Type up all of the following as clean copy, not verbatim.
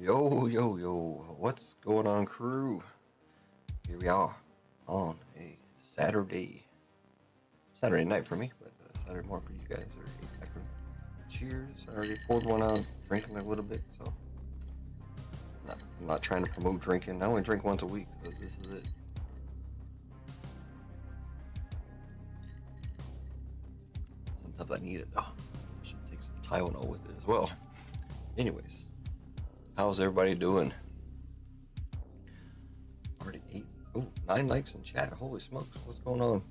Yo, yo, yo, what's going on, crew? Here we are on a Saturday night for me, but Saturday morning for you guys, or afternoon. Cheers. I already poured one out, drinking a little bit, so I'm not trying to promote drinking. I only drink once a week, so this is it. Sometimes I need it, though. I should take some Tylenol with it as well. Anyways, how's everybody doing? Already 9 likes in chat. Holy smokes, what's going on?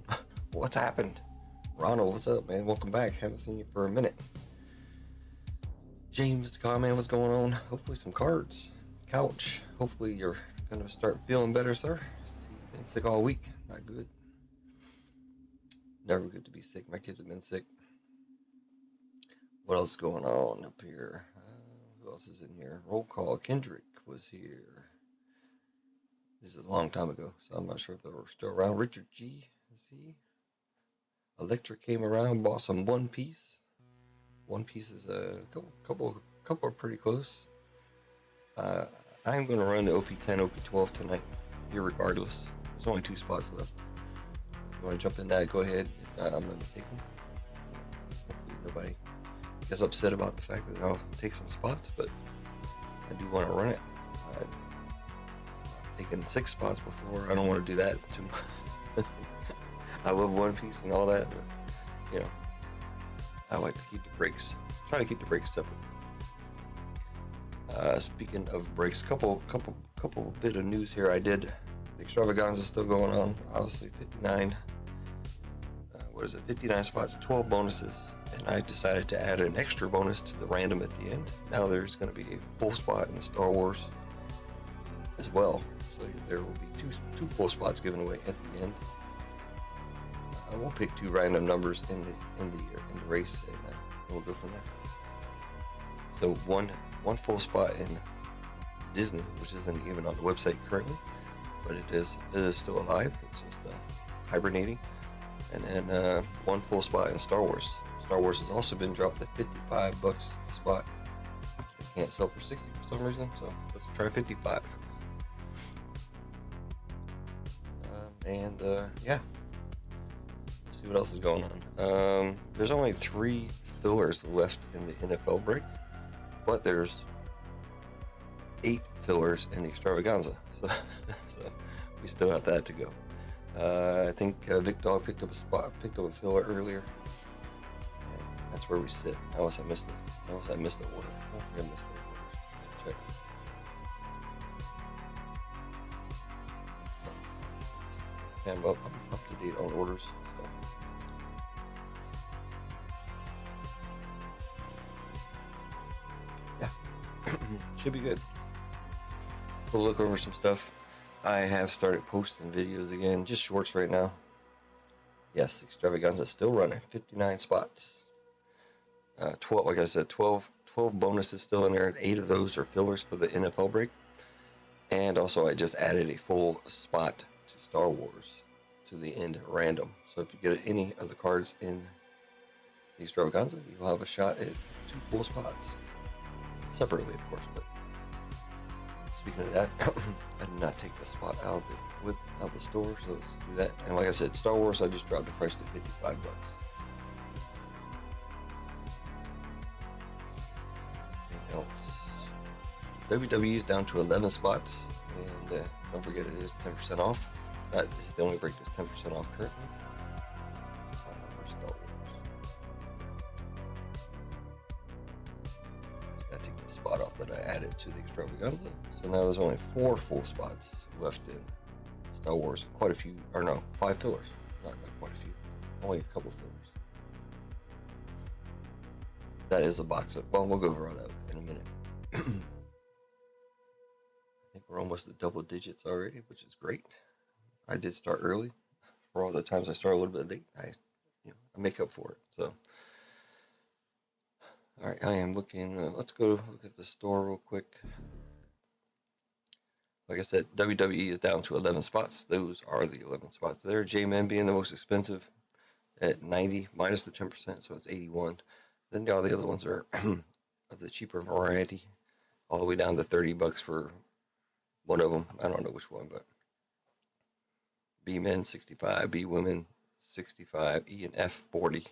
What's happened? Ronald, what's up, man? Welcome back. Haven't seen you for a minute. James, the comment, what's going on? Hopefully some cards. Couch. Hopefully you're gonna start feeling better, sir. You've been sick all week. Not good. Never good to be sick. My kids have been sick. What else is going on up here? Who else is in here? Roll call. Kendrick was here. This is a long time ago, so I'm not sure if they were still around. Richard G. Is he? Electric came around, bought some One Piece. One Piece is a couple are pretty close. I'm going to run the OP10, OP12 tonight, irregardless. There's only 2 spots left. If you want to jump in that, go ahead. If not, I'm going to take them. Hopefully nobody gets upset about the fact that I'll take some spots, but I do want to run it. I've taken 6 spots before. I don't want to do that too much. I love One Piece and all that, but, you know, I like to keep the breaks. Try to keep the breaks separate. Speaking of breaks, couple bit of news here. I did Extravaganza still going on. Obviously 59. 59 spots, 12 bonuses, and I decided to add an extra bonus to the random at the end. Now there's going to be a full spot in Star Wars as well. So there will be two full spots given away at the end. I will pick 2 random numbers in the race, and we'll go from there. So one full spot in Disney, which isn't even on the website currently, but it is still alive. It's just hibernating. And then 1 full spot in Star Wars. Star Wars has also been dropped at $55 a spot. They can't sell for 60 for some reason, so let's try 55. Yeah. See what else is going on. There's only 3 fillers left in the NFL break, but there's 8 fillers in the Extravaganza, so we still have that to go. I think Vic Dog picked up a filler earlier. And that's where we sit. Unless I missed it. Unless I missed the order. I don't think I missed the order. Check. Yeah, I'm up to date on orders. So. Yeah, should be good. We'll look over some stuff. I have started posting videos again, just shorts right now. Yes, Extravaganza is still running, 59 spots. 12, like I said, 12 bonuses still in there, and 8 of those are fillers for the NFL break. And also I just added a full spot to Star Wars to the end random. So if you get any of the cards in the Extravaganza, you'll have a shot at 2 full spots. Separately, of course, but speaking of that, I did not take the spot out of the store, so let's do that. And like I said, Star Wars, I just dropped the price to $55. Anything else? WWE is down to 11 spots, and don't forget it is 10% off. That is the only break that's 10% off currently. For Star Wars. Gotta take the spot off that I added to the Extravaganza. So now there's only 4 full spots left in Star Wars. Quite a few, or no, 5 fillers. Not quite a few. Only a couple fillers. That is a box of, well, we'll go over all that in a minute. I think we're almost at double digits already, which is great. I did start early. For all the times I start a little bit late, I make up for it. So, all right, I am looking. Let's go look at the store real quick. Like I said, WWE is down to 11 spots. Those are the 11 spots there. J-Man being the most expensive at 90 minus the 10%, so it's 81. Then all the other ones are of the cheaper variety. all the way down to $30 for one of them. I don't know which one, but B men 65, B women 65, E and F 40,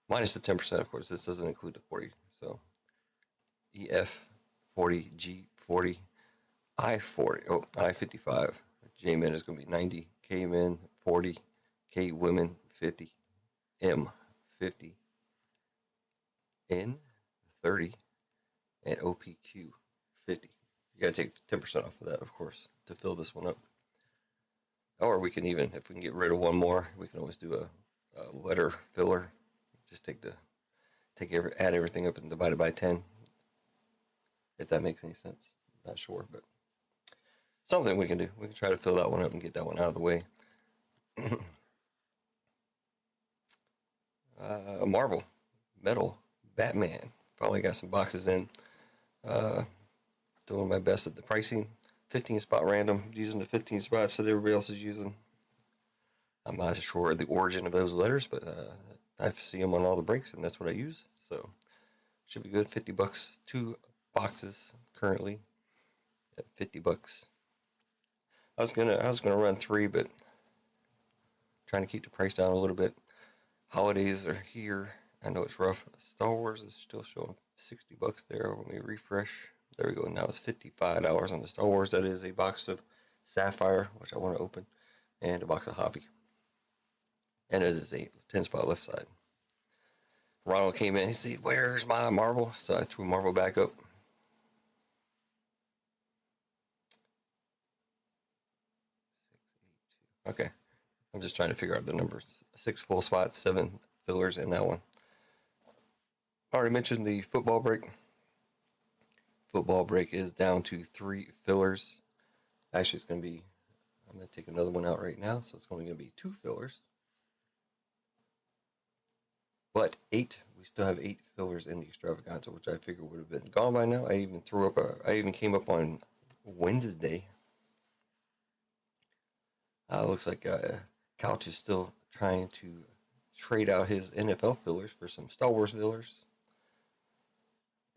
minus the 10%. Of course, this doesn't include the 40. So EF 40, G 40, I 40, oh, I 55. J men is going to be 90, K men 40, K women 50, M 50, N 30, and OPQ 50. You got to take 10% off of that, of course, to fill this one up. Or we can even, if we can get rid of one more, we can always do a letter filler. Just add everything up and divide it by 10. If that makes any sense. Not sure, but something we can do. We can try to fill that one up and get that one out of the way. Marvel, Metal, Batman. Finally got some boxes in. Doing my best at the pricing. 15 spot random, using the 15 spots that everybody else is using. I'm not sure the origin of those letters, but I see them on all the breaks, and that's what I use. So should be good. $50, 2 boxes currently at $50. I was gonna run 3, but trying to keep the price down a little bit. Holidays are here. I know it's rough. Star Wars is still showing $60 there. Let me refresh. There we go. Now it's $55 on the Star Wars. That is a box of Sapphire, which I want to open, and a box of Hobby. And it is a 10 spot left side. Ronald came in. He said, "Where's my Marvel?" So I threw Marvel back up. Okay. I'm just trying to figure out the numbers. 6 full spots, 7 fillers in that one. I already mentioned the football break. Football break is down to 3 fillers. Actually, it's going to be, I'm going to take another one out right now, so it's only going to be 2 fillers. But 8, we still have 8 fillers in the Extravaganza, which I figured would have been gone by now. I even came up on Wednesday. Looks like Couch is still trying to trade out his NFL fillers for some Star Wars fillers.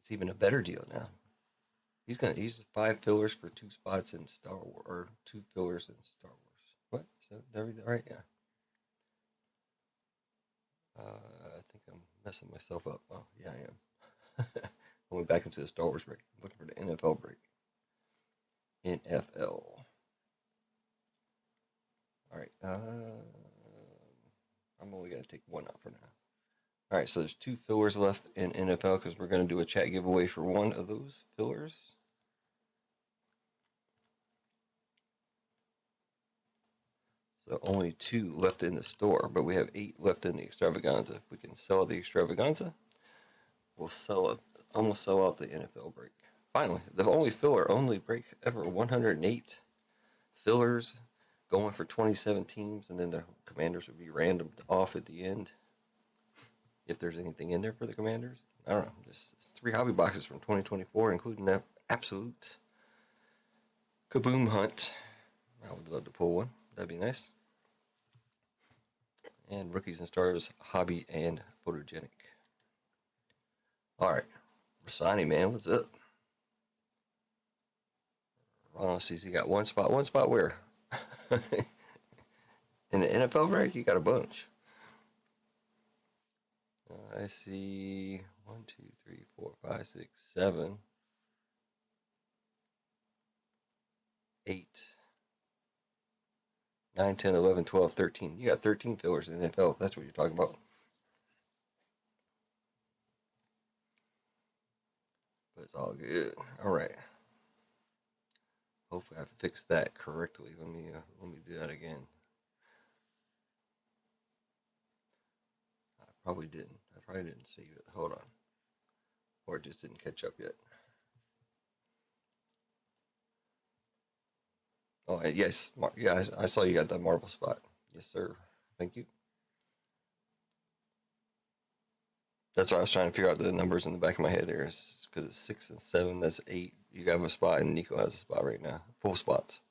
It's even a better deal now. He's 5 fillers for 2 spots in Star Wars, or 2 fillers in Star Wars. What? So everything right? Yeah. I think I'm messing myself up. Oh, yeah, I am. I went back into the Star Wars break. I'm looking for the NFL break. NFL. All right. I'm only going to take one out for now. All right, so there's 2 fillers left in NFL because we're going to do a chat giveaway for one of those fillers. So only 2 left in the store, but we have 8 left in the Extravaganza. If we can sell the Extravaganza, we'll almost sell out the NFL break. Finally, the only break ever, 108 fillers going for 27 teams, and then the Commanders would be random off at the end. If there's anything in there for the Commanders, I don't know. There's 3 hobby boxes from 2024, including that absolute Kaboom Hunt. I would love to pull one. That'd be nice. And Rookies and Stars, Hobby, and Photogenic. All right. Rasani, man, what's up? Ronald sees he got one spot. One spot where? In the NFL break, you got a bunch. I see 1, 2, 3, 4, 5, 6, 7, 8, 9, 10, 11, 12, 13. You got 13 fillers in the NFL. That's what you're talking about. But it's all good. All right. Hopefully I fixed that correctly. Let me do that again. I probably didn't save it. Hold on. Or it just didn't catch up yet. Oh, yes. Yeah, I saw you got that Marvel spot. Yes, sir. Thank you. That's why I was trying to figure out the numbers in the back of my head there. Because it's 6 and 7, that's 8. You have a spot, and Nico has a spot right now. Full spots.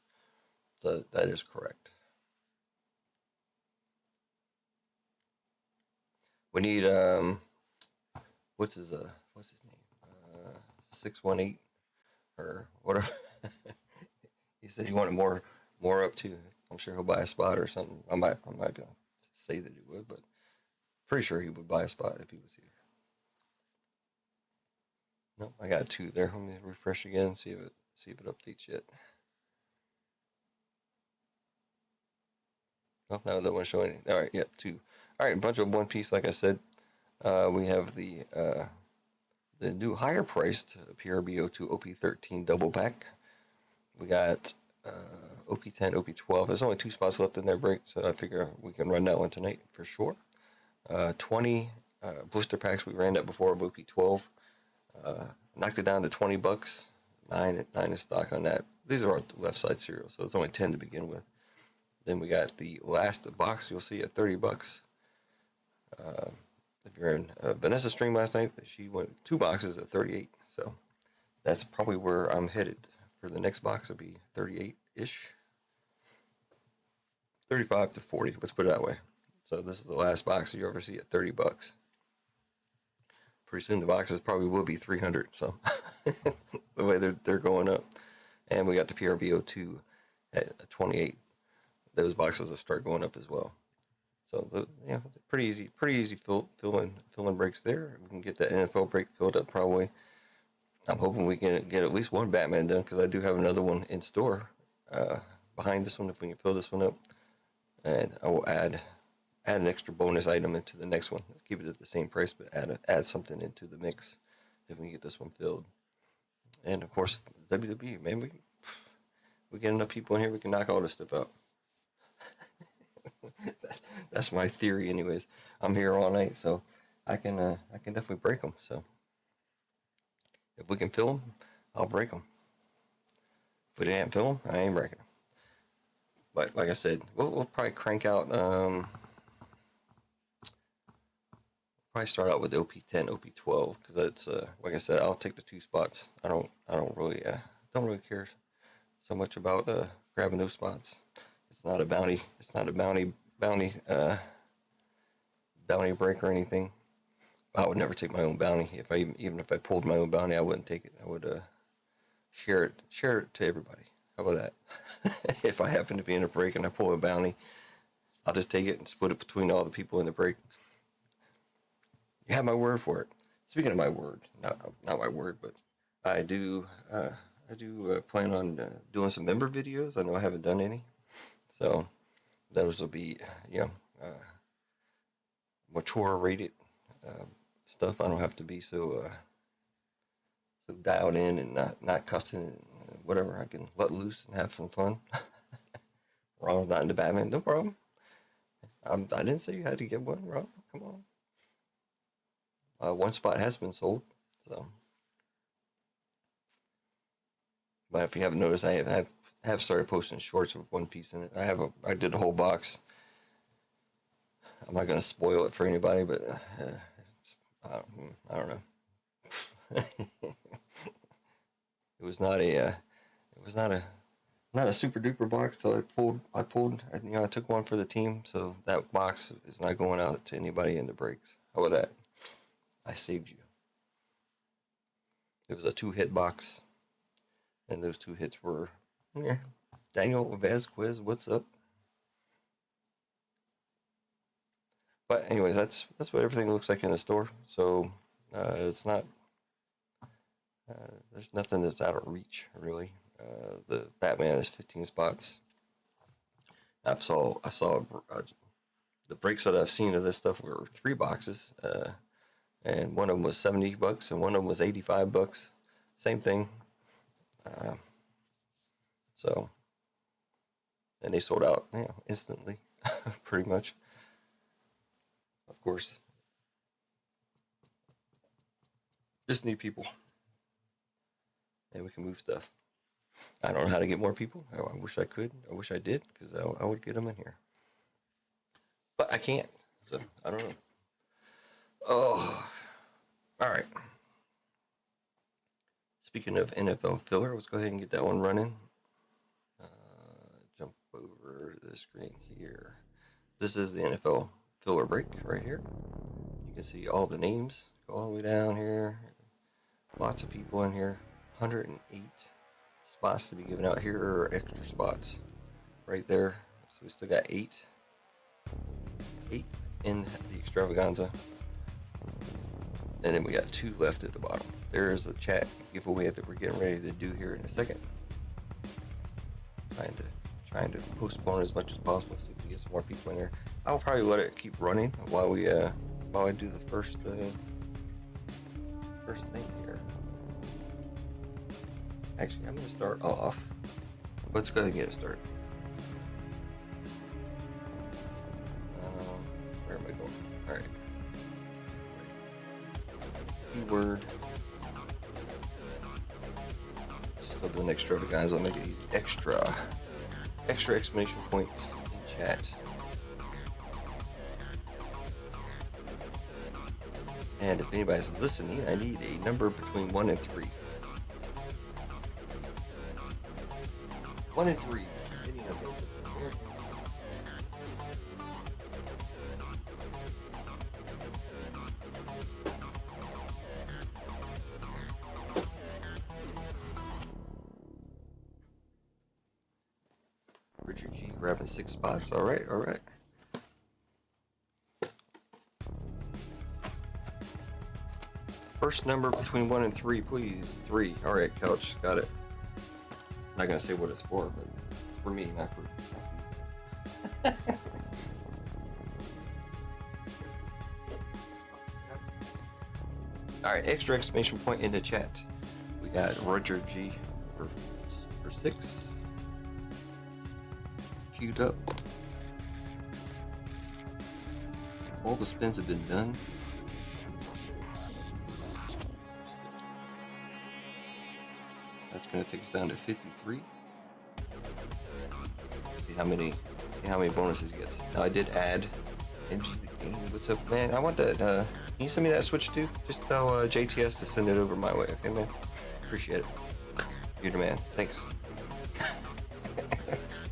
So that is correct. We need what's his name? 618. or whatever. He said he wanted more up too. I'm sure he'll buy a spot or something. I'm not gonna say that he would, but pretty sure he would buy a spot if he was here. Nope, I got 2 there. Let me refresh again, see if it updates yet. Oh, no, that one's showing. All right, yep, 2. All right, a bunch of One Piece. Like I said, we have the new higher priced PRBO2 OP13 double pack. We got OP10, OP12. There's only 2 spots left in their break, so I figure we can run that one tonight for sure. 20 blister packs. We ran that before of OP12. Knocked it down to $20. 9 in stock on that. These are all left side cereals, so it's only 10 to begin with. Then we got the last box you'll see at $30. If you're in Vanessa's stream last night, she went 2 boxes at 38. So that's probably where I'm headed for the next box. It'll be 38-ish, 35 to 40. Let's put it that way. So this is the last box you ever see at $30. Pretty soon the boxes probably will be 300. So the way they're going up, and we got the PRBO2 at 28. Those boxes will start going up as well. So pretty easy fill-in breaks there. We can get that NFL break filled up probably. I'm hoping we can get at least one Batman done, because I do have another one in store behind this one if we can fill this one up. And I will add an extra bonus item into the next one. Keep it at the same price, but add something into the mix if we can get this one filled. And of course, WWE, man, we get enough people in here, we can knock all this stuff out. that's my theory, anyways. I'm here all night, so I can definitely break them. So if we can fill them, I'll break them. If we didn't fill them, I ain't breaking them. But like I said, we'll probably crank out. Probably start out with OP10, OP12, because that's like I said, I'll take the 2 spots. I don't really care so much about grabbing those spots. It's not a bounty. It's not a bounty break or anything. I would never take my own bounty. Even if I pulled my own bounty, I wouldn't take it. I would share it to everybody. How about that? If I happen to be in a break and I pull a bounty, I'll just take it and split it between all the people in the break. You have my word for it. Speaking of my word, not my word, but I do plan on doing some member videos. I know I haven't done any, so those will be mature rated stuff. I don't have to be so dialed in and not cussing and whatever. I can let loose and have some fun. Ron's not into Batman, no problem. I didn't say you had to get one, Ron. Come on. One spot has been sold, so. But if you haven't noticed, I have started posting shorts with One Piece in it. I did a whole box. I'm not gonna spoil it for anybody, but I don't know. It was not a super duper box. So I took one for the team. So that box is not going out to anybody in the breaks. How about that? I saved you. It was a 2-hit box, and those 2 hits were Daniel Vasquez. What's up? But anyways, that's what everything looks like in the store. So it's not. There's nothing that's out of reach, really. The Batman is 15 spots. I saw the breaks that I've seen of this stuff were 3 boxes, and one of them was $70, and one of them was $85. Same thing. So, and they sold out, instantly, pretty much. Of course, just need people. And we can move stuff. I don't know how to get more people. I wish I could. I wish I did, because I would get them in here. But I can't, so I don't know. Oh, all right. Speaking of NFL filler, let's go ahead and get that one running. Jump over the screen here. This is the NFL filler break right here. You can see all the names. Go all the way down here. Lots of people in here. 108 spots to be given out. Here are extra spots right there. So we still got eight in the Extravaganza. And then we got 2 left at the bottom. There's the chat giveaway that we're getting ready to do here in a second. Trying to postpone as much as possible so we can get some more people in there. I'll probably let it keep running while I do the first thing here. Actually, I'm gonna start off. Let's go ahead and get it started. Where am I going? All right. Keyword. Still doing Extravaganza. I'll make it easy. Extra exclamation points in chat. And if anybody's listening, I need a number between 1 and 3. 1 and 3. Any number. Richard G grabbing 6 spots. All right. First number between 1 and 3, please. 3. All right, Couch, got it. I'm not gonna say what it's for, but for me, not for. All right, extra exclamation point in the chat. We got Roger G for 6. Queued up. All the spins have been done. That's going to take us down to 53. See how many bonuses he gets. Now I did add MG the game. What's up, man? I want that. Can you send me that Switch too? Just tell JTS to send it over my way, okay, man? Appreciate it. You're the man. Thanks.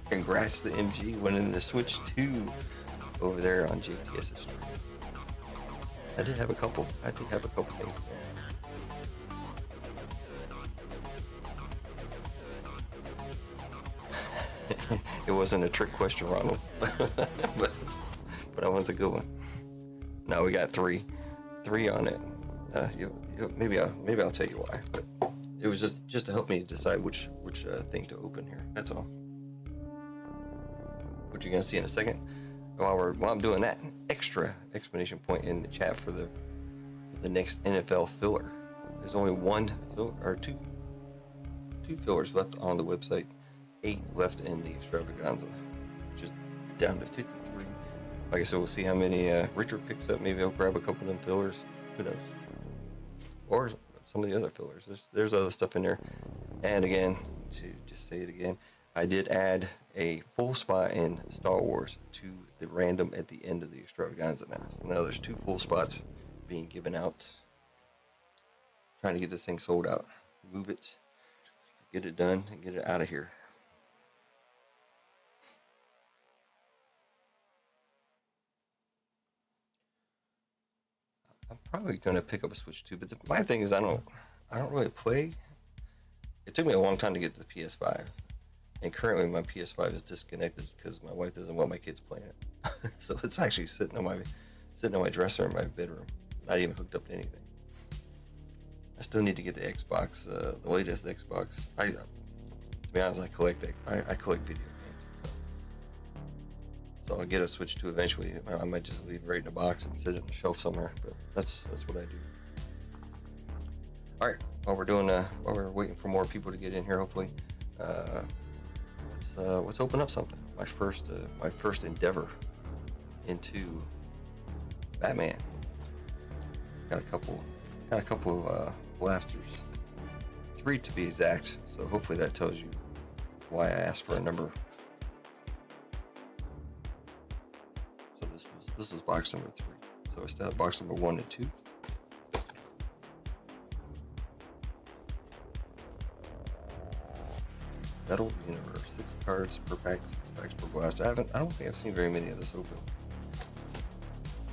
Congrats to MG winning the Switch 2 over there on JTS's stream. I did have a couple things. It wasn't a trick question, Ronald, but that one's a good one. Now we got three on it. Maybe I'll tell you why, but it was just to help me decide which thing to open here. That's all. What you're gonna see in a second. While I'm doing that, extra explanation point in the chat for the next NFL filler. There's only one filler or two fillers left on the website. 8 left in the Extravaganza, which is down to 53. Like I said, we'll see how many Richard picks up. Maybe I'll grab a couple of them fillers. Who knows? Or some of the other fillers. There's other stuff in there. And again, to just say it again, I did add a full spot in Star Wars to the random at the end of the Extravaganza now. So now there's 2 full spots being given out. Trying to get this thing sold out. Move it, get it done, and get it out of here. I'm probably gonna pick up a Switch 2, but my thing is I don't really play. It took me a long time to get to the PS5, and currently my PS5 is disconnected because my wife doesn't want my kids playing it. So it's actually sitting on my dresser in my bedroom, not even hooked up to anything. I still need to get the Xbox, the latest Xbox. To be honest, I collect video games. So I'll get a Switch 2 eventually. I might just leave it right in a box and sit it on the shelf somewhere, but that's what I do. All right, while we're waiting for more people to get in here, hopefully, let's open up something. My first endeavor into Batman. Got a couple of blasters, 3 to be exact. So hopefully that tells you why I asked for a number. So this was box number 3. So I still have box number 1 and 2. Metal Universe, 6 cards per pack, 6 packs per blast. I don't think I've seen very many of this open.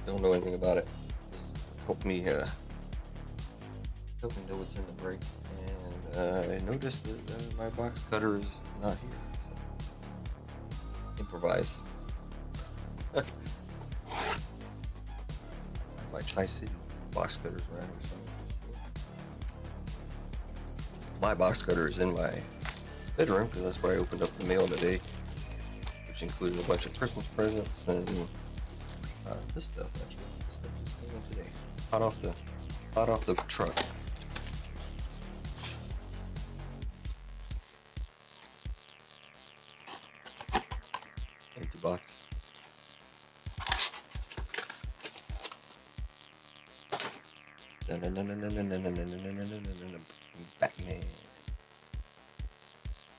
Don't know anything about it. Just help me Let me know what's in the break. And I noticed that my box cutter is not here. So improvise. My Tri-City box cutters around here somewhere. My box cutter is in my bedroom because that's where I opened up the mail today, which included a bunch of Christmas presents and this stuff actually. This stuff just came in today. Hot off the truck. Empty box. Batman.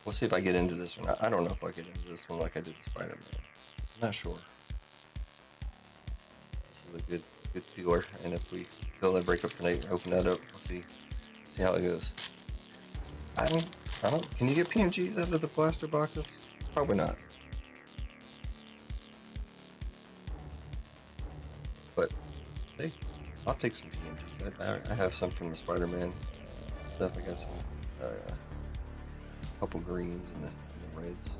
We'll see if I get into this one. I don't know if I get into this one like I did the Spider-Man. I'm not sure. This is a good feeler, and if we feel that break up tonight, open that up. We'll see how it goes. I don't. Can you get PMGs out of the blaster boxes? Probably not. But hey, I'll take some PMGs. I have some from the Spider-Man stuff. I got some couple greens and the reds.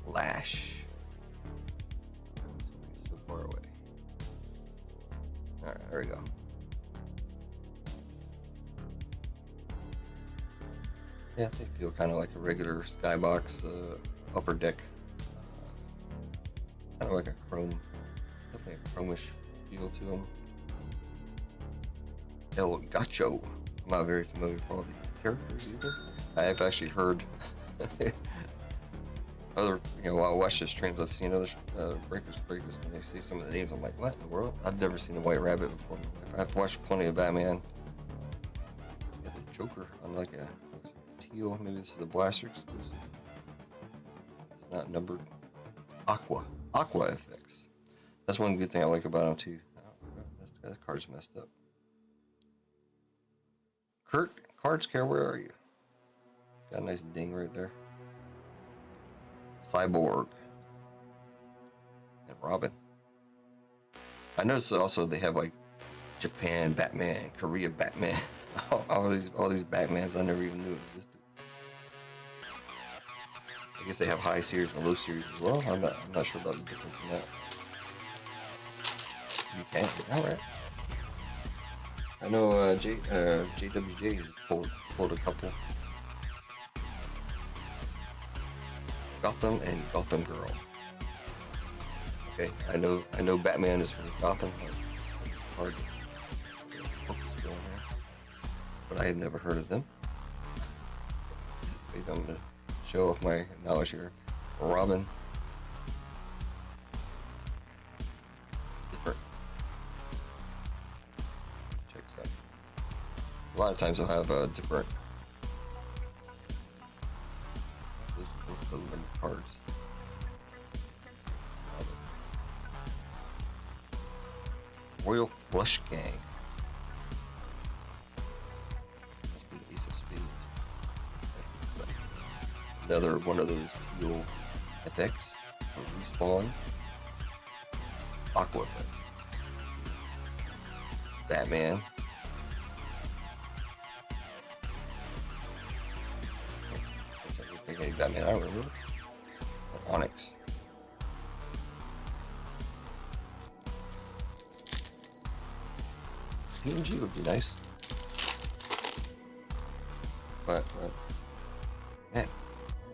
Flash. So far away. Alright, there we go. Yeah, they feel kind of like a regular Skybox upper deck. Kind of like a chrome, definitely a chromish feel to them. El Gacho. I'm not very familiar with all the characters either. I have actually heard other, while I watch the streams, I've seen other breakers break this, and they see some of the names. I'm like, what in the world? I've never seen a White Rabbit before. I've watched plenty of Batman. Got the Joker on like a teal. Maybe this is the Blaster exclusive. It's not numbered. Aqua FX. That's one good thing I like about them too. Oh, that card's messed up. Kurt, Cards Care, where are you? Got a nice ding right there. Cyborg. And Robin. I noticed also they have like Japan Batman, Korea Batman. all these Batmans I never even knew existed. I guess they have high series and low series as well. I'm not sure about the difference in that. You can, alright. I know JWJ has pulled a couple. Gotham and Gotham Girl. Okay, I know Batman is from Gotham. Hard to focus going there. But I had never heard of them. Maybe I'm gonna show off my knowledge here. Robin. Different. Check this out. A lot of times they'll have different those cards. Royal Flush Gang. Must be the Ace of Spades. Another one of those teal FX or Respawn. Aqua effect. Batman. Batman, I don't remember. Onyx. PNG would be nice. But man,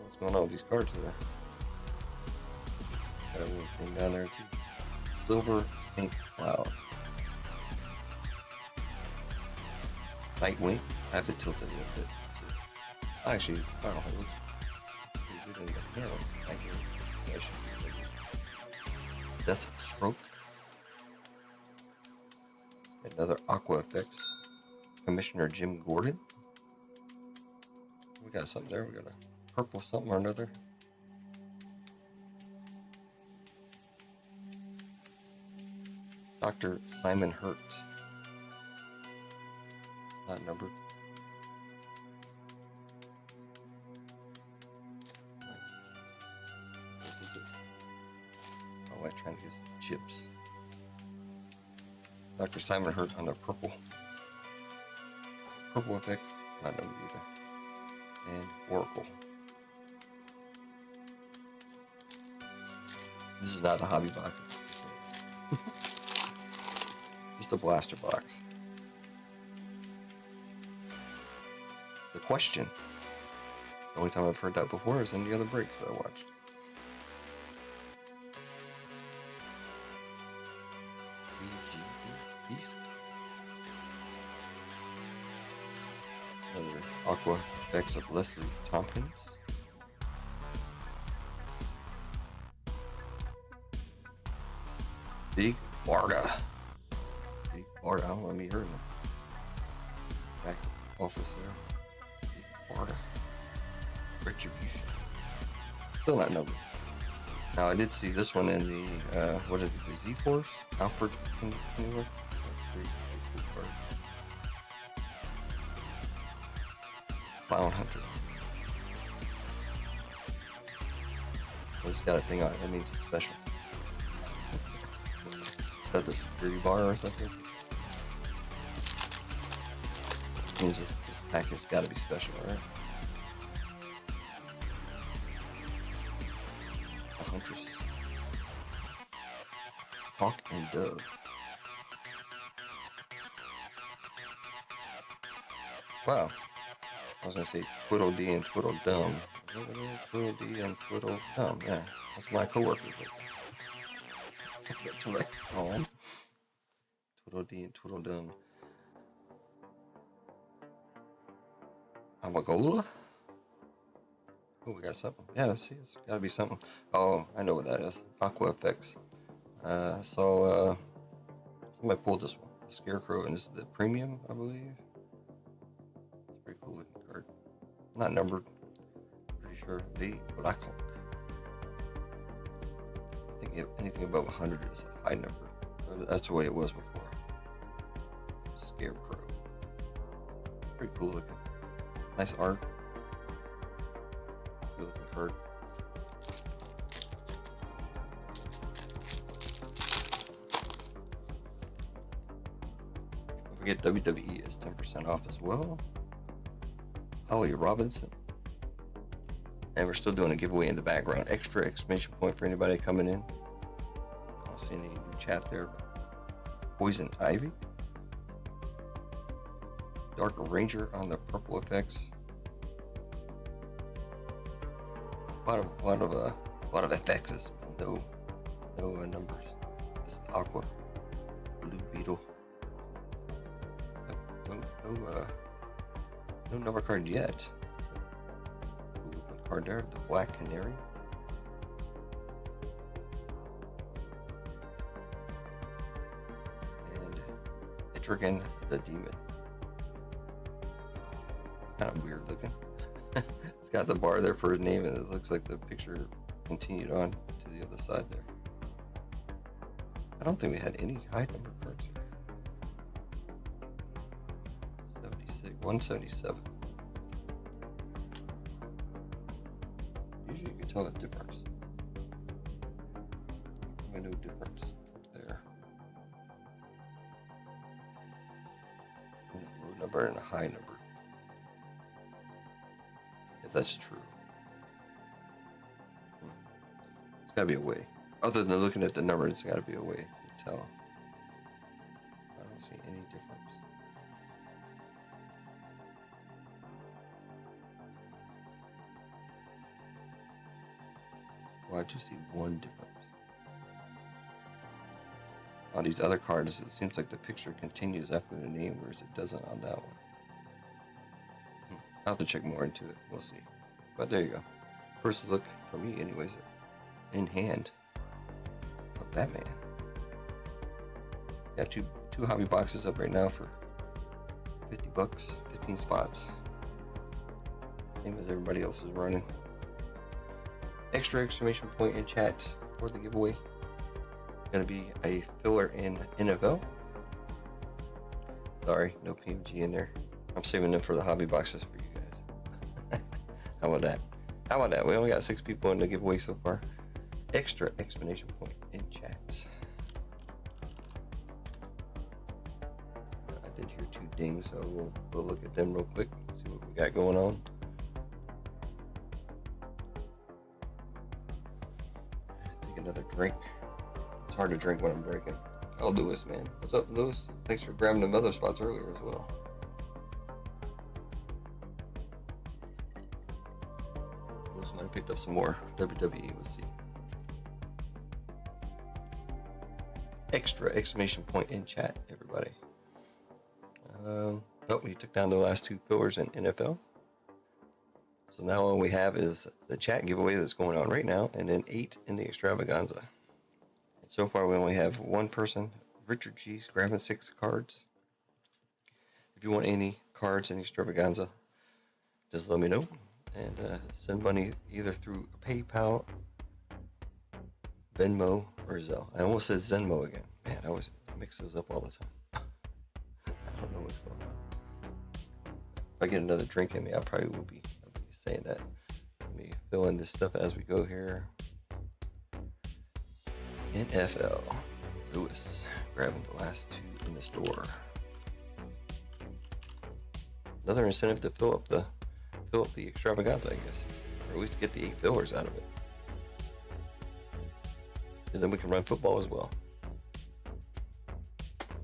what's going on with these cards there? Got a little thing down there too. Silver St. Cloud. Nightwing. I have to tilt it a little bit. Actually, I don't know. It looks pretty good in the camera. Thank you. Death Stroke. Another Aqua Effects. Commissioner Jim Gordon. We got something there. We got a purple something or another. Dr. Simon Hurt. Not numbered. Oh, I'm trying to get some chips. Dr. Simon Hurt on the purple. Purple Effects, not numbered either. And Oracle. This is not a hobby box. Just a blaster box. The Question. The only time I've heard that before is in the other breaks that I watched. Beast. Another Aqua Effects of Leslie Tompkins. Big Barda. Big Barda. I don't want to meet her in the back office there. Big Barda. Retribution. Still not numbered. Now I did see this one in the what is it, the Z-Force? Alfred Pennyworth? Clown Hunter. Oh, it's got a thing on it, that means it's special. Is that the security bar or something? It means this packet's gotta be special, right? Huntress. Hawk and Dove. Wow. I was gonna say Twiddledee and Twiddledum. Twiddledee and Twiddledum. Yeah, that's my coworkers. That's what I call them. Twiddledee and Twiddledum. Amagola? Oh, we got something. Yeah, let's see. It's gotta be something. Oh, I know what that is. Aqua Effects. Somebody pulled this one. The Scarecrow, and this is the premium, I believe. It's a pretty cool looking card. Not numbered. Pretty sure. The Black Hulk. I think anything above 100 is a high number. That's the way it was before. Scarecrow. Pretty cool looking. Nice art. Good looking card. Don't forget WWE is 10% off as well. Holly Robinson. And we're still doing a giveaway in the background. Extra exclamation point for anybody coming in. I don't see any new chat there. Poison Ivy. Dark Ranger on the Purple Effects. A lot of FXs. No numbers. This is Aqua. Blue Beetle. No number card yet. Blue card there. The Black Canary. And Etrigan the Demon. Kind of weird looking. It's got the bar there for his name, and it looks like the picture continued on to the other side there. I don't think we had any high number cards here. 177. Usually you can tell the difference. I know difference there. A low number and a high number. If that's true. It's gotta be a way. Other than looking at the number, it's gotta be a way to tell. I don't see any difference. Well, I do see one difference. On these other cards, it seems like the picture continues after the name, whereas it doesn't on that one. I'll have to check more into it. We'll see. But there you go. First look, for me anyways, in hand of Batman. Got two hobby boxes up right now for 50 bucks, 15 spots. Same as everybody else is running. Extra exclamation point in chat for the giveaway. Gonna be a filler in NFL. Sorry, no PMG in there. I'm saving them for the hobby boxes for you guys. How about that? How about that? We only got 6 people in the giveaway so far. Extra exclamation point in chat. I did hear 2 ding, so we'll look at them real quick, see what we got going on. Take another drink. It's hard to drink when I'm drinking. Oh, Lewis, man. What's up, Lewis? Thanks for grabbing them other spots earlier as well. Lewis might have picked up some more WWE. Let's see. Extra exclamation point in chat, everybody. Oh, he took down the last 2 fillers in NFL. So now all we have is the chat giveaway that's going on right now, and then 8 in the extravaganza. And so far, we only have one person, Richard G's, grabbing 6 cards. If you want any cards in the extravaganza, just let me know, and send money either through PayPal, Venmo, or Zelle. I almost said Zenmo again. Man, I always mix those up all the time. I don't know what's going on. If I get another drink in me, I probably will be saying that. Let me fill in this stuff as we go here. NFL. Lewis grabbing the last 2 in the store. Another incentive to fill up the extravaganza, I guess, or at least get the 8 fillers out of it. And then we can run football as well.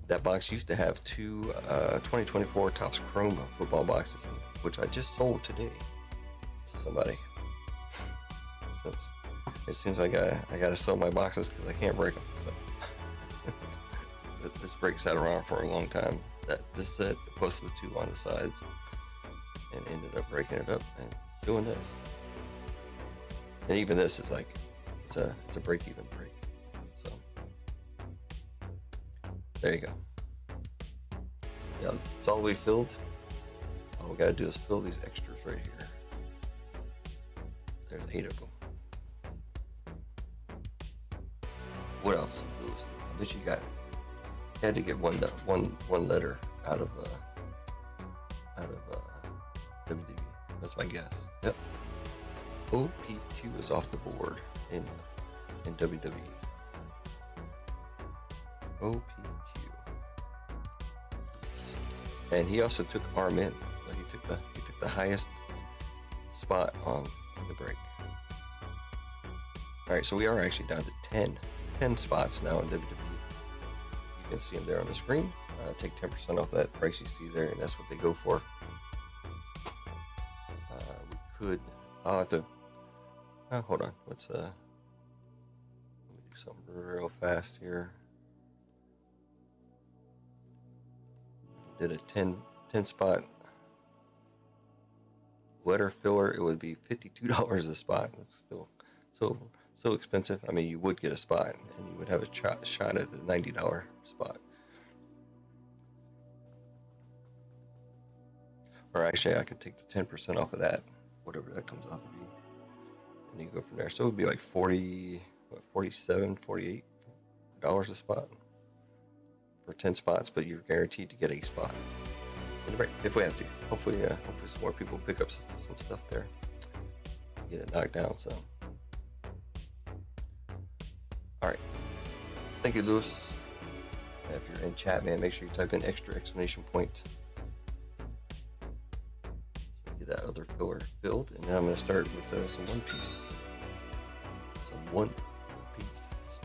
That box used to have 2 2024 Topps Chrome football boxes, which I just sold today to somebody. Since it seems like I gotta sell my boxes because I can't break them. So this break sat around for a long time. This set plus the 2 on the sides, and ended up breaking it up and doing this. And even this is like it's a break-even break. So there you go. Yeah, it's all the way filled. All we gotta do is fill these extras right here. There's 8 of them. What else? I bet you had to get one letter out of WWE. That's my guess. Yep. OPQ is off the board in WWE. OPQ. And he also took Armin, but he took the highest spot on the break. All right, so we are actually down to 10 spots now in WWE. You can see them there on the screen. Take 10% off that price you see there, and that's what they go for. I'll have to, hold on. Let me do something real fast here. Did a 10 spot letter filler, it would be $52 a spot. That's still so expensive. I mean, you would get a spot, and you would have a shot at the $90 spot. Or actually, I could take the 10% off of that, whatever that comes out to be, and you go from there. So it would be like $47, $48 a spot for 10 spots, but you're guaranteed to get a spot. If we have to. Hopefully some more people pick up some stuff there, get it knocked down. So, all right. Thank you, Lewis. If you're in chat, man, make sure you type in extra exclamation point. So get that other filler filled, and then I'm going to start with some One Piece. Some One Piece.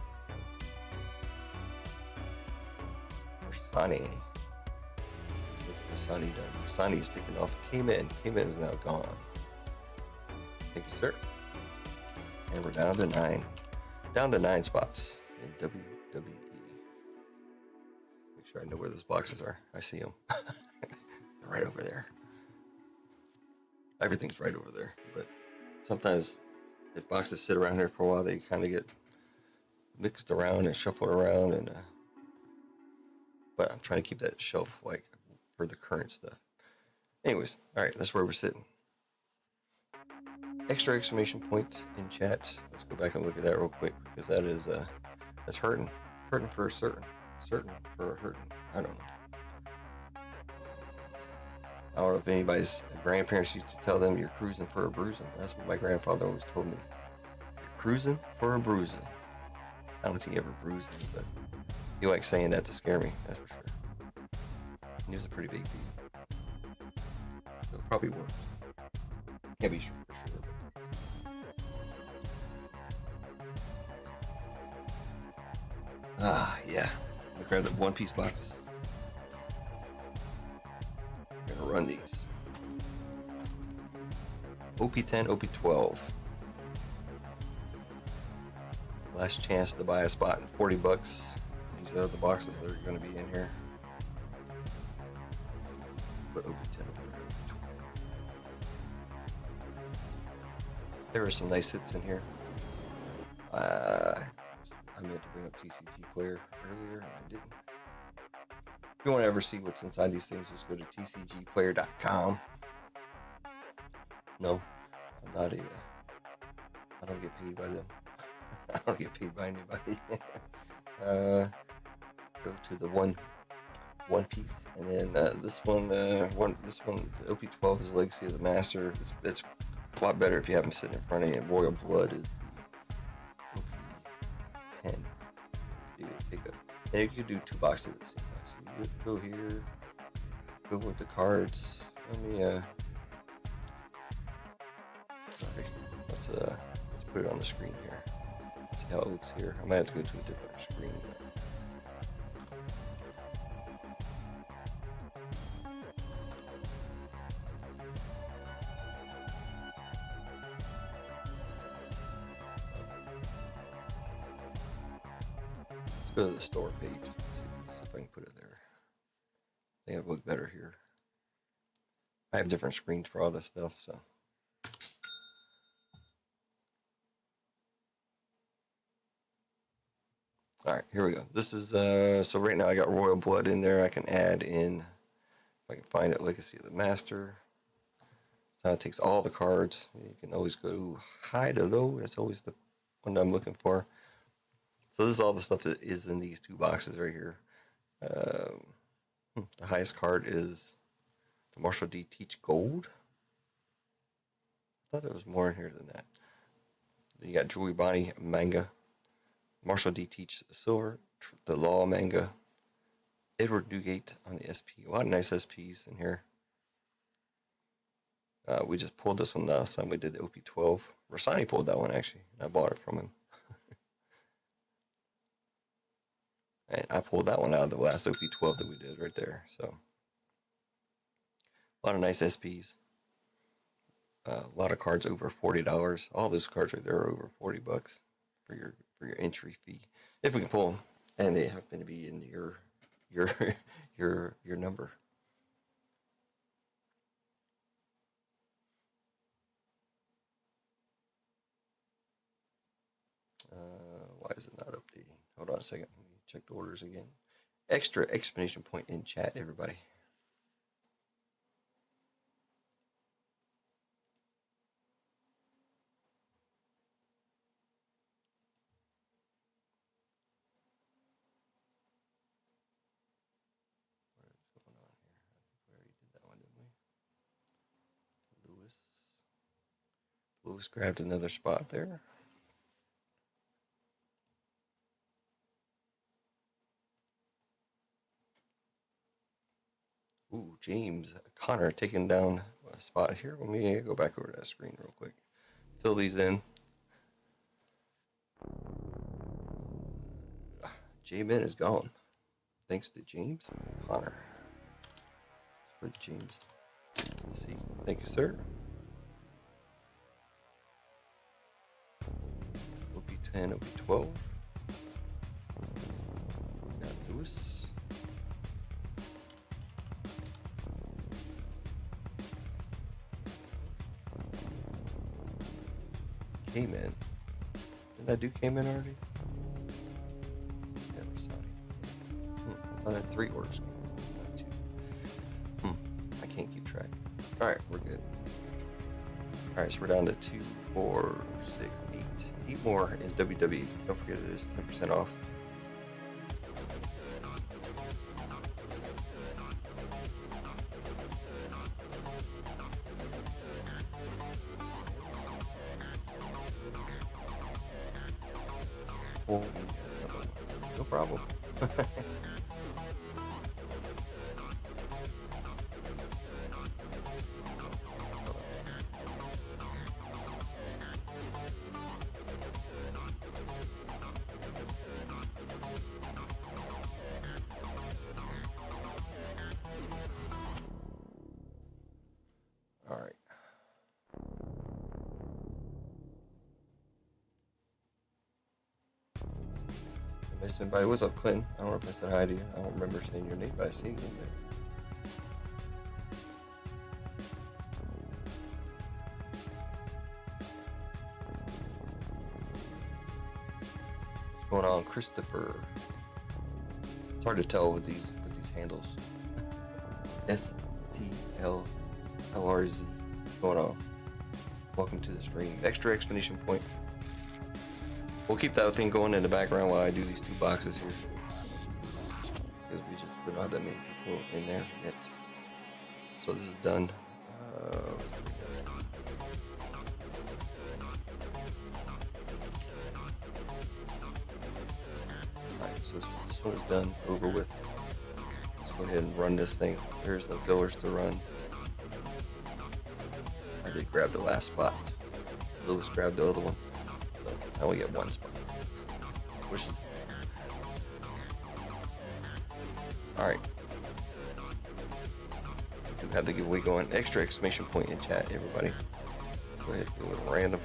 Rasani. What's Rasani done? Rasani is taken off. Came in is now gone. Thank you, sir. And we're down to 9. Down to 9 spots in WWE. Make sure I know where those boxes are. I see them. They're right over there. Everything's right over there. But sometimes if boxes sit around here for a while, they kind of get mixed around and shuffled around. And but I'm trying to keep that shelf like for the current stuff. Anyways, all right, that's where we're sitting. Extra exclamation points in chat. Let's go back and look at that real quick, because that is that's hurting for certain for hurting. I don't know if anybody's grandparents used to tell them you're cruising for a bruising. That's what my grandfather always told me. You're cruising for a bruising. I don't think he ever bruised me, but he liked saying that to scare me. That's for sure. He was a pretty big dude. So it probably works. Can't be sure for sure. Yeah. I'm gonna grab the One Piece boxes. I'm gonna run these. OP10, OP12. Last chance to buy a spot in 40 bucks. These are the boxes that are going to be in here. But OP10, OP12. There are some nice hits in here. I meant to bring up TCG Player earlier, and I didn't. If you want to ever see what's inside these things, just go to tcgplayer.com. No, I'm not a. I don't get paid by them. I don't get paid by anybody. Go to the one Piece, and then this one, OP12 is Legacy of the Master. It's a lot better if you have them sitting in front of you. And Royal Blood is the OP10. You take a, and you can do 2 boxes at the same time. So you go here, go with the cards. Let me sorry, let's put it on the screen here. See how it looks here. I might have to go to a different screen. Let's go to the store page. See if I can put it there. I think it would look better here. I have different screens for all this stuff, so. All right, here we go. This is, so right now I got Royal Blood in there. I can add in, if I can find it, Legacy of the Master. So it takes all the cards. You can always go high to low. That's always the one that I'm looking for. So this is all the stuff that is in these 2 boxes right here. The highest card is the Marshall D. Teach Gold. I thought there was more in here than that. Then you got Drew Bonnie manga. Marshall D. Teach Silver, the Law manga. Edward Newgate on the SP. A lot of nice SPs in here. We just pulled this one last time we did the OP12. Rosani pulled that one actually. I bought it from him. And I pulled that one out of the last OP12 that we did right there. So a lot of nice SPs. A lot of cards over $40. All those cards right there are over 40 bucks for your entry fee, if we can pull them, and they happen to be in your number. Why is it not updating? Hold on a second. Let me check the orders again. Extra exclamation point in chat, everybody. Lewis grabbed another spot there. Ooh, James Connor taking down a spot here. Let me go back over to that screen real quick. Fill these in. J-Ben is gone. Thanks to James Connor. Let's put James C. Thank you, sir. OP10, OP12. Got Lewis. Came in. Didn't that do came in already? Yeah, I had 3 orders. Not 2. I can't keep track. Alright, we're good. Alright, so we're down to 2, 4, 6, 8. 8 more in WWE. Don't forget it is 10% off. Oh, no problem. swing by. What's up, Clinton? I don't know if I said hi to you. I don't remember saying your name, but I see you in there. What's going on, Christopher? It's hard to tell with these handles. STLLRZ. What's going on? Welcome to the stream. Extra exclamation point. We'll keep that thing going in the background while I do these 2 boxes here. Because we don't have that many people in there yet. So this is done. Alright, so this one is done, over with. Let's go ahead and run this thing. There's no fillers to run. I did grab the last spot. Lewis grabbed the other one. So now we get 1 spot. Which is alright. We do have the giveaway going. Extra exclamation point in chat, everybody. Let's go ahead and do it random.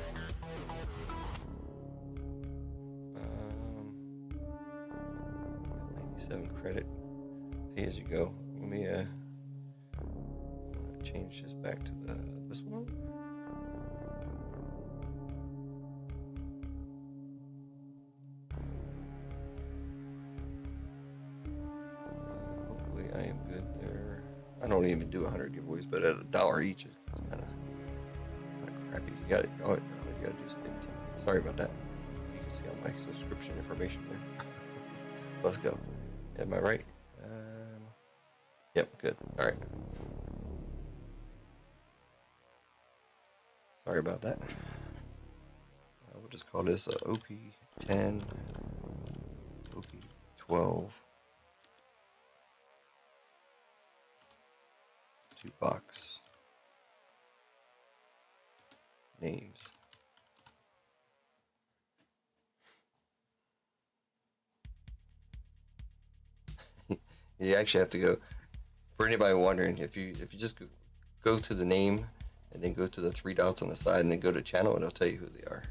97 credit. Pay as you go. Let me change this back to this one. Hopefully I am good there. I don't even do 100 giveaways, but at $1 each, it's kind of crappy. You got it. Oh, you got to do is 15. Sorry about that. You can see all my subscription information there. Let's go. Am I right? Yep, good. All right. Sorry about that. We'll just call this OP10, OP12, 2 box names. You actually have to go. For anybody wondering, if you just go to the name and then go to the 3 dots on the side and then go to channel, it'll tell you who they are.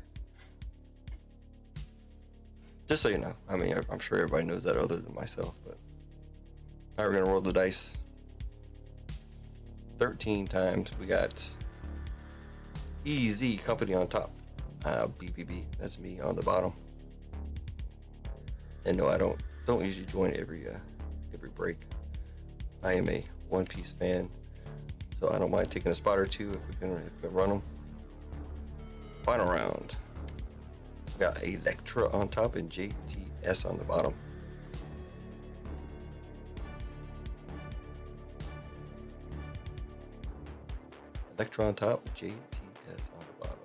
Just so you know. I mean, I'm sure everybody knows that other than myself, but all right, we're gonna roll the dice 13 times. We got EZ Company on top. BBB, that's me on the bottom. And no, I don't usually join every break. I am a One Piece fan, so I don't mind taking a spot or 2 if we can run them. Final round. We got Electra on top and JTS on the bottom. Electra on top, JTS on the bottom.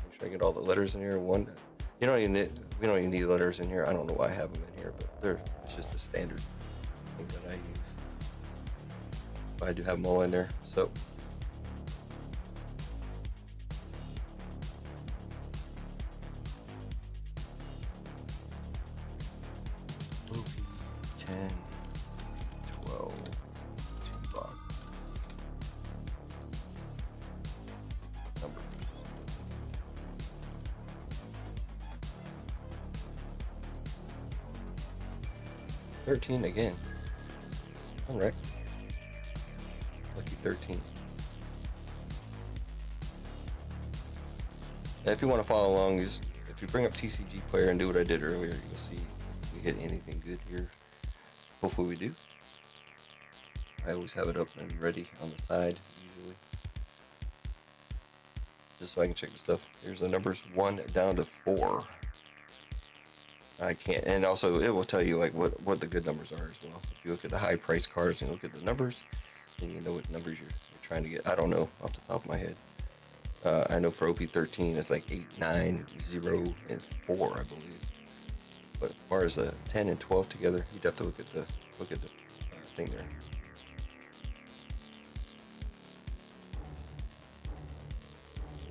Make sure I get all the letters in here. We don't even need letters in here. I don't know why I have them in here, but it's just a standard thing that I use. But I do have them all in there. So OP 10, 12, 2 box. Numbers. $13 again. All right. Lucky 13. Now, if you want to follow along, if you bring up TCG Player and do what I did earlier, you'll see if we hit anything good here. Hopefully we do. I always have it up and ready on the side, usually. Just so I can check the stuff. Here's the numbers 1 down to 4. I can't, and also it will tell you like what the good numbers are as well. If you look at the high price cards and look at the numbers, then you know what numbers you're trying to get. I don't know off the top of my head. I know for OP13 it's like 8, 9, 0, and 4, I believe. But as far as 10 and 12 together, you'd have to look at the thing there.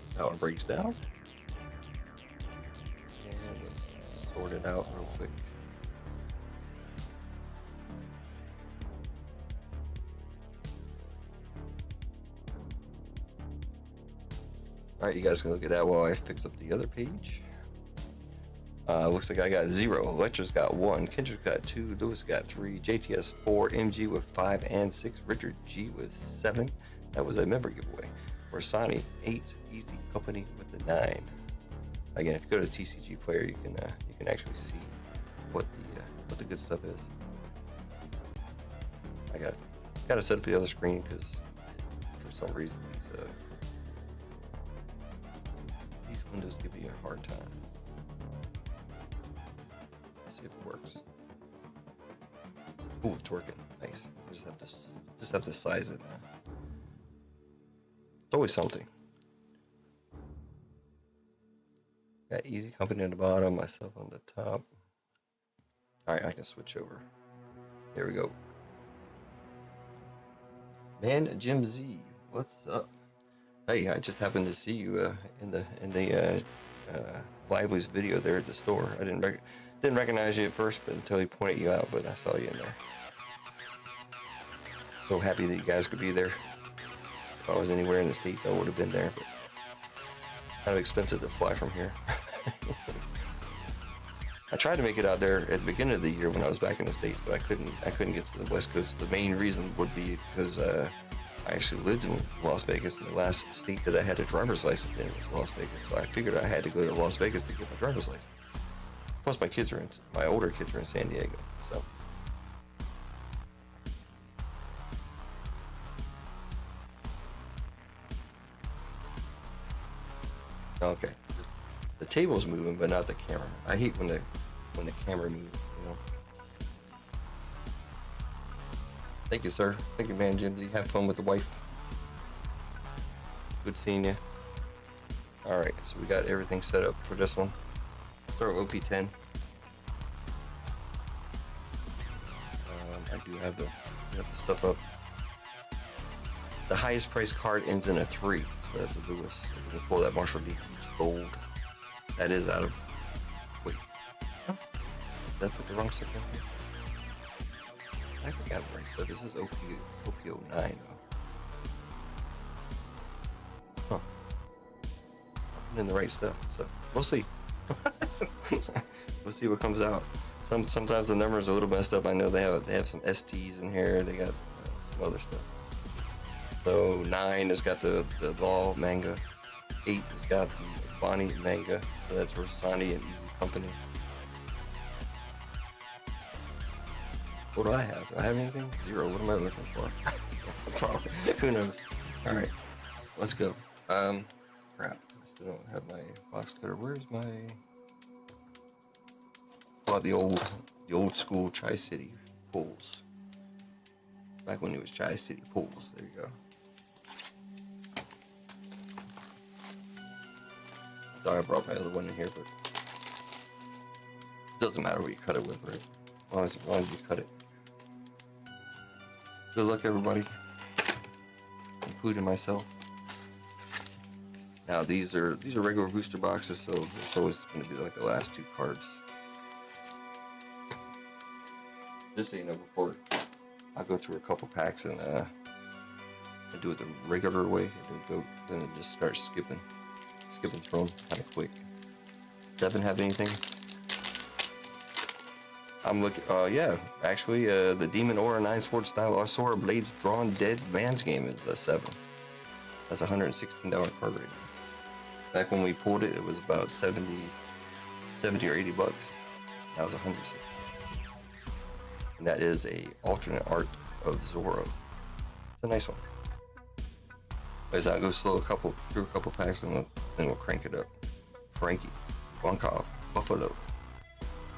That's how it breaks down. Sort it out real quick. Alright, you guys can look at that while I fix up the other page. Looks like I got 0. Electra's got 1. Kendrick got 2. Lewis got 3. JTS 4. MG with 5 and 6. Richard G with 7. That was a member giveaway. Rossani 8. Easy Company with the 9. Again, if you go to TCG Player, you can actually see what the good stuff is. I got to set up the other screen because for some reason these windows give me a hard time. Let's see if it works. Ooh, it's working. Nice. I just have to size it now. It's always something. Got Easy Company on the bottom, myself on the top. Alright, I can switch over. There we go. Man, Jim Z, what's up? Hey, I just happened to see you in the Lively's video there at the store. I didn't recognize you at first, but until he pointed you out, but I saw you in there. So happy that you guys could be there. If I was anywhere in the States, I would have been there, but kind of expensive to fly from here. I tried to make it out there at the beginning of the year when I was back in the States, but I couldn't get to the West Coast. The main reason would be because I actually lived in Las Vegas, and the last state that I had a driver's license in was Las Vegas. So I figured I had to go to Las Vegas to get my driver's license. Plus my older kids are in San Diego, so. Okay. The table's moving, but not the camera. I hate when the camera moves, you know. Thank you, sir. Thank you, man, Jimsy. Have fun with the wife. Good seeing you. Alright, so we got everything set up for this one. Start with OP10. I do have the stuff up. The highest price card ends in a 3, so that's the Lewis. If we can pull that Marshall D gold. That is out of. Wait. Huh? Did I put the wrong stuff in here? I think I have the right stuff. This is OP09 though. Huh. I'm putting in the right stuff, so we'll see. We'll see what comes out. Sometimes the numbers are a little messed up. I know they have some STs in here. They got some other stuff. So 9 has got the Law manga. 8 has got the Bonnie manga. So that's Rossani and Easy Company. What do I have? Do I have anything? 0. What am I looking for? Probably. Who knows? All right, let's go. Crap. I still don't have my box cutter. Where's my? Bought the old school Tri-City pulls. Back when it was Tri-City pulls. There you go. Sorry, I brought my other one in here, but it doesn't matter what you cut it with, right? As long as you cut it. Good luck, everybody, including myself. Now these are regular booster boxes, so it's always going to be like the last 2 cards. Just so you know, before I'll go through a couple packs and do it the regular way, then just start skipping through them kind of quick. 7 have anything? I'm looking. Yeah, actually, the Demon Aura 9 Sword Style Asura Blades Drawn Dead Man's Game is a 7. That's $116 card rating. Back when we pulled it, it was about 70 or 80 bucks. That was 160. And that is a alternate art of Zoro. It's a nice one. As I go through a couple packs, and then we'll crank it up. Frankie, Bonkov, Buffalo,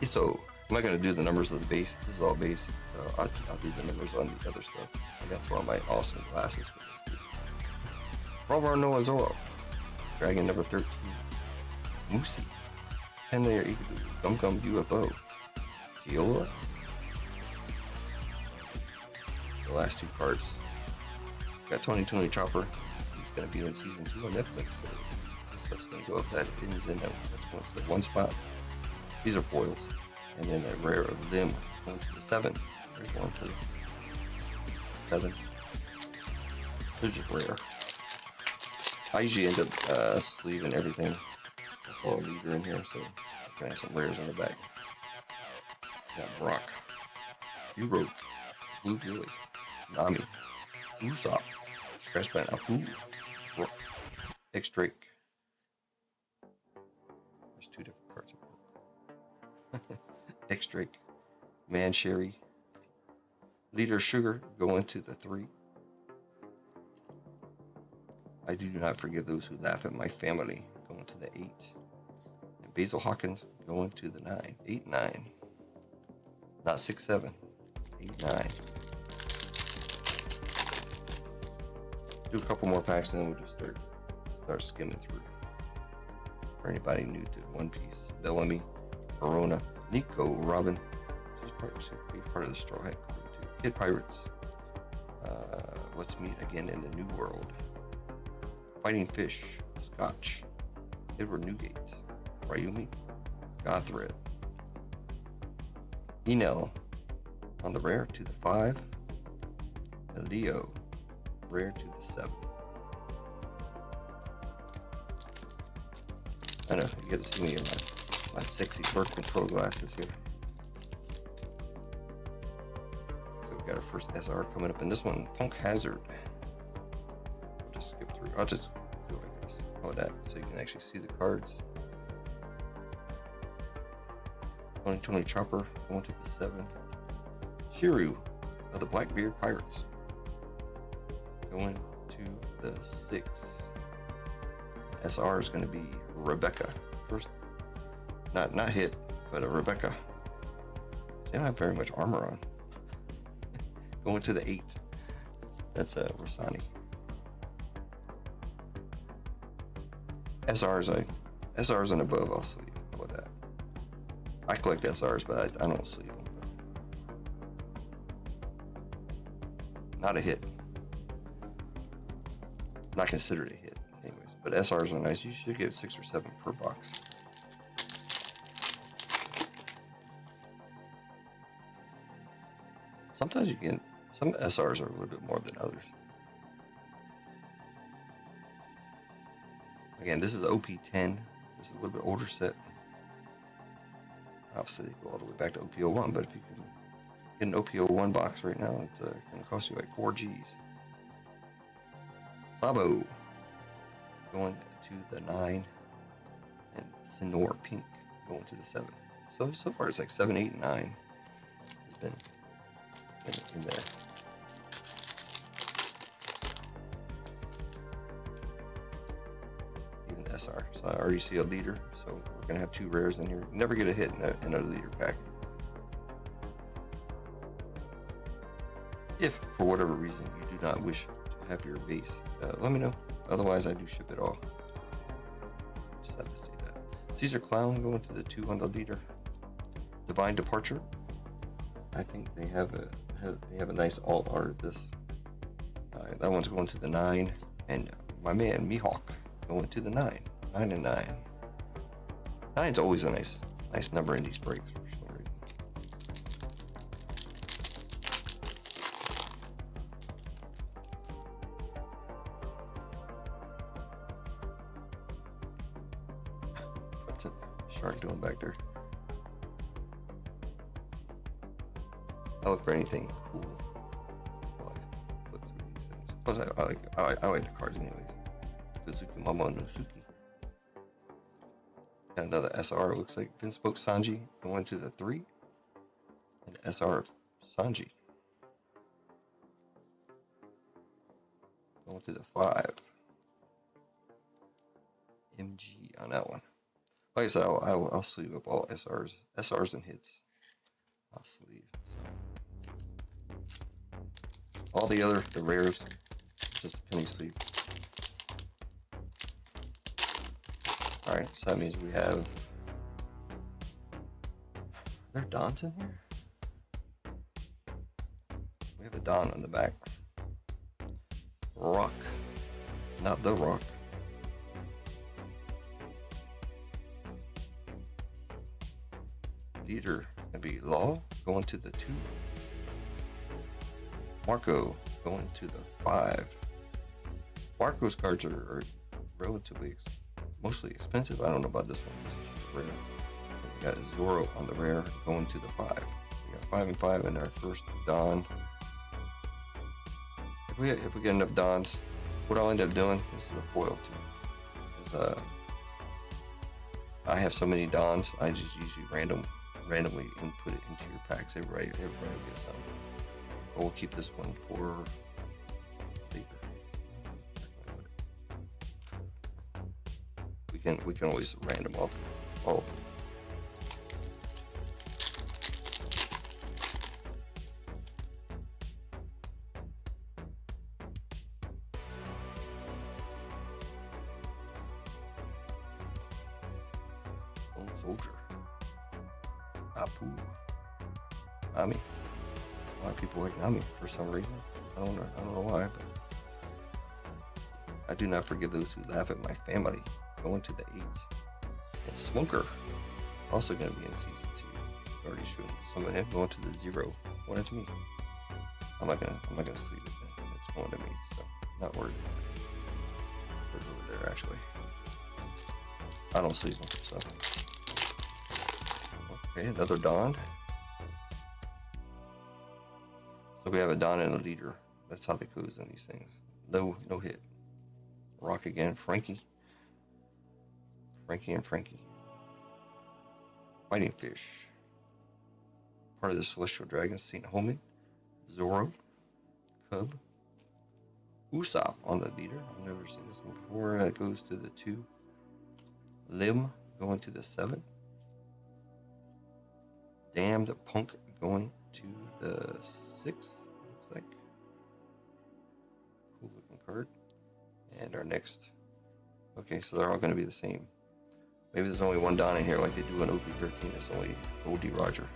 Iso. I'm not gonna do the numbers of the base. This is all base. I'll do the numbers on the other stuff. I got to throw on my awesome glasses for this too. Rover Noah Zoro, Dragon number 13, Musi, 10-layer Iglu, Gum Gum UFO, Giola. The last 2 cards. Got Tony Chopper. He's gonna be in season 2 on Netflix. So this stuff's gonna go up. That ends in that's one spot. These are foils. And then a rare of them going to the 7. There's 1 to the 7. They're just rare. I usually end up sleeving everything. I saw a leader in here, so I'm gonna have some rares on the back. Got Brock, Hero, Blue Billy, Nami, Usopp, Scratchpad, Apu, Brock, X-Drake. There's two different cards. X-Drake, Man Sherry, Leader Sugar going to the 3. I do not forgive those who laugh at my family going to the 8. And Basil Hawkins going to the 9. 8, 9. Not 6, 7. 8, 9. Do a couple more packs and then we'll just start skimming through. For anybody new to One Piece, Bellamy, Verona, Nico, Robin. She's part of the Straw Hat crew too. Kid Pirates. Let's meet again in the New World. Fighting Fish, Scotch, Edward Newgate, Ryumi, Gothred, Enel on the rare to the 5, and Leo, rare to the 7. I know, you get to see me in my sexy birth control glasses here. So we got our first SR coming up, and this one, Punk Hazard. Skip through. I'll just do it like this. How about that? So you can actually see the cards. 2020 Chopper going to the 7. Shiru of the Blackbeard Pirates going to the 6. SR is going to be Rebecca. First, not hit, but a Rebecca. They don't have very much armor on. Going to the 8. That's a Rosani. SRs and above, I'll sleeve. How about that? I collect SRs, but I don't sleeve them. Not a hit. Not considered a hit, anyways. But SRs are nice. You should get 6 or 7 per box. Sometimes you get some SRs are a little bit more than others. Again, this is OP10. This is a little bit older set. Obviously, they go all the way back to OP01, but if you can get an OP01 box right now, it's going to cost you like 4 Gs. Sabo going to the 9, and Sinor Pink going to the 7. So far it's like 7, 8, and 9 has been in there. SR. So I already see a leader, so we're gonna have 2 rares in here. Never get a hit in a leader pack. If for whatever reason you do not wish to have your base, let me know. Otherwise, I do ship it all. Just have to see that. Caesar Clown going to the 2 on the leader. Divine Departure. I think they have a nice alt art of this. That one's going to the 9, and my man Mihawk going to the 9. 9 and 9. 9's always a nice number in these breaks for some reason. What's a shark doing back there? I look for anything cool. I flip through these things. Plus, I like the cards anyways. Suzuki Mama Nosuki. Got another SR. Looks like Vince spoke Sanji going to the 3. And SR of Sanji going to the 5. MG on that one. Like I said, I'll sleeve up all SRs and hits. I'll sleeve. So. All the rares, just penny sleeve. Alright, so that means we have... Are there Dons in here? We have a Don on the back. Rock. Not the Rock. Leader gonna be Law going to the 2. Marco going to the 5. Marco's cards are relatively mostly expensive. I don't know about this one. This is rare. We got Zoro on the rare going to the 5. We got 5 and 5 in our first Don. If we get enough Dons, what I'll end up doing, this is a foil too, is I have so many Dons, I just usually randomly input it into your packs. Everybody gets some. But we'll keep this one for later. We can always random off all of them. Soldier. Apu. Nami. A lot of people like Nami for some reason. I don't know why, but I do not forgive those who laugh at my family. Going to the 8. And Smoker. Also gonna be in season 2. Already showing some of him going to the 0. Well, that's me. I'm not gonna sleep with it. It's going to me, so not worried. Put it over there actually. I don't sleep with it, so. Okay, another Don. So we have a Don and a leader. That's how it goes in these things. No hit. Rock again, Frankie. Frankie and Frankie. Fighting Fish. Part of the Celestial Dragons, Saint Homan. Zoro. Cub. Usopp on the leader. I've never seen this one before. That goes to the 2. Lim going to the 7. Damned Punk going to the 6. Looks like. Cool looking card. And our next. Okay, so they're all going to be the same. Maybe there's only one Don in here like they do in OP13. There's only Goldie Roger.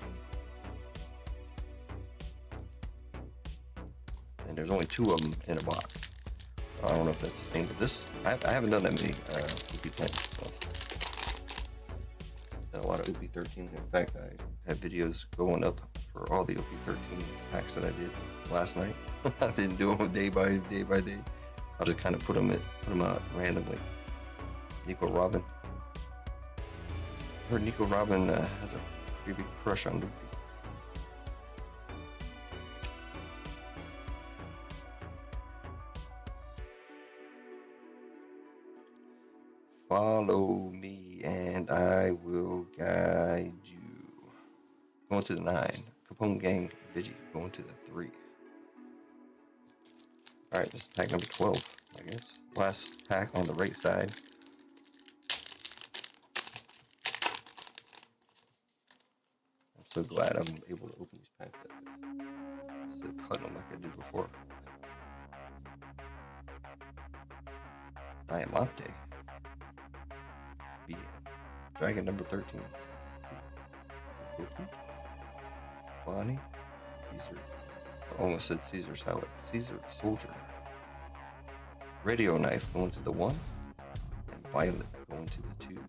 And there's only 2 of them in a box. I don't know if that's the same, but this, I haven't done that many OP10. So. A lot of OP13. In fact, I had videos going up for all the OP13 packs that I did last night. I didn't do them day by day. I just kind of put them out randomly. Nico Robin. I heard Nico Robin has a pretty big crush on Luffy. Follow me and I will guide you. Going to the 9. Capone Gang Vigi going to the 3. Alright, this is pack number 12, I guess. Last pack on the right side. I'm so glad I'm able to open these packs like this. Instead of cutting them like I did before. Diamante. Dragon number 13. Bonnie. Caesar. I almost said Caesar salad. Caesar Soldier. Radio Knife going to the 1. And Violet going to the 2.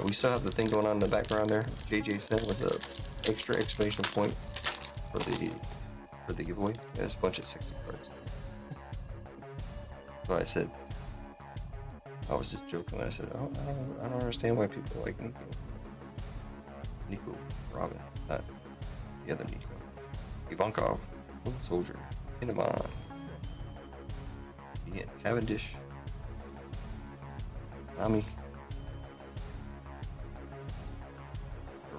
We still have the thing going on in the background there. JJ sent with an extra exclamation point for the giveaway. There's a bunch of 60 cards. So I said, I was just joking when I said, oh, I don't understand why people like Nico Robin, not the other Nico. Ivankov, Old Soldier, Kinemon, Ian Cavendish, Nami,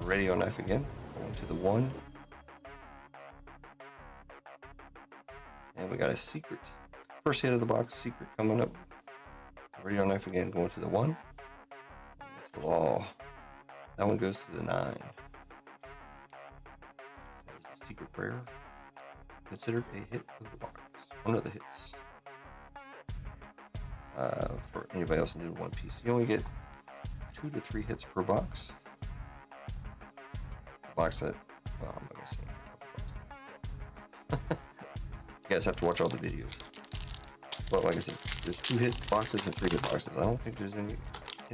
Radio Knife again, going to the 1, and we got a secret. First hit of the box, secret coming up. Radio Knife again, going to the 1. That's all. That one goes to the 9. There's a secret prayer. Considered a hit of the box. One of the hits. For anybody else new to One Piece, you only get 2 to 3 hits per box. Box that. Well, I'm not gonna say. You guys have to watch all the videos. But like I said, there's 2 hit boxes and 3 hit boxes. I don't think there's any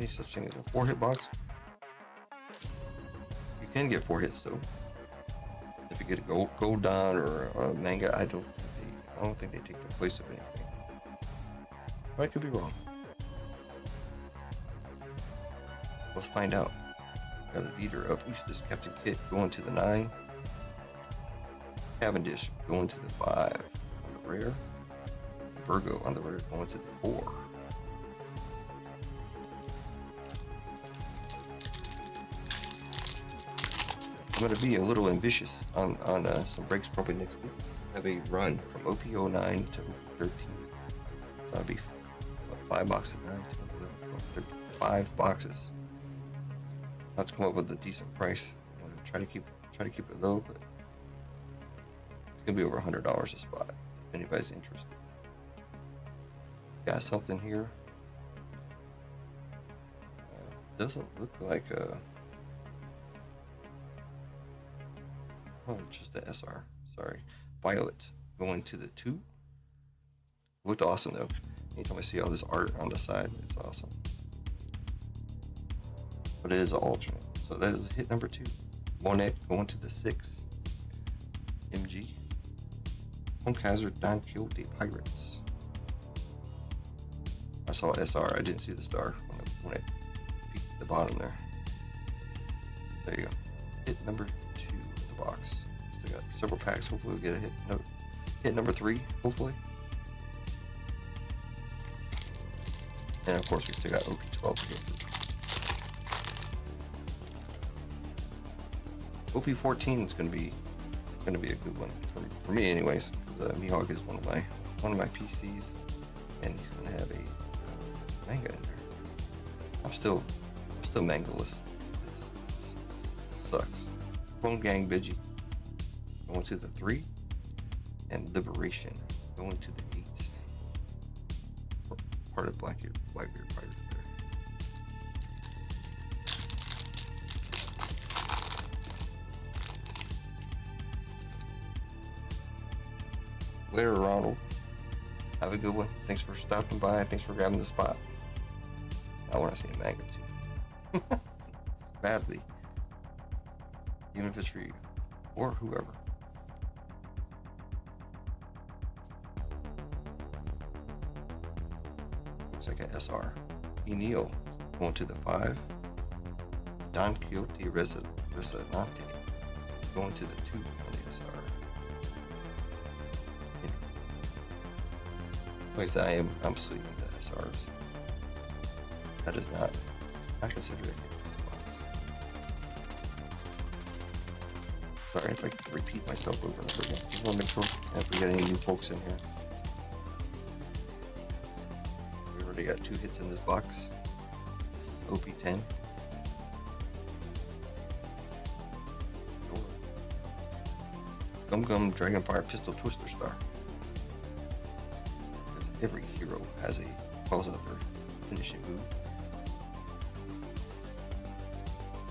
such thing as a 4 hit box. You can get 4 hits though. If you get a gold Don or a manga, I don't I don't think they take the place of anything. But I could be wrong. Let's find out. Got a leader of Eustace, Captain Kit going to the 9. Cavendish going to the 5 on the rare. Virgo on the rare going to the 4. I'm going to be a little ambitious on some breaks probably next week. I have a run from OP09 to OP13. So that'll be 5 boxes, 9, 10, 11, 12, 13, 5 boxes. Let's come up with a decent price. I'm going to try to keep it low, but it's going to be over $100 a spot if anybody's interested. Got something here. Doesn't look like a... Oh, just the SR. Sorry. Violet going to the 2. Looked awesome though. Anytime I see all this art on the side, it's awesome. But it is an alternate. So that is hit number 2. Monet going to the 6. MG. Punk Hazard Don Quixote Pirates. I saw SR. I didn't see the star when I peeked at the bottom there. There you go. Hit number 2 of the box. Still got several packs. Hopefully we'll get a hit. No, hit number 3. Hopefully. And of course we still got OP12 to go through. OP14 is going to be a good one for me, anyways, because Mihawk is one of my PCs, and he's going to have a manga in there. I'm still mangaless. It sucks. Clone Gang Bigi going to the 3, and Liberation going to the 8. Part of Blackbeard Pirates there. Later, Ronald. Have a good one. Thanks for stopping by. Thanks for grabbing the spot. I want to see a manga too. Badly. Even if it's for you. Or whoever. Looks like an SR. Enil going to the 5. Don Quixote Resonante going to the 2 on the SR. Like I said, I'm sleeping the SRs. That is not, I consider it. Sorry if I repeat myself over and over again. Just want to make sure if we get any new folks in here. We already got 2 hits in this box. This is OP10. Gum Gum Dragonfire Pistol Twister Star. Every hero has a calls out their finishing move.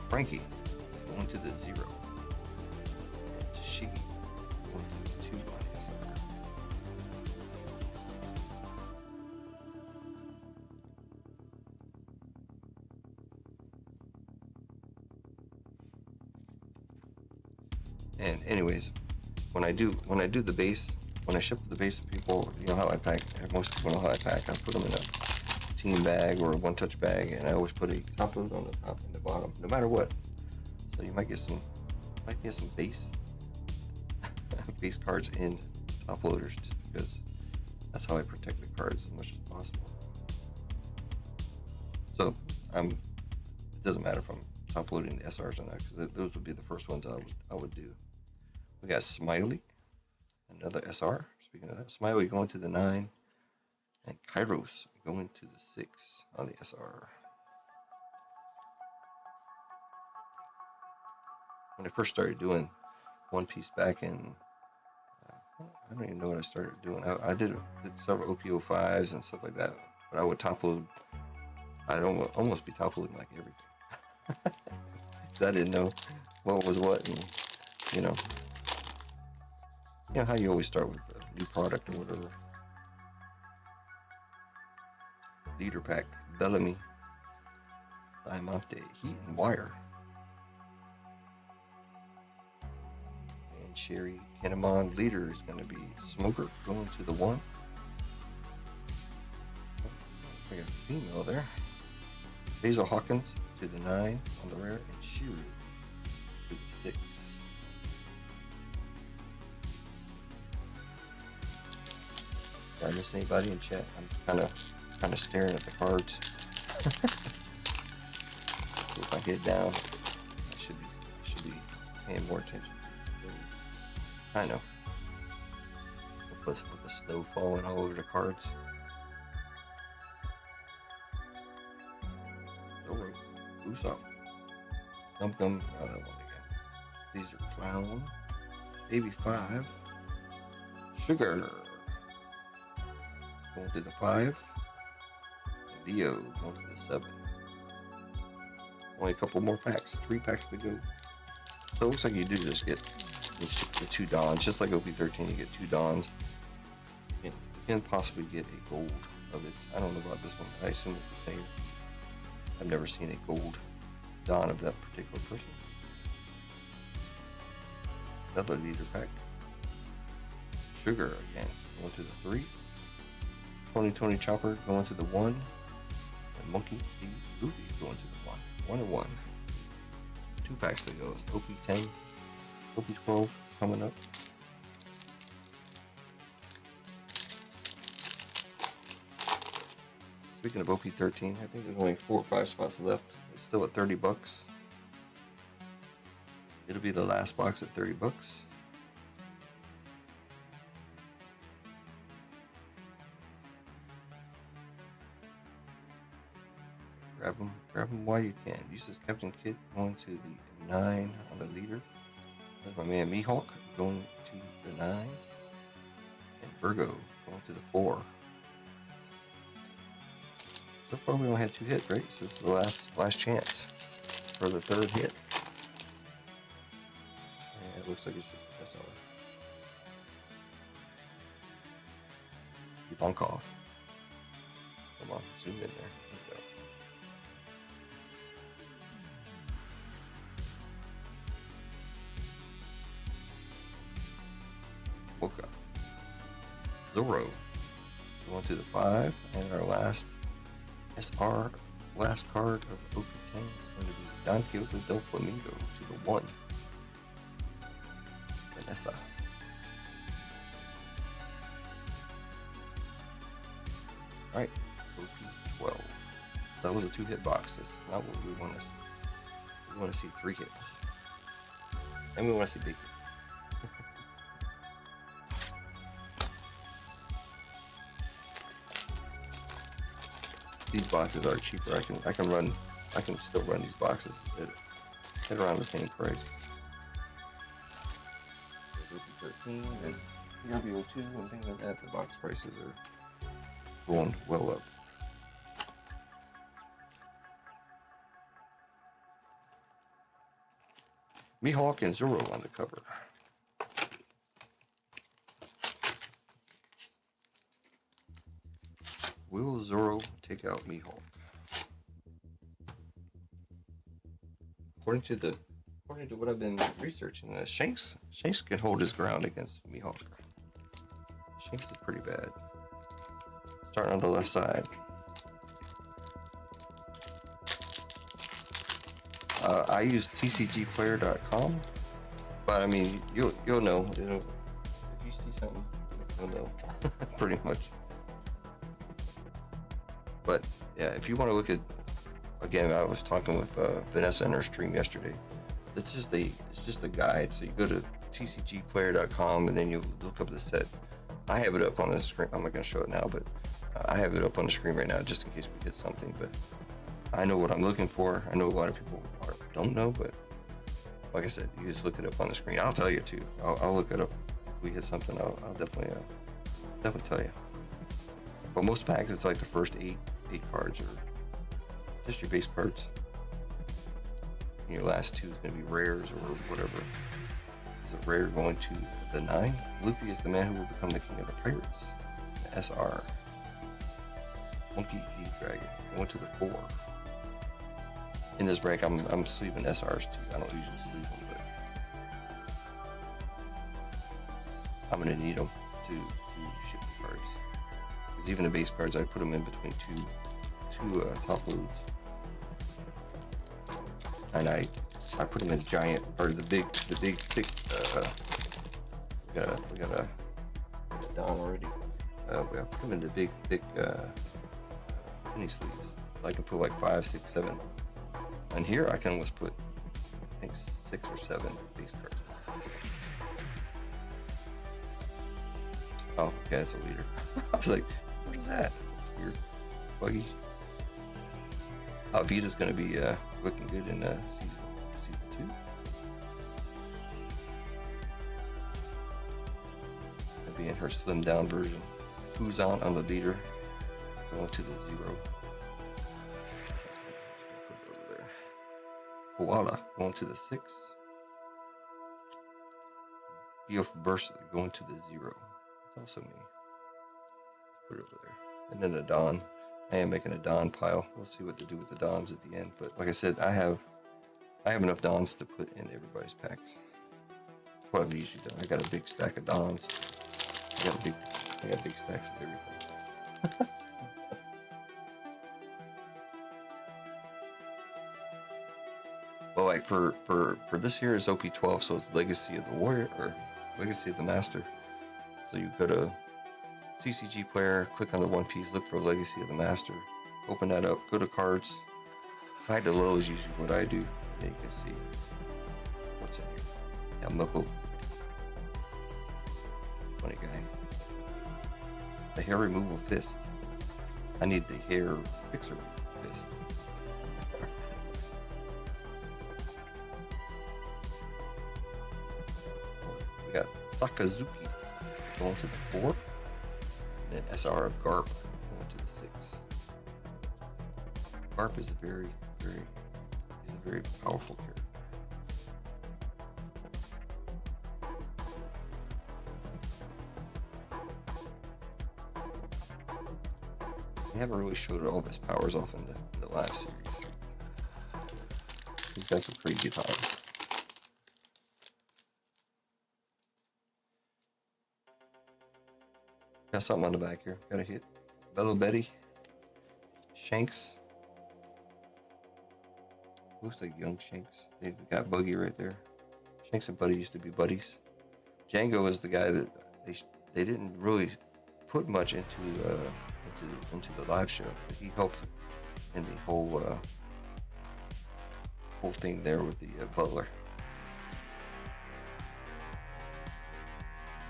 Frankie going to the 0. And Tashigi going to the 2 on the SR. And anyways, when I do the base, when I ship the base to people, you know how I pack, most people know how I pack. I put them in a team bag or a one-touch bag, and I always put a top load on the top and the bottom, no matter what. So you might get some base base cards in top loaders, just because that's how I protect the cards as much as possible. So it doesn't matter if I'm top loading the SRs or not, because those would be the first ones I would do. We got Smiley. Another SR. Speaking of that, Smiley going to the 9, and Kairos going to the 6 on the SR. When I first started doing One Piece back in, I don't even know what I started doing. I did several OP05s and stuff like that, but I would top load. I'd almost be top loading like everything. So I didn't know what was what, and you know how you always start with a new product or whatever. Leader pack, Bellamy, Diamante, Heat and Wire, and Cherry, Kinemon. Leader is going to be Smoker going to the 1. We got a female there. Basil Hawkins to the 9 on the rare, and Shiru to the 6. Did I miss anybody in chat? I'm kind of staring at the cards. If I get down, I should be paying more attention. I know. Plus with the snow falling all over the cards. Usopp. Gum Gum, oh, that one again. Caesar Clown. Baby 5. Sugar. Going to the 5. Leo going to the 7. Only a couple more packs. 3 packs to go. So it looks like you do just get the 2 Dons. Just like OP13, you get 2 Dons. You can possibly get a gold of it. I don't know about this one. I assume it's the same. I've never seen a gold Don of that particular person. Another leader pack. Sugar again, going to the 3. 2020 Chopper going to the 1. And Monkey D. Luffy going to the 1. 1 and 1. 2 packs to go. OP10, OP12 coming up. Speaking of OP13, I think there's only 4 or 5 spots left. It's still at $30. It'll be the last box at $30. Grab them while you can. This is Captain Kid going to the 9 on the leader. There's my man Mihawk going to the 9. And Virgo going to the 4. So far we only had 2 hits, right? So this is the last chance for the 3rd hit. And it looks like it's just SR. Keep on cough. Come on, zoom in there. There we go. Woke up. Zoro going to the 5, and our last SR last card of OP10 is going to be Don Quixote del Flamingo to the 1. Vanessa. Alright, OP12. That was a 2-hit box. That's not what we want to see. We want to see 3 hits. And we want to see big hits. These boxes are cheaper. I can still run these boxes at around the same price. There's OP13 and RBO2 and things like that. The box prices are going well up. Mihawk and Zoro on the cover. Will Zoro take out Mihawk? According to what I've been researching, Shanks can hold his ground against Mihawk. Shanks is pretty bad. Starting on the left side. I use tcgplayer.com, but I mean you'll know. If you see something, you'll know. Pretty much. But yeah, if you want to look at, again, I was talking with Vanessa in her stream yesterday. It's just a guide. So you go to tcgplayer.com and then you look up the set. I have it up on the screen. I'm not going to show it now, but I have it up on the screen right now just in case we hit something. But I know what I'm looking for. I know a lot of people don't know, but like I said, you just look it up on the screen. I'll tell you too. I'll look it up. If we hit something, I'll definitely tell you. But most packs, it's like the first eight cards are just your base cards. And your last 2 is going to be rares or whatever. So rare going to the 9. Luffy is the man who will become the king of the pirates. The SR. Monkey D Dragon going to the 4. In this break, I'm sleeving SRs too. I don't usually sleeve them, I'm gonna need them to ship the cards. Because even the base cards, I put them in between two top loads, and I put them in giant, or the big thick. We got a Don already. We put them in the big thick penny sleeves. I can put like 5, 6, 7. And here I can almost put, I think, 6 or 7 base cards. Oh, okay, it's a leader. I was like, what is that? It's weird. Buggy. Vita's gonna be looking good in season 2. Gonna be in her slimmed down version. Who's on the leader? Going to the 0. Put it over there. Koala going to the 6. Beof Burst going to the 0. It's also me. Put it over there. And then a Don. I am making a Don pile. We'll see what to do with the Dons at the end. But like I said, I have enough Dons to put in everybody's packs. What I've usually done. I got a big stack of Dons. I got big stacks of everything. Well, like for this here is OP12, so it's Legacy of the Warrior or Legacy of the Master. So you go to CCG player, click on the one piece, look for Legacy of the Master, open that up, go to cards, hide the low is usually what I do, and you can see what's in here. Yeah, Moko. Funny guy. The hair removal fist. I need the hair fixer fist. We got Sakazuki going to the 4. And then SR of Garp going to the 6. Garp is a very powerful character. They haven't really showed all of his powers off in the last series. He's got some crazy powers. Got something on the back here. Got a hit. Bello Betty. Shanks. Looks like young Shanks. They've got Buggy right there. Shanks and Buddy used to be buddies. Django is the guy that they didn't really put much into the live show, but he helped in the whole thing there with the butler.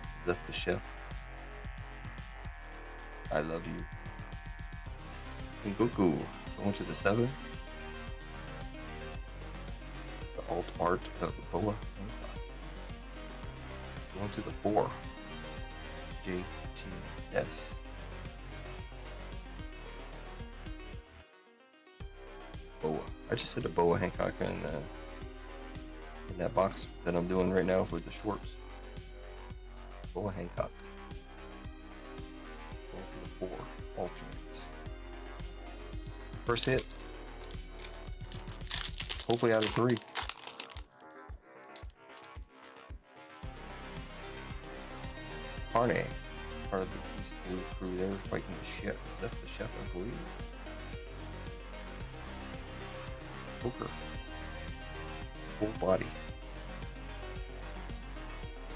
Is that the chef? I love you. Goku going to the 7. The alt art of Boa. Going to the 4. JTS. Boa. I just hit a Boa Hancock in that box that I'm doing right now with the shorts. Boa Hancock. Going to the 4. Alternate. First hit. Hopefully out of 3. Carne. Part of the East Blue crew there fighting the chef. Is that the chef, I believe? Poker. Full body.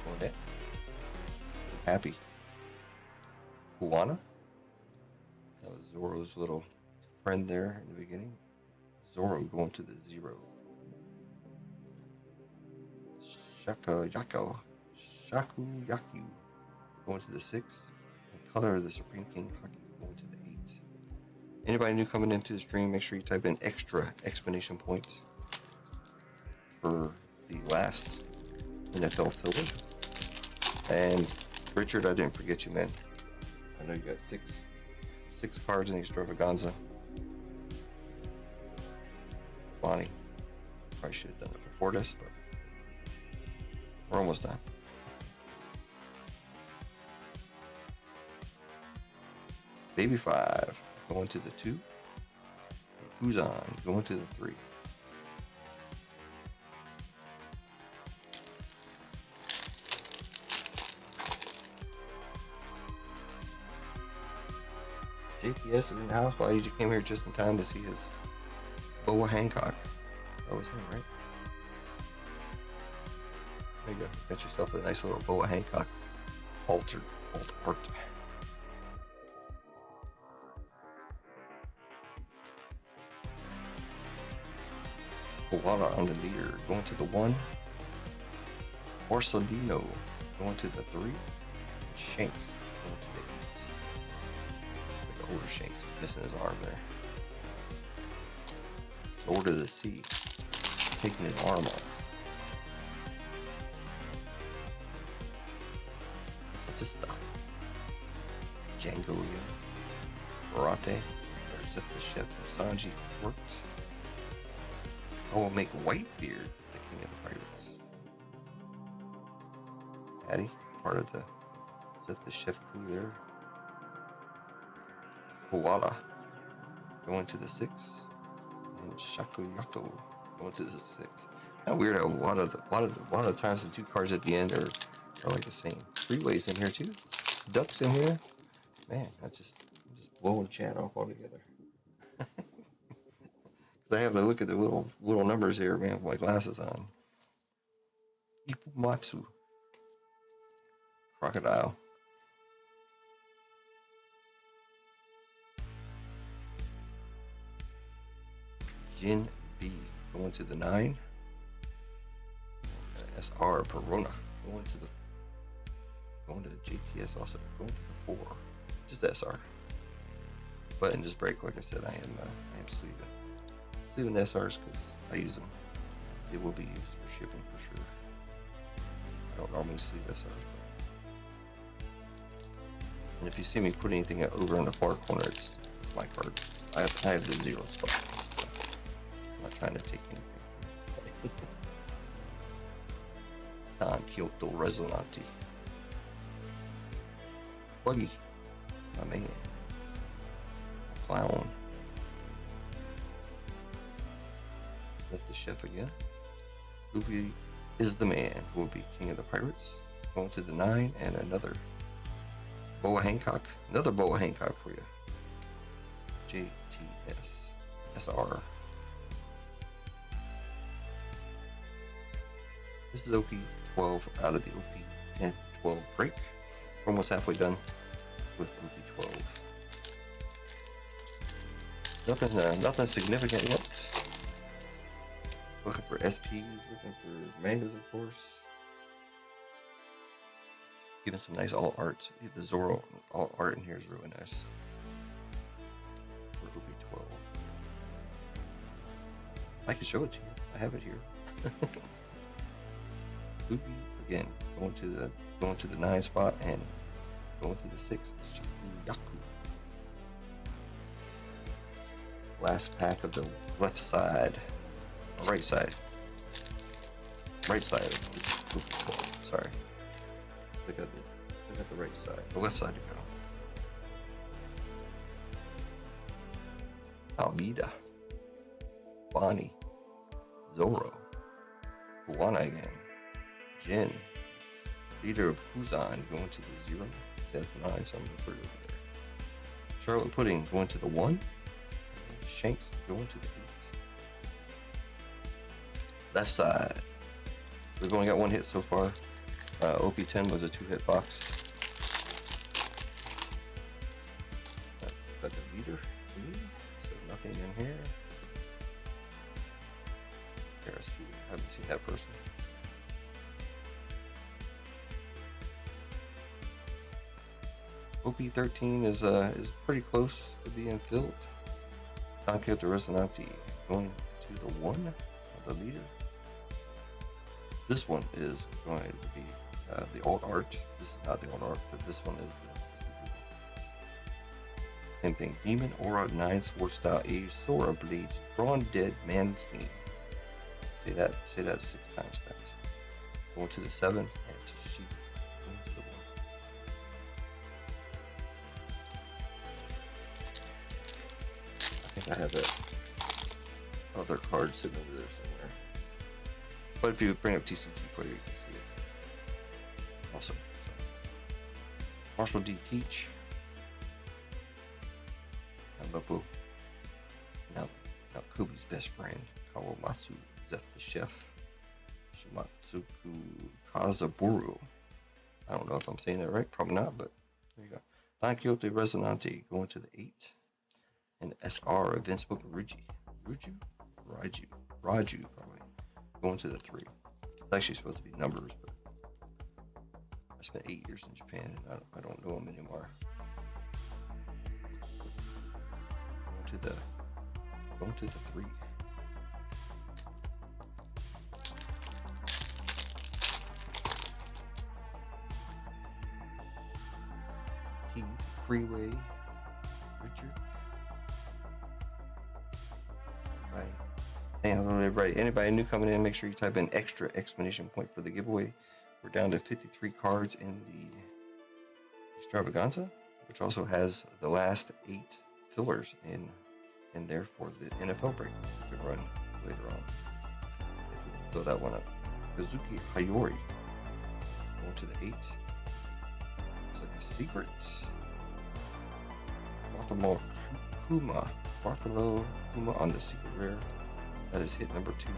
Bonnet. Happy. Kuwana. That was Zoro's little friend there in the beginning. Zoro going to the 0. Shaku Yaku going to the 6. And Color of the Supreme King Haki going to the 8. Anybody new coming into the stream, make sure you type in extra exclamation points for the last NFL filler. And Richard, I didn't forget you, man. I know you got six cards in the Extravaganza. Bonnie, probably should have done it before this, but we're almost done. Baby 5 going to the 2. Fuzan going to the 3. JPS is in the house. Well, he came here just in time to see his Boa Hancock. That was him, right? There you go. Got yourself a nice little Boa Hancock alt art. Koala on the leader, going to the 1. Orsolino going to the 3. And Shanks going to the 8. Like the older Shanks, missing his arm there. Lord of the Sea, taking his arm off. Vista. Django, Barate, Zip the Chef, and Sanji worked. I will make Whitebeard the king of the pirates. Patty, part of the Zip the Chef crew there. Koala, going to the 6. And Shakuyato, going to the 6. Kind of weird how a lot of the times the 2 cards at the end are like the same. Freeways in here too. Ducks in here. Man, I'm just blowing chat off altogether. I have to look at the little numbers here, man, with my glasses on. Ipumatsu. Crocodile. Jin B going to the 9. SR Perona going to the JTS also going to the 4. Just SR. But in this break, like I said, I am sleeving the SRs because I use them. They will be used for shipping for sure. I don't normally sleeve SRs, but... And if you see me put anything over in the far corner, it's my card. I have the 0 spot. So I'm not trying to take anything. Don Kyoto Resonanti. Buggy, my man. Clown. Lift the chef again. Goofy is the man who will be king of the pirates. Going to the 9 and another Boa Hancock. Another Boa Hancock for you. JTS. SR. This is OP 12 out of the OP 10 12 break. We're almost halfway done with OP 12. Nothing significant yet. Looking for SPs, looking for mangas, of course. Giving some nice alt art. The Zoro alt art in here is really nice. For OP 12. I can show it to you. I have it here. Luffy again going to the 9 spot and going to the 6. Shakuyaku. Last pack of the left side, right side. Sorry. Look at the right side, the left side to go. Almeida, Bonnie, Zoro, Kuwana again, Jin, leader of Kuzan going to the 0. See, that's 9, so I'm gonna put it over there. Charlotte Pudding going to the 1. Shanks going to the 8. Left side. We've only got 1 hit so far. OP10 was a 2-hit box. Got the leader, so nothing in here. I haven't seen that person. OP13 is pretty close to being filled. Don Quixote Resonanti going to the 1 of the leader. This one is going to be the alt art. This is not the alt art, but this one is the same thing. Demon Aura 9 Sword Style A Sora Blades Drawn Dead Man's Game. Say that 6 times fast. Going to the 7 and Tashi going to the 1. I think I have that other card sitting over there somewhere. But if you bring up TCG player, you can see it. Awesome. So, Marshall D. Teach. Mapu. Now Kubi's best friend, Kawamatsu, Zeph the chef, Shimatsuku Kazaburu. I don't know if I'm saying that right, probably not, but there you go. Don Quixote Resonante going to the 8. And SR Events Book Raju, probably going to the 3. It's actually supposed to be numbers, but I spent 8 years in Japan and I don't know them anymore. Going to the 3. Keith Freeway Richard. Saying hello to everybody. Anybody new coming in, make sure you type in extra exclamation point for the giveaway. We're down to 53 cards in the Extravaganza, which also has the last 8 fillers in there for the NFL break we could run later on. If we fill that one up. Kazuki Hayori going to the 8. Looks like a secret. Bartholomew Kuma on the secret rare. That is hit number 2.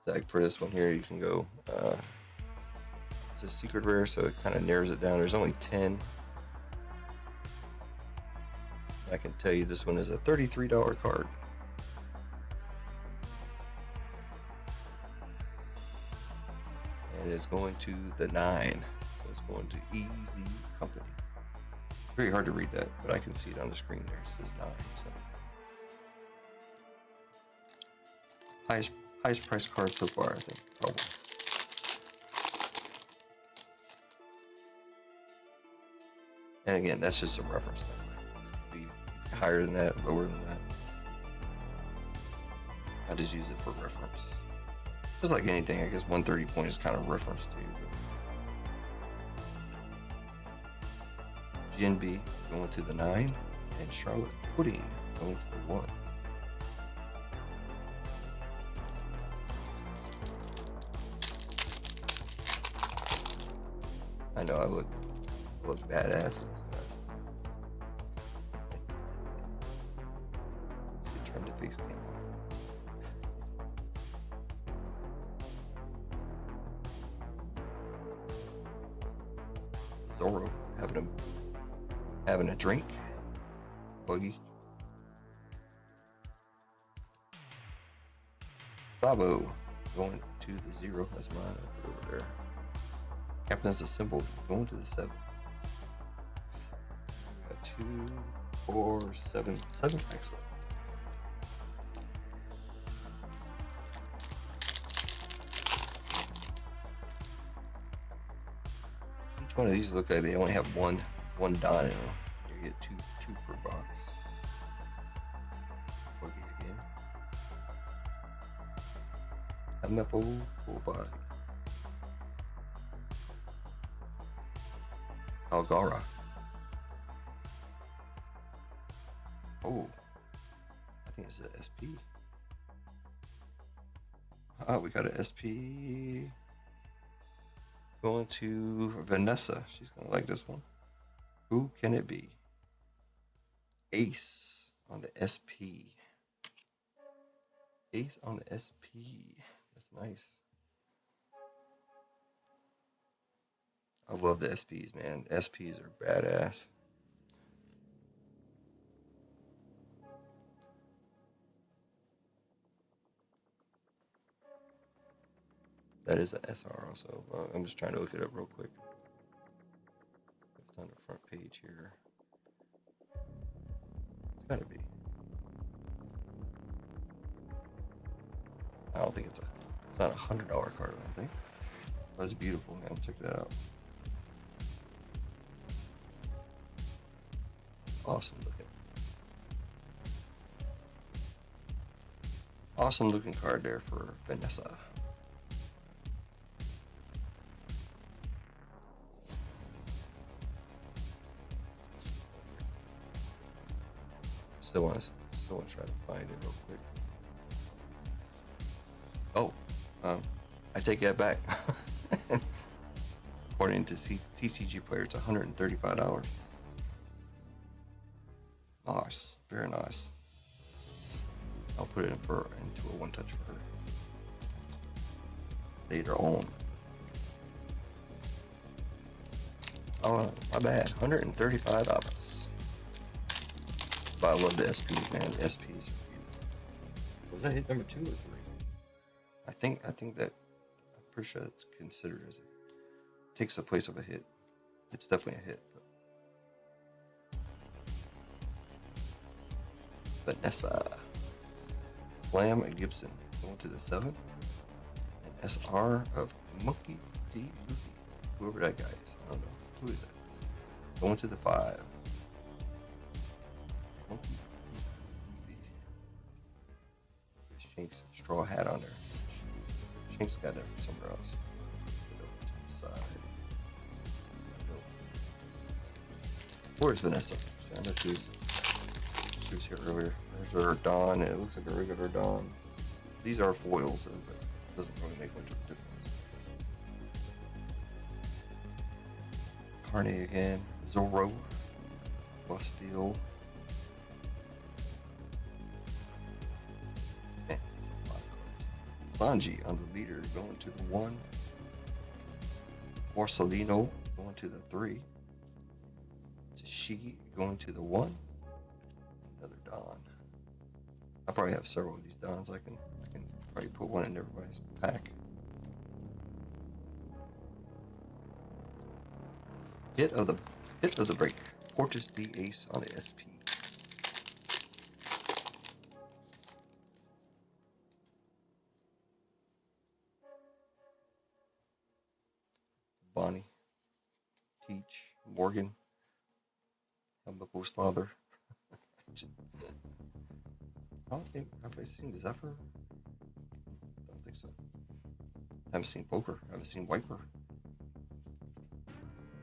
Like for this one here, you can go. It's a secret rare, so it kind of narrows it down. There's only 10. I can tell you this one is a $33 card. And it's going to the 9. So it's going to Easy Company. It's very hard to read that, but I can see it on the screen there. It says 9. So highest price card so far, I think, probably. And again, that's just a reference thing. Be higher than that, lower than that. I just use it for reference. Just like anything, I guess 130 point is kind of reference to you. GNB going to the 9, and Charlotte Pudding going to the 1. I know I look badass. Should turn the face cam off. Zoro having a drink. Buggy. Sabo going to the 0. That's mine. I put it over there. Captain's Assembled going to the 7. We got 2, 4, 7 packs left. Each one of these look like they only have one dot in them. You get two per box. Boogie again. Amepo full body. Algara. Oh, I think it's an SP. Oh, we got an SP going to Vanessa. She's gonna like this one. Who can it be? Ace on the SP. Ace on the SP. That's nice. I love the SPs, man. SPs are badass. That is an SR also. I'm just trying to look it up real quick. It's on the front page here. It's gotta be. I don't think it's not $100 card, I don't think. But it's beautiful, man. Check that out. Awesome looking. Awesome looking card there for Vanessa. Still want to try to find it real quick. Oh, I I take that back. According to TCG Player, it's $135. Nice, very nice. I'll put it into a one touch for her later on. Oh, my bad. $135. But I love the SPs, man. The SPs are beautiful. Was that hit number 2 or 3? I think that, I'm pretty sure it's considered as takes the place of a hit. It's definitely a hit. Vanessa, Slam and Gibson going to the 7, and SR of Monkey D. Luffy, whoever that guy is. I don't know. Who is that? Going to the 5. Monkey D. Luffy. Shank's straw hat on there. Shank's got that from somewhere else. Where's Vanessa? I know she was here earlier. There's her Dawn. It looks like a regular Dawn. These are foils, so it doesn't really make much of a difference. Carney again. Zoro. Bastille. Man, a lot of cards. Sanji on the leader going to the 1. Borsalino going to the 3. Shigi going to the 1. Another Don. I probably have several of these Dons. I can probably put one in everybody's pack. Hit of the break. Portis D Ace on the SP. Bonnie, Teach, Morgan. Buckle's father. I don't think, have I seen Zephyr? I don't think so. I haven't seen Poker. I haven't seen Wiper.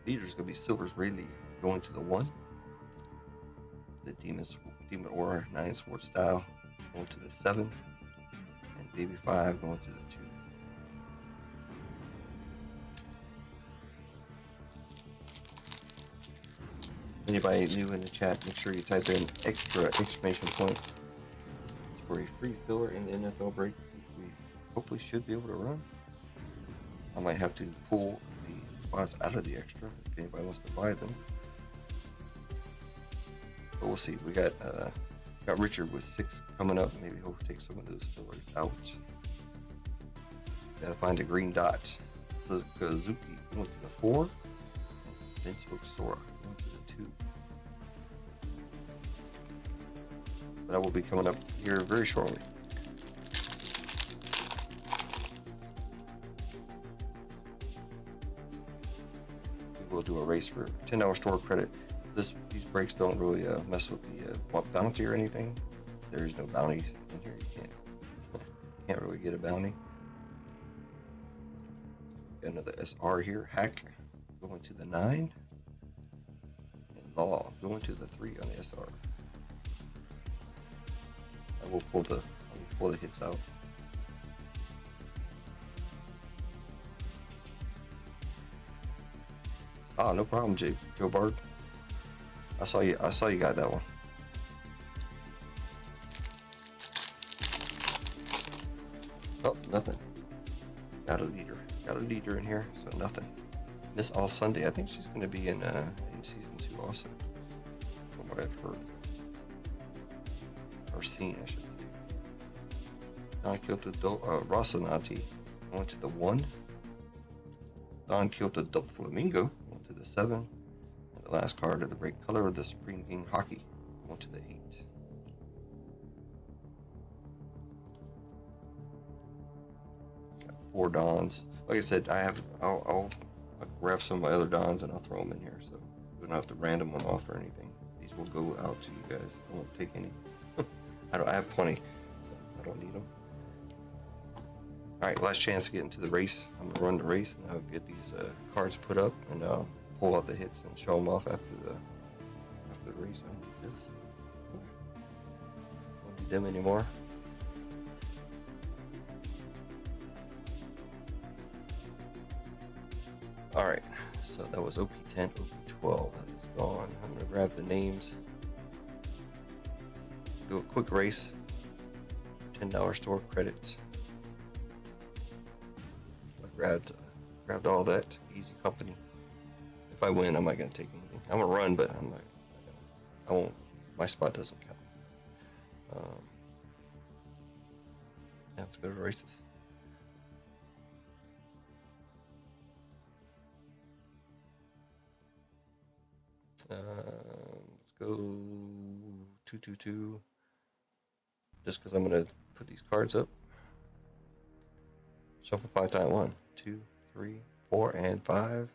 Leader's gonna be Silver's Rayleigh going to the 1. The Demon Aura 9 Sword Style going to the 7. And Baby 5 going to the 2. Anybody new in the chat, make sure you type in extra exclamation point for a free filler in the NFL break. We hopefully should be able to run. I might have to pull the spots out of the extra if anybody wants to buy them. But we'll see. We got Richard with 6 coming up. Maybe he'll take some of those fillers out. Gotta find a green dot. Suzuki going to the 4. Vince Sora going to the 2. But that will be coming up here very shortly. We'll do a race for $10 store credit. These breaks don't really mess with the bounty or anything. There is no bounty in here. You can't really get a bounty. Got another SR here. Hack going to the 9. And Law going to the 3 on the SR. I will pull the hits out. Ah, no problem, Joe Bard. I saw you got that one. Oh, nothing. Got a leader in here, so nothing. Miss All Sunday, I think she's going to be in season 2 also, from what I've heard or seen, I should say. Don Kyoto Rosanati went to the 1. Don Kyoto Del Flamingo went to the 7. And the last card of the break, Color of the Supreme King Hockey went to the 8. Got 4 Dons. Like I said, I'll grab some of my other Dons and I'll throw them in here, so we don't have to random one off or anything. These will go out to you guys. I won't take any. I have plenty, so I don't need them. All right, last chance to get into the race. I'm gonna run the race and I'll get these cards put up and I'll pull out the hits and show them off after the race. I don't need this. Don't need them anymore. was OP10, OP12. That is gone. I'm gonna grab the names. Do a quick race. $10 store credits. I grabbed all that. Easy company. If I win, I'm not gonna take anything. I'm gonna run, but I'm not. I won't. My spot doesn't count. Let's go to races. Let's go 222. Just because I'm gonna put these cards up. Shuffle 5 times. 1, 2, 3, 4, and 5.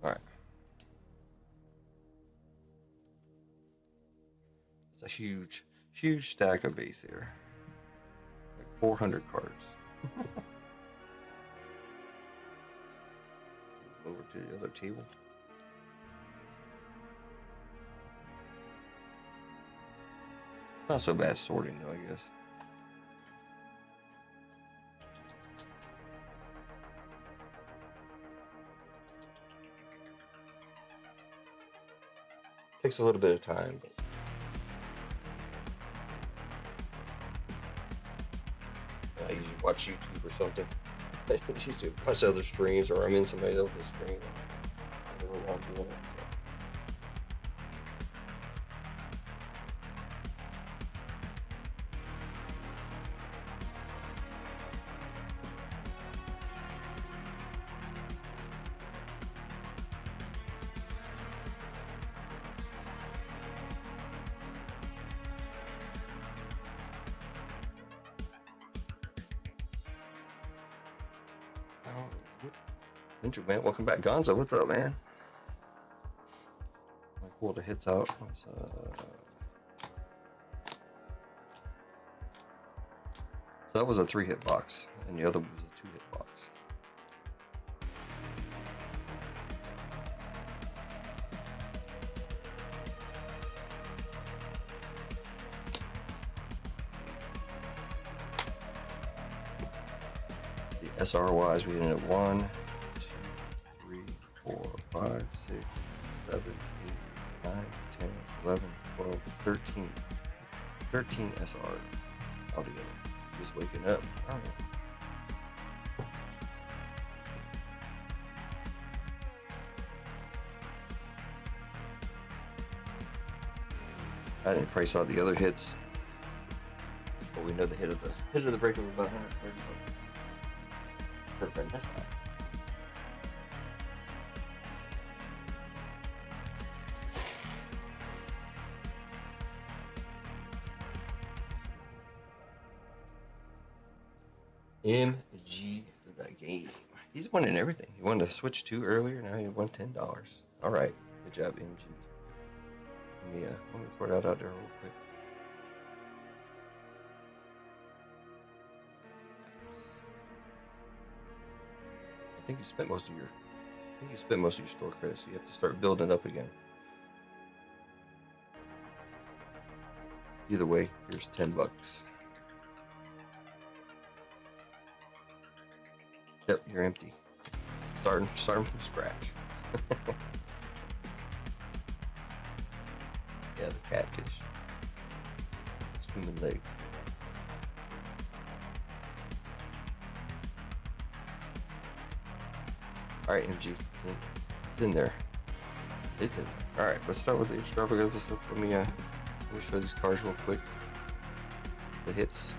All right. It's a huge stack of base here. Like 400 cards. Over to the other table. It's not so bad sorting though, I guess. Takes a little bit of time, but I usually watch YouTube or something. I usually watch other streams, or I'm in somebody else's stream. I don't know why I'm doing it. So. Kendrick, man, welcome back. Gonzo, what's up, man? I pulled the hits out. So that was a 3-hit box, and the other was a 2-hit box. The SR wise, we ended at 1, 2, 3, 4, 5, 6, 7, 8, 9, 10, 11, 12, 13. 13 SR altogether. Just waking up. All right. I didn't price out the other hits, but we know the hit of the break was about 130 bucks. Perfect. That's not. MG the game. He's winning everything. He won the Switch 2 earlier. Now he won $10. All right. Good job, MG. Let me throw that out there real quick. I think you spent most of your store credits, so you have to start building up again. Either way, here's $10. Yep, you're empty. Starting from scratch. Yeah, the catfish. It's human legs. Alright, MG. It's in there. It's in there. Alright, let's start with the extravaganza stuff. Let me show these cards real quick. The hits.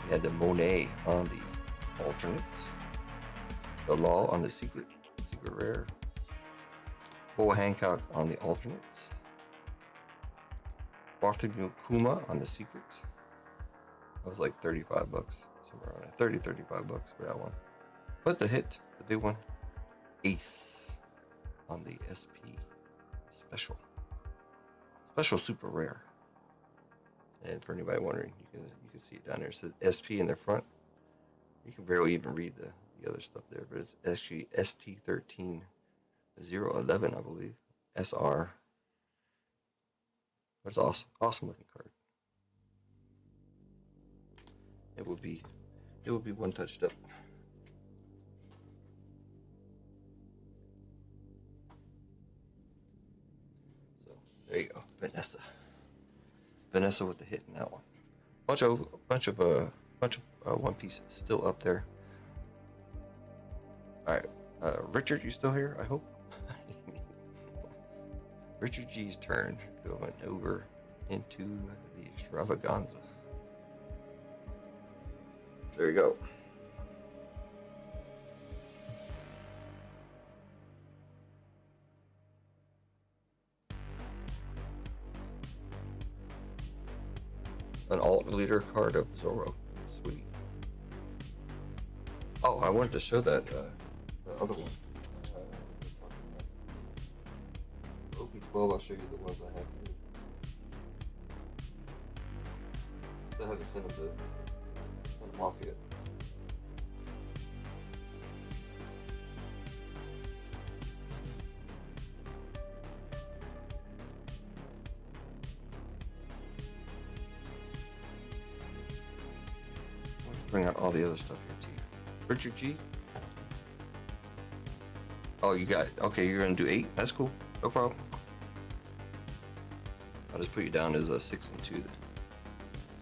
We had the Monet on the alternate. The Law on the secret rare. Boa Hancock on the alternate. Bartholomew Kuma on the secret. That was like $35, somewhere around there. 35 bucks for that one. But the hit, the big one, Ace on the SP special super rare. And for anybody wondering, you can see it down there. It says SP in the front. You can barely even read the other stuff there, but it's actually ST13 011, I believe. SR. That's awesome looking card. it would be one touched up. So there you go, Vanessa with the hit in that one. Bunch of One Piece still up there. All right, Richard, you still here? I hope. Richard G's turn, going over into the Extravaganza. There you go. An alt leader card of Zoro. Sweet. Oh, I wanted to show that the other one. OP12, I'll show you the ones I have here. Still haven't sent them off yet. Bring out all the other stuff here too. Richard G. Oh, you got, okay, you're gonna do 8. That's cool. No problem. I'll just put you down as a 6 and 2 then.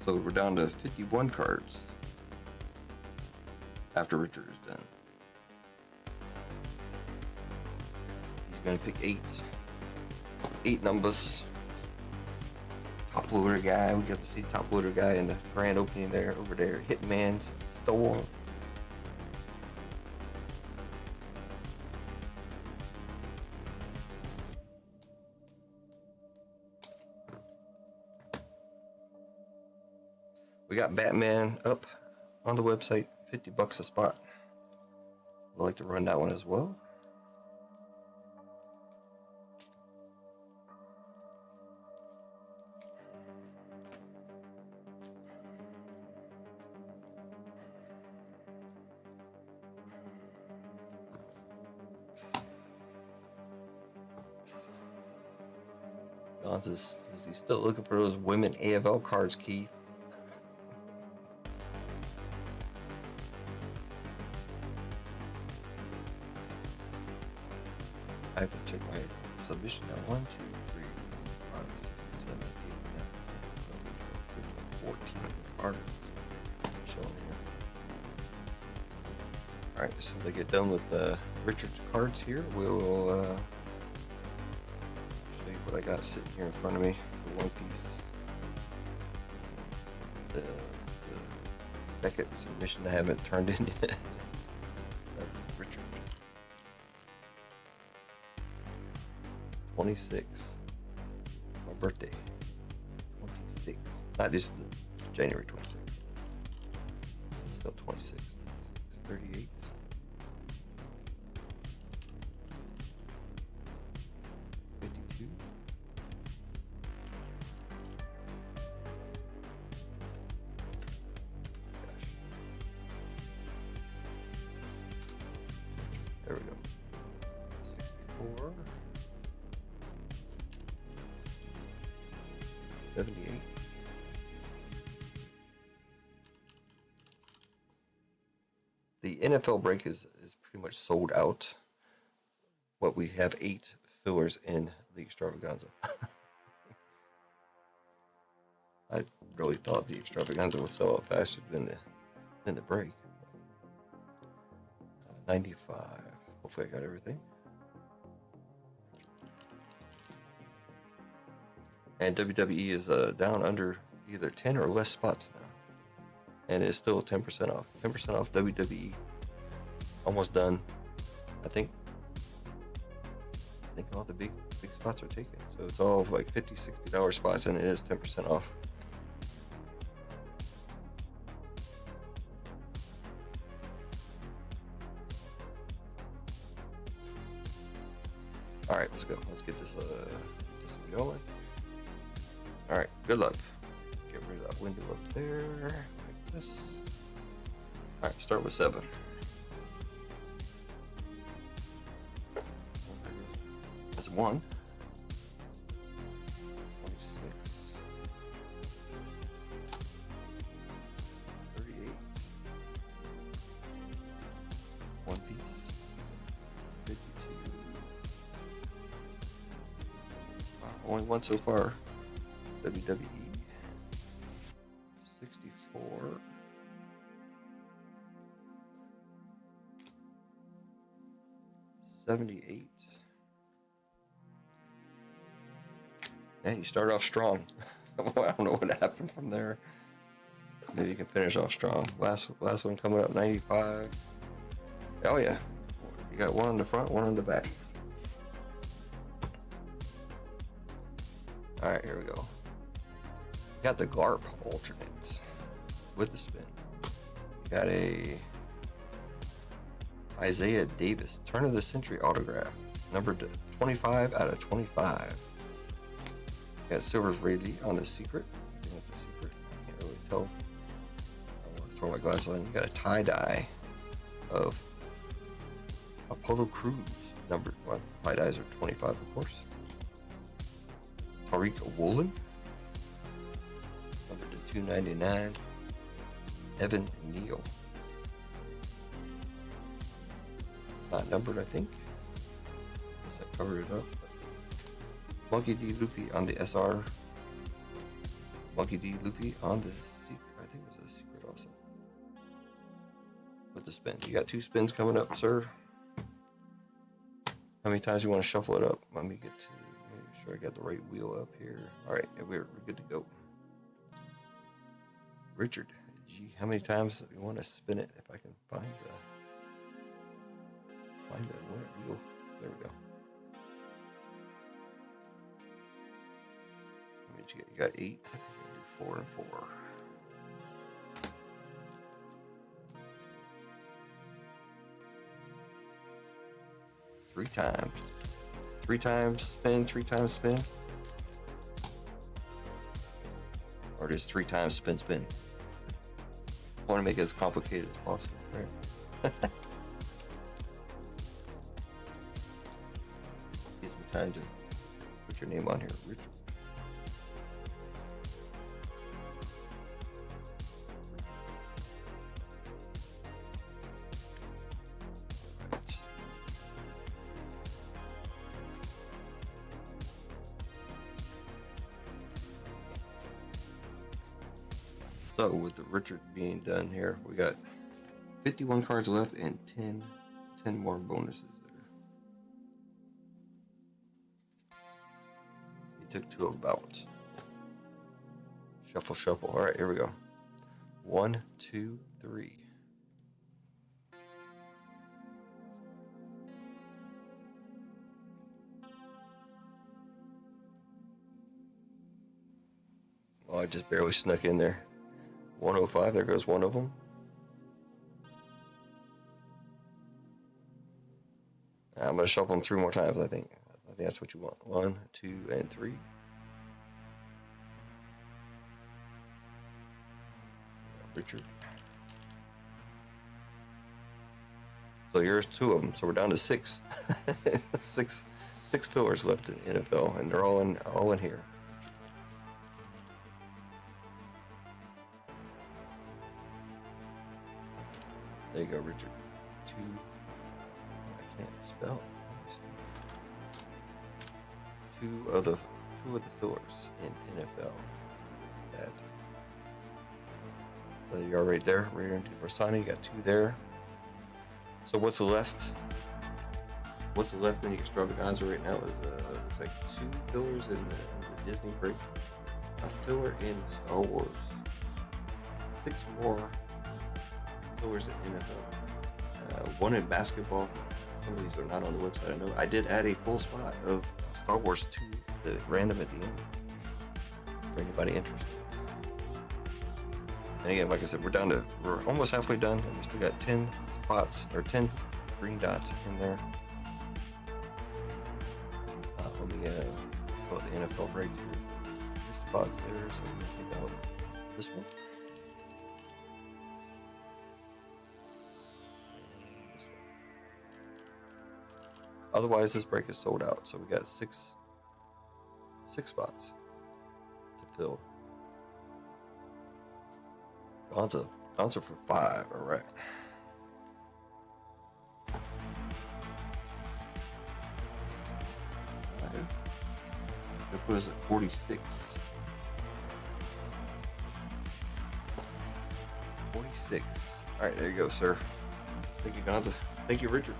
So we're down to 51 cards after Richard is done. He's gonna pick 8 numbers. Top loader guy, we got to see top loader guy in the grand opening there, over there, Hitman's store. We got Batman up on the website, $50 a spot. I'd like to run that one as well. Is he still looking for those women AFL cards, Keith? I have to check my submission now. 1, 2, 3, 4, 5, 6, 7, 8, 9, 10, 11, 12, 13, 14 artists showing here. Alright, so to get done with Richard's cards here, we'll show you what I got sitting here in front of me for One Piece. The Beckett submission I haven't turned in yet. Richard. 26. My birthday. 26. Not just January 26th. Still 26. 38. 52. Gosh. There we go. 64. 78. The NFL break is pretty much sold out. What we have 8 fillers in the Extravaganza. I really thought the Extravaganza would sell out faster than the break. 95. Hopefully I got everything. And WWE is down under either 10 or less spots now. And it's still 10% off. 10% off WWE. Almost done. I think all the big spots are taken. So it's all like $50, $60 spots, and it is 10% off. All right, let's go. Let's get this going. All right, good luck. Get rid of that window up there, like this. All right, start with 7. That's 1. 26. 38. Only one so far. WWE 64. $78. Yeah, you start off strong. I don't know what happened from there. Maybe you can finish off strong. Last one coming up, 95. Oh yeah, you got one on the front, one on the back. All right, here we go. You got the GARP alternates with the spin. You got a Isaiah Davis turn of the century autograph, numbered 25 out of 25. You got Silver's Rayleigh on the secret. I think it's a secret. I can't really tell. I want to throw my glasses on. You got a tie-dye of Apollo Crews, numbered, well, tie-dyes are 25, of course. Tariq Woolen, numbered to 299. Evan Neal, not numbered, I think. Guess I covered it up. Monkey D. Luffy on the SR. Monkey D. Luffy on the secret. I think it was a secret also. With the spin. You got 2 spins coming up, sir. How many times you want to shuffle it up? Let me get to make sure I got the right wheel up here. Alright, we're good to go. Richard G. How many times you want to spin it? If I can find the wheel. There we go. You got 8. I think you can do 4 and 4. 3 times. 3 times spin, 3 times spin. Or just 3 times spin, spin. I want to make it as complicated as possible, right? Gives me time to put your name on here, Richard. So with the Richard being done here, we got 51 cards left and 10 more bonuses there. He took 2 of about. Shuffle, shuffle. All right, here we go. 1, 2, 3. Oh, I just barely snuck in there. 105, there goes one of them. I'm going to shuffle them 3 more times, I think. I think that's what you want. 1, 2, and 3. Richard. So here's 2 of them. So we're down to 6. 6 fillers left in NFL, and they're all in here. There you go, Richard. 2. I can't spell. 2 of the fillers in NFL. That. So you are right there, right into Brasani. You got 2 there. So what's left? What's left in the Extravaganza right now is looks like 2 fillers in the Disney break, a filler in Star Wars, 6 more fillers in NFL, 1 in basketball. Some of these are not on the website. I know I did add a full spot of Star Wars 2, the random at the end, for anybody interested. And again, like I said, we're almost halfway done, and we still got 10 spots, or 10 green dots in there. Let me fill out the NFL break here. The spots there, so we can take out this one. And this one. Otherwise, this break is sold out, so we got 6 spots to fill. Gonza for 5, all right. What is it? 46. 46. All right, there you go, sir. Thank you, Gonza. Thank you, Richard.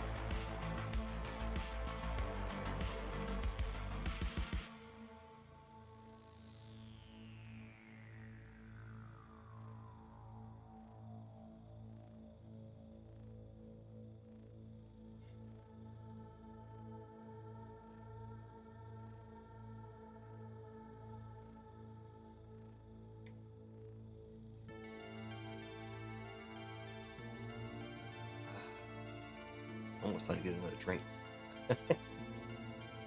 Almost time to get another drink.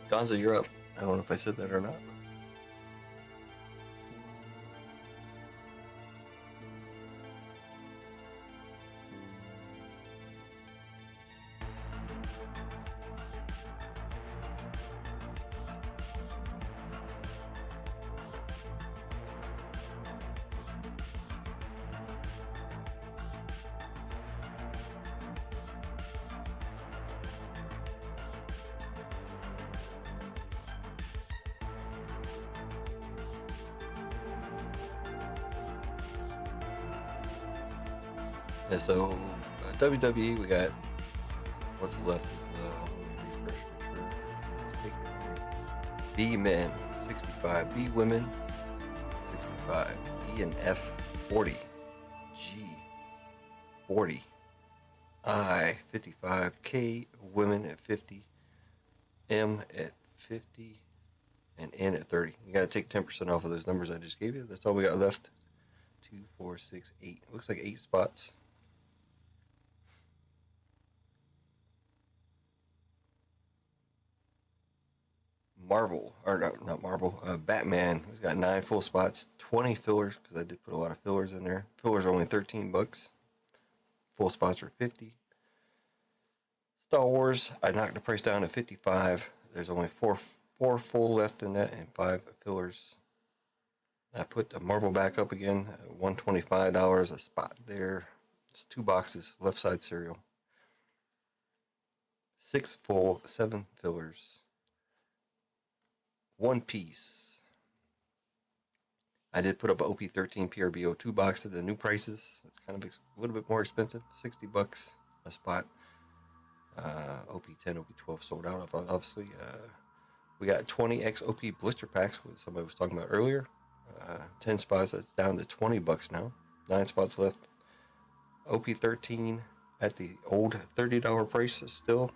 Gonza, you're up. I don't know if I said that or not. Yeah, so WWE, we got what's left is refresh, make sure. B men 65, B women 65, E and F 40, G 40, I 55, K women at 50, M at 50, and N at 30. You got to take 10% off of those numbers I just gave you. That's all we got left. 2, 4, 6, 8. Looks like 8 spots. Marvel, or no, not Marvel, Batman. He's got 9 full spots, 20 fillers, because I did put a lot of fillers in there. Fillers are only $13. Full spots are 50. Star Wars, I knocked the price down to 55. There's only four full left in that and 5 fillers. I put the Marvel back up again, $125 a spot there. It's 2 boxes, left side cereal. 6 full, 7 fillers. One Piece. I did put up an OP13 PRBO2 box at the new prices. It's kind of a little bit more expensive, $60 a spot. OP10, OP12 sold out, obviously. We got 20X OP blister packs, what somebody was talking about earlier. 10 spots, that's down to $20 now. 9 spots left. OP13 at the old $30 price still.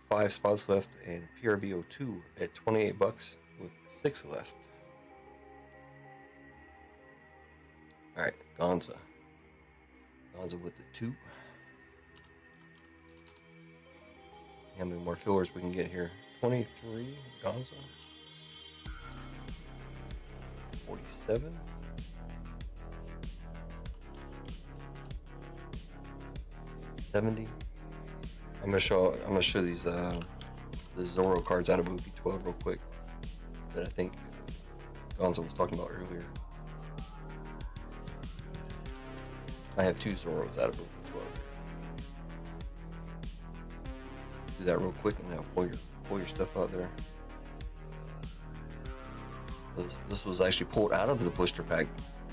5 spots left, and PRBO2 at $28 with 6 left. All right, Gonza. Gonza with the 2. See how many more fillers we can get here. 23, Gonza. 47. 70. I'm gonna show these the Zorro cards out of Movie 12 real quick that I think Gonzo was talking about earlier. I have 2 Zorros out of Movie 12. Do that real quick and now pull your stuff out there. This was actually pulled out of the blister pack.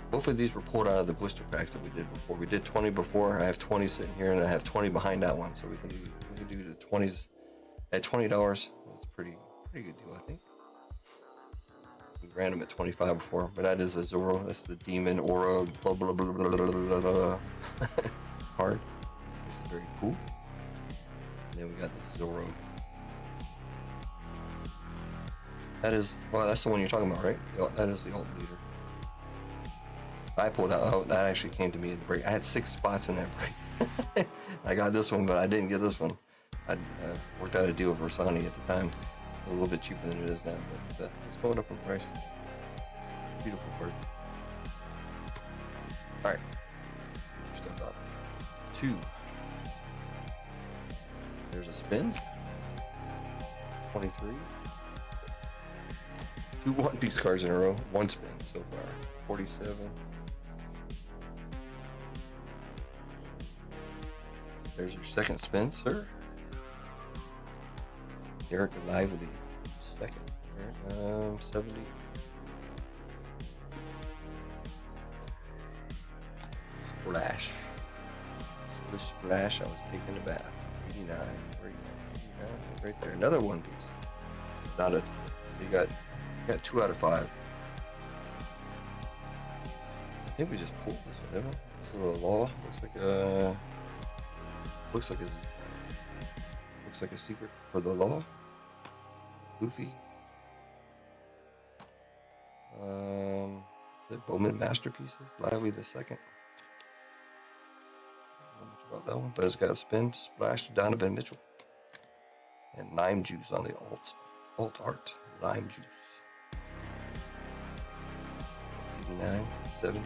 Both of these were pulled out of the blister packs that we did before. We did 20 before. I have 20 sitting here, and I have 20 behind that one. So we can do the 20s at $20. That's a pretty good deal, I think. We ran them at 25 before, but that is a Zorro. That's the Demon Aura blah blah blah blah blah blah, blah card, which is very cool. And then we got the Zorro. That's the one you're talking about, right? That is the alt leader. I pulled out. Oh, that actually came to me in the break. I had 6 spots in that break. I got this one, but I didn't get this one. I worked out a deal with Versani at the time, a little bit cheaper than it is now, but it's going up in price. Beautiful card. All right, step up. 2. There's a spin. 23. 2 one-piece cards in a row. 1 spin so far. 47. There's your second spin, sir. Derek Lively, second. Alright, 70. Splash. Splish splash, I was taking a bath. 89. Right, 89, right there. Another one piece. Not a. So you got 2 out of 5. I think we just pulled this one, didn't we? This is a law. Looks like a secret for the law. Luffy. Is it Bowman Masterpieces? Lively the Second. I don't know much about that one, but it's got a spin, splash, Donovan Mitchell. And lime juice on the alt art. Lime juice. 89, 70,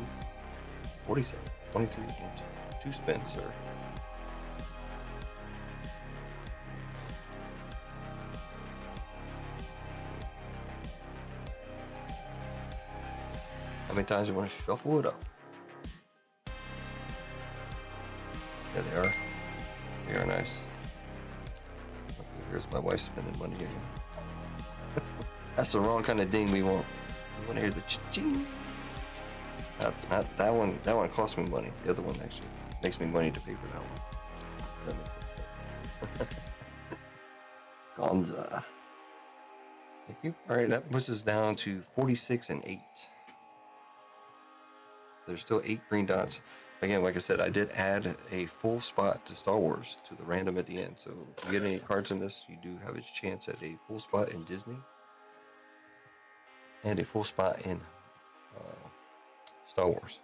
47, 23, 2 spins, sir. How many times do you want to shuffle it up? Yeah, they are. They are nice. Here's my wife spending money again. That's the wrong kind of ding we want. We want to hear the ching. Not that one. That one cost me money. The other one actually makes me money to pay for that one. That makes sense. Gonza. Thank you. All right, that puts us down to 46 and 8. There's still 8 green dots. Again, like I said, I did add a full spot to Star Wars to the random at the end. So if you get any cards in this, you do have a chance at a full spot in Disney and a full spot in Star Wars.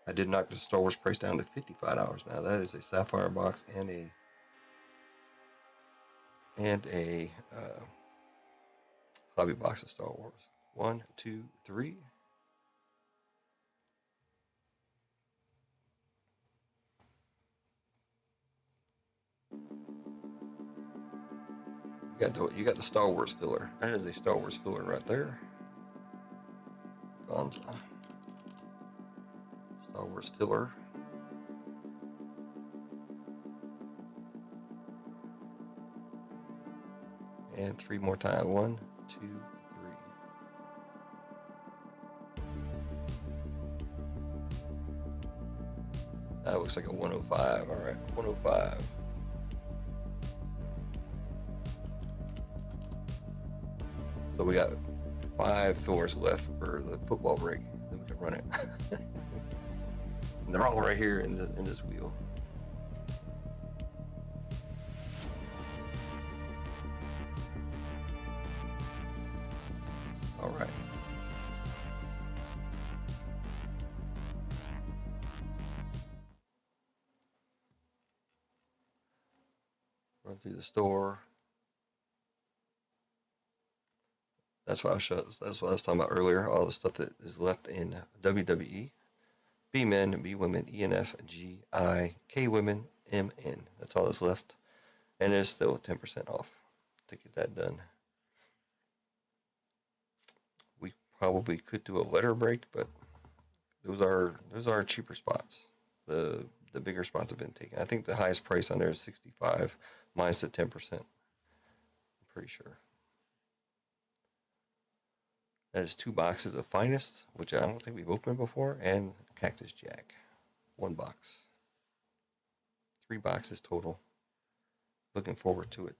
I did knock the Star Wars price down to $55 now. That is a sapphire box and a hobby box of Star Wars. 1, 2, 3. You got the Star Wars filler. That is a Star Wars filler right there. Gonza. Star Wars filler. And 3 more times. 1, 2, 3. That looks like a 105. All right, 105. So we got 5 fillers left for the football break. Then we can run it. And they're all right here in this wheel. All right. Run through the store. That's what I was talking about earlier. All the stuff that is left in WWE. B men, B women, ENF, G, I, K women, MN. That's all that's left. And it's still 10% off to get that done. We probably could do a letter break, but those are cheaper spots. The bigger spots have been taken. I think the highest price on there is $65 minus the 10%. I'm pretty sure. That is 2 boxes of Finest, which I don't think we've opened before, and Cactus Jack. 1 box. 3 boxes total. Looking forward to it.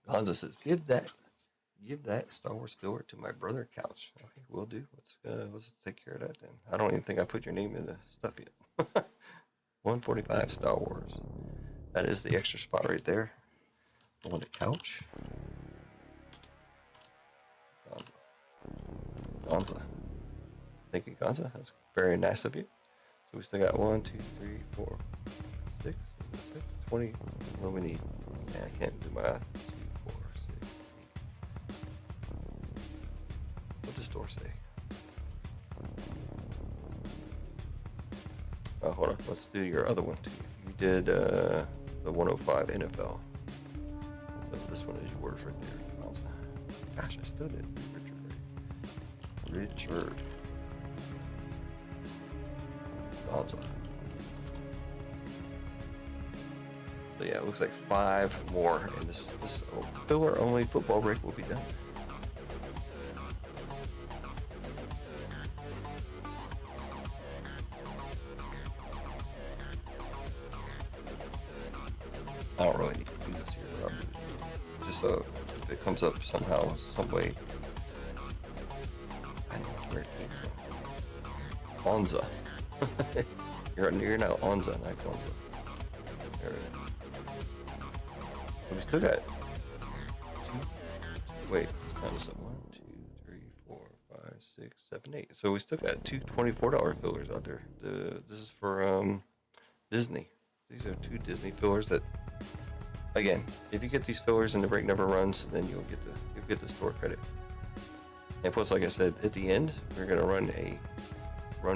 Gonza says, give that Star Wars filler to my brother couch. Okay, will do. Let's take care of that then. I don't even think I put your name in the stuff yet. 145 Star Wars. That is the extra spot right there. On the couch. Gonza. Thank you, Gonza. That's very nice of you. So we still got 1, 2, 3, 4, 6, 20. What do we need? Yeah, I can't do math. 2, 4, 6, 8. What does the store say? Oh, hold on. Let's do your other one too. You did the 105 NFL. So this one is yours right there. Bonza. Gosh, I still didn't do Richard. Richard. Bonza. So yeah, it looks like 5 more, and this filler only football break will be done. I don't really need to do this here. Just so if it comes up somehow, some way. I know where it came from. Onza. you're now Onza, not Onza. There it is. So we still got 2. Wait, let's count this up. 1, 2, 3, 4, 5, 6, 7, 8. So we still got 2 $24 fillers out there. This is for Disney. These are 2 Disney fillers that, again, if you get these fillers and the break never runs, then you'll get the store credit. And plus, like I said, at the end, we're gonna run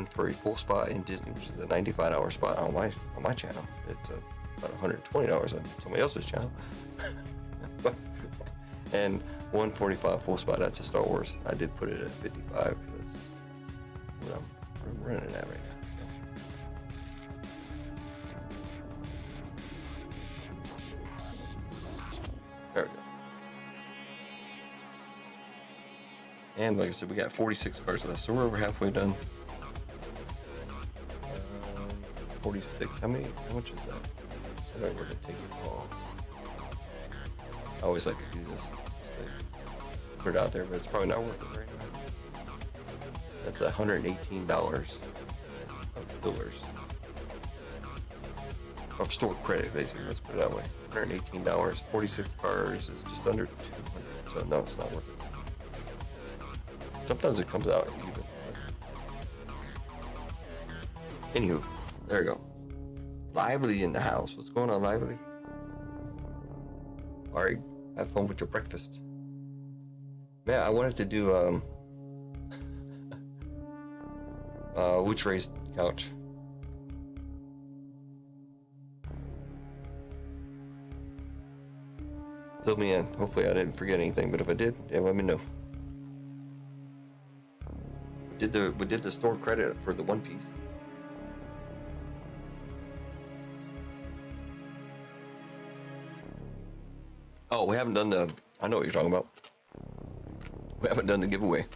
for a full spot in Disney, which is a $95 spot on my channel. It's about $120 on somebody else's channel. And 145 full spot. That's a Star Wars. I did put it at 55 because that's what I'm running at right now. There we go. And like I said, we got 46 cards left, so we're over halfway done. 46. How much is that? So we're gonna take it all. I always like to do this. Just put it out there, but it's probably not worth it right now. That's $118 of fillers. Of store credit, basically. Let's put it that way. $118. 46 cards is just under 200. So no, it's not worth it. Sometimes it comes out even. Anywho, there you go. Lively in the house. What's going on, Lively? Alright, have fun with your breakfast. Man, I wanted to do Witch Raised Couch. Fill me in. Hopefully I didn't forget anything, but if I did, yeah, let me know. We did the store credit for the One Piece. Oh, we haven't done I know what you're talking about. We haven't done the giveaway.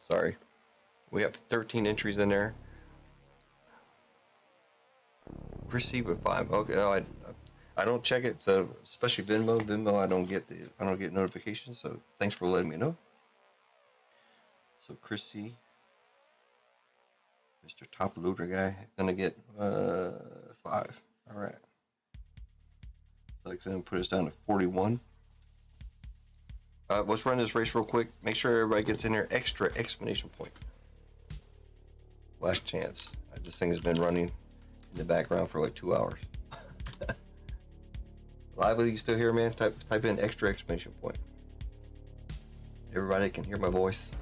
Sorry. We have 13 entries in there. Receive with 5. Okay, no, I don't check it, so especially Venmo, I don't get notifications, so thanks for letting me know. So Chrissy, Mr. Top Loader guy, gonna get 5. Alright. So it's gonna put us down to 41. Let's run this race real quick. Make sure everybody gets in there. Extra exclamation point. Last chance. This thing has been running in the background for like 2 hours. Lively, you still here, man? Type in extra exclamation point. Everybody can hear my voice.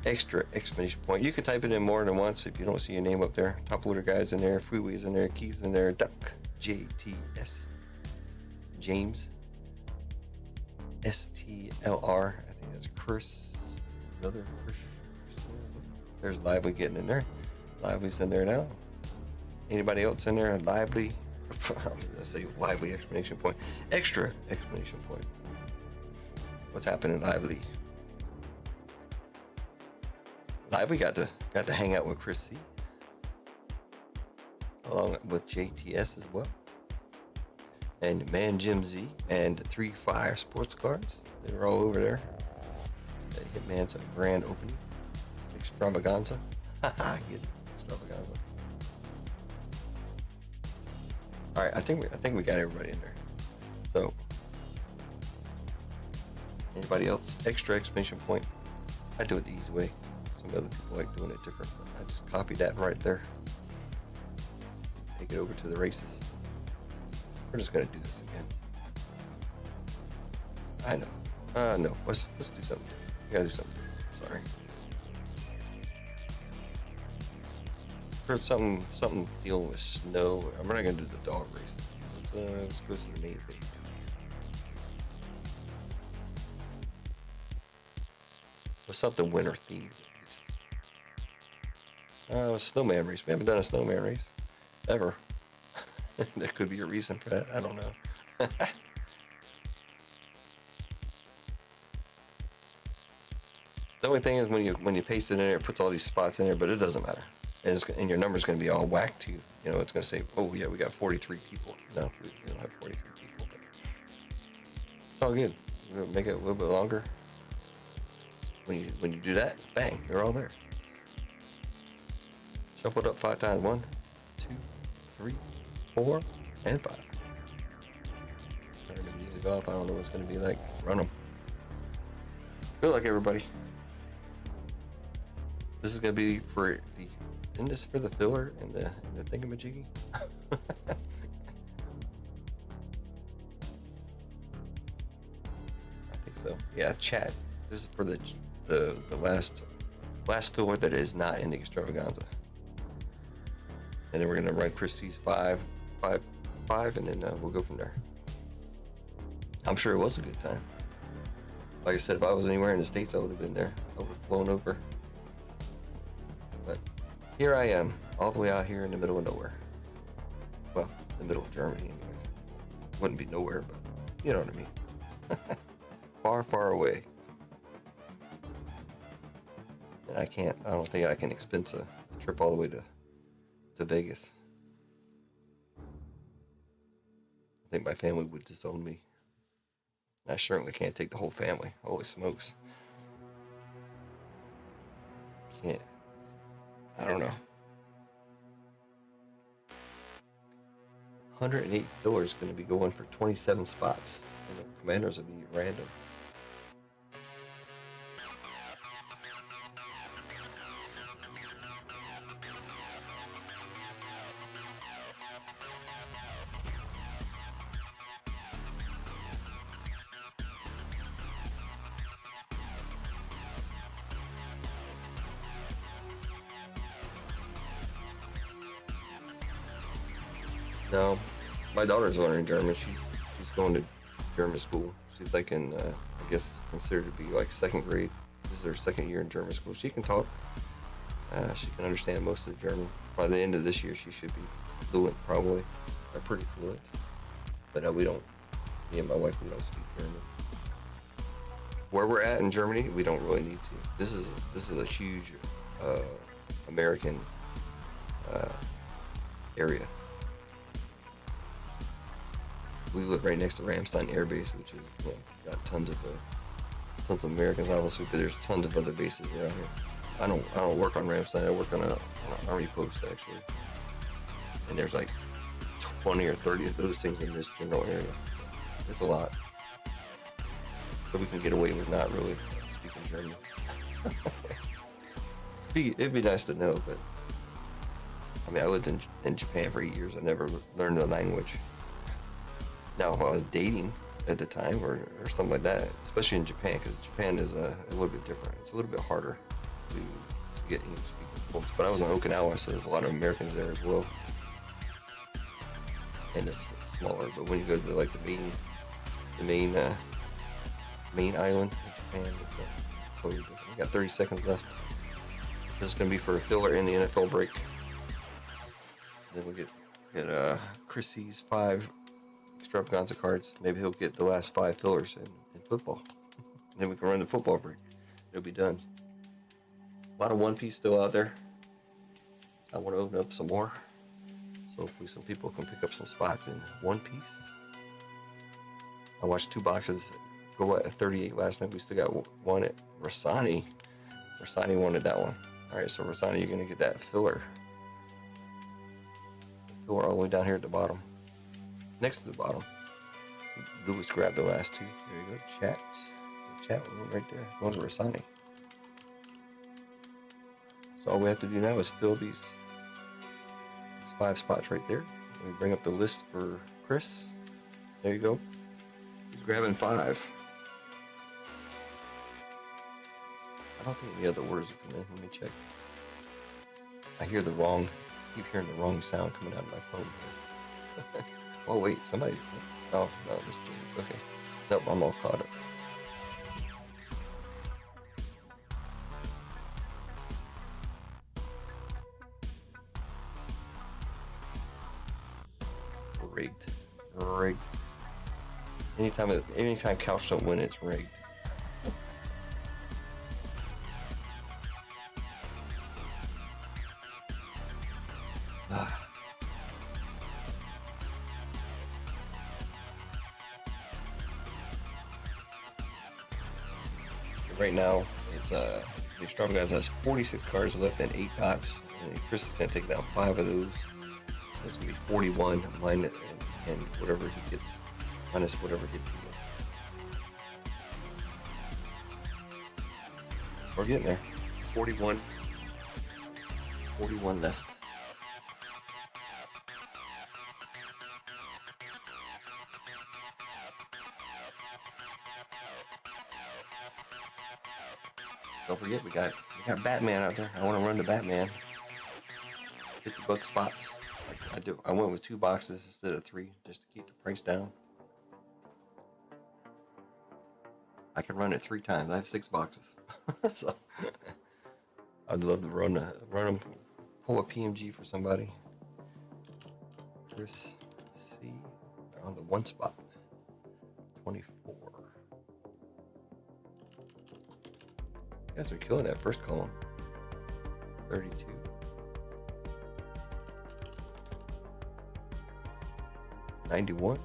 Extra exclamation point. You can type it in more than once if you don't see your name up there. Top Loader guy's in there. Freeway's in there. Keys in there. Duck. JTS. James. STLR. I think that's Chris. Another Chris. There's Lively getting in there. Lively's in there now. Anybody else in there? Lively. I'm gonna say Lively exclamation point. Extra exclamation point. What's happening, Lively? Lively got to hang out with Chris C. Along with JTS as well. And Man Jim Z and 3 Fire Sports Cards. They were all over there. Hitman's a grand opening. Extravaganza. Haha, get it. Extravaganza. Alright, I think we got everybody in there. So anybody else? Extra exclamation point. I do it the easy way. Some other people like doing it different. I just copy that right there. Take it over to the races. We're just gonna do this again. I know. No. Let's do something. We gotta do something. Sorry. For something dealing with snow. I'm not gonna do the dog race. Let's go to the main page. With something winter themed. Snowman race. We haven't done a snowman race ever. There could be a reason for that. I don't know. The only thing is when you paste it in there, it puts all these spots in there, but it doesn't matter. And your number's going to be all whacked to you. You know, it's going to say, oh yeah, we got 43 people. No, we don't have 43 people. But it's all good. We'll make it a little bit longer. When you do that, bang, they're all there. Shuffle it up 5 times. 1, 2, 3, 4, and 5. Turn the music off. I don't know what it's going to be like. Run them. Good luck, everybody. This is going to be for the... Isn't this for the filler and the thingamajiggy? I think so. Yeah, chat. This is for the last filler that is not in the extravaganza. And then we're gonna run Chris C's 5, and then we'll go from there. I'm sure it was a good time. Like I said, if I was anywhere in the States, I would have been there. I would have flown over. But here I am, all the way out here in the middle of nowhere. Well, the middle of Germany, anyways. Wouldn't be nowhere, but you know what I mean. Far, far away. And I don't think I can expense a trip all the way to Vegas. I think my family would disown me. I certainly can't take the whole family. Holy smokes. Can't. I don't know. 108 fillers going to be going for 27 spots. And the commanders will be random. No, my daughter's learning German. She's going to German school. She's like in, I guess, considered to be like 2nd grade. This is her 2nd year in German school. She can talk. She can understand most of the German. By the end of this year, she should be fluent, probably. Or pretty fluent. But me and my wife, we don't speak German. Where we're at in Germany, we don't really need to. This is a huge American area. We live right next to Ramstein Air Base, which is got tons of Americans, obviously, but there's tons of other bases around here. I don't work on Ramstein. I work on an army post actually, and there's like 20 or 30 of those things in this general area. It's a lot, so we can get away with not really speaking German. It'd be nice to know, but I mean, I lived in Japan for 8 years. I never learned the language. Now, if I was dating at the time or something like that, especially in Japan, because Japan is a little bit different. It's a little bit harder to get English-speaking folks. But I was in Okinawa, so there's a lot of Americans there as well. And it's smaller. But when you go to like the main island of Japan, it's totally different. We got 30 seconds left. This is going to be for a filler in the NFL break. Then we get Chris C's 5 extravaganza cards. Maybe he'll get the last 5 fillers in football. Then we can run the football break. It'll be done. A lot of One Piece still out there. I want to open up some more. So hopefully some people can pick up some spots in One Piece. I watched 2 boxes go at 38 last night. We still got one at Rasani. Rasani wanted that one. Alright, so Rasani, you're going to get that filler. Filler all the way down here at the bottom. Next to the bottom. Lewis grabbed the last 2. There you go. Chat. The chat room right there. Going to Rasani. So all we have to do now is fill these 5 spots right there. Let me bring up the list for Chris. There you go. He's grabbing 5. I don't think any other words are coming in. Let me check. I keep hearing the wrong sound coming out of my phone here. Oh wait, somebody. Oh no, this changed. Okay. Nope, I'm all caught up. Anytime Couch don't win, it's rigged. Right now, it's the Extravaganza has 46 cards left and 8 dots. And Chris is going to take down 5 of those. So it's going to be 41 minus and whatever he gets, minus whatever hits he gets. We're getting there. 41 left. Don't forget, we got Batman out there. I want to run the Batman. $50 spots. I went with 2 boxes instead of 3, just to keep the price down. I can run it 3 times. I have 6 boxes, so I'd love to run them. Pull a PMG for somebody. Chris C on the 1 spot. 24. You guys are killing that first column. 32. 91.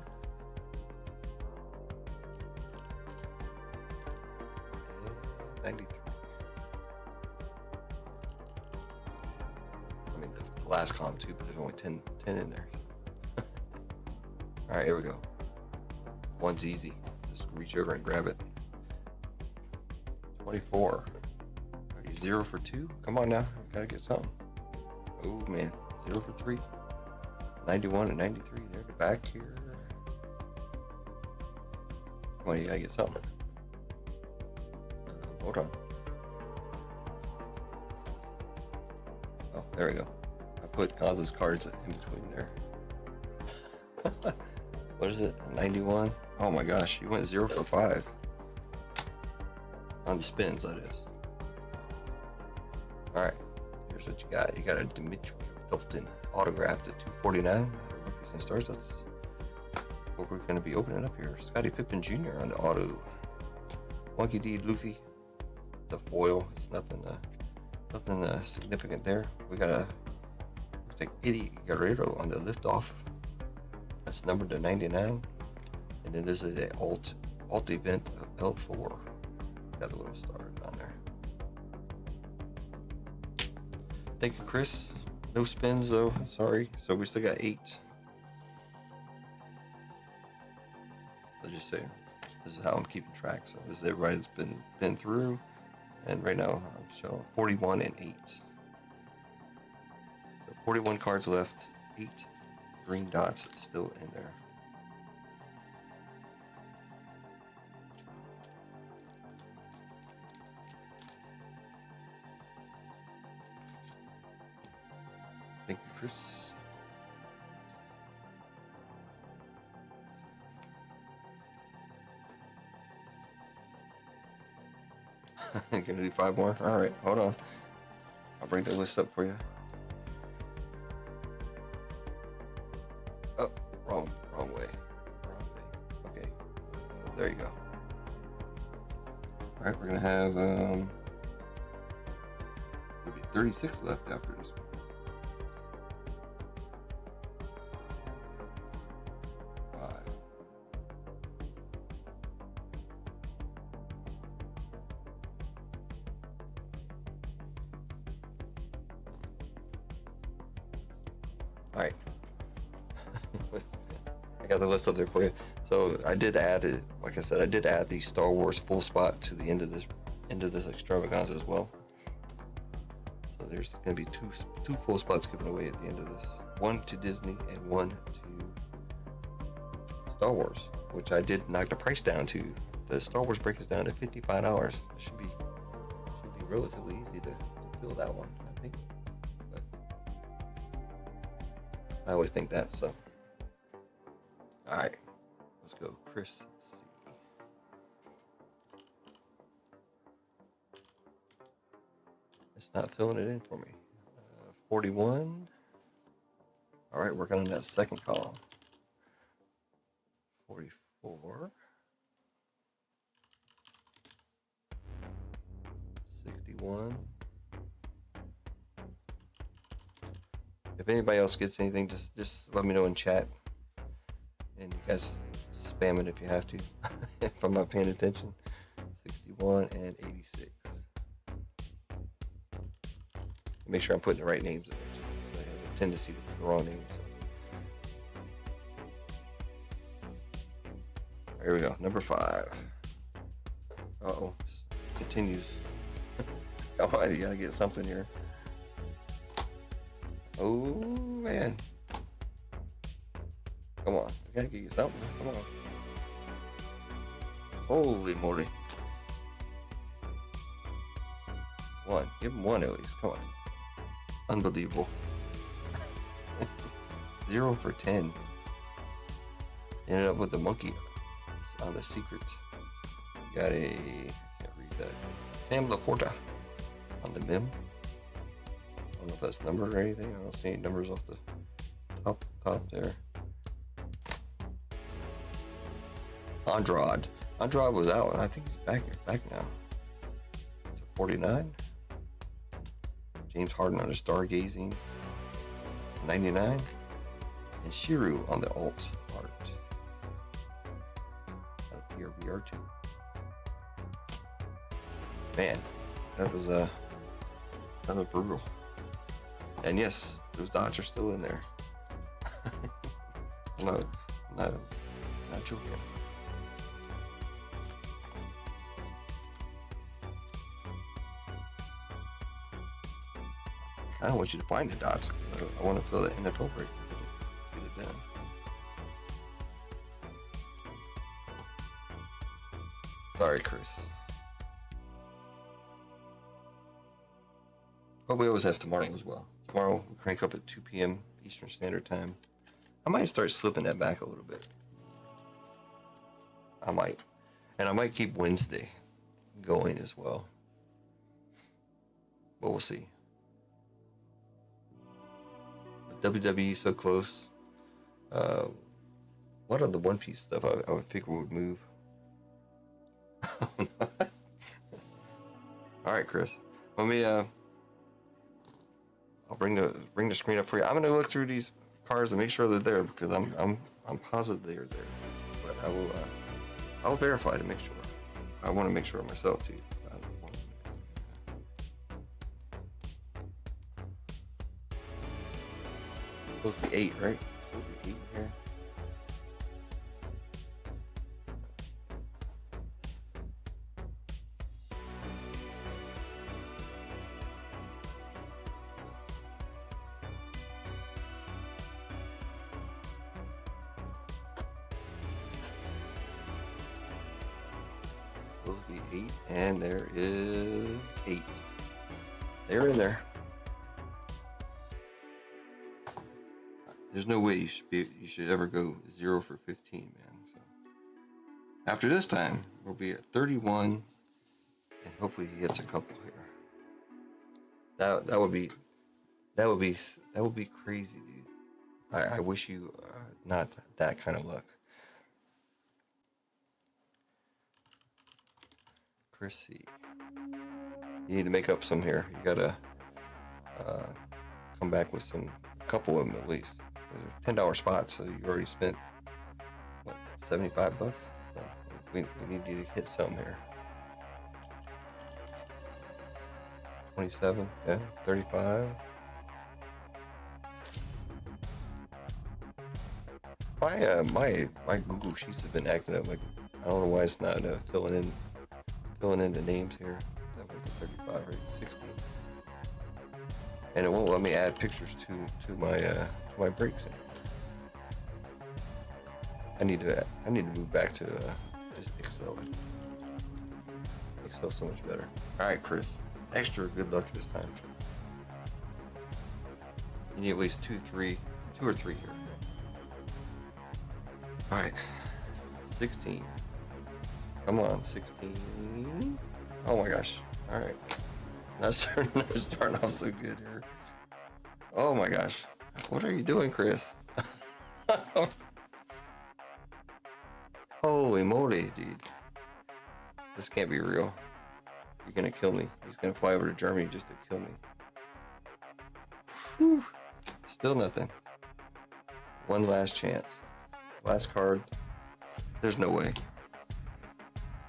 93. I mean, the last column too, but there's only 10 in there. All right, here we go. One's easy. Just reach over and grab it. 24. Are you 0 for 2? Come on now, gotta get something. Oh man, 0 for 3. 91 and 93. They're the back here. Come on, you gotta get something. Hold on. Oh, there we go. I put Gonza's cards in between there. What is it? 91? Oh my gosh, you went 0 for 5. On the spins, that is. Alright, here's what you got. You got a Dimitri Elfton autographed at 249 out of Rookies and Stars. That's what we're going to be opening up here. Scottie Pippen Jr. on the auto. Monkey D. Luffy, the foil. It's nothing significant there. We got a looks like Eddie Guerrero on the liftoff. That's numbered to 99. And then this is a alt event of L4. Got a little star on there. Thank you, Chris. No spins though. Sorry. So we still got 8. Let's just say this is how I'm keeping track. So this is everybody that's been through, and right now I'm showing 41 and 8. So 41 cards left. 8 green dots still in there. Thank you, Chris. Gonna do 5 more? Alright, hold on. I'll bring the list up for you. Oh, wrong way. Okay, there you go. Alright, we're gonna have maybe 36 left after this one. 5. All right. I got the list up there for you. So I did add it, like I said, I did add the Star Wars full spot to the end of this extravaganza as well. So there's going to be two full spots given away at the end of this. One to Disney and one to Star Wars, which I did knock the price down to. The Star Wars break is down to $55. It should be relatively easy to fill that one, I think. But I always think that, so. All right, let's go, Chris C. It's not filling it in for me. 41. All right, working on that second column. 44. 4, 61. If anybody else gets anything, just let me know in chat, and you guys spam it if you have to. If I'm not paying attention. 61 and 86. Make sure I'm putting the right names in there. I tend to see the wrong names. Here we go. Number 5. Uh-oh. Continues. Come on, you gotta get something here. Oh, man. Come on. I gotta get you something. Come on. Holy moly. 1. Give him 1 at least. Come on. Unbelievable. 0 for 10. Ended up with the monkey on the secret. Got a, can't read that. Sam Laporta on the mem. I don't know if that's numbered or anything. I don't see any numbers off the top there. Andrade. Andrade was out, and I think he's back now. To 49. James Harden on the stargazing. 99. And Shiru on the alt art. PRBR2. Man, that was brutal. And yes, those dots are still in there. I'm not joking. I don't want you to find the dots. I want to fill the NFL break. Get it done. Sorry, Chris. But we always have tomorrow as well. Tomorrow we crank up at 2 p.m. Eastern Standard Time. I might start slipping that back a little bit. I might. And I might keep Wednesday going as well. But we'll see. WWE so close. What are the One Piece stuff I would figure would move? All right, Chris. Let me I'll bring the screen up for you. I'm gonna look through these cards and make sure they're there because I'm positive they're there. But I'll verify to make sure. I want to make sure myself too. Supposed to be 8, right? Supposed to be 8 here. Supposed to be 8, and there is 8. They're in there. There's no way you should ever go 0 for 15, man. So after this time, we'll be at 31, and hopefully he hits a couple here. That would be crazy, dude. I wish you not that kind of luck. Chrissy, you need to make up some here. You gotta come back with a couple of them at least. $10 spots, so you already spent what, $75? So we need you to hit some here. 27, yeah, 35. My Google Sheets have been acting up. Like, I don't know why it's not filling in the names here. That was the 35, right? 60. And it won't let me add pictures to my breaks. I need to move back to just Excel. Excel's so much better. All right, Chris. Extra good luck this time. You need at least 2 or 3 here. All right. 16. Come on, 16. Oh my gosh. All right. Not starting off so good here. Oh my gosh. What are you doing, Chris? Holy moly, dude. This can't be real. You're gonna kill me. He's gonna fly over to Germany just to kill me. Whew. Still nothing. One last chance. Last card. There's no way.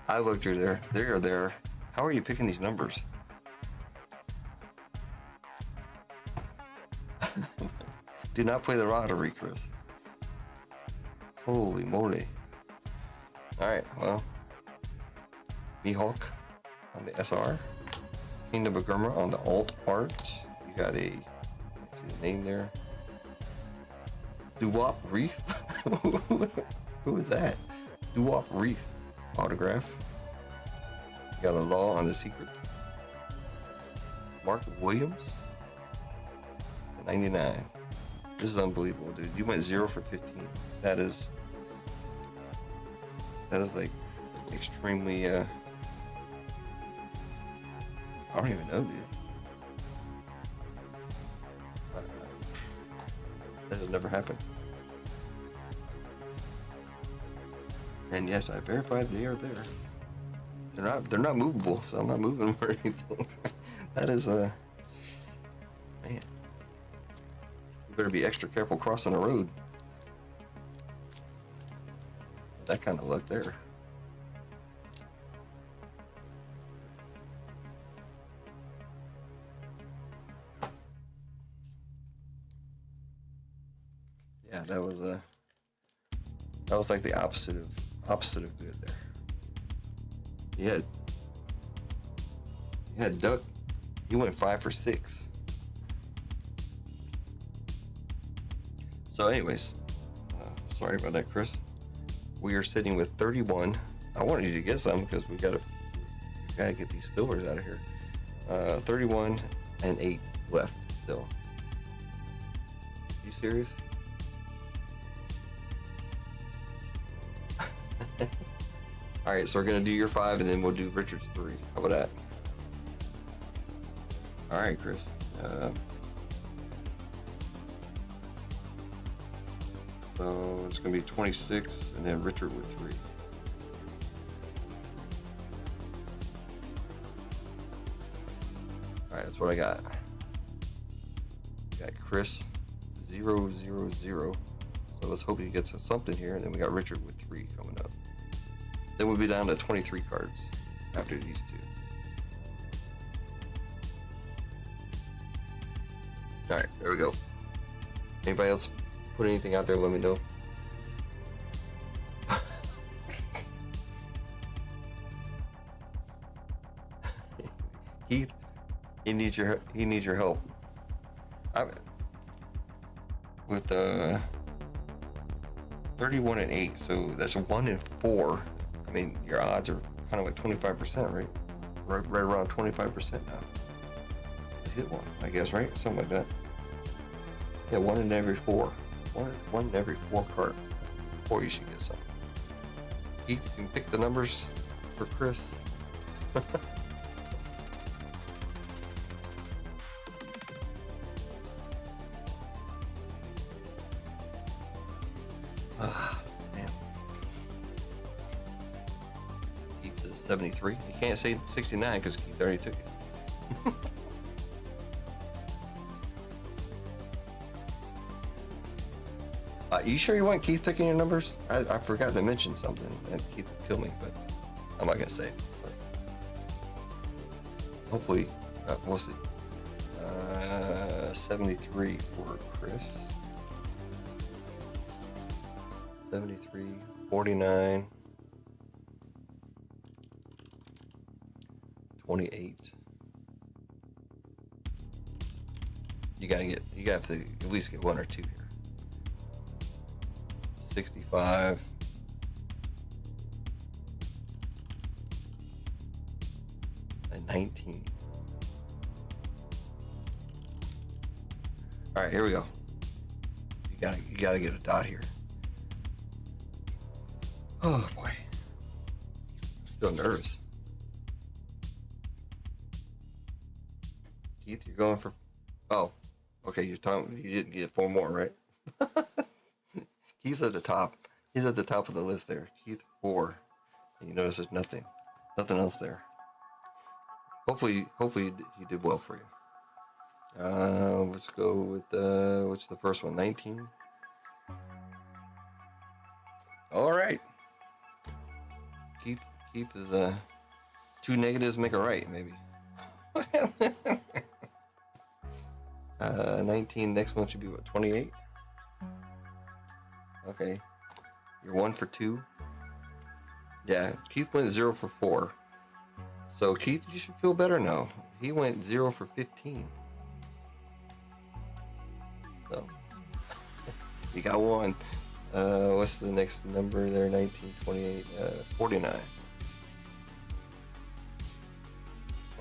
I looked through there. They are there. How are you picking these numbers? Do not play the lottery, Chris. Holy moly. Alright, well. Mihawk on the SR. Kingdom of Gurma on the alt art. You got a, see the name there. Duwop Reef. Who is that? Duwop Reef autograph. You got a law on the secret. Mark Williams. 99. This is unbelievable, dude. You went 0 for 15. That is like extremely I don't even know, dude. That has never happened. And yes, I verified they are there. They're not movable, so I'm not moving them or anything. That is man. You better be extra careful crossing the road. That kind of luck there. Yeah, that was like the opposite of good there. You had Duck. He went 5 for 6. So, anyways, sorry about that, Chris. We are sitting with 31. I wanted you to get some because we gotta get these fillers out of here. 31 and 8 left still. You serious? All right, so we're gonna do your 5 and then we'll do Richard's 3. How about that? All right, Chris. So it's gonna be 26 and then Richard with 3. All right, that's what I got. Got Chris 0, 0, 0. So let's hope he gets us something here, and then we got Richard with 3 coming up. Then we'll be down to 23 cards after these 2. All right, there we go. Anybody else put anything out there? Let me know. Keith, he needs your help. With 31 and 8, so that's 1 and 4. I mean, your odds are kind of like 25%, right? Right around 25% now. To hit one, I guess, right? Something like that. Yeah, 1 in every 4. One in every 4 card. Or you should get some. You can pick the numbers for Chris. Man. Keith says 73. You can't say 69 because Keith already took it. You sure you want Keith picking your numbers? I forgot to mention something, and Keith will kill me, but I'm not gonna say it. But hopefully, we'll see. 73 for Chris. 73, 49, 28. You have to at least get 1 or 2 here. 65. And 19. All right, here we go. You gotta get a dot here. Oh boy, feel nervous. Keith, you're going for. Oh, okay. You didn't get 4 more, right? Keith's at the top. He's at the top of the list there. Keith 4. And you notice there's nothing else there. Hopefully he did well for you. Let's go with what's the first one? 19. All right. Keith is 2 negatives make a right, maybe. 19. Next one should be what? 28. Okay. You're 1 for 2. Yeah, Keith went 0 for 4. So Keith, you should feel better now. He went 0 for 15. So you got 1. What's the next number there? 19, 28, 49.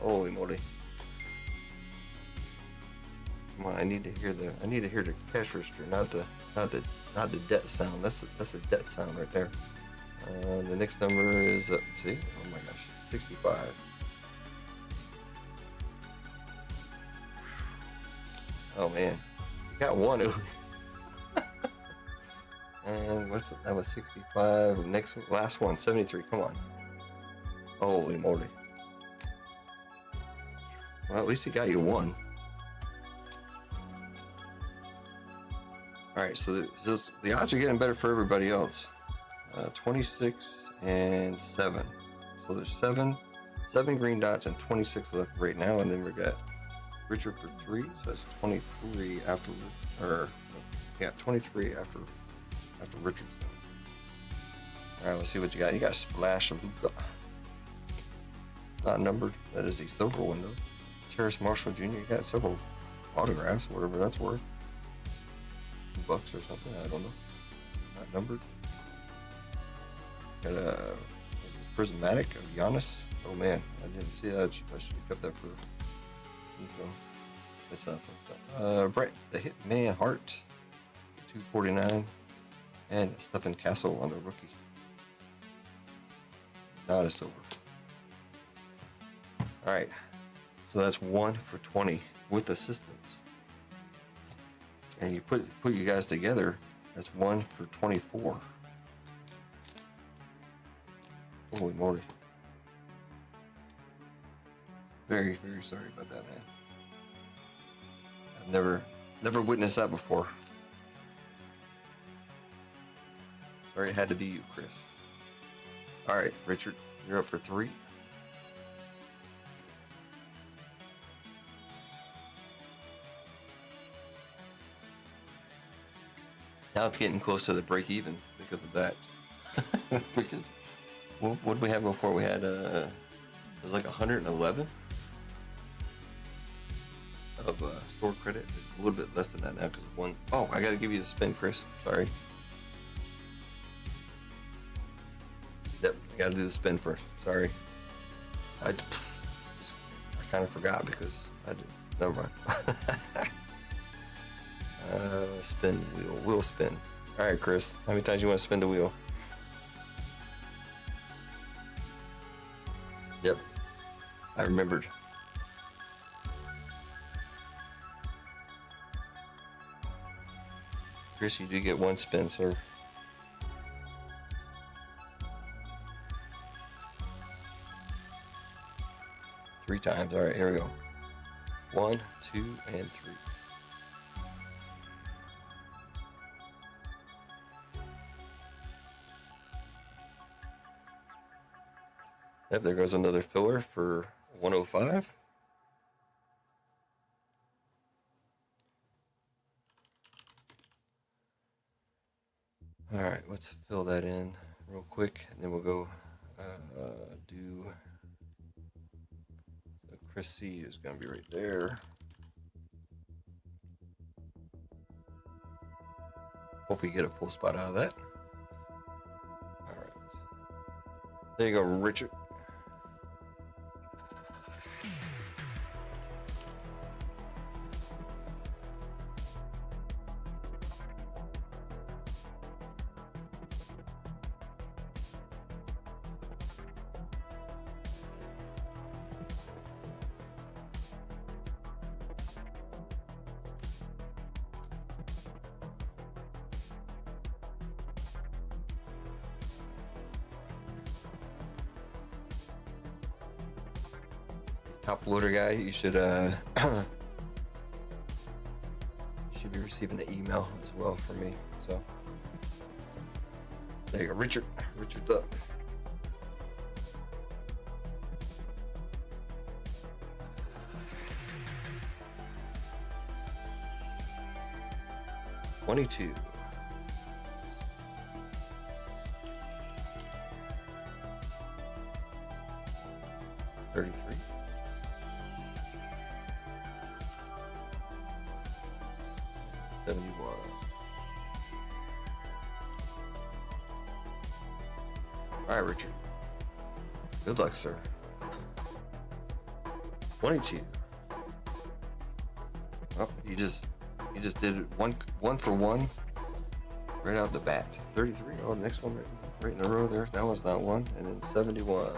Holy moly! Come on, I need to hear the cash register, not the debt sound. That's a debt sound right there. The next number is see, oh my gosh, 65. Oh man, you got 1. And that was 65. Last one, 73. Come on. Holy moly. Well, at least he got you 1. All right, so the odds are getting better for everybody else. 26 and 7. So there's 7 green dots and 26 left right now, and then we got Richard for 3. So that's 23 after, 23 after Richard's done. All right, let's see what you got. You got Splash Luka. Not numbered. That is a silver window. Terrace Marshall Jr. You got several autographs, whatever that's worth. $2 or something. I don't know. Not numbered. Got a prismatic of Giannis. Oh man, I didn't see that. I should have kept that for info. It's not. Brett the Hitman Hart. 249. And Stephen Castle on the rookie. Not a silver. All right. So that's 1 for 20 with assistance. And you put you guys together, that's 1 for 24. Holy moly. Very, very sorry about that, man. I've never witnessed that before. Sorry it had to be you, Chris. All right, Richard, you're up for 3. Now it's getting close to the break even because of that. Because what did we have before? We had it was like 111 of store credit. It's a little bit less than that now because of 1. Oh, I got to give you the spin, Chris. Sorry. Yep, I got to do the spin first. Sorry. I kind of forgot because I did. Never mind. Spin wheel spin. All right, Chris. How many times you want to spin the wheel? Yep, I remembered. Chris, you do get 1 spin, sir. Three times. All right, here we go. 1, 2, and 3. Yep, there goes another filler for 105. All right, let's fill that in real quick, and then we'll go do. So Chris C is going to be right there. Hopefully, you get a full spot out of that. All right, there you go, Richard. top loader guy, you should you should be receiving an email as well from me. So there you go, Richard. Richard's up. $22. 33. 71. All right, Richard. Good luck, sir. 22. Oh, you just did it one for one right out the bat. 33. Oh, the next one right in a row there. That one's not one. And then 71.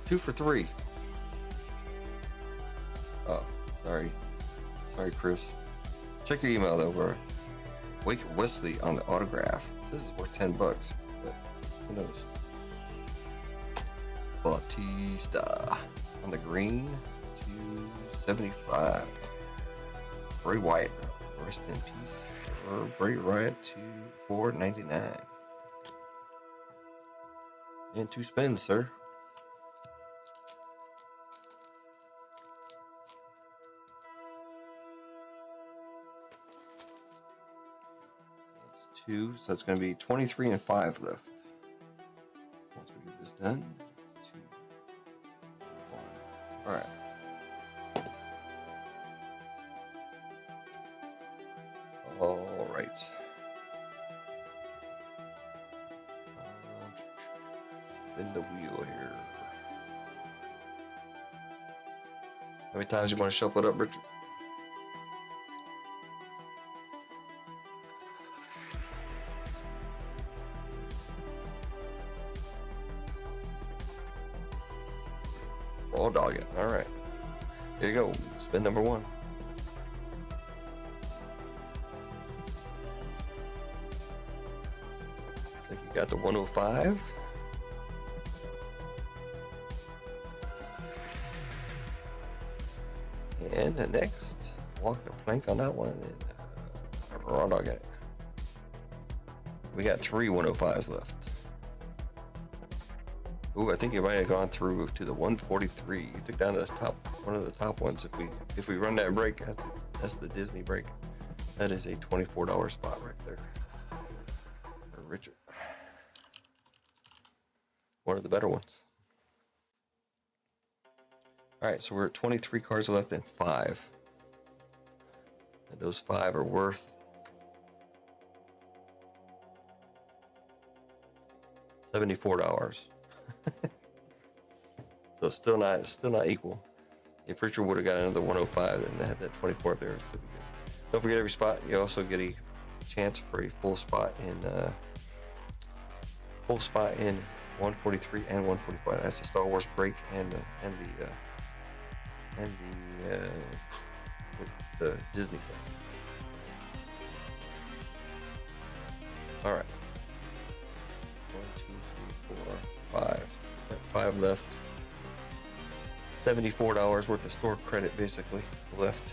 Two for three. Oh, sorry, Chris. Check your email though, bro. Wake Wesley on the autograph. This is worth $10, but who knows? Bautista on the green, 275. Bray Wyatt, rest in peace. Or Bray Wyatt to 499. And 2 spins, sir. That's 2, so it's going to be 23 and 5 left. Once we get this done. All right. All right. Spin the wheel here. How many times you want to shuffle it up, Richard? Raw dog it. All right. Here you go. Spin number 1. I think you got the 105. And the next, walk the plank on that one. And raw dog it. We got 3 105s left. Ooh, I think you might have gone through to the 143. You took down the top, one of the top ones. If we run that break, that's the Disney break. That is a $24 spot right there for Richard. One of the better ones. All right, so we're at 23 cards left and 5. And those 5 are worth $74. So still not equal. If Richard would have got another 105, then they had that 24 up there. It'd still be good. Don't forget, every spot you also get a chance for a full spot in 143 and 145. That's the Star Wars break and the Disney thing. All right. 1, 2, 3, 4, 5. Got 5 left. $74 worth of store credit basically left,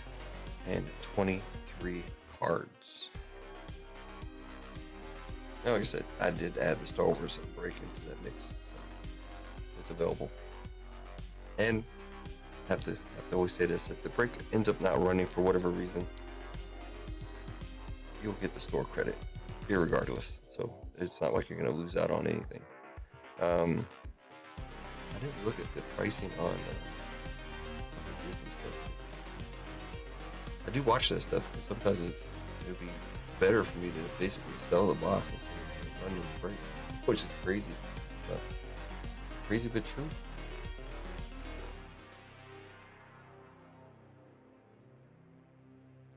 and 23 cards. Now, like I said, I did add the Star Wars break into that mix, so it's available. And have to always say this: if the break ends up not running for whatever reason, you'll get the store credit irregardless. So it's not like you're going to lose out on anything. I didn't look at the pricing on the Disney stuff. I do watch that stuff, but sometimes it would be better for me to basically sell the box instead of running the break, which is crazy but true.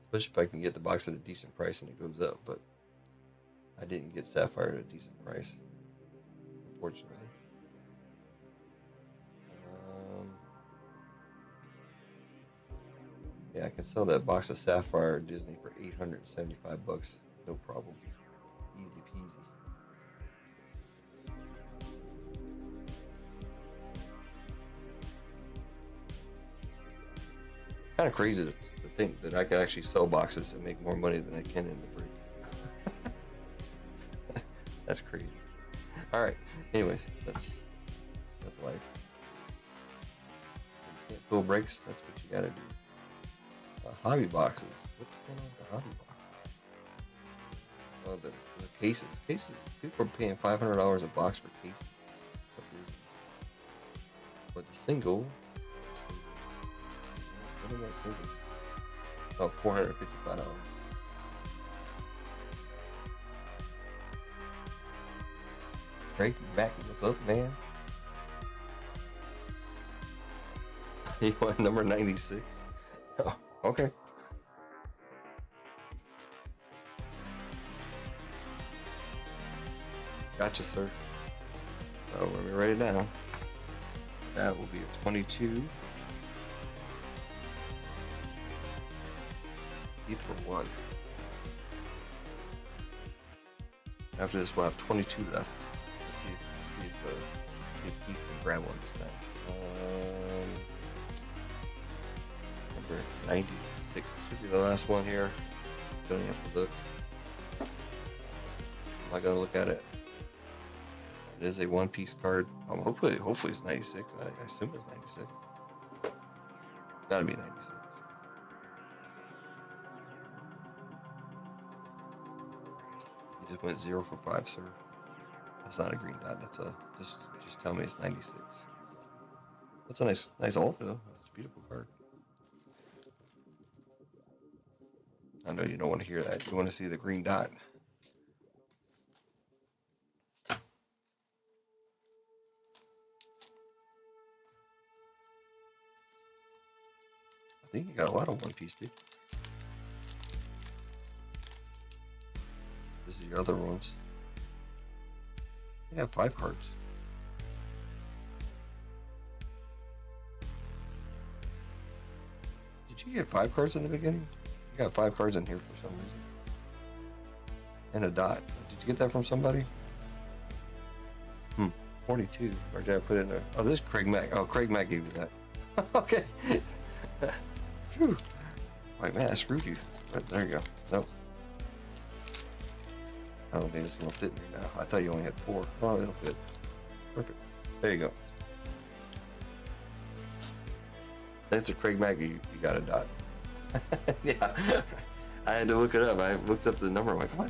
Especially if I can get the box at a decent price and it goes up, but I didn't get Sapphire at a decent price, unfortunately. Yeah, I can sell that box of Sapphire Disney for $875, no problem. Easy peasy. Kind of crazy to think that I could actually sell boxes and make more money than I can in the break. That's crazy. All right. Anyways, that's life. You can't fill breaks. That's what you gotta do. Hobby boxes. What's going on with the hobby boxes? Oh, the cases. Cases. People are paying $500 a box for cases. But the single. What are those singles? Oh, $455. Craig back. What's up, man? You want number 96? Oh, okay. Gotcha, sir. Oh, let me write it down. That will be a 22. Eat for one. After this, we'll have 22 left. Let's see if Keith can grab one this time. Number 96. Should be the last one here. Don't even have to look. I'm not gonna look at it. It is a one-piece card. Hopefully it's 96. I assume it's 96. Gotta be 96. You just went 0 for 5, sir. That's not a green dot. That's a just tell me it's 96. That's a nice alt though. That's a beautiful card. I know you don't want to hear that. You want to see the green dot. I think you got a lot of one piece, dude. This is your other ones. You have 5 cards. Did you get 5 cards in the beginning? You got 5 cards in here for some reason. And a dot. Did you get that from somebody? 42. Or did I put it in there? Oh, this is Craig Mack. Oh, Craig Mack gave you that. Okay. Phew. Like, man, I screwed you. But there you go. Nope. I don't think this will fit me now. I thought you only had 4. Oh, it'll fit. Perfect. There you go. Thanks to Craig Mack, you got a dot. Yeah. I had to look it up. I looked up the number. I'm like, what?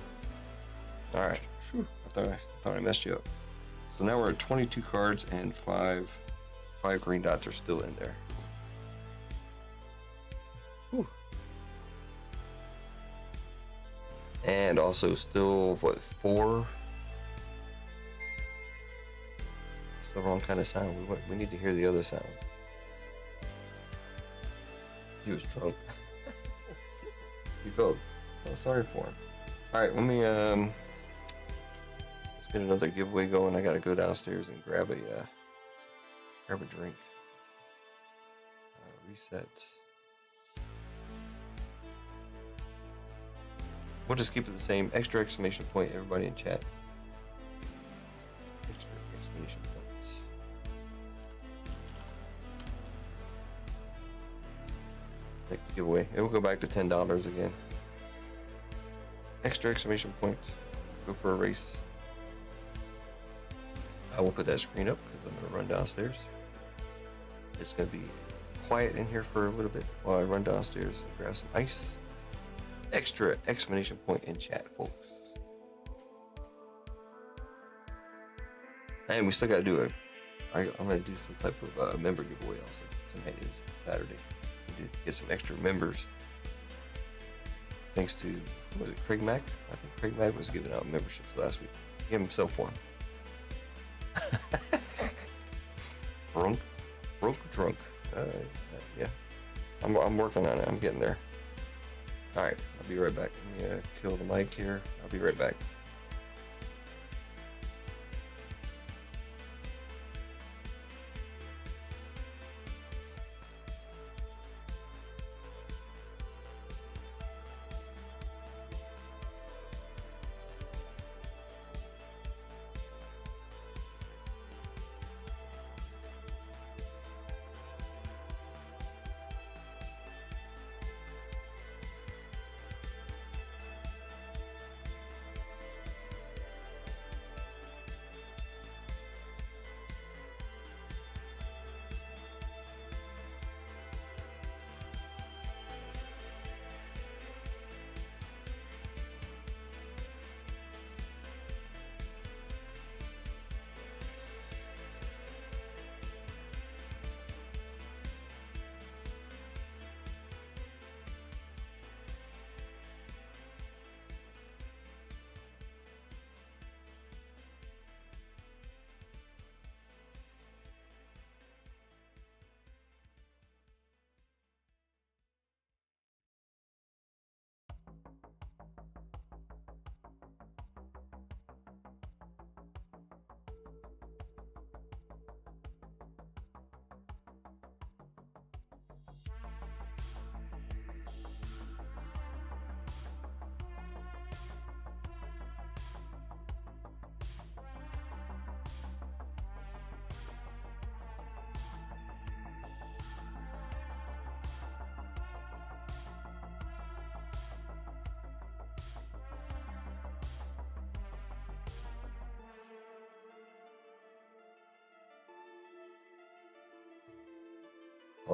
All right. Whew. I thought I messed you up. So now we're at 22 cards and 5 green dots are still in there. Whew. And also still, what, 4? It's the wrong kind of sound. We need to hear the other sound. He was drunk. He felt sorry for him. All right, let me let's get another giveaway going. I gotta go downstairs and grab a drink. Reset. We'll just keep it the same. Extra exclamation point, everybody in chat. Extra exclamation points. Next giveaway. It will go back to $10 again. Extra exclamation point. Go for a race. I will put that screen up because I'm going to run downstairs. It's going to be quiet in here for a little bit while I run downstairs and grab some ice. Extra exclamation point in chat, folks. And we still got to do I'm going to do some type of member giveaway also. Tonight is Saturday. We did get some extra members. Thanks to, was it Craig Mack? I think Craig Mack was giving out memberships last week. He gave himself one. Drunk. Yeah. I'm working on it. I'm getting there. All right. I'll be right back. Let me kill the mic here. I'll be right back.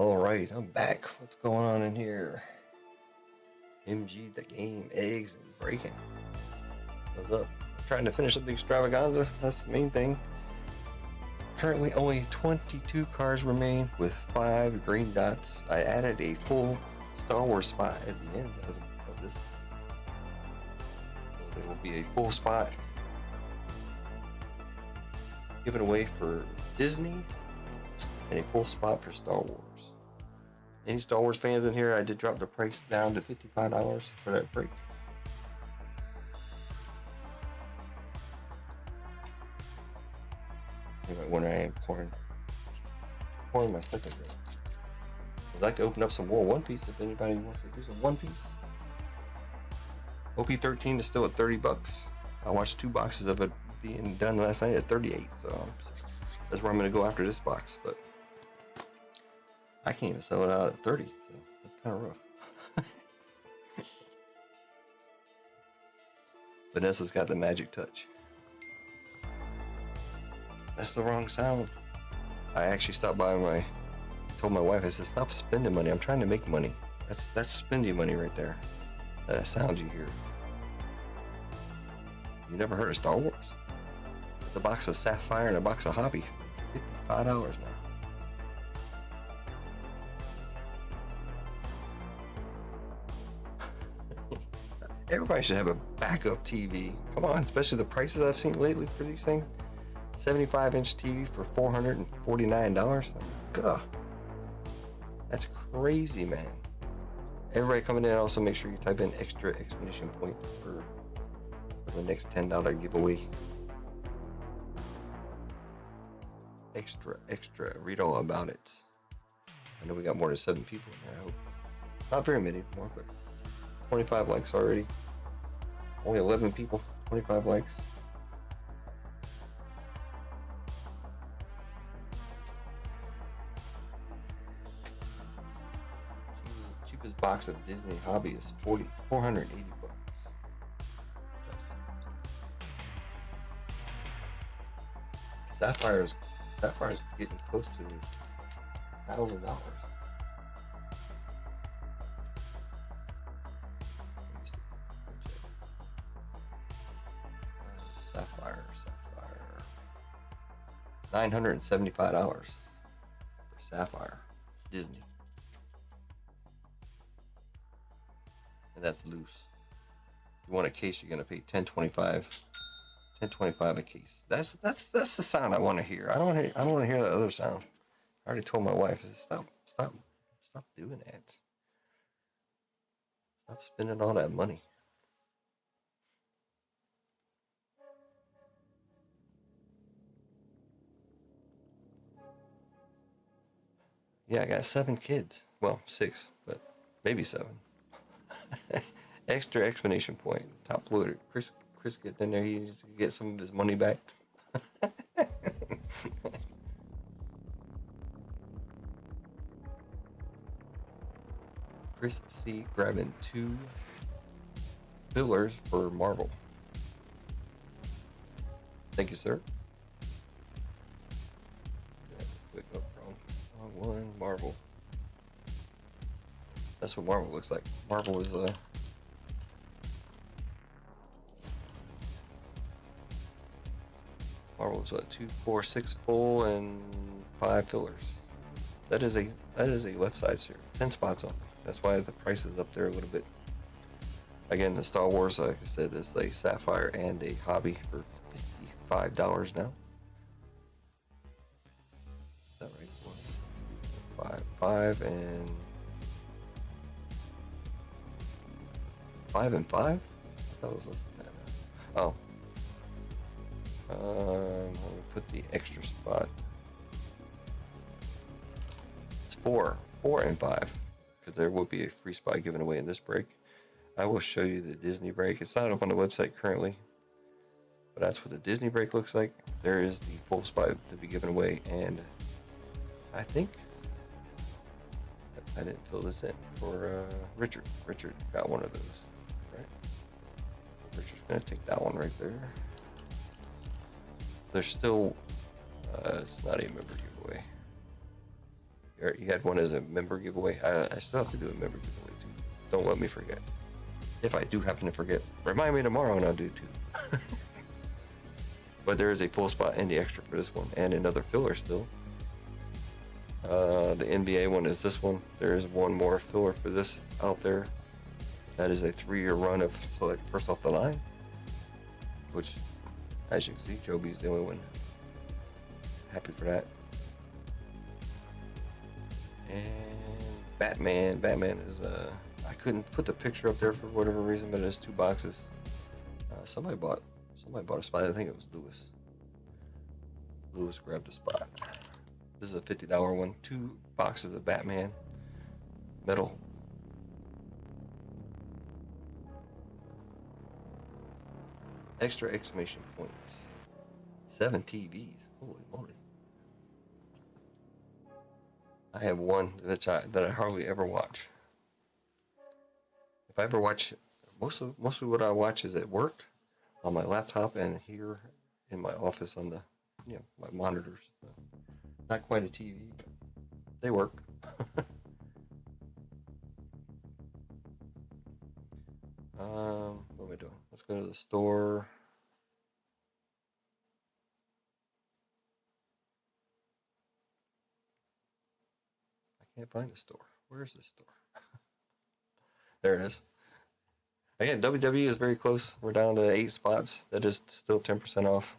Alright, I'm back. What's going on in here? MG, the game, eggs, and breaking. What's up? I'm trying to finish up the Extravaganza. That's the main thing. Currently, only 22 cars remain with 5 green dots. I added a full Star Wars spot at the end of this. So there will be a full spot given away for Disney and a full spot for Star Wars. Any Star Wars fans in here? I did drop the price down to $55 for that break. You might wonder I am pouring my second drink. I'd like to open up some more One Piece if anybody wants to do some One Piece. OP13 is still at $30. I watched 2 boxes of it being done last night at 38, so that's where I'm going to go after this box. But I can't even sell it out at 30, so that's kind of rough. Vanessa's got the magic touch. That's the wrong sound. I actually stopped by told my wife, I said, stop spending money. I'm trying to make money. That's spending money right there. That sound you hear. You never heard of Star Wars? It's a box of Sapphire and a box of Hobby. $55 now. Everybody should have a backup TV. Come on, especially the prices I've seen lately for these things. 75-inch TV for $449. God, that's crazy, man. Everybody coming in, also make sure you type in extra expedition point for the next $10 giveaway. Extra. Read all about it. I know we got more than 7 people in there. I hope not very many more, but 25 likes already. Only 11 people. 25 likes. Cheapest box of Disney Hobby is $480. Sapphire's getting close to $1,000. Sapphire. $975 for Sapphire. Disney. And that's loose. If you want a case, you're gonna pay $10.25 a case. That's the sound I want to hear. I don't want to hear that other sound. I already told my wife, I said, stop doing that. Stop spending all that money. Yeah, I got 7 kids. Well, 6, but maybe 7. Extra explanation point. Top loader. Chris get in there. He needs to get some of his money back. Chris C grabbing 2 fillers for Marvel. Thank you, sir. Quick, no problem. One Marvel. That's what Marvel looks like. Marvel is Marvel is what, 2, 4, 6 full and 5 fillers. That is a left side series. 10 spots on. That's why the price is up there a little bit. Again, the Star Wars, like I said, is a Sapphire and a Hobby for $55 now. Is that right? 5 and 5 and 5? I thought it was less than that. Oh. Let me put the extra spot. It's 4 and 5, because there will be a free spot given away in this break. I will show you the Disney break. It's not up on the website currently, but that's what the Disney break looks like. There is the full spot to be given away, and I think I didn't fill this in for Richard. Richard got one of those, right? Richard's gonna take that one right there. There's still, it's not a member giveaway. You had one as a member giveaway. I still have to do a member giveaway too. Don't let me forget. If I do happen to forget, remind me tomorrow and I'll do too. But there is a full spot in the extra for this one and another filler still. The NBA one is this one. There is one more filler for this out there. That is a 3-year run of select first off the line, which, as you can see, Joby's the only one. Happy for that. And Batman. Batman is I couldn't put the picture up there for whatever reason, but it has 2 boxes. Somebody bought a spot. I think it was Lewis. Lewis grabbed a spot. This is a $50 one. 2 boxes of Batman metal. Extra exclamation points. 7 TVs. Holy moly. I have one that I hardly ever watch. If I ever watch, mostly what I watch is at work, on my laptop, and here in my office on the, my monitors. Not quite a TV, but they work. What am I doing? Let's go to the store. I can't find the store. Where's the store? There it is. Again, WWE is very close. We're down to 8 spots. That is still 10% off.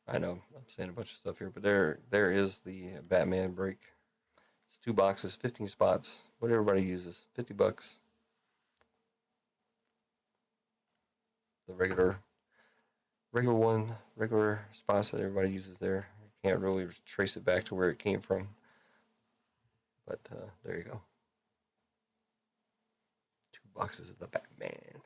I know I'm saying a bunch of stuff here, but there is the Batman break. It's 2 boxes, 15 spots. What everybody uses, $50. The regular spots that everybody uses there. You can't really trace it back to where it came from, but there you go. 2 boxes of the Batman.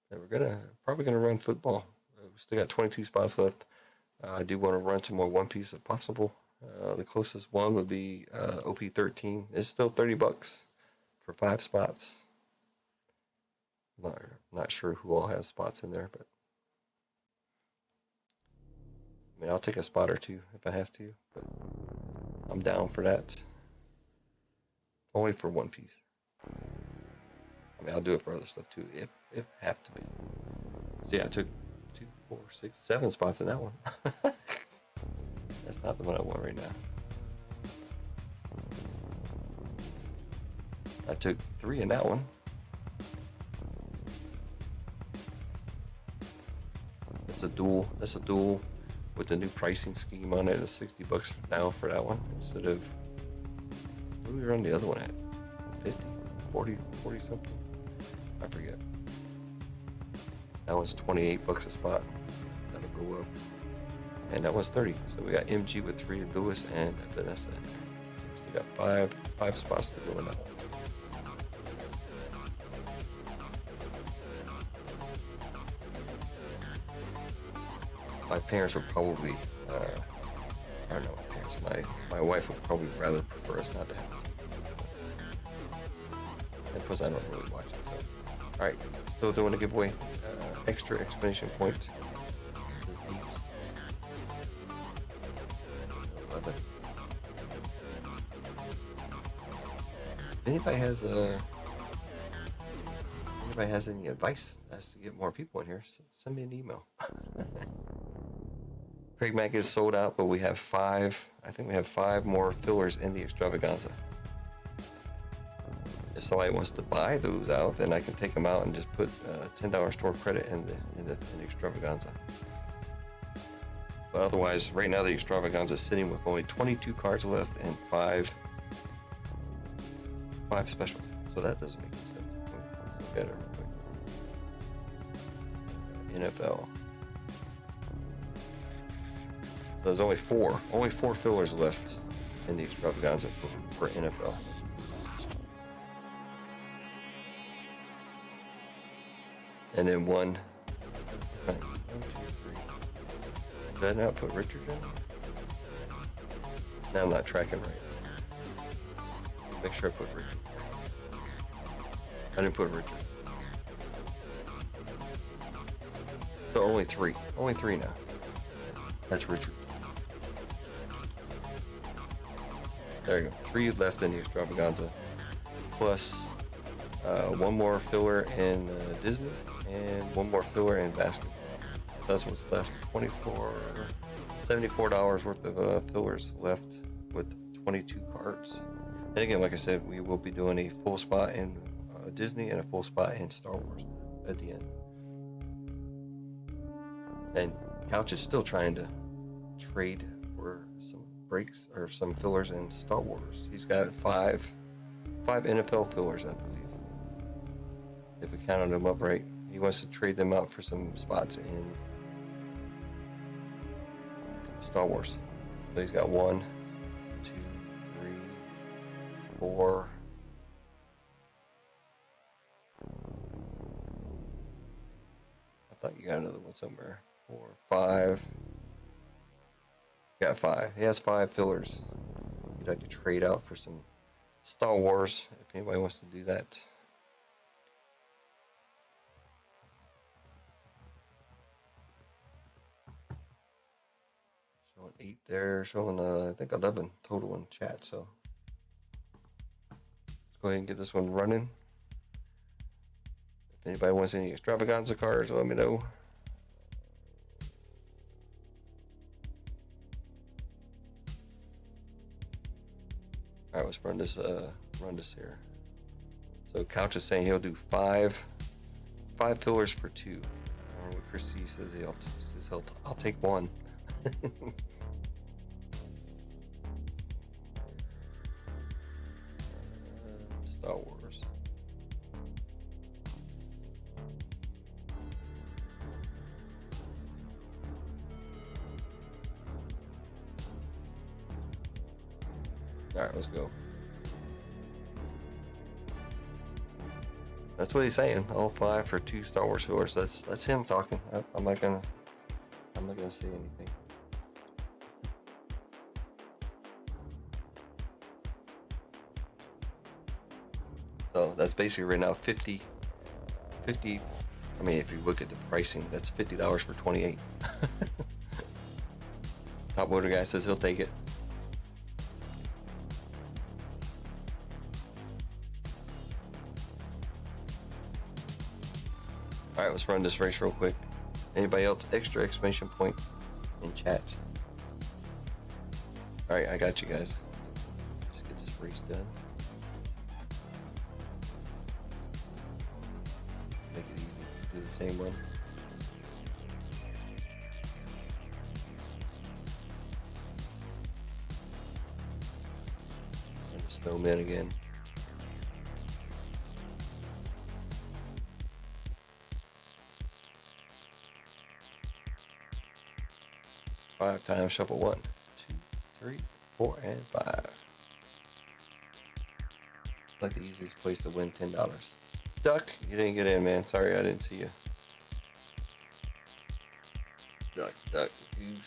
And we're probably gonna run football. We still got 22 spots left. I do want to run some more One Piece if possible. The closest one would be OP13. It's still $30 for 5 spots. Not sure who all has spots in there, but I mean, I'll take a spot or 2 if I have to, but I'm down for that. Only for One Piece. I mean, I'll do it for other stuff too, if have to be. So yeah, I took 2, 4, 6, 7 spots in that one. That's not the one I want right now. I took 3 in that one. That's a dual with the new pricing scheme on it. It's $60 now for that one instead of, what did we run the other one at? 50, 40 something. I forget. That one's $28 a spot. That'll go up. And that was 30. So we got MG with 3 and Lewis and Vanessa in there. So we got five spots to go in that one. My parents would probably, I don't know, my parents, my wife would probably rather prefer us not to have it. And plus I don't really watch it. So. Alright, still doing a giveaway. Extra explanation point. If anybody has any advice as to get more people in here, send me an email. Craig Mack is sold out, but we have 5. I think we have 5 more fillers in the Extravaganza. If somebody wants to buy those out, then I can take them out and just put $10 store credit in the Extravaganza. But otherwise, right now the Extravaganza is sitting with only 22 cards left and 5 specials. So that doesn't make any sense. Let's look at it real quick. NFL. There's only 4 fillers left in the Extravaganza for NFL. And then 1, 2, 3. Did I not put Richard in? Now I'm not tracking right. Make sure I put Richard. I didn't put Richard. So only three. Only three now. That's Richard. There you go. Three left in the Extravaganza. Plus one more filler in Disney and one more filler in basketball. That's what's left. $74 worth of fillers left with 22 cards. And again, like I said, we will be doing a full spot in Disney and a full spot in Star Wars at the end. And Couch is still trying to trade for some breaks or some fillers in Star Wars. He's got five NFL fillers, I believe. If we counted them up right, he wants to trade them out for some spots in Star Wars. So he's got 1, 2, 3, 4. I thought you got another one somewhere. 4, 5. Got 5. He has 5 fillers. He'd like to trade out for some Star Wars if anybody wants to do that. Showing 8 there, showing I think 11 total in chat. So let's go ahead and get this one running. If anybody wants any Extravaganza cards, let me know. All right, let's run this here. So Couch is saying he'll do five fillers for 2. I don't know what Christy says. I'll take 1. Star Wars. All right, let's go. That's what he's saying. All 5 for 2 Star Wars fillers. That's him talking. I'm not gonna say anything. So that's basically right now 50. I mean, if you look at the pricing, that's $50 for 28. Top voter guy says he'll take it. All right, let's run this race real quick. Anybody else extra exclamation point in chat? All right, I got you guys. Let's get this race done. Make it easy. Do the same one. And the snowman again. Five times shuffle 1, 2, 3, 4, and 5. Like the easiest place to win $10. Duck, you didn't get in, man. Sorry, I didn't see you. Duck, you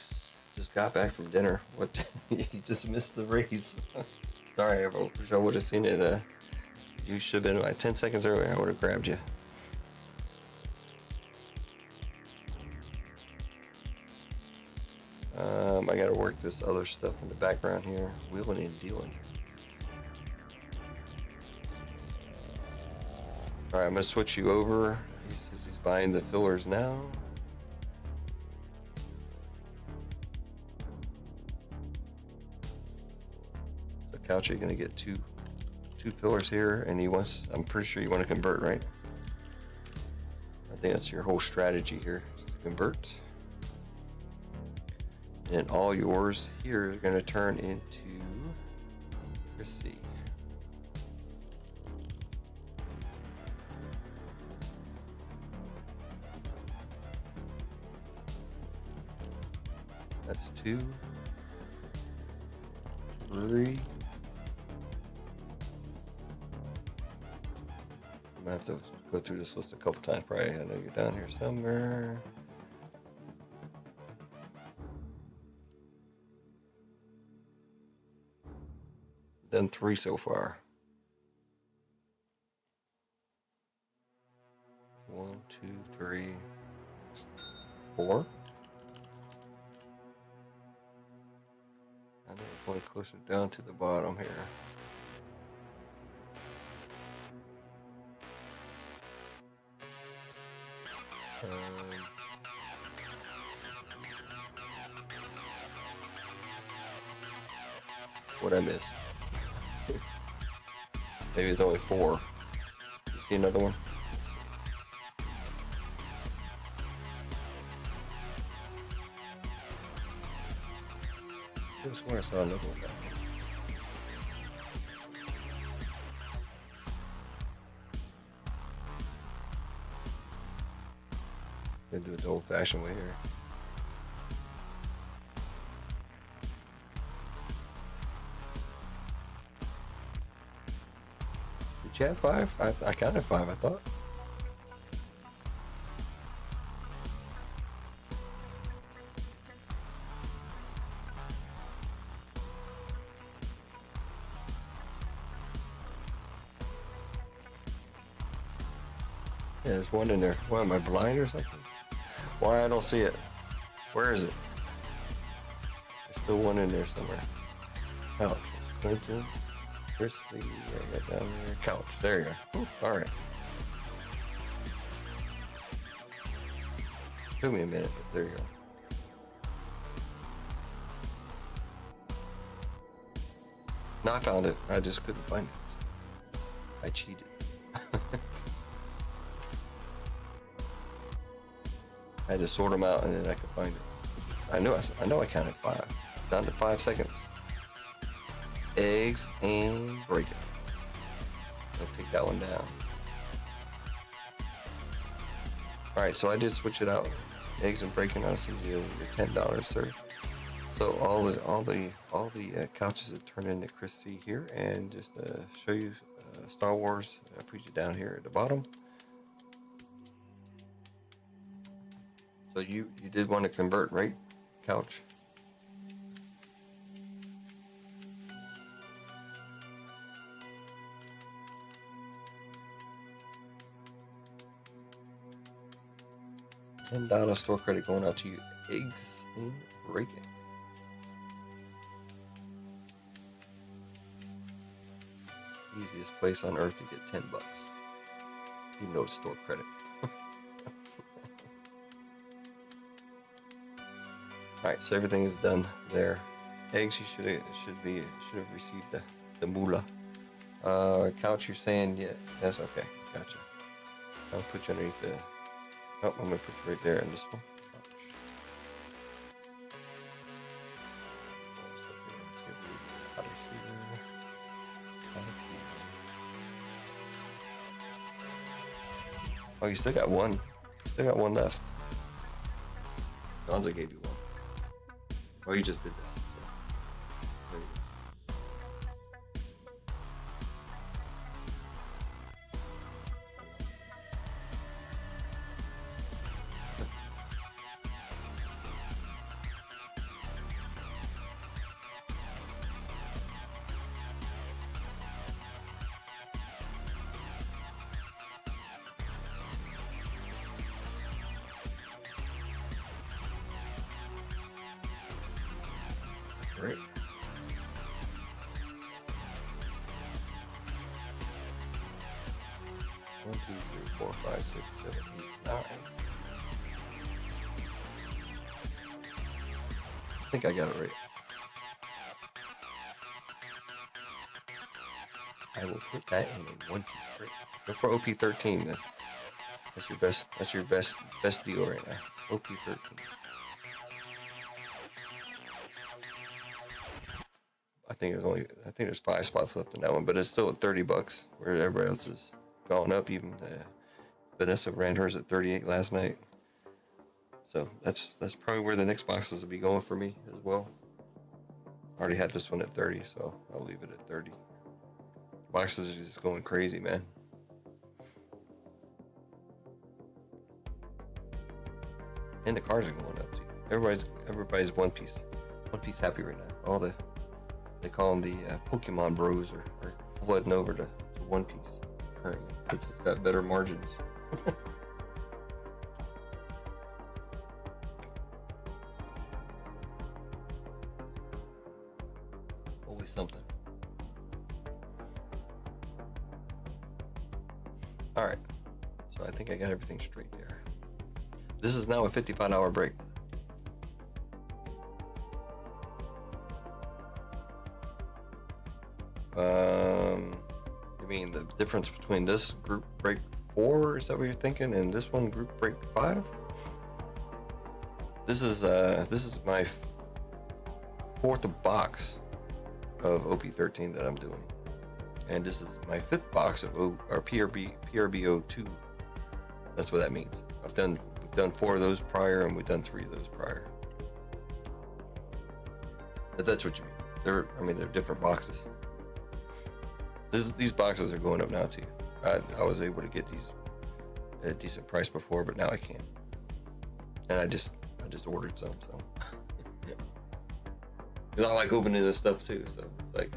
just got back from dinner. What? You just missed the race. Sorry, I wish I would have seen it. You should have been like 10 seconds earlier. I would have grabbed you. I gotta work this other stuff in the background here. Wheeling and dealing. Alright, I'm gonna switch you over. He says he's buying the fillers now. So Couch, you're gonna get two fillers here, and I'm pretty sure you want to convert, right? I think that's your whole strategy here, is to convert. And all yours here is going to turn into Chrissy. That's 2, 3. I'm gonna have to go through this list a couple times, probably. I know you're down here somewhere. Done 3 so far. 1, 2, 3, 4. I think we're going closer down to the bottom here. What'd I miss? Maybe it's only 4. You see another one? I swear I saw another one down here. Gonna do it the old-fashioned way here. Did you have 5? I counted 5, I thought. Yeah, there's one in there. Why, am I blind or something? Why, I don't see it. Where is it? There's still one in there somewhere. Couch. It's Clinton. Christy. Right down there. Couch. There you go. All right. Took me a minute, but there you go. No, I found it. I just couldn't find it. I cheated. I had to sort them out and then I could find it. I know I counted 5. Down to 5 seconds. Eggs and bacon. I'll take that one down. Alright, so I did switch it out. Eggs and bacon, I'll send you your $10, sir. So all the couches that turn into Chris C here, and just show you Star Wars. I put you down here at the bottom. So you did want to convert, right? Couch. $10 store credit going out to you. Eggs and bacon. Easiest place on earth to get $10. Even though it's store credit. Alright, so everything is done there. Eggs, you should have received the moolah. Couch, you're saying yeah, yes, okay, gotcha. I'll put you underneath the. Oh, I'm gonna put you right there in this one. Oh, you still got one. Still got one left. Gonza gave you one. Oh, you just did that. So. There you Great. One, two, three, four, five, six, 7, 8, 9. I think I got it right. I will put that in a 1, 2, 3. Go for OP13 then. That's your best deal right now. OP13. I think there's 5 spots left in that one, but it's still at $30, where everybody else is going up. Even Vanessa ran hers at 38 last night, so that's probably where the next boxes will be going for me as well. I already had this one at 30, so I'll leave it at 30. Boxes are just going crazy, man. And the cars are going up too. Everybody's one piece happy right now. They call them the Pokemon Bros are flooding over to One Piece currently. It's got better margins. All right. So I think I got everything straight there. This is now a 55-hour break. You mean the difference between this group break 4, is that what you're thinking, and this one group break 5? This is my fourth box of OP13 that I'm doing, and this is my 5th box of PRBO2. That's what that means. We've done 4 of those prior, and we've done 3 of those prior. If that's what you mean. They're different boxes. These boxes are going up now too. I was able to get these at a decent price before, but now I can't. And I just ordered some, so. Because I like opening this stuff too, so it's like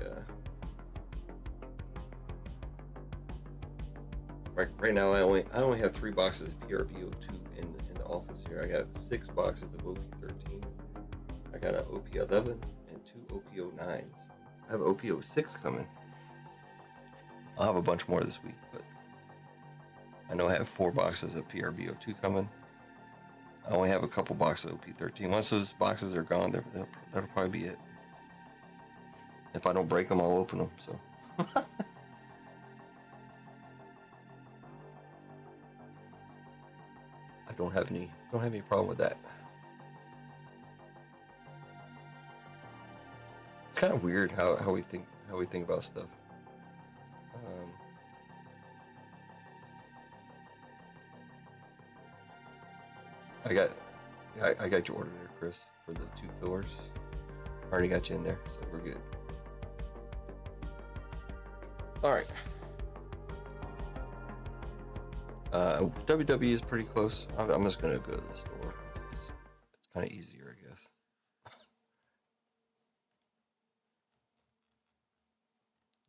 right now I only have 3 boxes of PRBO2 in the office here. I got 6 boxes of OP13. I got an OP11 and 2 OP09s. I have OP06 coming. I'll have a bunch more this week, but I know I have 4 boxes of PRBO2 coming. I only have a couple boxes of OP13. Once those boxes are gone, that'll probably be it. If I don't break them, I'll open them. So. I don't have any problem with that. It's kind of weird how we think about stuff. I got your order there, Chris, for the 2 fillers. Already got you in there, so we're good. All right. WWE is pretty close. I'm just gonna go to the store. It's kind of easier, I guess.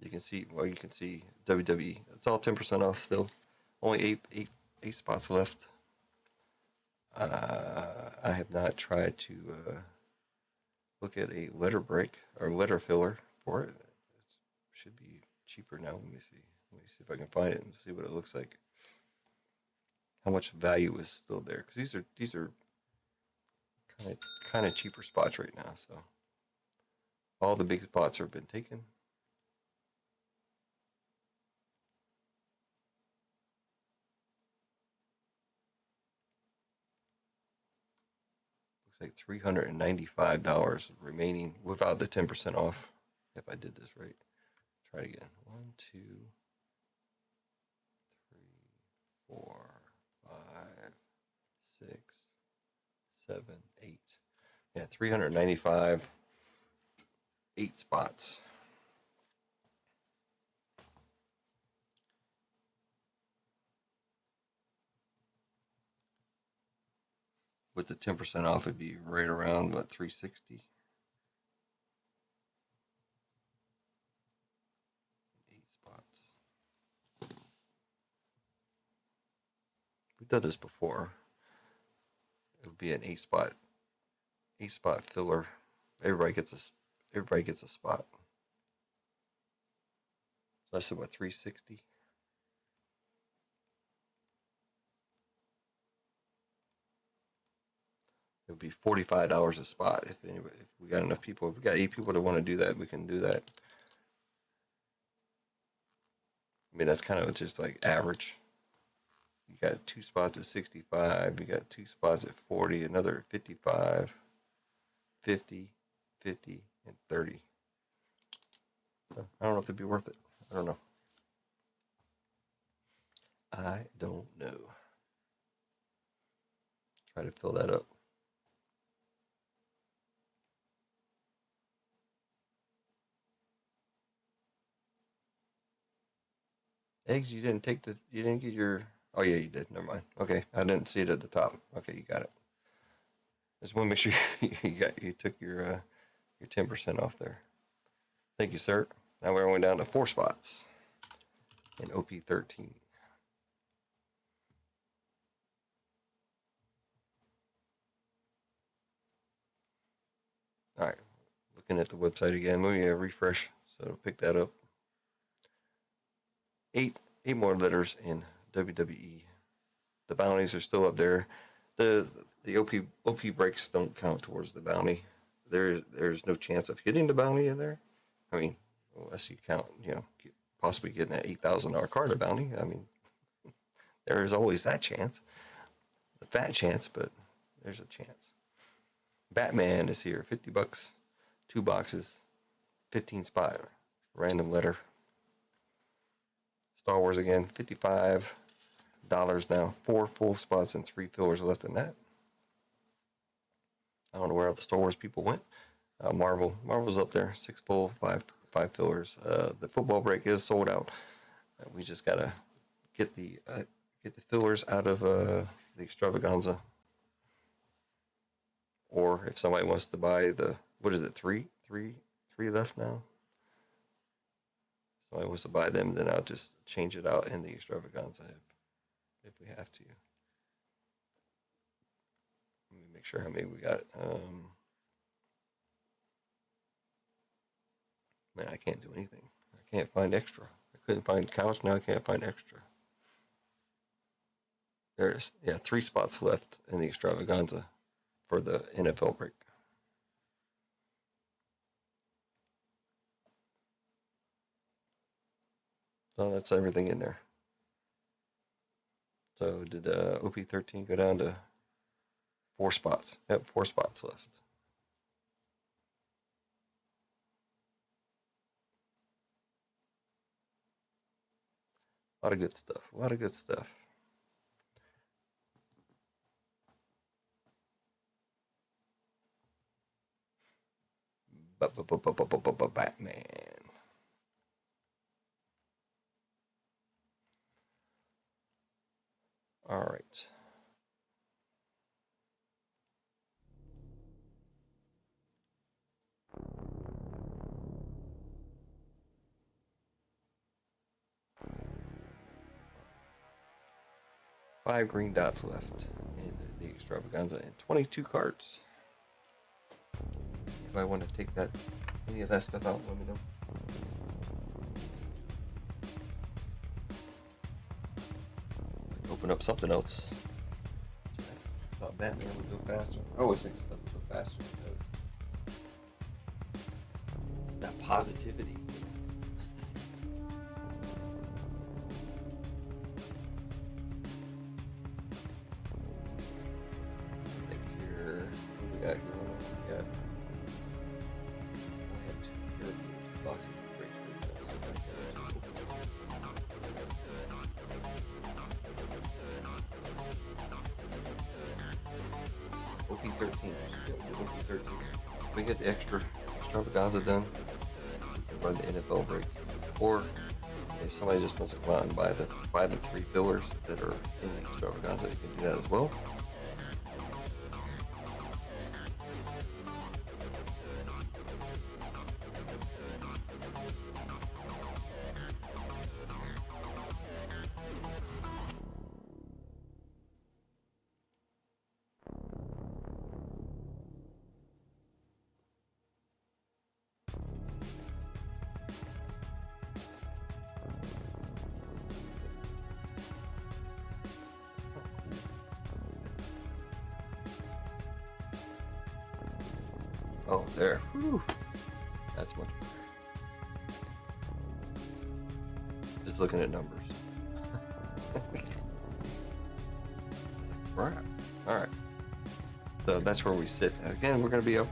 You can see WWE. It's all 10% off still. Only eight spots left. I have not tried to look at a letter break or letter filler for it. It should be cheaper now. Let me see if I can find it and see what it looks like. How much value is still there? Because these are kind of cheaper spots right now. So all the big spots have been taken. Looks like $395 remaining without the 10% off. If I did this right, try it again. 1, 2, 3, 4, 5, 6, 7, 8. Yeah, 395, 8 spots. With the 10% off, it'd be right around, what, 360? 8 spots. We've done this before. It would be an 8 spot filler. Everybody gets a spot. So I said, what, 360? It would be $45 a spot if we got enough people. If we got 8 people that want to do that, we can do that. I mean, that's kind of just like average. You got 2 spots at 65. You got 2 spots at 40. Another 55, 50, 50, and 30. So I don't know if it'd be worth it. I don't know. Try to fill that up. Eggs, you didn't get your, oh yeah, you did, never mind. Okay, I didn't see it at the top. Okay, you got it. Just want to make sure you took your 10% off there. Thank you, sir. Now we're only down to 4 spots in OP13. All right, looking at the website again. Let me refresh so it'll pick that up. 8 more letters in WWE. The bounties are still up there. The OP breaks don't count towards the bounty. There's no chance of hitting the bounty in there. I mean, unless you count, possibly getting an $8,000 card bounty. I mean, there is always that chance, the fat chance, but there's a chance. Batman is here, $50, 2 boxes, 15 spot, random letter. Star Wars again, $55 now, 4 full spots and 3 fillers left in that. I don't know where all the Star Wars people went. Marvel's up there, 6 full, 5 fillers. The football break is sold out. We just gotta get the fillers out of the Extravaganza. Or if somebody wants to buy the, what is it, three left now. If somebody wants to buy them, then I'll just change it out in the Extravaganza if we have to. Let me make sure how many we got. Man, I can't do anything. I can't find extra. I couldn't find couch, now I can't find extra. There it is. Yeah, 3 spots left in the Extravaganza for the NFL break. So that's everything in there. So did OP13 go down to 4 spots? Yep, 4 spots left. A lot of good stuff. A lot of good stuff. Batman. All right. Five green dots left in the Extravaganza and 22 cards. If I want to take any of that stuff out, let me know. Open up something else. I thought Batman would go faster. I always think stuff would go faster because that positivity. We get the Extravaganza done, we can run the NFL break. Or if somebody just wants to come out and buy the 3 fillers that are in the Extravaganza, you can do that as well. Oh, there. Whew. That's much better. Just looking at numbers. Alright. So that's where we sit. Again, we're going to be up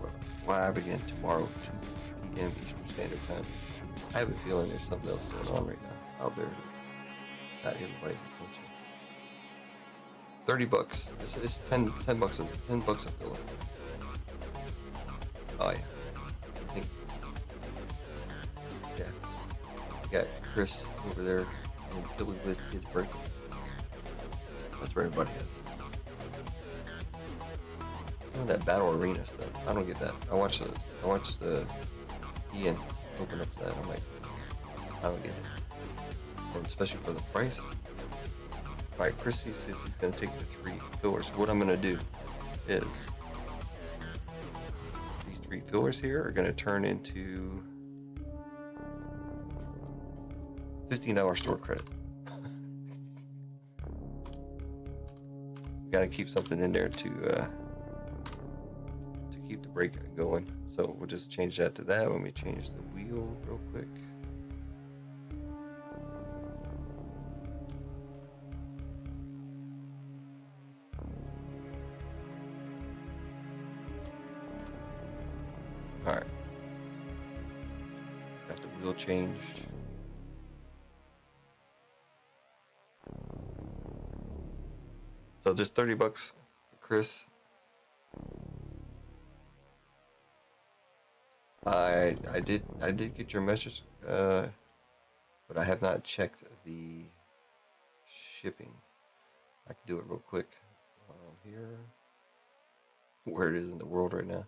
live again tomorrow, 2 p.m. Eastern Standard Time. I have a feeling there's something else going on right now out there that got everybody's attention. $30. It's $10 a filler. Oh yeah. I think, yeah. You got Chris over there and Philly Wiz Kids breaking. That's where everybody is. That battle arena stuff. I don't get that. I watched the Ian open up that. I'm like, I don't get it. And especially for the price. Alright, Chris says he's gonna take the 3 fillers. What I'm gonna do is these 3 fillers here are gonna turn into $15 store credit. gotta keep something in there to keep the brake going. So we'll just change that to that. Let me change the wheel real quick. All right, got the wheel changed. So just $30, Chris. I did get your message, but I have not checked the shipping. I can do it real quick here, where it is in the world right now.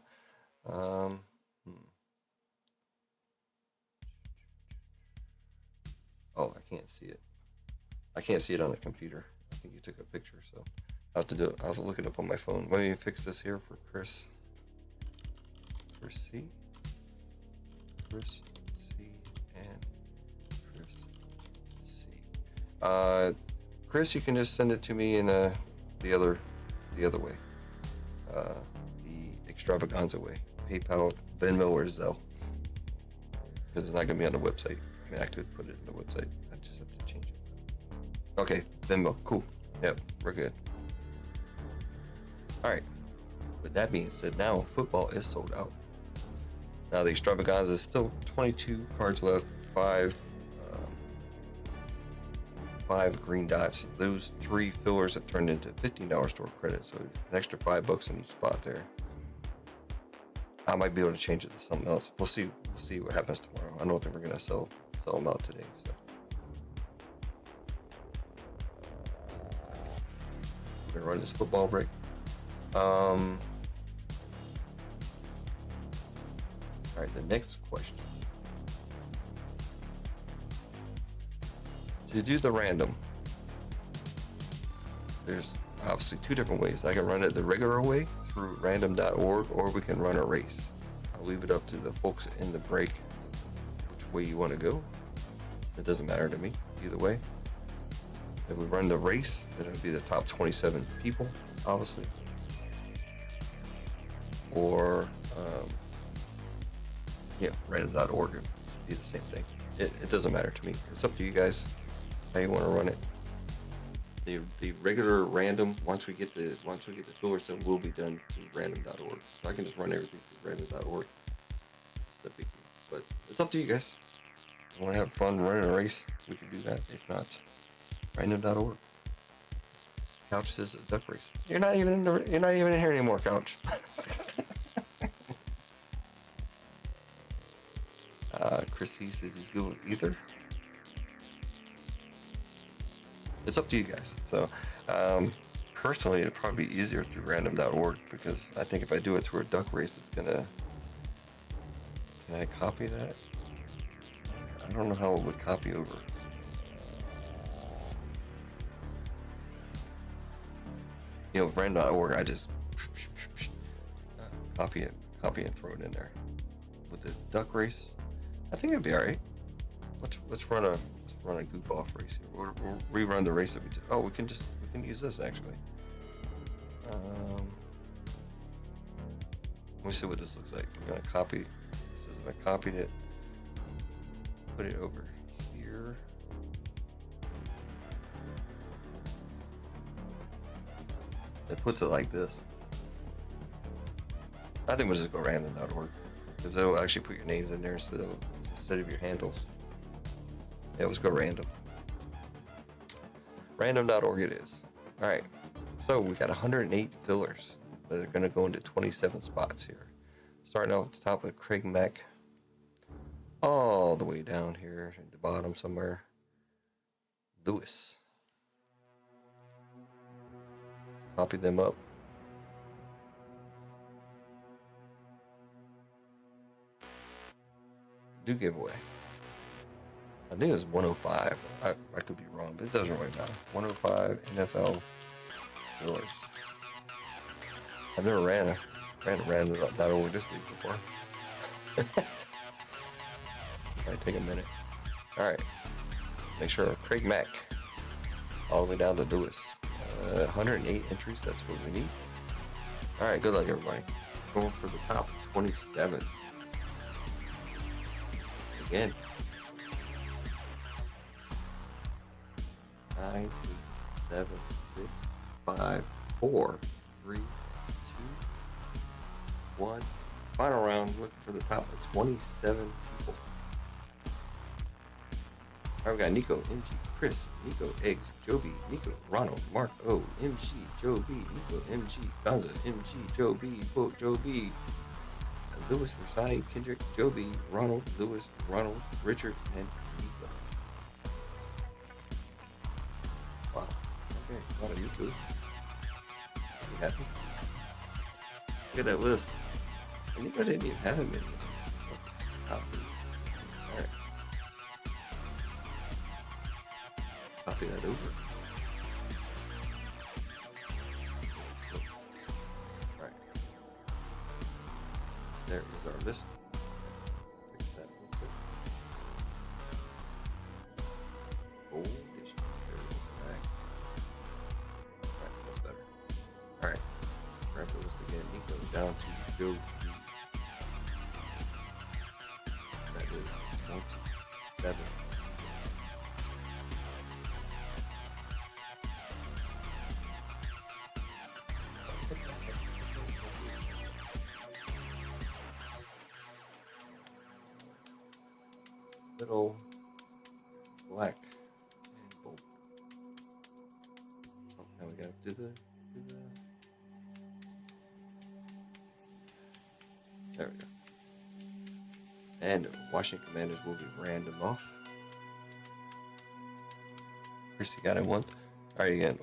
Oh, I can't see it. I can't see it on the computer. I think you took a picture, so I'll have to do it. I'll have to look it up on my phone. Let me fix this here for Chris. Chris C. Chris C. And Chris C. Chris, you can just send it to me in the other way. The Extravaganza way. PayPal, Venmo, or Zelle. Because it's not going to be on the website. I mean, I could put it in the website. I just have to change it. Okay, Venmo. Cool. Yep, we're good. Alright. With that being said, now football is sold out. Now the Extravaganza is still 22 cards left, five green dots. Those 3 fillers have turned into $15 store credit, so an extra $5 in each spot there. I might be able to change it to something else. We'll see. We'll see what happens tomorrow. I don't think we're gonna sell them out today. So we're gonna run this football break. All right, the next question. To do the random, there's obviously 2 different ways. I can run it the regular way through random.org, or we can run a race. I'll leave it up to the folks in the break which way you want to go. It doesn't matter to me either way. If we run the race, then it'll be the top 27 people, obviously. Or random.org would be the same thing. It doesn't matter to me. It's up to you guys how you want to run it. The regular random, once we get the fillers done, will be done through random.org. So I can just run everything through random.org. It's no big deal. But it's up to you guys. If you want to have fun running a race, we can do that. If not, random.org. Couch says a duck race. You're not even in here anymore, Couch. Chris C says he's good with either. It's up to you guys. So, personally, it'd probably be easier through random.org, because I think if I do it through a duck race, it's gonna. Can I copy that? I don't know how it would copy over. With random.org, I just copy it, and throw it in there. With the duck race, I think it'd be all right. Let's run a goof off race here. We'll rerun the race that we did. Oh, we can use this actually. Let me see what this looks like. I'm gonna copy. It says I copied it. Put it over here. It puts it like this. I think we'll just go random.org, because it'll actually put your names in there instead of your handles. Yeah, let's go random. Random.org it is. All right. So we got 108 fillers that are going to go into 27 spots here. Starting off at the top with Craig Mack, all the way down here at the bottom somewhere. Lewis. Copy them up. New giveaway. I think it's 105. I could be wrong, but it doesn't really matter. 105 NFL fillers. I've never ran random.org this week before. Might take a minute. All right. Make sure Craig Mack all the way down to Lewis. 108 entries. That's what we need. All right, good luck, everybody. Going for the top 27. Again. 9, 8, 7, 6, 5, 4, 3, 2, 1. Final round. Looking for the top of 27 people. All right, we got Nico, MG, Chris, Nico, Eggs, Joe B, Nico, Ronald, Mark O, MG, Joe B, Nico, MG, Gonza, MG, Joe B, Boat, Joe B, Lewis, Rasai, Kendrick, Joe B, Ronald, Lewis, Ronald, Richard, and Nico. Wow. Okay, a lot of Nikos. You happy? Look at that list. And Nico didn't even have him in there. Alright. Copy that over. Alright. There is our list. Fix that real quick. Bold. Alright, that's better. Alright. Grab the list again. Nico down to Joe B. That is 27. Little black and gold. Oh, now we gotta do the. There we go. And Washington Commanders will be random off. Chrissy got it once. All right, again.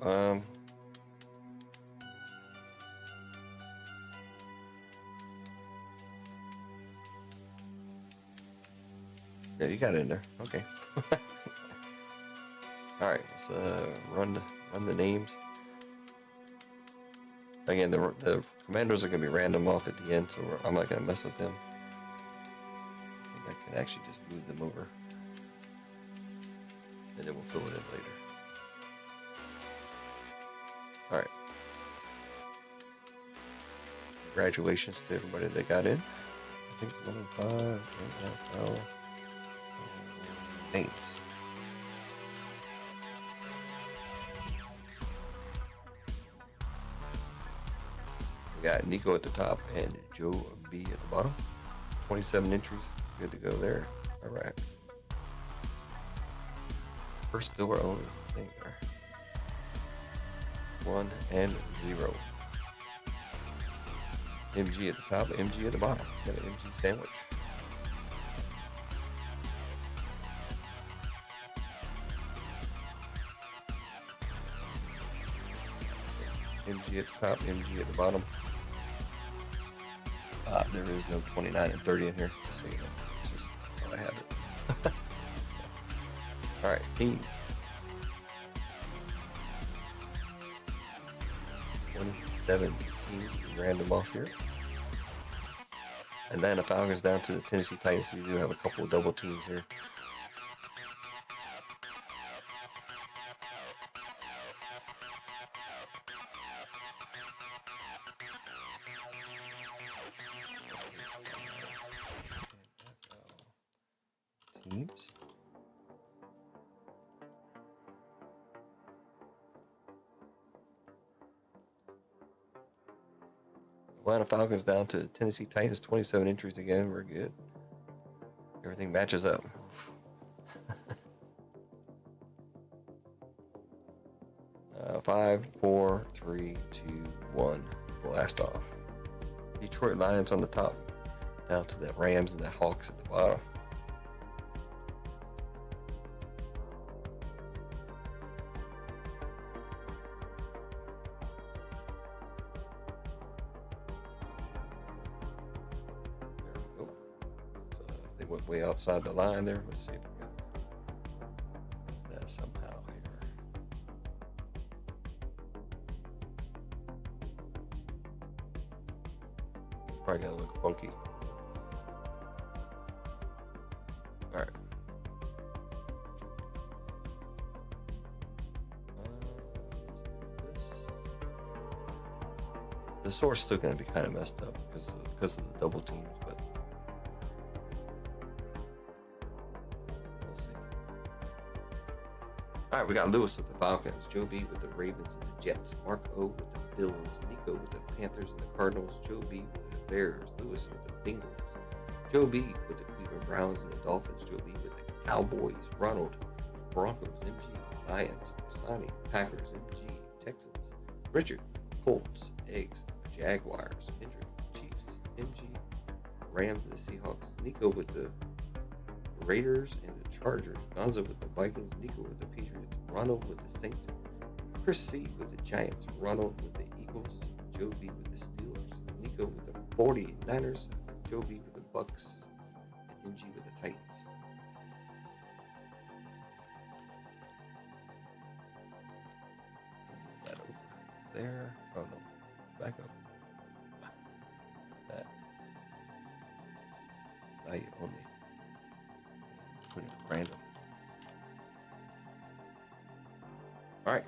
Yeah, you got it in there. Okay. All right, let's run the names. Again, the commanders are gonna be random off at the end, so I'm not gonna mess with them. I think I can actually just move them over, and then we'll fill it in later. All right. Congratulations to everybody that got in. I think 105. Names. We got Nico at the top and Joe B at the bottom. 27 entries. Good to go there. All right. First filler only thing there. 1 and 0. MG at the top, MG at the bottom. Got an MG sandwich. MG at the top, MG at the bottom. There is no 29 and 30 in here, so you know, it's just how I have it. Alright, teams. 27 teams random off here. Atlanta Falcons down to the Tennessee Titans. We do have a couple of double teams here. Teams. Atlanta Falcons down to Tennessee Titans, 27 entries again. We're good. Everything matches up. 5, 4, 3, 2, 1. Blast off. Detroit Lions on the top, down to the Rams and the Hawks at the bottom. They went way outside the line there. Let's see if we got that somehow here. Probably gonna look funky. All right. Let's do this. The source still gonna be kind of messed up because of the double teams, but we'll see. All right, we got Lewis with the Falcons, Joe B with the Ravens and the Jets, Mark O with the Bills, Nico with the Panthers and the Cardinals, Joe B with the Bears, Lewis with the Bengals, Joe B with the Cleveland Browns and the Dolphins, Joe B with the Cowboys, Ronald, Broncos, MG, Lions, Sonny, Packers, MG, Texans, Richard, Colts, Eggs, Jaguars, Hendrick, Chiefs, MG, Rams, the Seahawks, Nico with the Raiders and the Chargers, Gonzo with the Vikings, Nico with the Patriots, Ronald with the Saints, Chris C with the Giants, Ronald with the Eagles, Joe B with the Steelers, Nico with the 49ers, Joe B with the Bucks, and MG with the Titans. That over there. Oh no. Back up. That. Value only. Put it random. Alright.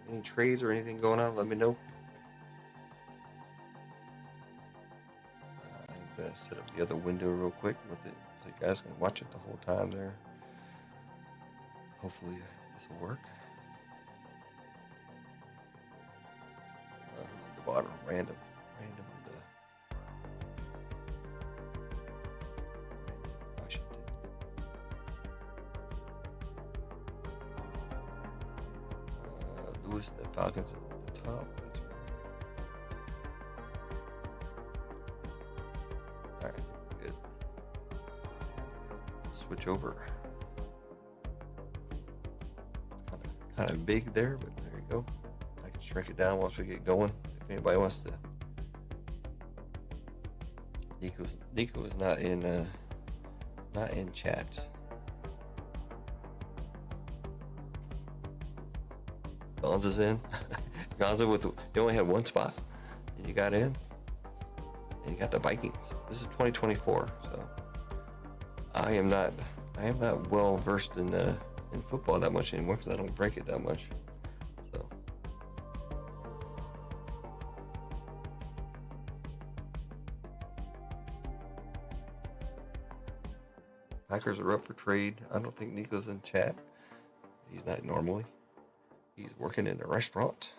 Any trades or anything going on? Let me know. I'm gonna set up the other window real quick with it so you guys can watch it the whole time there. Hopefully this will work. Who's at the bottom? Random. Washington. Lewis and the Falcons at the top. Alright, good. Switch over. Kind of big there, but there you go. I can shrink it down once we get going. If anybody wants to. Nico is not in chat. Gonzo's in. Gonzo with you only had one spot, and you got in, and you got the Vikings. This is 2024, so I am not well versed in football that much anymore because I don't break it that much. So Packers are up for trade. I don't think Nico's in chat. He's not normally. He's working in a restaurant.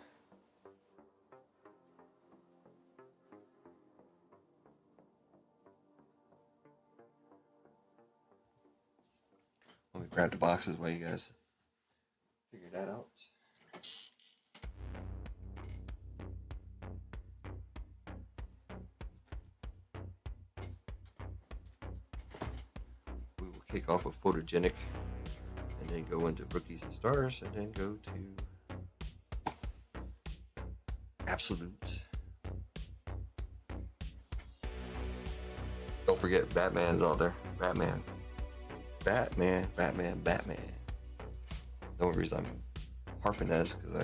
Let me grab the boxes while you guys figure that out. We will kick off with Photogenic and then go into Rookies and Stars and then go to Absolute. Don't forget Batman's out there. Batman. The only reason I'm harping at it is because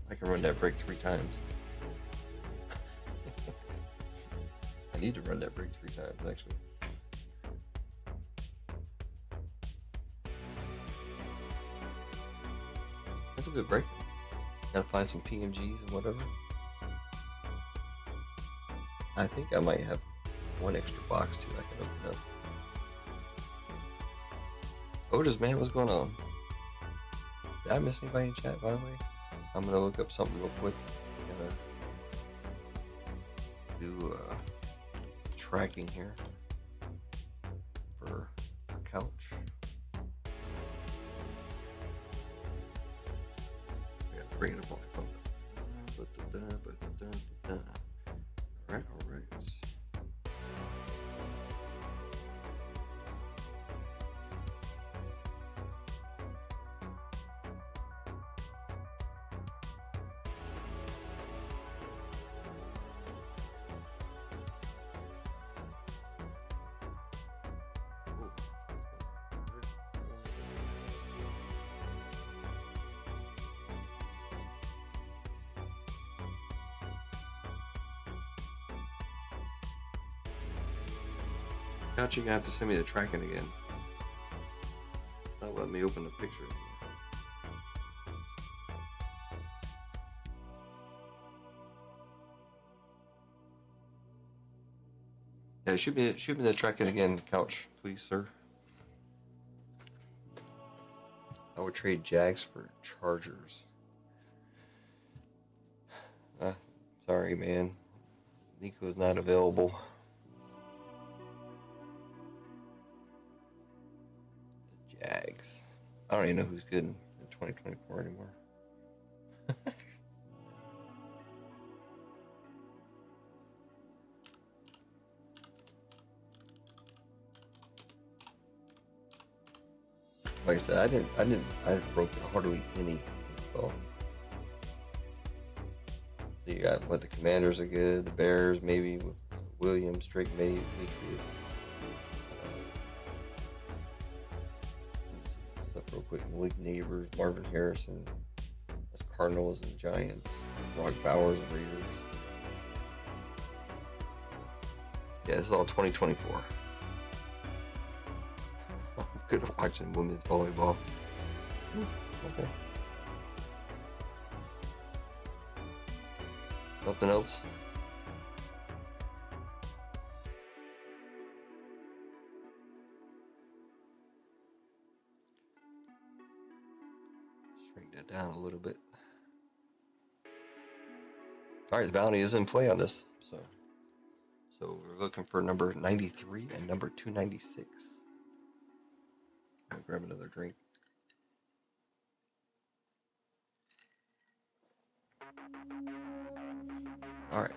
I can run that break 3 times. I need to run that break 3 times actually. That's a good break. Gotta find some PMGs and whatever. I think I might have one extra box too I can open up. Otis, man, what's going on? Did I miss anybody in chat, by the way? I'm gonna look up something real quick. I'm gonna do tracking here for couch. I gotta bring it up on my phone. Alright. Couch, you're gonna have to send me the tracking again. It's not letting me open the picture. Okay, shoot me the track again, couch, please, sir. I would trade Jags for Chargers. Sorry, man. Nico's not available. The Jags. I don't even know who's good in 2024 anymore. Like I said, I broke hardly any info. So you got what the Commanders are good, the Bears maybe with Williams, Drake, Patriots. Stuff real quick. Malik Neighbors, Marvin Harrison. That's Cardinals and Giants. Brock Bowers, Raiders. Yeah, this is all 2024. I'm good at watching women's volleyball. Okay. Nothing else? Shrink that down a little bit. Alright, the bounty is in play on this. So we're looking for number 93 and number 296. I'm gonna grab another drink. Alright.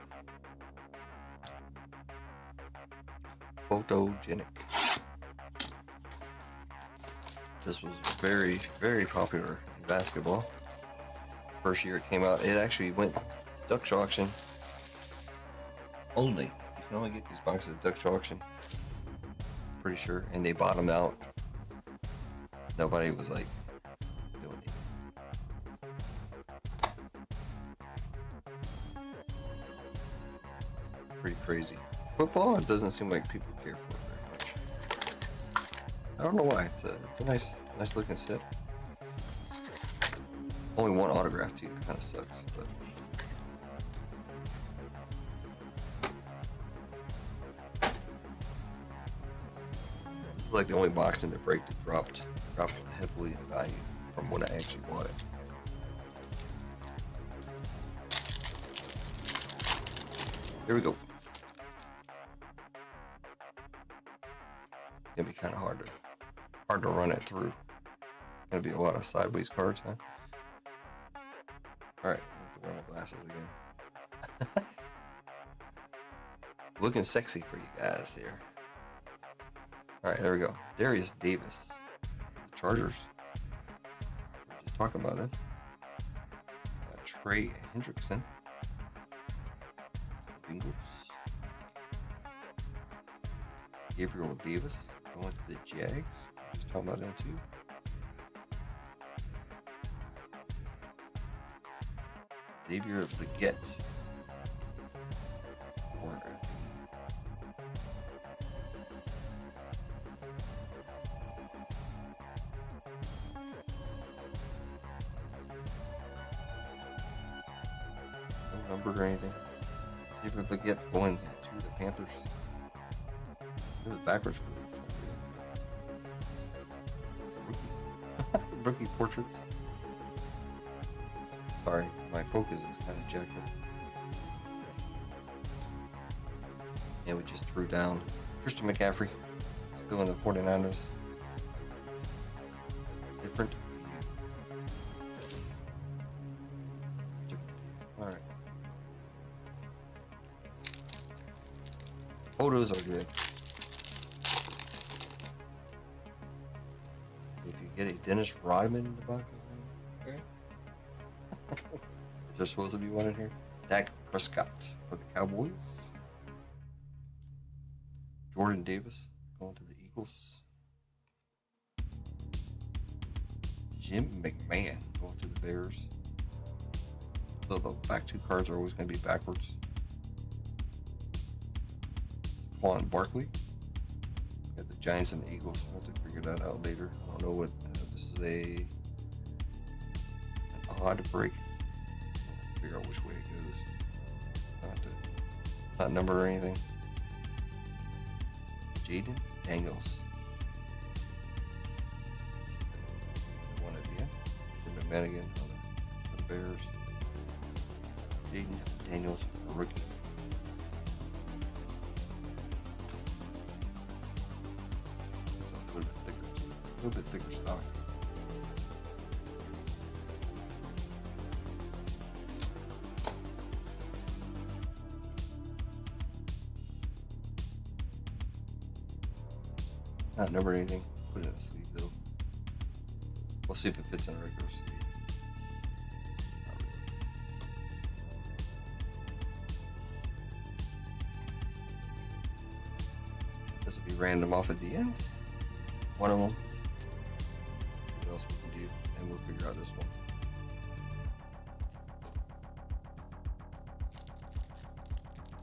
Photogenic. This was very, very popular in basketball. First year it came out, it actually went Dutch auction only. You can only get these boxes at Dutch auction. Pretty sure. And they bottomed out. Nobody was like doing it. Pretty crazy. Football, it doesn't seem like people care for it very much. I don't know why. It's a nice looking set. Only one autograph too. Kind of sucks, but. This is like the only box in the break that dropped heavily in value from when I actually bought it. Here we go. Gonna be kind of hard to run it through. Gonna be a lot of sideways cards, huh? All right, I have to wear my glasses again. Looking sexy for you guys here. All right, there we go. Darius Davis, the Chargers. We were just talking about it. Trey Hendrickson, Bengals. Gabriel Davis going to the Jags. Just talking about them too. Xavier Leggett. No number or anything. Xavier Leggett going to the Panthers. It was backwards for rookie portraits. Sorry, my focus is kind of jacked up. Yeah, we just threw down Christian McCaffrey, still in the 49ers. Different. Alright. Photos are good. If you get a Dennis Rodman in the box, okay. Is there supposed to be one in here? Dak Prescott for the Cowboys. Jordan Davis going to the Eagles. Jim McMahon going to the Bears. So the back two cards are always going to be backwards. Quan Barkley. Got the Giants and the Eagles. I'll have to figure that out later. I don't know what this is an odd break. I'll have to figure out which way it goes. Not number or anything. Jaden Daniels. One of you. McManigan on the Bears. Jaden Daniels, a rookie. So a little bit thicker stock. Not numbered anything. Put it in a sleeve though. We'll see if it fits in a regular sleeve. Not really. This will be random off at the end. One of them. What else we can do? And we'll figure out this one.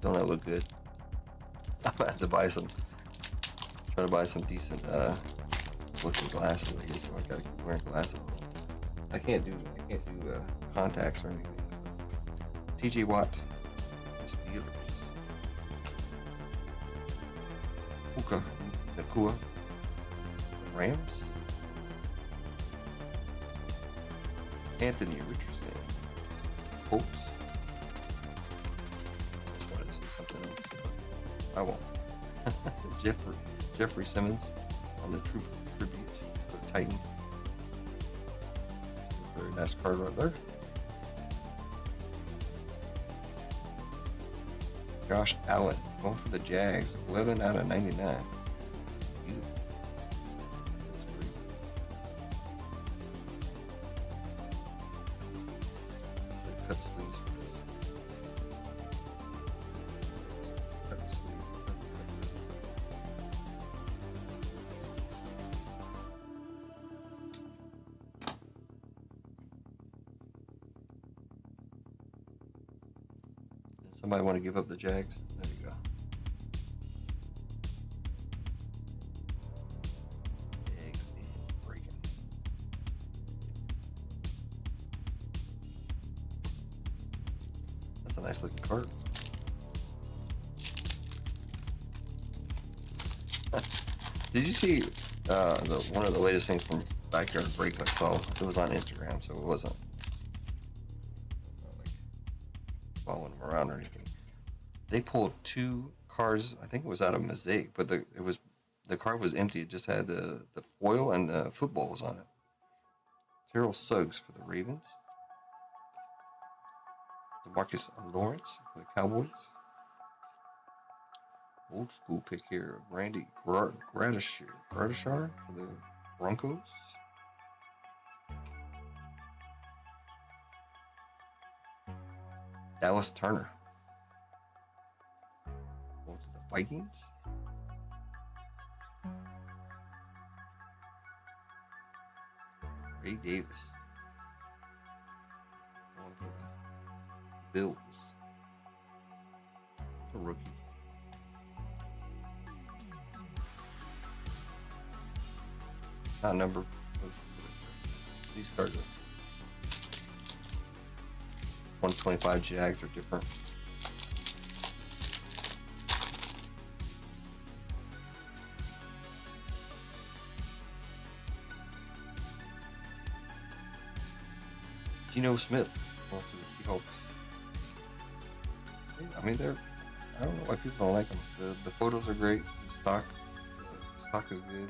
Don't that look good? I'm gonna have to buy some. Try to buy some decent looking glasses. I guess I gotta keep wearing glasses. I can't do contacts or anything. So. TJ Watt, Steelers. Puka Nakua, Rams. Anthony Richardson, Colts. I just wanted to see something else. I won't. Jeffrey Simmons on the tribute for the Titans. That's a very nice card right there. Josh Allen going for the Jags, 11 out of 99. Beautiful. That's great. Cut sleeves for this. Cut sleeves. Somebody want to give up the Jags? There you go. Eggs and bacon. That's a nice looking card. Did you see one of the latest things from Backyard Break I saw? It was on Instagram, so it wasn't like following them around or anything. They pulled 2 cards. I think it was out of Mosaic, but the card was empty. It just had the foil and the footballs on it. Terrell Suggs for the Ravens. DeMarcus Lawrence for the Cowboys. Old school pick here, Randy Gradishar for the Broncos. Dallas Turner going to the Vikings. Ray Davis going for the Bills. It's a rookie. Not number. These cards are 125 Jags are different. Geno Smith going to the Seahawks. I mean, I don't know why people don't like them. The photos are great. The stock is good.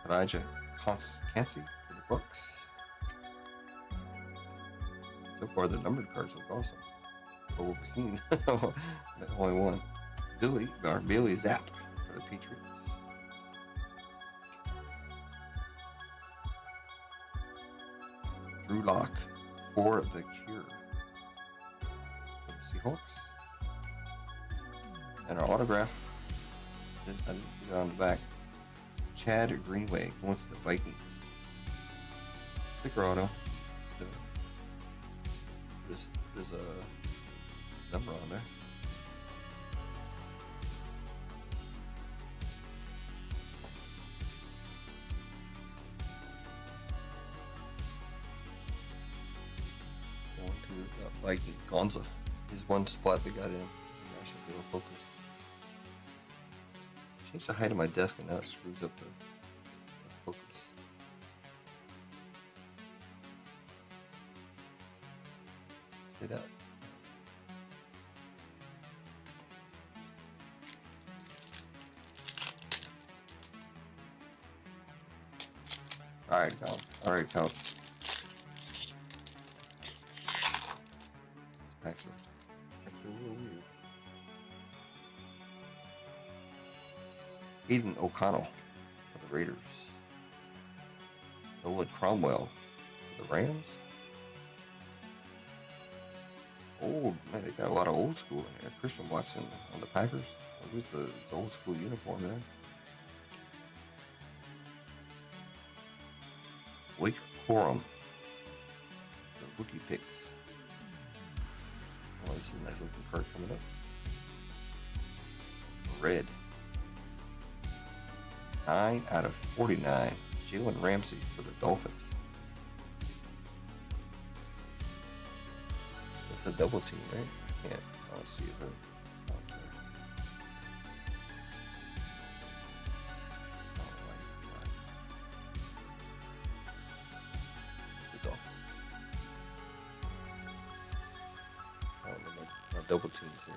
Elijah Cansey for the Bucks. So far, the numbered cards look awesome. But what we've seen, only one. Billy Zapp for the Patriots. Drew Lock for the Cure for the Seahawks. And our autograph, I didn't see that on the back. Chad Greenway going to the Vikings. Sticker auto. There's a number on there. Going to the Viking Gonza. His one spot that got in. I should be able to focus. changed the height of my desk and now it screws up the focus. See that? Alright, count. Alright, count. This packs are a little weird. Aiden O'Connell for the Raiders. Nolan Cromwell for the Rams. Oh man, they got a lot of old school in here. Christian Watson on the Packers. At least it's old school uniform there. Wake Corum. The rookie picks. Oh, this is a nice looking card coming up. Red. 9 out of 49. Jalen Ramsey for the Dolphins. It's a double team, right? I can't. I'll see if double teams here.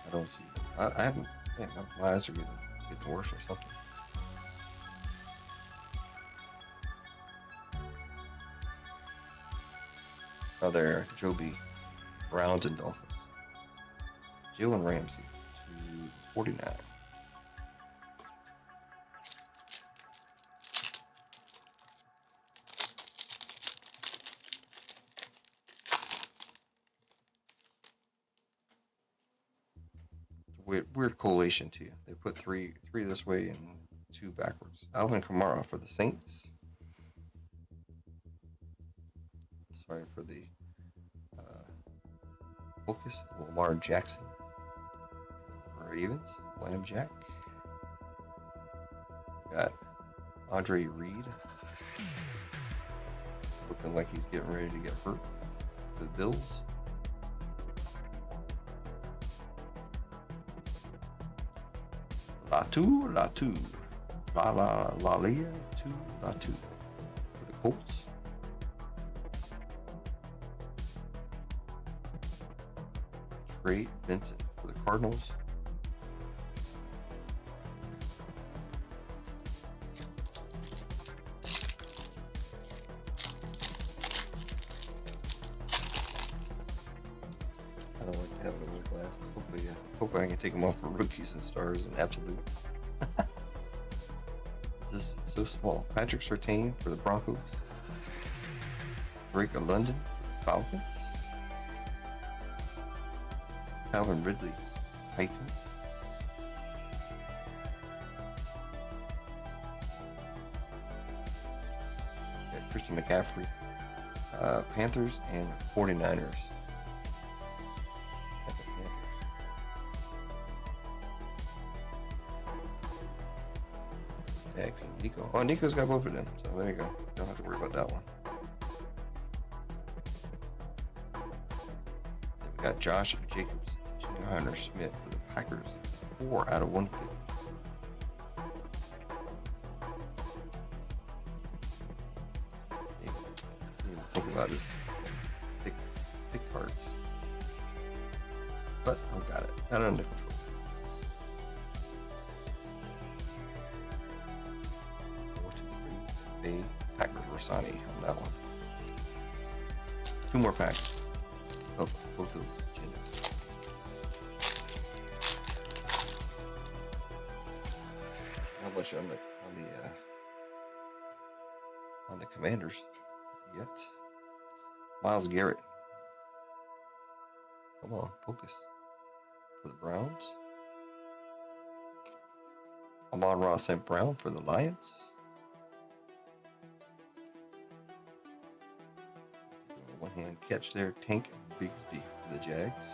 I don't see them. I haven't. Man, my eyes are getting worse or something. Oh, there, Joby, Browns and Dolphins. Jalen Ramsey to 49. Weird collation too. They put three this way and 2 backwards. Alvin Kamara for the Saints. Sorry for the focus. Lamar Jackson. Ravens. Lamb Jack. Got Andre Reed. Looking like he's getting ready to get hurt. The Bills. Latu, Lalia, Latu for the Colts. Trey Vincent for the Cardinals. I don't like having to wear glasses. Hopefully I can take them off for rookies and stars and absolute. This is so small. Patrick Surtain for the Broncos. Drake of London for the Falcons. Calvin Ridley, Titans. Christian McCaffrey, Panthers and 49ers. Nico. Oh, Nico's got both of them, so there you go. Don't have to worry about that one. Then we got Josh Jacobs, Junior Hunter Smith for the Packers, 4 out of 150. Even think about this thick cards, but I've got it. Got it under control. Packers Rossani on that one. 2 more packs. Oh, both of them. Not much on the Commanders yet. Myles Garrett. Come on, focus. For the Browns. Amon-Ra St. Brown for the Lions. One-hand catch there. Tank Bigsby for the Jags.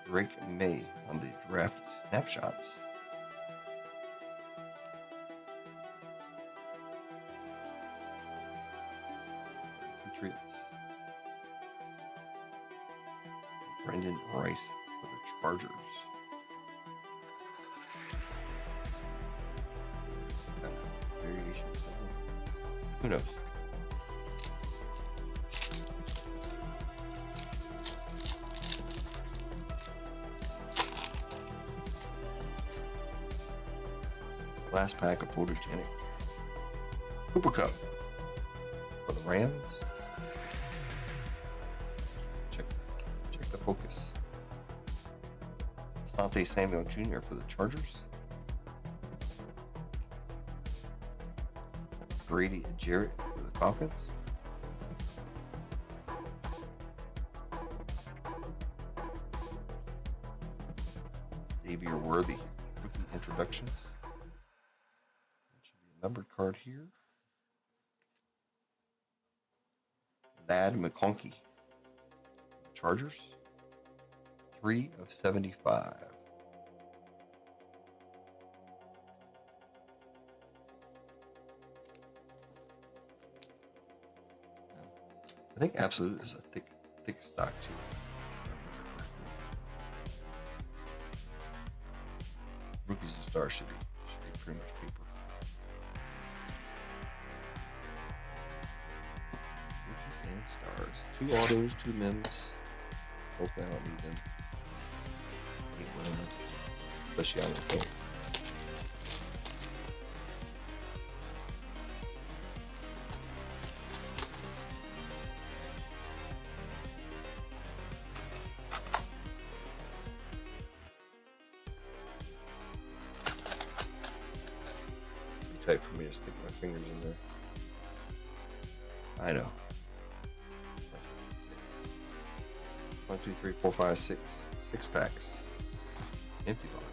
Drake May on the draft snapshots. Patriots. Brendan Rice for the Chargers. Variation. Who knows? Last pack of photogenic. Cooper Cup for the Rams. Check the focus. Asante Samuel Jr. for the Chargers. Grady Jarrett for the Falcons. Xavier Worthy, rookie introductions. That should be a numbered card here. Ladd McConkey, Chargers. 3/75. I think Absolute is a thick stock too. Rookies and Stars should be pretty much paper. Rookies and Stars. 2 autos, 2 mems. Hopefully I don't need them. I hate winning them, especially on the phone. Tight for me to stick my fingers in there. I know. 1, 2, 3, 4, 5, 6. 6 packs. Empty box.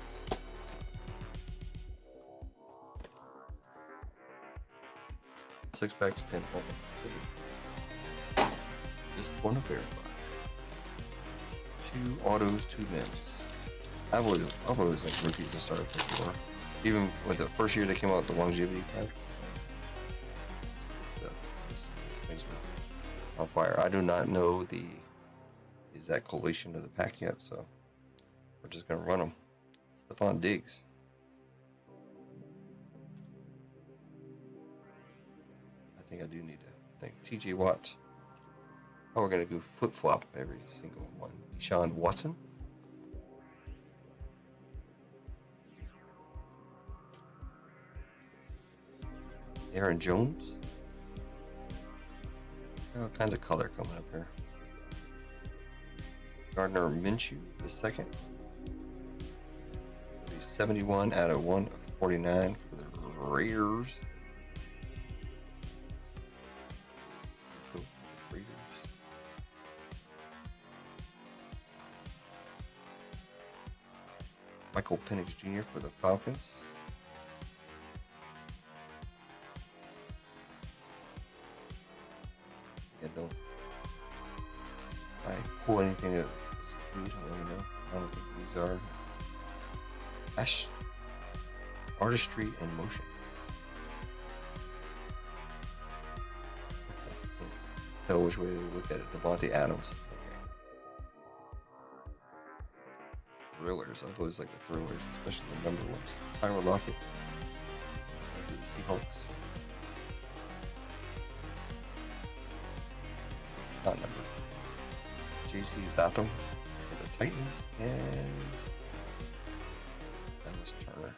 Six packs, 10 total. Just want to verify. 2 autos, 2 mims. I've always liked rookies and stars before. Even with the first year they came out with the longevity pack. This makes me on fire. I do not know the exact collation of the pack yet, so we're just gonna run them. Stephon Diggs. I think I do need to thank TJ Watt. Oh, we're gonna do flip flop every single one. Deshaun Watson. Aaron Jones. All kinds of color coming up here. Gardner Minshew, the second. 71 out of 149 for the Raiders. Cool. Raiders. Michael Penix Jr. for the Falcons. Yeah, don't I pull anything that is good, I don't know. I don't think these are artistry and motion. Tell which way to look at it. Devontae Adams. Okay. Thrillers. I've always liked the thrillers, especially the number ones. Tyler Lockett. The Seahawks. Not number. JC Latham for the Titans, and that was Turner.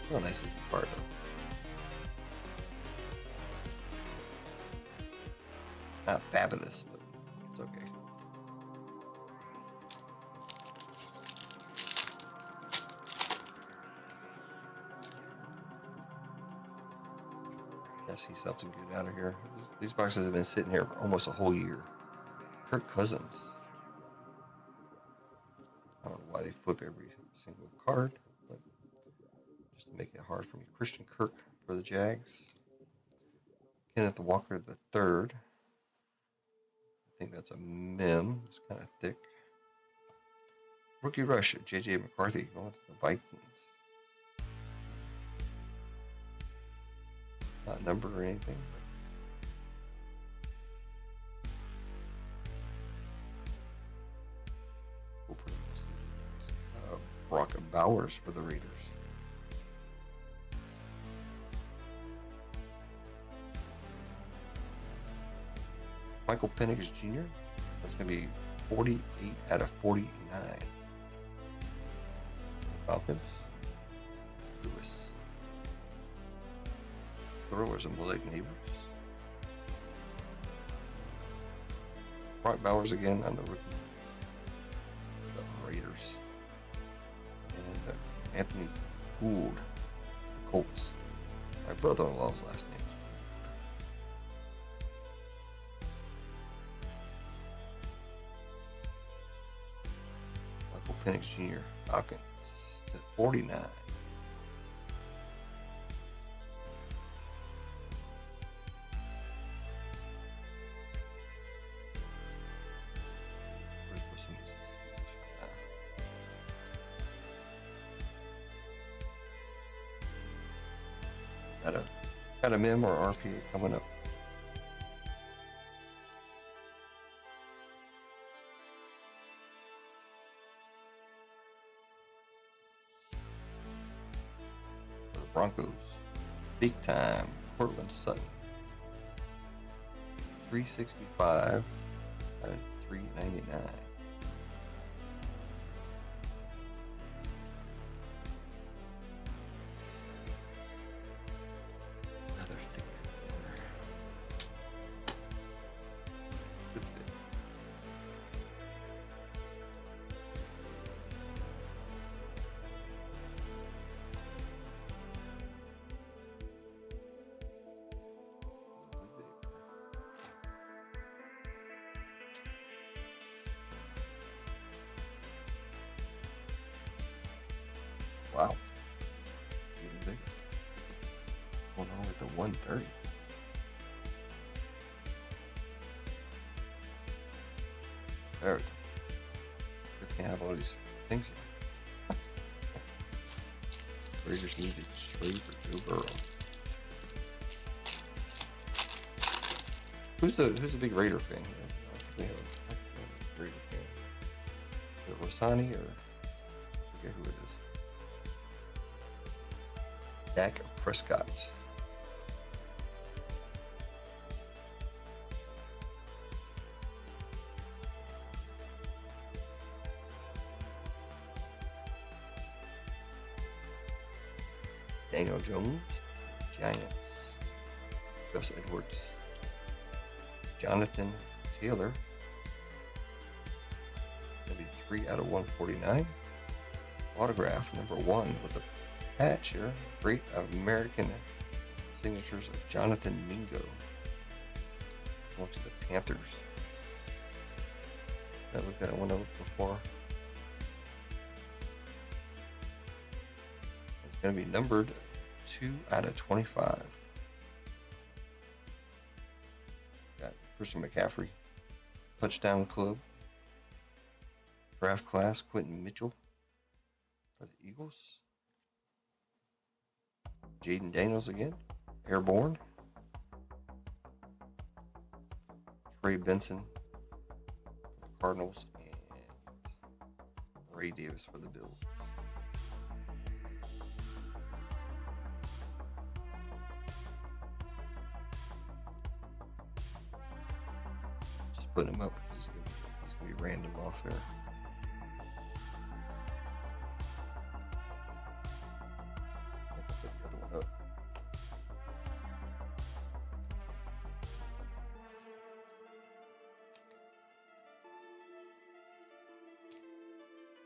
Well, nice looking card though. Not fabulous, but it's okay. I see something good out of here. These boxes have been sitting here for almost a whole year. Kirk Cousins. I don't know why they flip every single card, but just to make it hard for me. Christian Kirk for the Jags. Kenneth Walker the third. I think that's a mem. It's kind of thick. Rookie Rush, J.J. McCarthy going to the Vikings. Not numbered or anything. We'll put Brock and Bowers for the Raiders. Michael Penix Jr. That's going to be 48 out of 49. Falcons. Lewis. Throwers and Malik Neighbors. Brock Bowers again on the rookie. The Raiders. And Anthony Gould, the Colts. My brother-in-law's last name. Michael Penix Jr. Falcons to 49. Got a MIM or RPA coming up. For the Broncos, big time, Cortland Sutton. 365 out of 399. Wow. Even bigger. Going on with the 130. There we go. We can have all these things here. Raiders needed trade for Joe Burrow. Who's the big Raider fan here? I think a Raider fan. Is it Rossani or I forget who it is. Dak Prescott. Daniel Jones, Giants. Gus Edwards. Jonathan Taylor. Maybe 3 out of 149. Autograph number 1 with a patch here. Great American signatures of Jonathan Mingo. Going to the Panthers. That we've got one of it before. It's going to be numbered 2 out of 25. Got Christian McCaffrey. Touchdown Club. Draft class, Quentin Mitchell for the Eagles. Jaden Daniels again, Airborne. Trey Benson for the Cardinals, and Ray Davis for the Bills. Just putting him up because he's going to be random off there.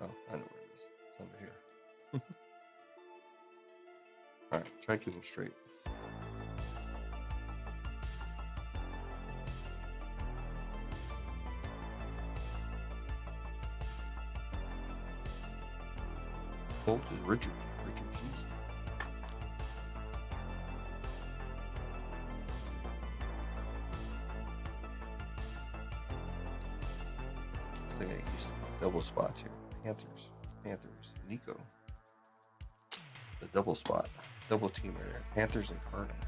Oh, I know where it is. It's under here. Alright, try to keep them straight. Colts is Richard G. So I got used to double spots here. Panthers, Nico. The double spot, double team right there. Panthers and Cardinals.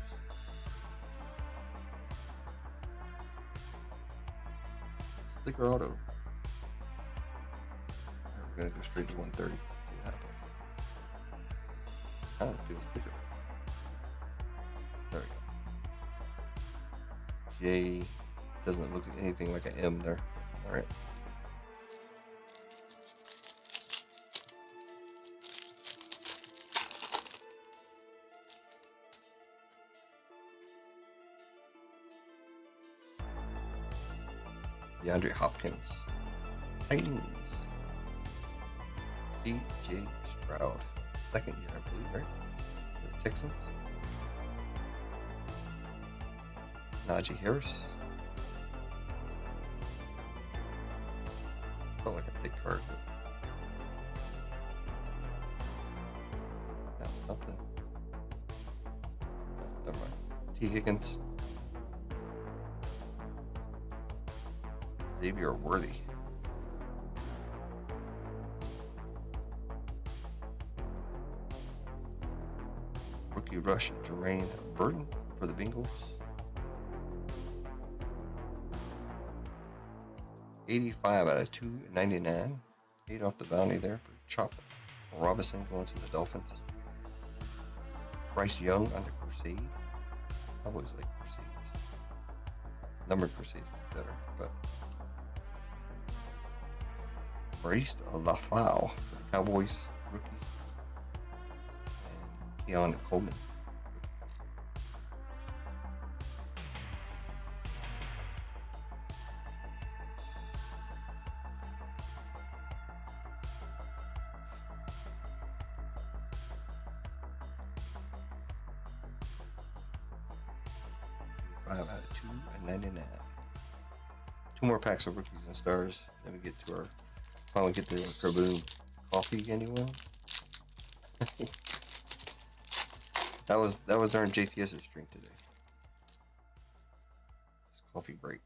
Sticker auto. We're gonna go straight to 130. See what happens. I don't feel sticker. There we go. J doesn't look anything like an M there. All right. DeAndre Hopkins. Titans. C.J. Stroud. Second year, I believe, right? The Texans. Najee Harris. Felt like a big card, but that's something. Never mind. T. Higgins. Xavier Worthy. Rookie rush, Jermaine Burton for the Bengals. 85 out of 299. 8 off the bounty there for Chop Robinson going to the Dolphins. Bryce Young on the Crusade. I always like Crusades. Numbered Crusades better, but Maurice Lafau for the Cowboys rookie. And Keon Coleman. Out of 299. 2 more packs of rookies and stars. Then we get to our finally get the Kaboom coffee anyway. that was during JTS's drink today. It's coffee break.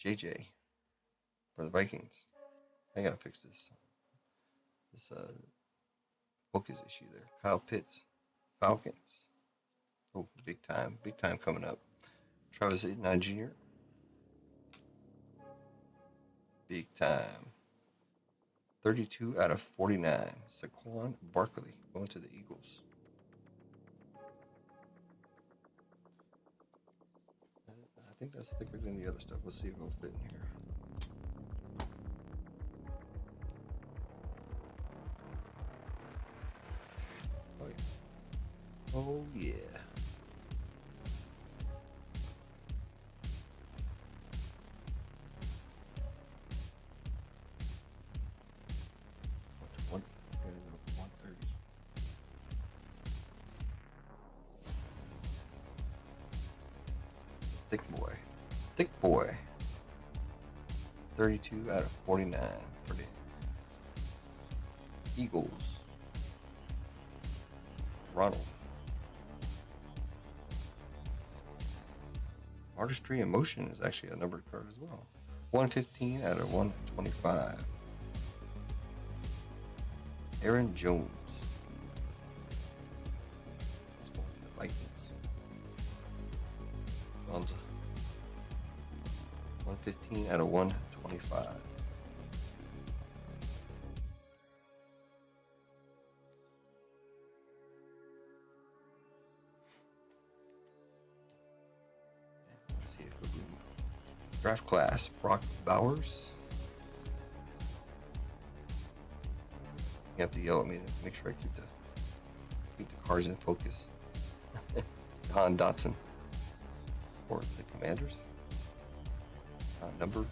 JJ for the Vikings. I gotta fix this focus issue there. Kyle Pitts, Falcons. Oh, big time coming up. Travis Etienne Jr. Big time. 32 out of 49. Saquon Barkley going to the Eagles. I think that's thicker than the other stuff. Let's see if it'll fit in here. Oh yeah. Oh yeah. Thick boy. 32 out of 49 for the Eagles. Ronald. Artistry and Motion is actually a numbered card as well. 115 out of 125. Aaron Jones. Let's go to the Vikings. Bonza. 115 out of 125. Let's see if we can. Draft class, Brock Bowers. You have to yell at me to make sure I keep the cards in focus. Don Dotson for the Commanders. Number.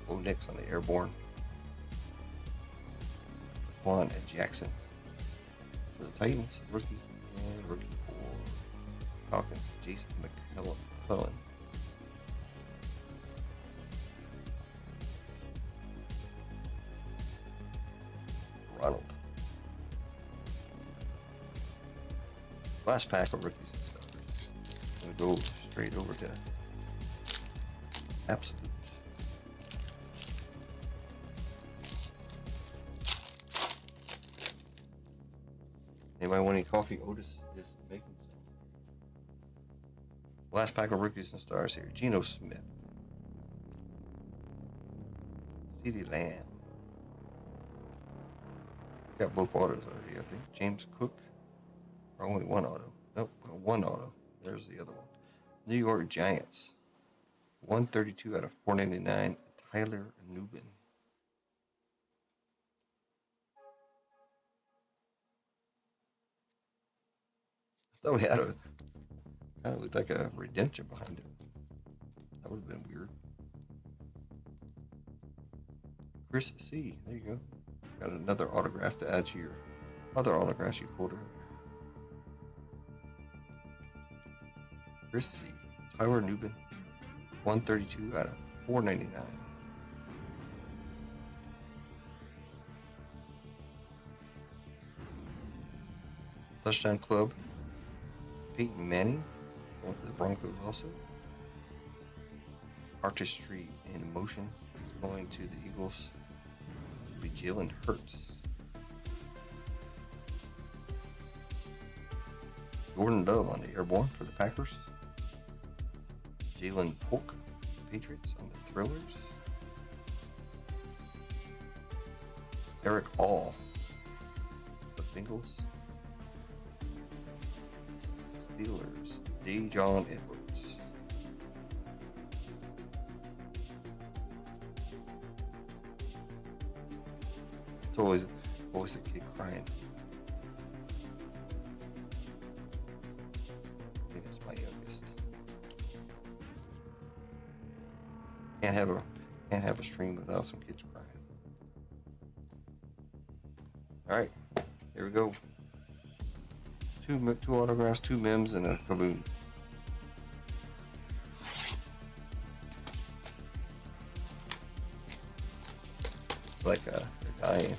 Bo Nix on the Airborne. Quan and Jackson for the Titans. Rookie and rookie for Falcons. Jason McClellan. Ronald. Last pack of rookies and stuff. We'll go straight over to Absolute. Anybody want any coffee? Otis is making some. Last pack of rookies and stars here. Geno Smith. CeeDee Lamb. Got both autos already, I think. James Cook. Or only one auto. Nope, one auto. There's the other one. New York Giants. 132 out of 499. Tyler Nubin. So we had a kind of looked like a redemption behind it. That would have been weird. Chris C. There you go. Got another autograph to add to your other autographs you pulled earlier. Chris C. Tyler Nubin. 132 out of 499. Touchdown Club. Peyton Manning. Going to the Broncos also. Artistry in Motion. Going to the Eagles. It'll be Jalen Hurts. Jordan Dove on the Airborne for the Packers. Jalen Polk, Patriots on the Thrillers. Eric All, the Bengals. Steelers, Dejon Edwards. It's always a kid crying. I think it's my youngest. Can't have a stream without some kids crying. All right, here we go. Two autographs, 2 mems, and a kaboom. It's like they're dying.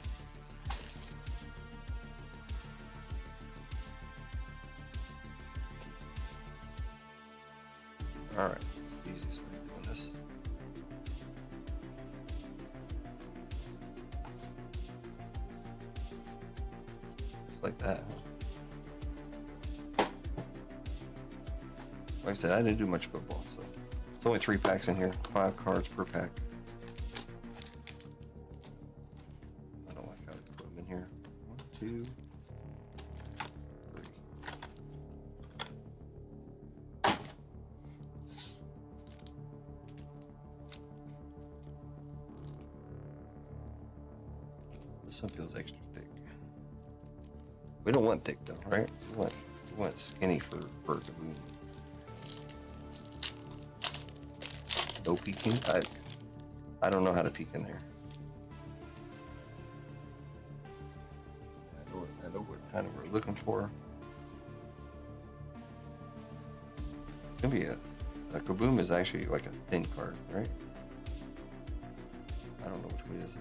All right, it's the easiest way of doing this. Just like that. Like I said, I didn't do much football, so it's only 3 packs in here, 5 cards per pack. I don't like how to put them in here. 1, 2, 3. This one feels extra thick. We don't want thick though, right? We want skinny for Kaboom. No peeking? I don't know how to peek in there. I know what kind of we're looking for. It's gonna be a Kaboom is actually like a thin card, right? I don't know which way this is.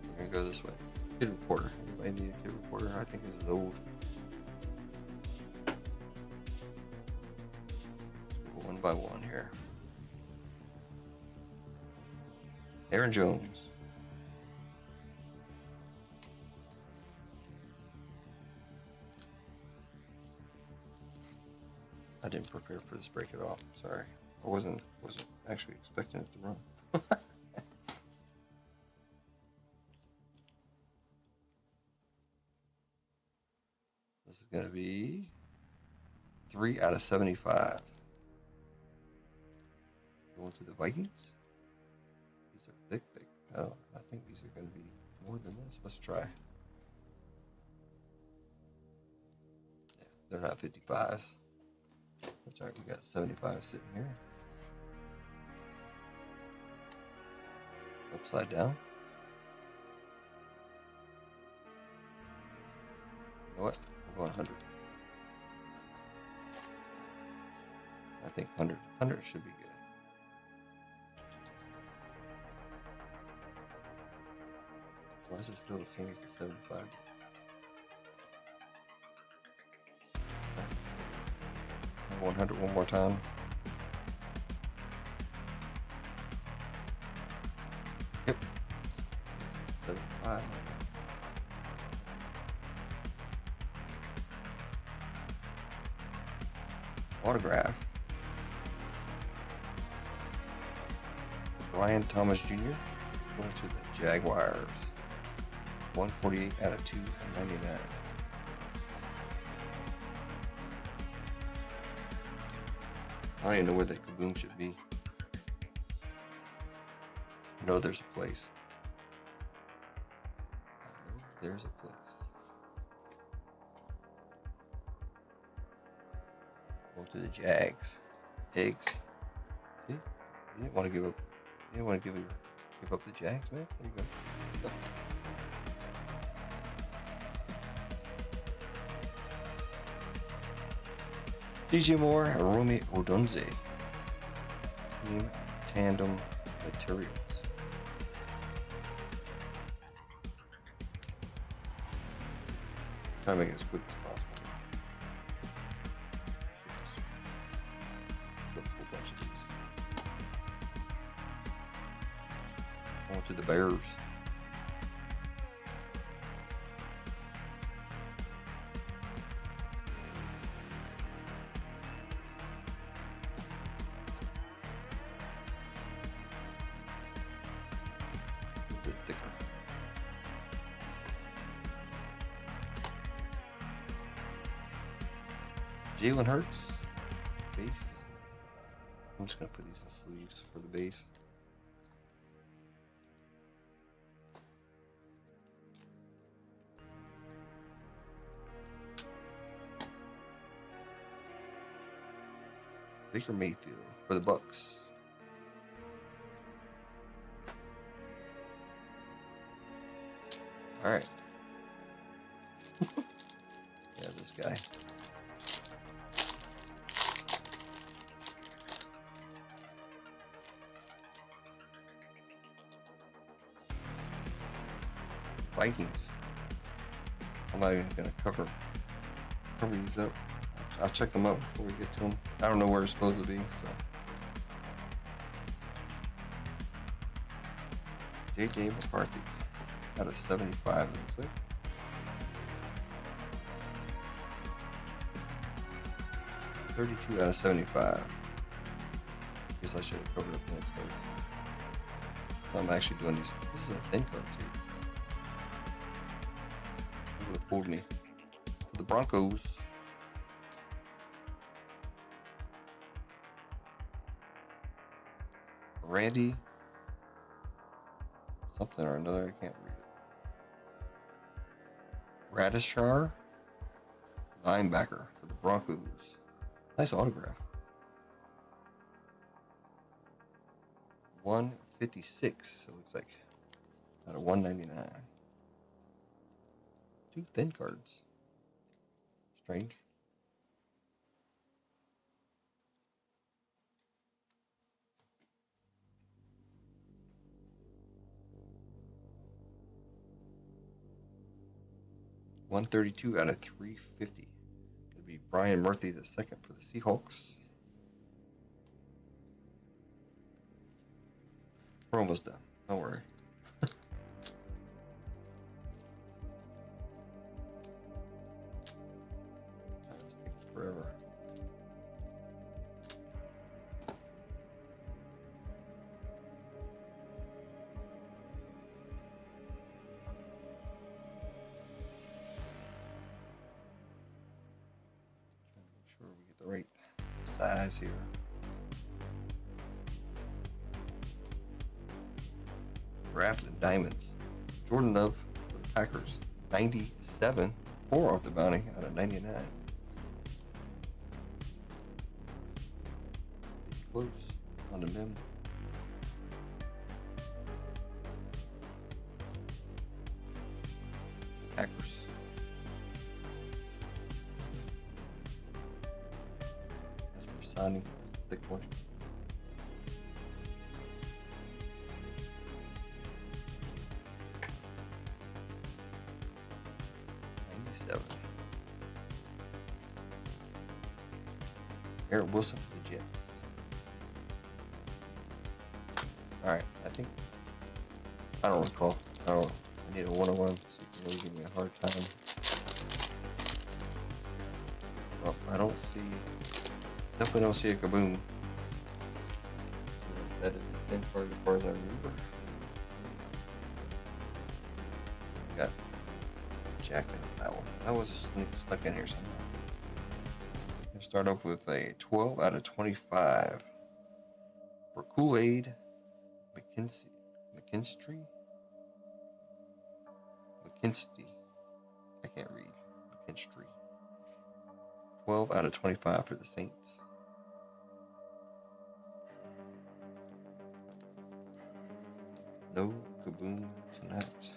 We're gonna go this way. Kid Reporter. Anybody need a Kid Reporter? I think this is old. One by one here. Aaron Jones. I didn't prepare for this break at all. Sorry. I wasn't actually expecting it to run. This is going to be 3 out of 75. Going to the Vikings. These are thick. Oh, I think these are going to be more than this. Let's try. Yeah, they're not 55s. That's all right. We got 75 sitting here. Upside down. You know what? We're going 100. I think 100. 100 should be good. Why does this feel the same as the 75? 100 one more time. Yep. 75. Autograph. Ryan Thomas Jr. going to the Jaguars. 148 out of 299. I don't even know where that Kaboom should be. I know there's a place. There's a place. Going to the Jags. Eggs. See? You didn't want to give up. You didn't want to give up the Jags, man. There you go. DJ Moore, Rumi Odunze. Team Tandem Materials. Try to make it as quick as possible. Split a whole bunch of these. On to the Bears. A bit thicker. Jalen Hurts, base. I'm just going to put these in sleeves for the base. Baker Mayfield for the Bucks. All right. Yeah, this guy. Vikings. I'm not even gonna cover these up. I'll check them out before we get to them. I don't know where it's supposed to be, so. J.J. McCarthy out of 75, looks like. $32 out of 75. Guess I should have covered up next time. I'm actually doing these. This is a thin card too. It would have fooled me. For the Broncos. Randy. Something or another, I can't read it. Radishar. Linebacker for the Broncos. Nice autograph. 156, it looks like. Out of 199. Two thin cards. Strange. $132 out of 350. It'd be Brian Murphy the second for the Seahawks. We're almost done. Don't worry. This takes forever. Make sure we get the right size here. Drafted Diamonds. Jordan Love for the Packers. 97. 4 off the bounty out of 99. Close on the rim. Packers. That's for signing. That's a thick one. Garrett Wilson for the Jets. Alright, I think, I don't recall. I need a one-on-one so you can really give me a hard time. Well, I don't see Definitely don't see a Kaboom. That is the 10th card as far as I remember. Got Jack in that one. That was stuck in here somewhere. Let's start off with a 12 out of 25 for Kool-Aid McKinsey. I can't read. McKinstry. 12 out of 25 for the Saints. No Kaboom tonight.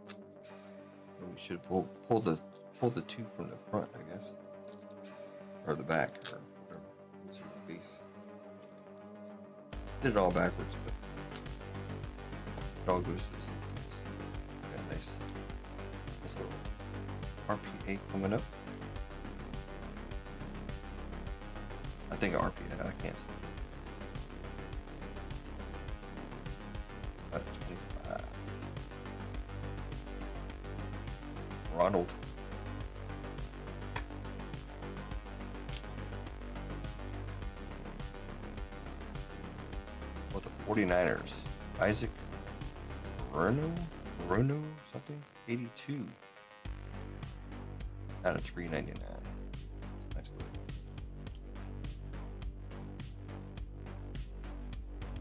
So we should pull the 2 from the front, I guess, or the back, or whatever. This is the base. Did it all backwards, but it all goes to the same place. Got nice little RPA coming up. I think RPA. I can't see. Out of 25. Ronald. With the 49ers. Isaac Rono something? 82. Out of 399. Nice look.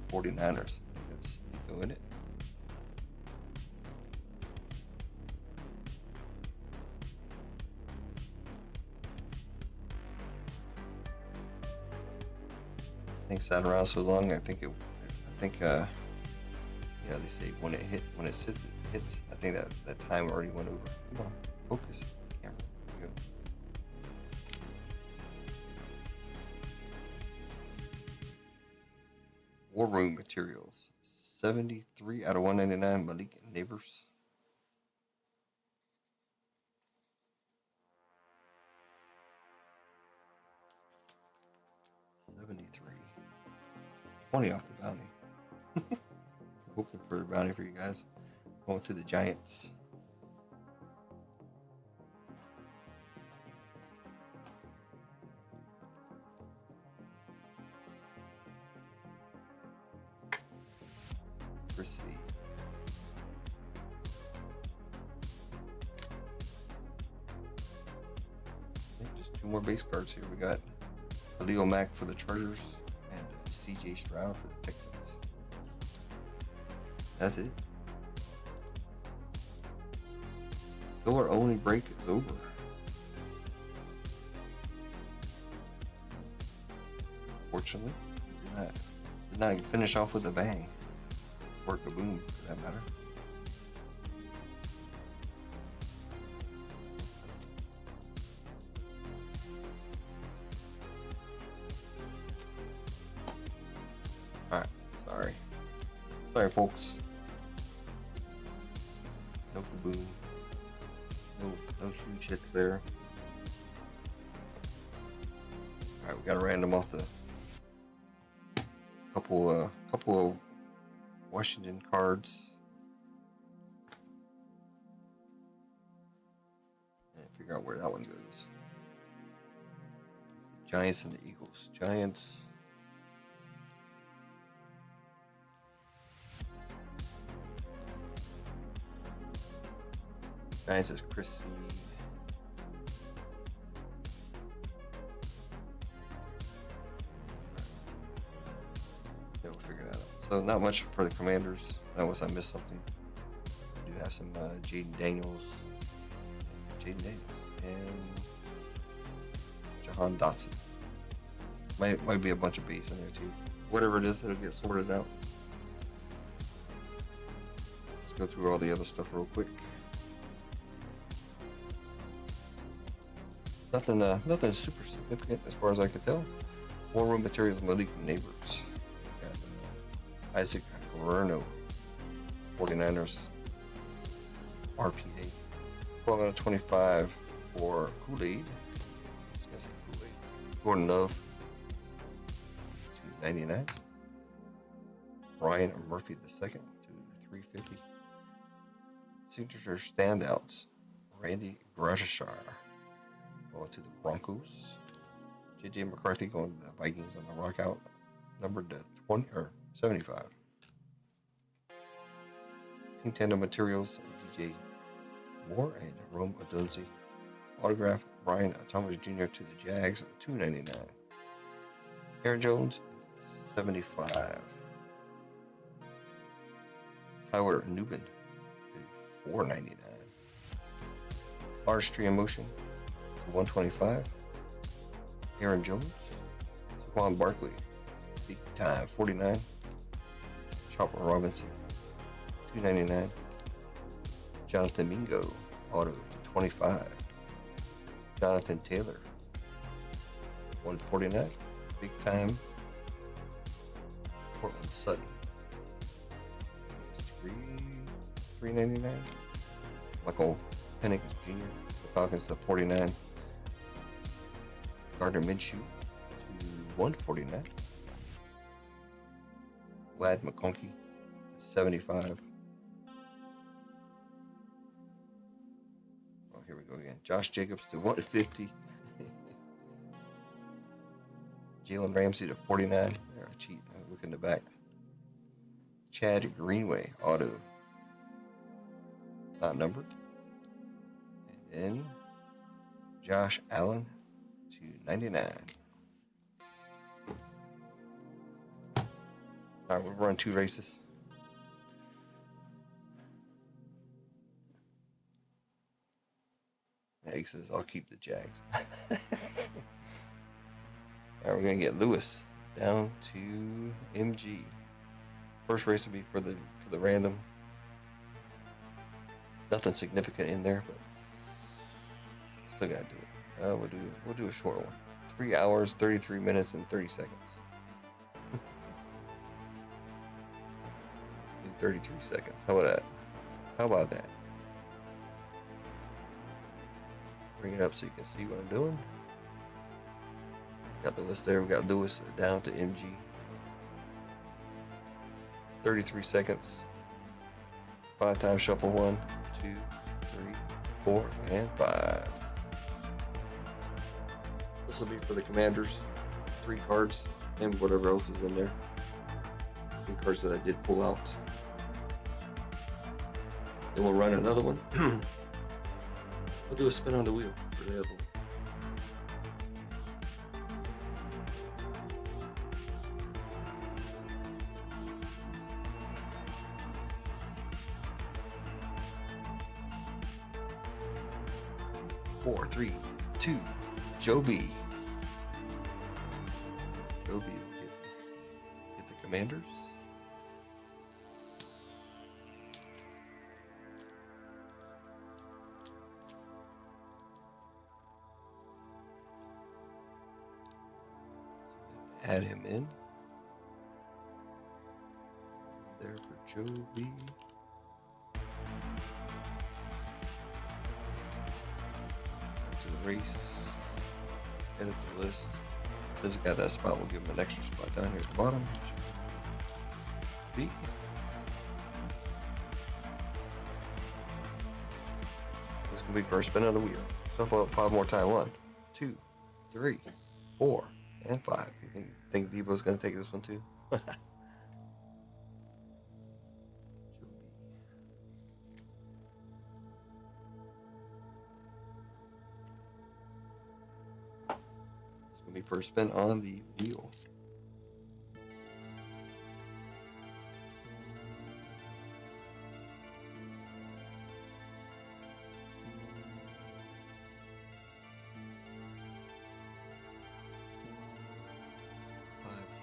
49ers. That's Nico in it. Things sat around so long. I think yeah, they say when it hits, it hits. I think that time already went over. Come on, focus, camera. There we go. War Room Materials. 73 out of 199. Malik Neighbors. $73. 20 off the bounty. Hoping for a bounty for you guys. Going to the Giants. Chrissy. Just 2 more base cards here. We got Khalil Mack for the Chargers and CJ Stroud for the Texans. That's it. Filler only break is over. Fortunately, did not finish off with a bang. Or Kaboom, for that matter. Alright, sorry folks. No Kaboom. No huge hits there. Alright, we got a random off the couple of Washington cards. And figure out where that one goes. Giants and the Eagles. Giants. Giants is Chrissy. Yeah, we'll figure that out. So not much for the Commanders. Unless I missed something. We do have some Jaden Daniels, and Jahan Dotson. Might be a bunch of base in there too. Whatever it is, it'll get sorted out. Let's go through all the other stuff real quick. Nothing super significant as far as I could tell. War Room Materials, Malik Neighbors. Got Isaac Rono, 49ers. RPA. 12 out of 25 for Kool-Aid. This guy's Kool-Aid. Jordan Love. 299. Brian Murphy II to 350. Signature standouts. Randy Gradishar. Going to the Broncos. J.J. McCarthy going to the Vikings on the Rockout, numbered to 20 or 75. Team Tandem Materials, DJ Moore and Rome Odunze. Autograph, Brian Thomas Jr. to the Jags, $2.99. Aaron Jones, 75. Tyler Newman, $4.99. Artistry in Motion, $125. Aaron Jones, Saquon Barkley, big time, $49. Chopper Robinson, $2.99. Jonathan Mingo, auto to $25. Jonathan Taylor, $149. Big time. Portland Sutton, it's $3.99. Michael Penix Jr. The Falcons to $49. Gardner Minshew to $149. Lad McConkey, $75. Oh, here we go again. Josh Jacobs to $150. Jalen Ramsey to $49. There, I cheat. I look in the back. Chad Greenway, auto. Not numbered. And then Josh Allen to $99. All right, we'll run 2 races. Egg says I'll keep the Jags. All right, we're gonna get Lewis down to MG. First race will be for the random. Nothing significant in there, but still gotta do it. We'll do a short one. 3 hours, 33 minutes, and 30 seconds. Let's do 33 seconds. How about that? How about that? Bring it up so you can see what I'm doing. Got the list there. We got Lewis down to MG. 33 seconds. 5 times shuffle. 1, 2, 3, 4, and 5. This will be for the Commanders. 3 cards and whatever else is in there. 3 cards that I did pull out. Then we'll run another one. We'll do a spin on the wheel for the other one. Four, 3, 2, Joe B. Joe B will get the Commanders. Add him in. There for Joe B. Race, edit the list. Since it got that spot, we'll give him an extra spot down here at the bottom. B. This can be first spin of the wheel. Shuffle up 5 more times. 1, 2, 3, 4, and 5. You think Debo's gonna take this one too? First spin on the wheel.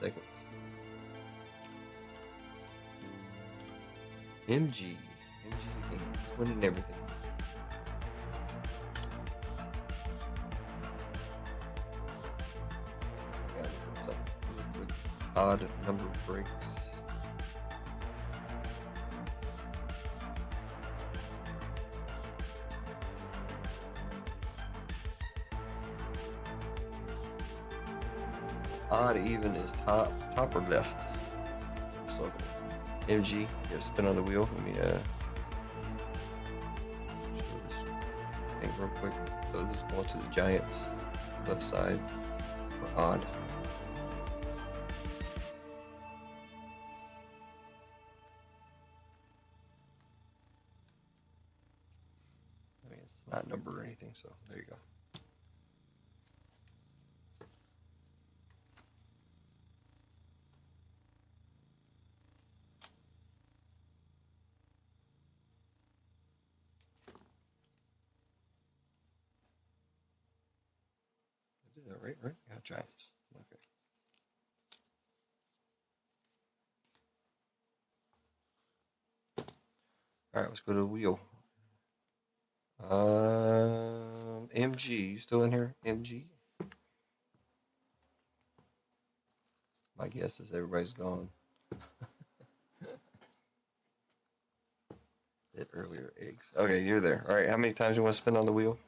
Seconds. MG again, winning everything. Odd number breaks. Odd even is top or left. So MG, get a spin on the wheel. Let me show this thing real quick. So this is going to the Giants left side for odd. I mean, it's not numbered or anything, so there you go. I did that right? Yeah, Giants. Okay. All right, let's go to the wheel. MG, you still in here? MG? My guess is everybody's gone. Did earlier eggs. Okay, you're there. All right, how many times you want to spin on the wheel?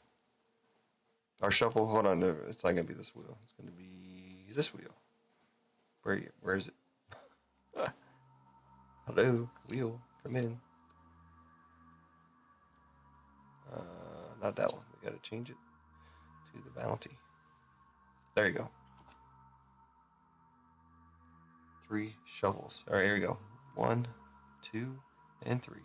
Or shuffle? Hold on, no, it's not gonna be this wheel. It's gonna be this wheel. Where is it? Hello, wheel, come in. Not that one. We gotta change it to the bounty. There you go. 3 shovels. All right, here we go. 1, 2, and 3.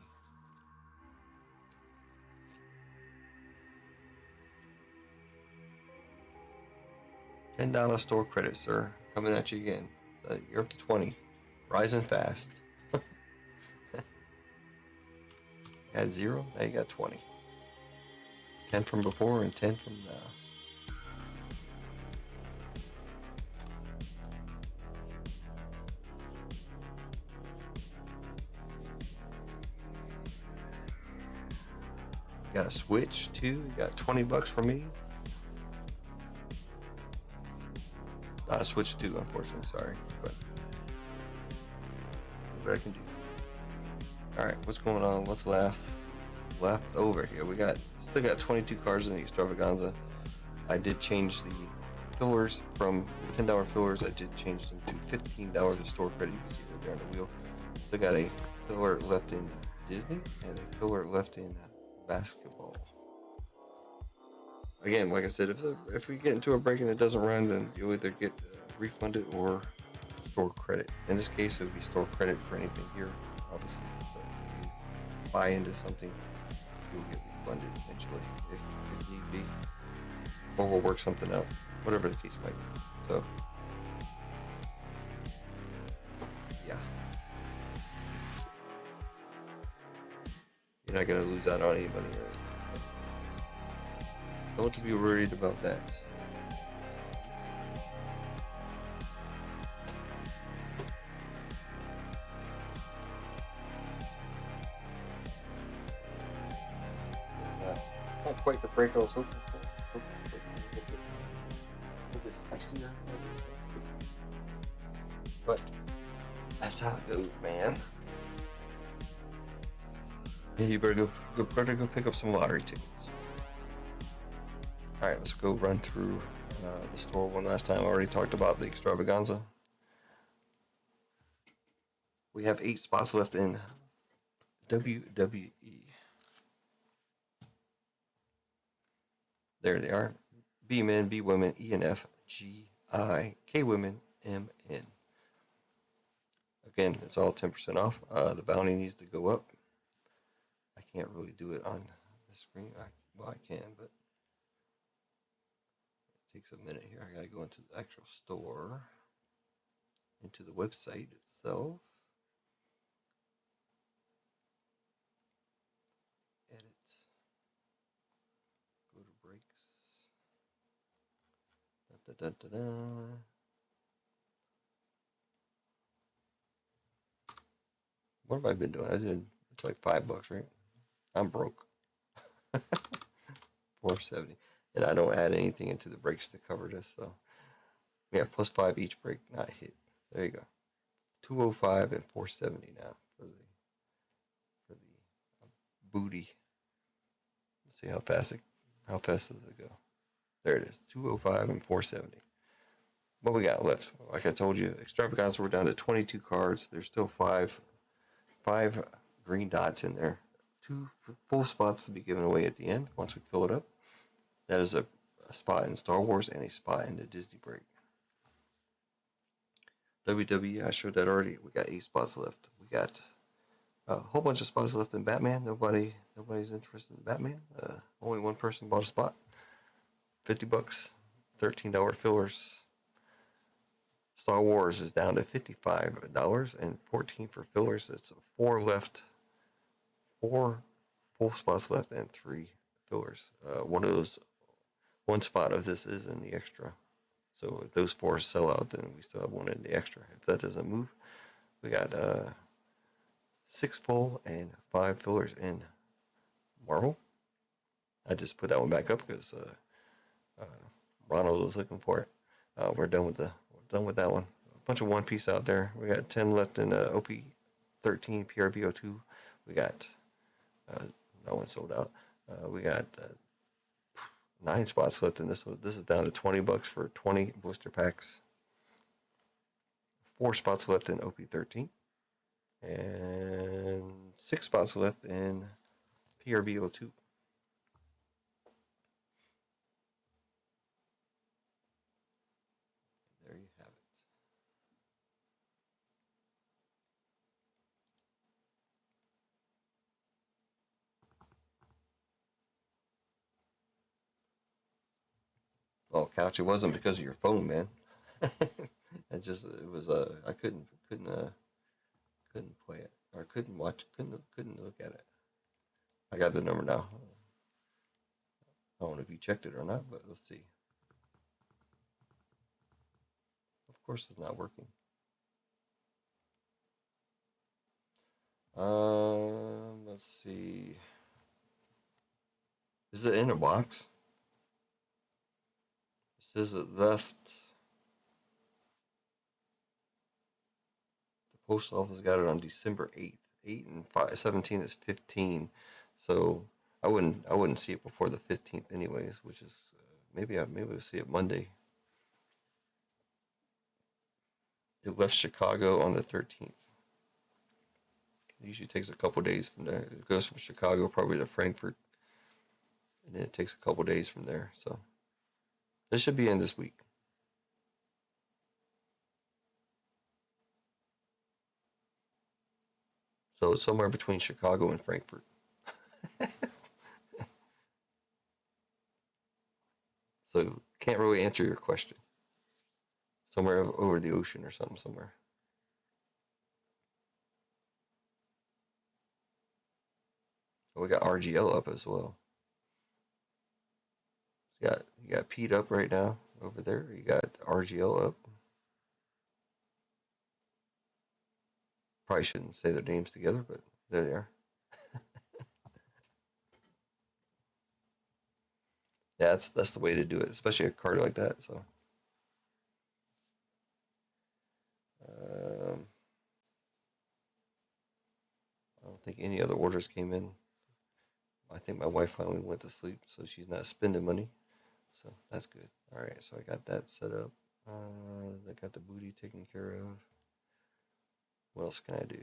$10 store credit, sir. Coming at you again. So you're up to 20. Rising fast. You had 0, now you got 20. 10 from before and 10 from now. You got a switch too. You got 20 bucks from me. Not a switch too, unfortunately. Sorry, but what I can do. All right, what's going on? What's left over here? We still got 22 cards in the Extravaganza. I did change the fillers from the $10 fillers. I did change them to $15 of store credit. You can see right there on the wheel. Still got a filler left in Disney and a filler left in basketball. Again, like I said, if we get into a break and it doesn't run, then you'll either get refunded or store credit. In this case, it would be store credit for anything here, obviously. But if you buy into something, you'll get refunded eventually if need be, or we'll work something out, whatever the case might be. So, yeah, you're not gonna lose out on anybody. Don't to be worried about that. Not quite the break I was hoping for. But that's how it goes, man. Yeah, you better go pick up some lottery tickets. All right, let's go run through the store one last time. I already talked about the Extravaganza. We have 8 spots left in WWE. There they are. B men, B women, E and F, G, I, K women, M, N. Again, it's all 10% off. The bounty needs to go up. I can't really do it on the screen. Well, I can, but it takes a minute here. I gotta go into the actual store, into the website itself. Edit. Go to breaks. Da, da, da, da, da. What have I been doing? It's like $5, right? I'm broke. 470, and I don't add anything into the breaks to cover this. So yeah, +5 each break not hit. There you go. 205 and 470 now for the booty. Let's see how fast does it go. There it is. 205 and 470. What we got left? Like I told you, Extravaganza, we're down to 22 cards. There's still five green dots in there. 2 full spots to be given away at the end once we fill it up. That is a spot in Star Wars and a spot in the Disney break. WWE, I showed that already. We got 8 spots left. We got a whole bunch of spots left in Batman. Nobody's interested in Batman. Only one person bought a spot. $50, $13 fillers. Star Wars is down to $55 and 14 for fillers. It's 4 left, 4 full spots left, and 3 fillers. One spot of this is in the extra. So if those 4 sell out, then we still have one in the extra. If that doesn't move, we got 6 full and 5 fillers in Marvel. I just put that one back up because Ronald was looking for it. We're done with that one. A bunch of One Piece out there. We got 10 left in OP13 PRVO2. We got that one sold out. We got 9 spots left in this one. This is down to $20 for 20 blister packs. 4 spots left in OP13. And 6 spots left in PRVO2. There you have it. Oh, couch! It wasn't because of your phone, man. It was I couldn't play it, or couldn't look at it. I got the number now. I don't know if you checked it or not, but let's see. Of course, it's not working. Let's see. Is it in a box? It says it left. The post office got it on December 8th. 8 and 5, 17 is 15. So I wouldn't see it before the 15th anyways, which is maybe we'll see it Monday. It left Chicago on the 13th. It usually takes a couple days from there. It goes from Chicago probably to Frankfurt, and then it takes a couple days from there. So this should be in this week. So it's somewhere between Chicago and Frankfurt. So can't really answer your question. Somewhere over the ocean or something somewhere. We got RGL up as well. You got Pete up right now over there. You got RGL up. Probably shouldn't say their names together, but there they are. Yeah, that's the way to do it, especially a card like that. So, I don't think any other orders came in. I think my wife finally went to sleep, so she's not spending money. So that's good. All right, so I got that set up. I got the booty taken care of. What else can I do?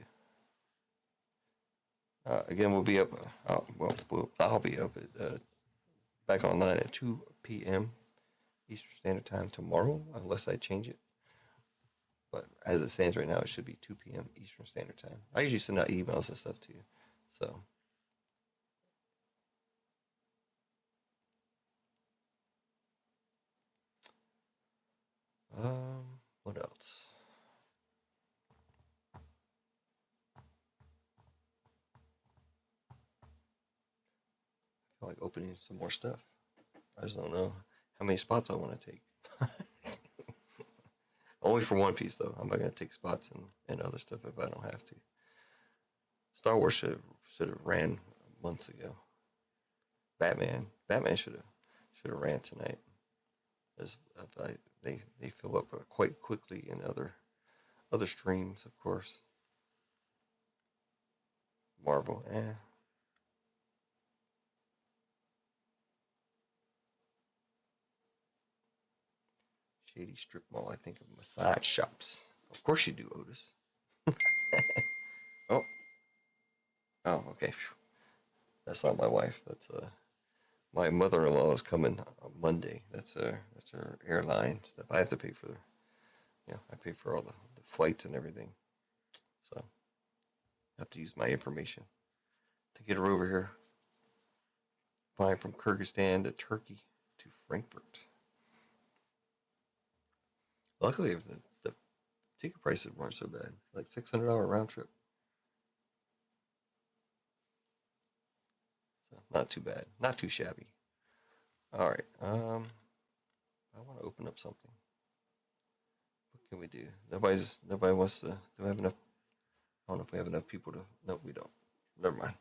Again, we'll be up. I'll be up at back online at 2 p.m. Eastern Standard Time tomorrow, unless I change it. But as it stands right now, it should be 2 p.m. Eastern Standard Time. I usually send out emails and stuff to you. So. What else? I feel like opening some more stuff. I just don't know how many spots I want to take. Only for One Piece, though. I'm not going to take spots and other stuff if I don't have to. Star Wars should have ran months ago. Batman should have ran tonight. As they fill up quite quickly in other streams, of course. Marvel, Shady strip mall. I think of massage shops. Of course you do, Otis. Oh, okay. That's not my wife. That's My mother-in-law is coming on Monday. That's her airline stuff. I have to pay for I pay for all the flights and everything. So I have to use my information to get her over here. Flying from Kyrgyzstan to Turkey to Frankfurt. Luckily, the ticket prices weren't so bad. Like $600 round trip. So not too bad. Not too shabby. All right. I want to open up something. What can we do? Nobody wants to. Do we have enough? I don't know if we have enough people to. No, we don't. Never mind.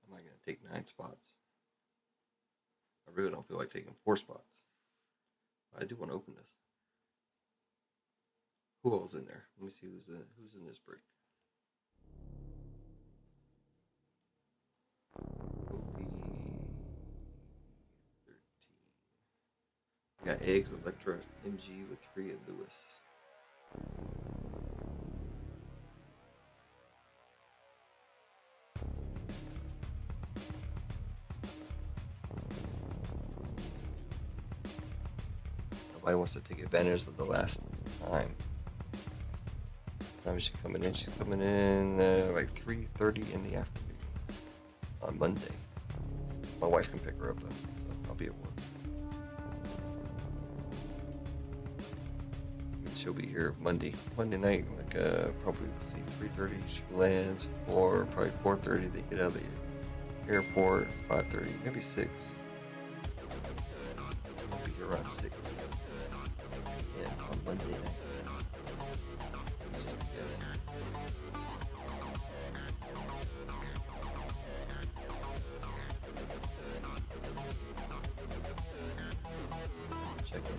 Am I gonna take 9 spots? I really don't feel like taking 4 spots. I do want to open this. Who else in there? Let me see who's in this break. Got Eggs, Electra, MG with 3 and Lewis. Nobody wants to take advantage of the last time. Time is she coming in? She's coming in like 3:30 in the afternoon on Monday. My wife can pick her up though, so I'll be at work. And she'll be here Monday night, like probably we'll see 3:30. She lands for probably 4:30. They get out of the airport 5:30, maybe 6. I'll be here around 6. Yeah, on Monday night. It's just a guess. Check in.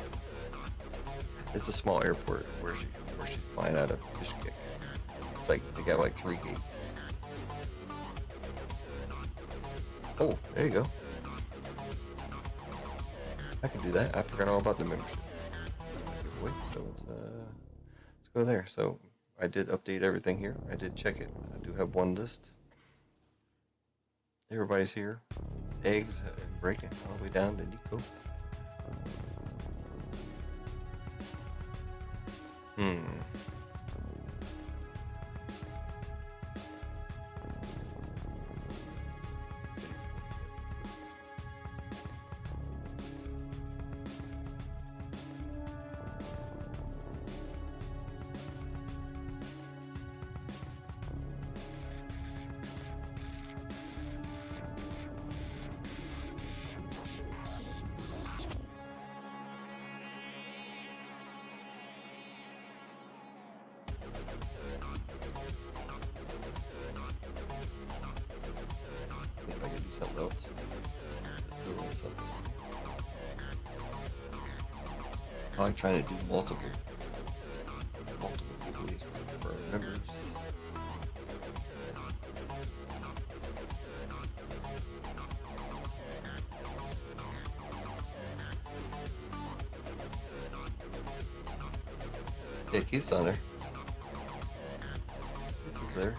It's a small airport where she's flying out of Bishkek. It's like they got like 3 gates. Oh, there you go. I can do that. I forgot all about the membership. So let's go there. So I did update everything here. I did check it. I do have one list. Everybody's here. Eggs breaking all the way down to Nico. If I can do something else. I like trying to do multiple giveaways for our members. Yeah, Keith's on there. Keith is there.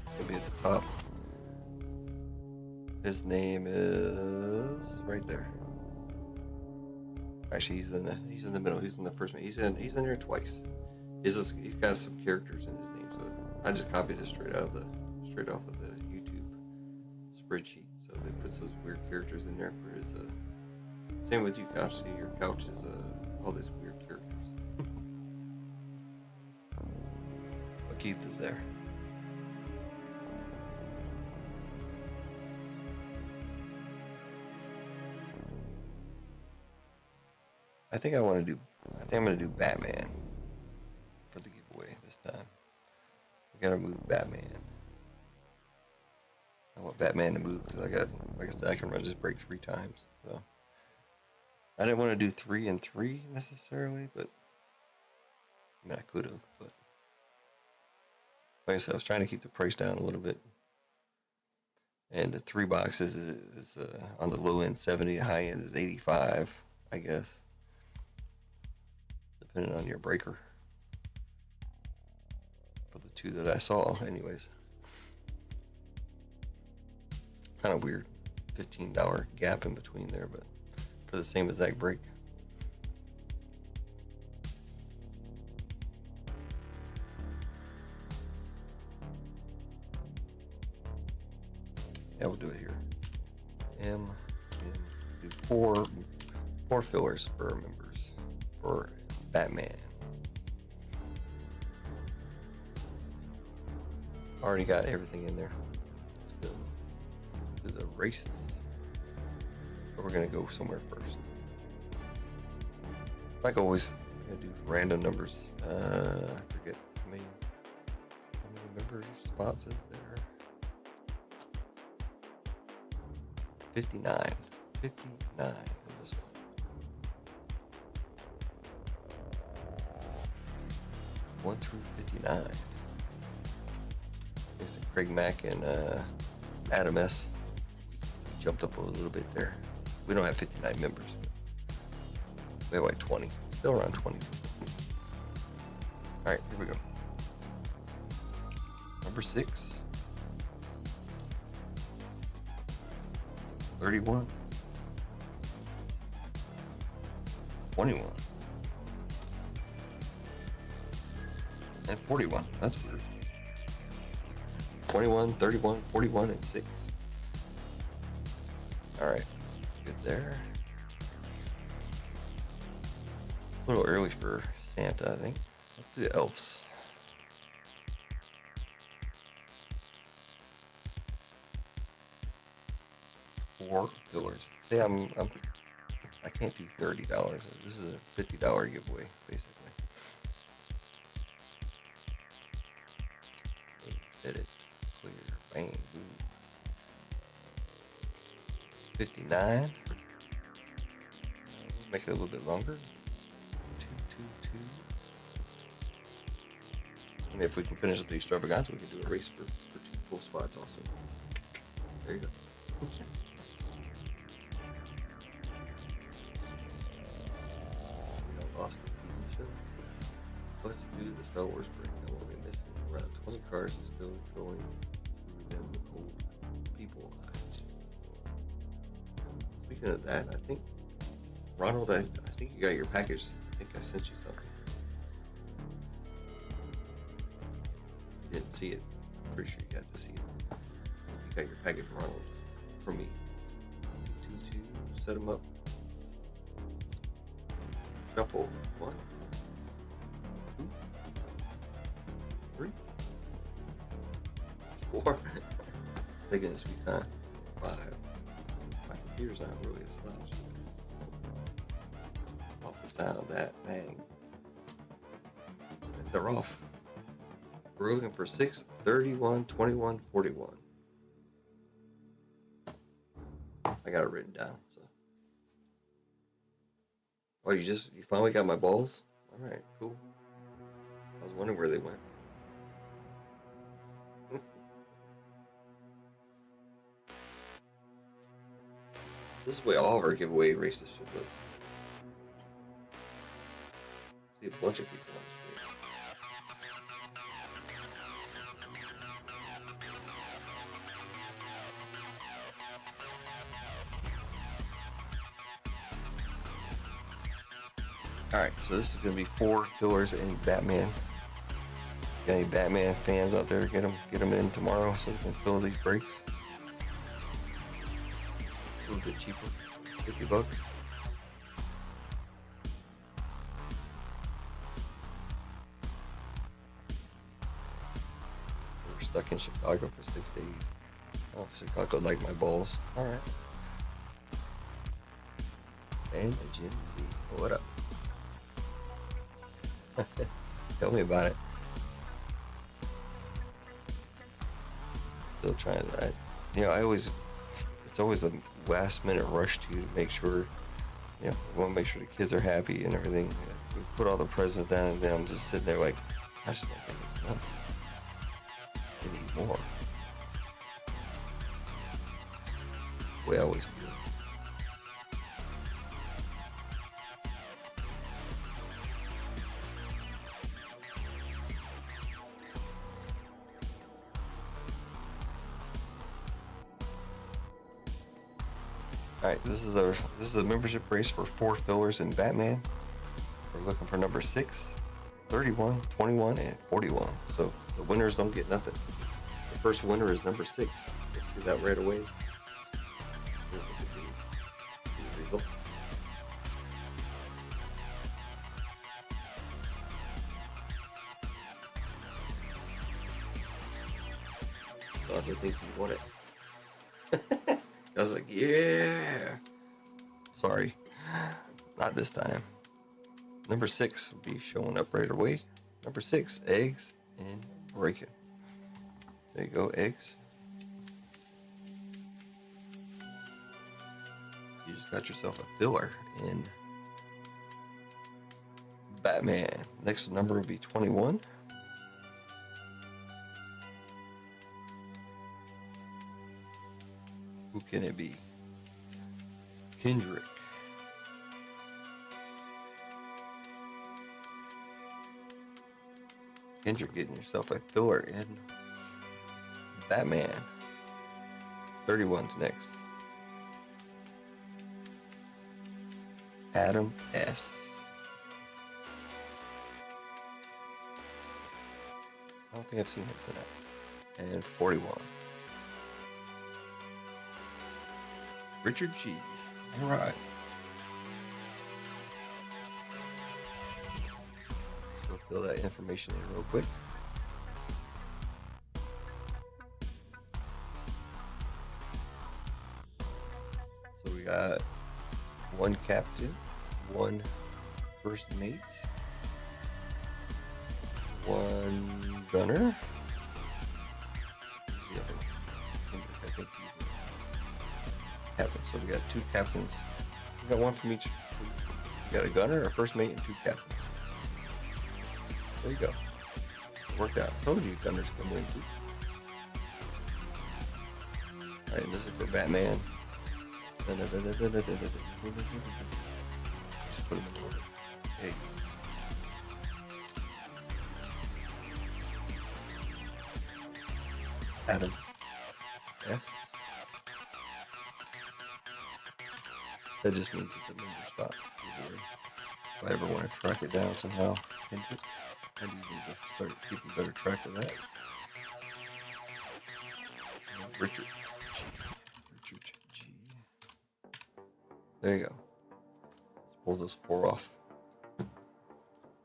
It's gonna be at the top. His name is right there. Actually, he's in the middle. He's in the first one. He's in there twice. He's got some characters in his name, so I just copied it straight off of the YouTube spreadsheet. So they put those weird characters in there for his. Same with you, Couch. See, your couch is all these weird characters. But Keith is there. I think I'm gonna do Batman for the giveaway this time. We gotta move Batman. I want Batman to move because like I said, I can run this break 3 times. So I didn't want to do 3 and 3 necessarily, but I mean I could have. But like I said, I was trying to keep the price down a little bit. And the 3 boxes is on the low end 70, the high end is 85, I guess. depending on your breaker. For the two that I saw, anyways. Kind of weird. $15 gap in between there, but for the same exact break. Yeah, we'll do it here. Do four fillers for members for Batman. Already got everything in there. Let's go to the races. But we're gonna go somewhere first. Like always, I'm gonna do random numbers. I forget how many member spots is there. 59. 59 in this one. One through 59. There's Craig Mack and Adam S. Jumped up a little bit there. We don't have 59 members. We have like 20. Still around 20. Alright, here we go. Number 6. 31. 21. And 41. That's weird. 21, 31, 41, and 6. Alright. Good there. A little early for Santa, I think. Let's do the elves. Four pillars. See, I can't do $30. This is a $50 giveaway, basically. Hit it. Clear. Bang. Boom. 59. Make it a little bit longer. 2, 2, 2. And if we can finish up the extravaganza, we can do a race for 2 full spots also. There you go. Oops. Lost the TV show. Let's do the Star Wars break. I won't be missing around 20 cars and still going through them with old people eyes. Speaking of that, I think Ronald, I think you got your package. I think I sent you something. You didn't see it. I'm pretty sure you got to see it. You got your package, Ronald, from me. 2, 2, set them up. Shuffle. 1, 2, 3, 4. Taking a sweet time. 5. My computer's not really a slouch. Off the sound of that bang. And they're off. We're looking for 6, 31, 21, 41. I got it written down, so. Oh, you finally got my balls? Alright, cool. I was wondering where they went. This is the way all of our giveaway races should look. See a bunch of people on the screen. Alright, so this is going to be 4 fillers in Batman. Got any Batman fans out there? Get them in tomorrow so we can fill these breaks. A little bit cheaper, $50. We're stuck in Chicago for 6 days. Oh, Chicago like my balls. Alright. And the Jim Z. What up? Tell me about it. Still trying that. It's always a last minute rush to make sure, we want to make sure the kids are happy and everything. We put all the presents down and then I'm just sitting there like, I just don't think it's enough. I need more. The way I always feel. All right, this is a membership race for 4 fillers in Batman. We're looking for number 6, 31, 21, and 41. So the winners don't get nothing. The first winner is number 6. Let's see that right away. The results. Lots of things you want it. I was like, yeah. Sorry, not this time. Number 6 will be showing up right away. Number 6, eggs and bacon. There you go, eggs. You just got yourself a filler in Batman. Next number will be 21. Who can it be? Kendrick. Kendrick getting yourself a filler in Batman. 31's next. Adam S. I don't think I've seen him tonight. And 41. Richard G. All right. So fill that information in real quick. So we got 1 captain, 1 first mate, 1 gunner. I think he's a captain. So we got 2 captains. We got 1 from each. We got a gunner, a first mate, and 2 captains. There you go. Worked out. Told you gunners can win too. Alright, this is for Batman. Just put them in order. Eggs. Adam S. That just means it's a member spot. If I ever want to track it down somehow, I do need to start keeping better track of that. Richard G. There you go. Let's pull those 4 off.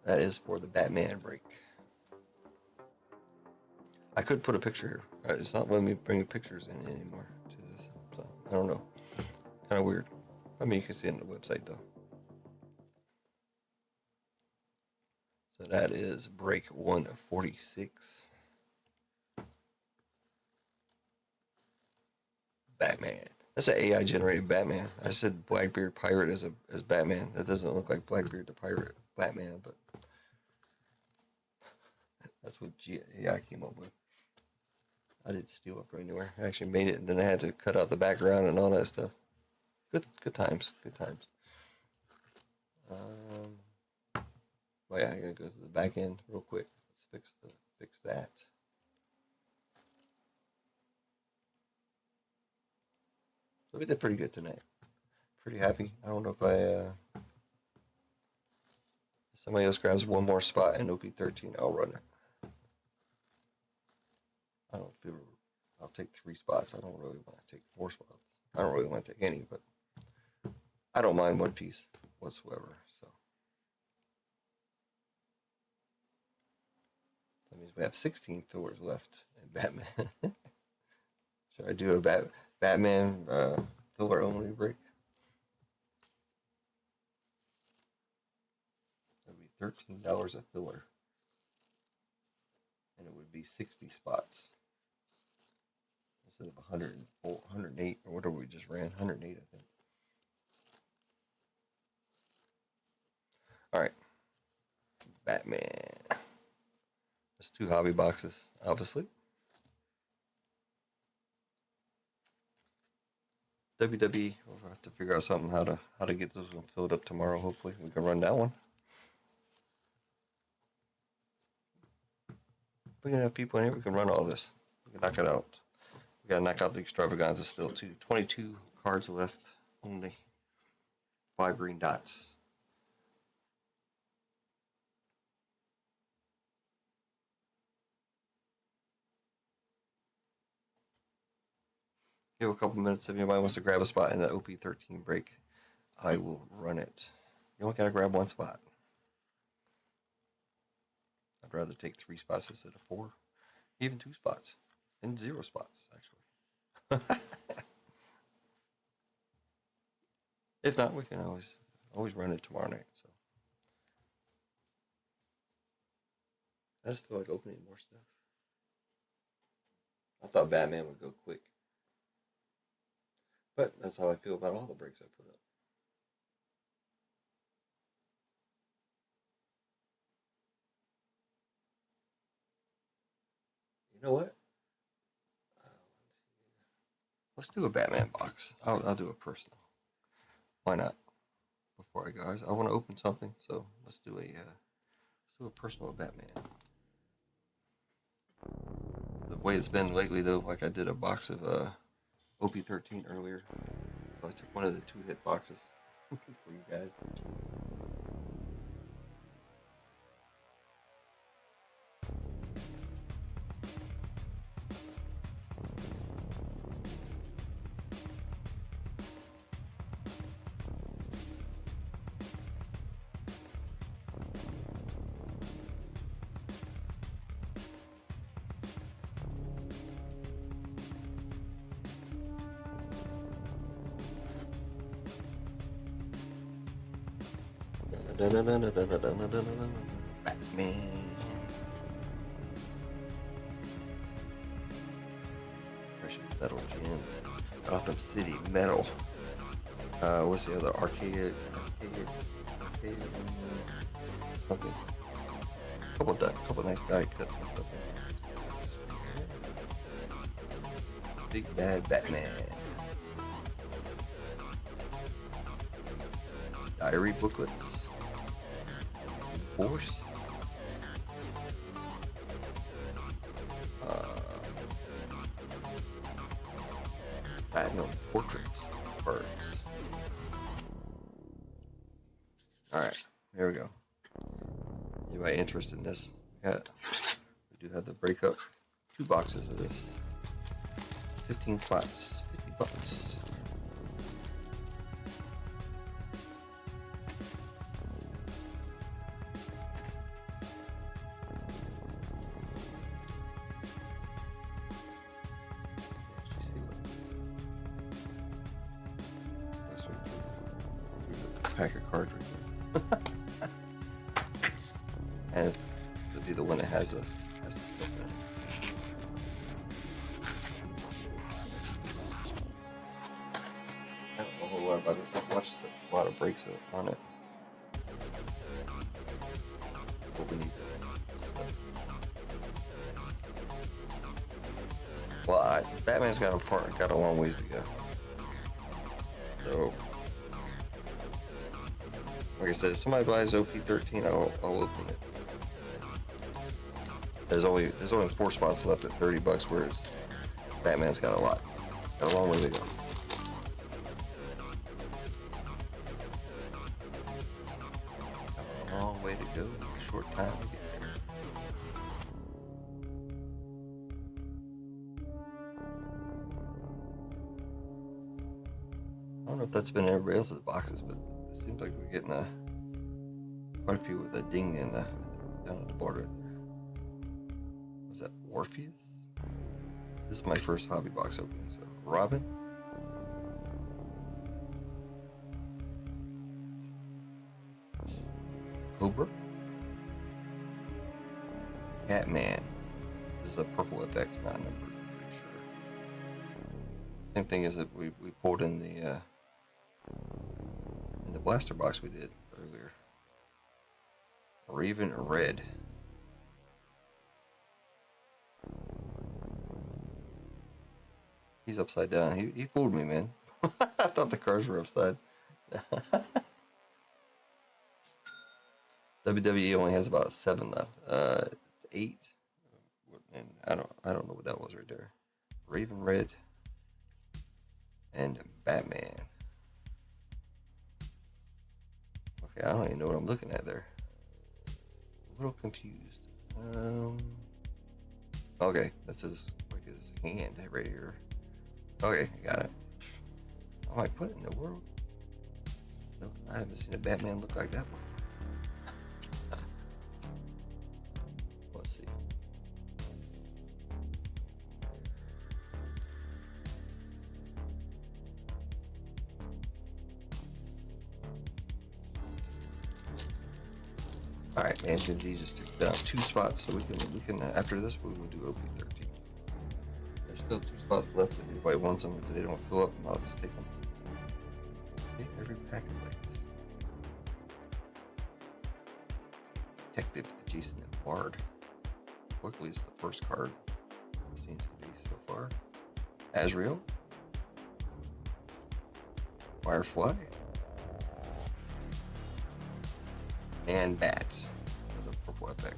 That is for the Batman break. I could put a picture here. It's not letting me bring pictures in anymore to this. So, I don't know. Kind of weird. I mean, you can see it on the website though. So that is break 146. Batman. That's an AI generated Batman. I said Blackbeard Pirate as Batman. That doesn't look like Blackbeard the Pirate Batman, but that's what AI came up with. I didn't steal it from anywhere. I actually made it, and then I had to cut out the background and all that stuff. Good times. Good times. Oh yeah, I gotta go to the back end real quick. Let's fix that. So we did pretty good tonight. Pretty happy. I don't know if somebody else grabs 1 more spot in OP13, I'll run it. I don't feel. I'll take 3 spots. I don't really want to take 4 spots. I don't really want to take any, but I don't mind 1 piece whatsoever. So that means we have 16 fillers left in Batman. Should I do a Batman filler only break? That'd be $13 a filler, and it would be 60 spots instead of 104, 108, or whatever we just ran. 108, I think. All right, Batman. There's 2 hobby boxes, obviously. WWE. We'll have to figure out something how to get those one filled up tomorrow. Hopefully, we can run that one. If we can have people in here, we can run all this. We can knock it out. We gotta knock out the Extravaganza still too. 22 cards left. only 5 green dots. Give a couple minutes if anybody wants to grab a spot in the OP13 break. I will run it. You only gotta grab one spot. I'd rather take 3 spots instead of 4, even 2 spots, and 0 spots actually. If not, we can always run it tomorrow night. So I just feel like opening more stuff. I thought Batman would go quick, but that's how I feel about all the breaks I put up. You know what? Let's do a Batman box. I'll do a personal. Why not? Before I go, I want to open something, so let's do a personal Batman. The way it's been lately, though, like I did a box of OP13 earlier, so I took one of the 2-hit boxes for you guys. Batman. Precious Metal Gems. Gotham City Metal. What's the other? Arcade. Something. Couple nice die cuts and stuff. Big Bad Batman. Diary booklets. Force. Platinum portrait cards. Alright, here we go. Anybody interested in this? We do have the breakup. 2 boxes of this. 15 slots. $50. Pack of cards right there. And it'll be the one that has the stuff in it. I don't know a whole lot about this. I've watched a lot of breaks on it. But we need stuff. Well, Batman's got a long ways to go. So, like I said, if somebody buys OP13, I'll open it. There's only 4 spots left at $30, whereas Batman's got a long way to go. A long way to go. A short time to get there. I don't know if that's been in everybody else's boxes, but it seems like we're getting quite a few with a ding in down at the border there. Was that Orpheus? This is my first hobby box opening. So Robin, Cobra, Catman. This is a purple FX, not numbered. Pretty sure. Same thing as that we pulled in the blaster box we did earlier. Raven Red. He's upside down. He fooled me, man. I thought the cards were upside. WWE only has about 7 left. 8. And I don't know what that was right there. Raven Red and Batman. Yeah, I don't even know what I'm looking at there. A little confused. Okay, that's his hand right here. Okay, got it. I'm like, what in the world? No, I haven't seen a Batman look like that before. Let's see. All right, man. Jim's just down 2 spots, so we can after this we will do OP13. There's still 2 spots left. If anybody wants them, if they don't fill up, I'll just take them. See, every pack is like this. Detective, Jason, and Bard. Luckily, it's the first card. It seems to be so far. Azrael, Firefly, and Bats. The purple FX.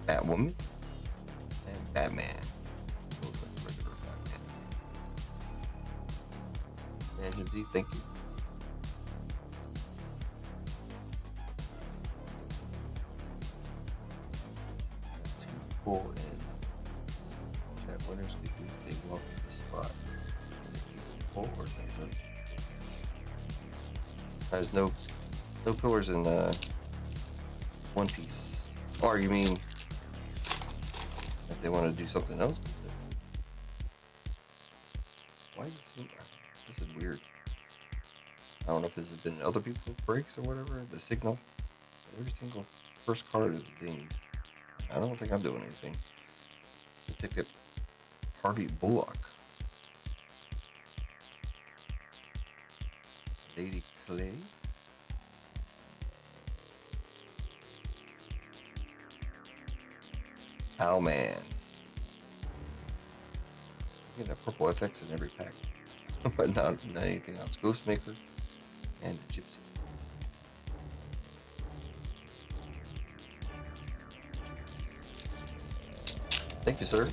Batwoman and Batman. Those are the regular Batman. And Jim Z, thank you. Pull in chat winners if they want the spot. Pull or something. There's no fillers in One Piece. Or you mean if they want to do something else with it? Why does it seem, this is weird. I don't know if this has been other people's breaks or whatever. The signal. Every single first card is dinged. I don't think I'm doing anything. Detective Harvey Bullock. Lady Clay. Owlman. You get a purple FX in every pack. But not anything else. Ghostmaker and the Gypsy. Thank you, sir.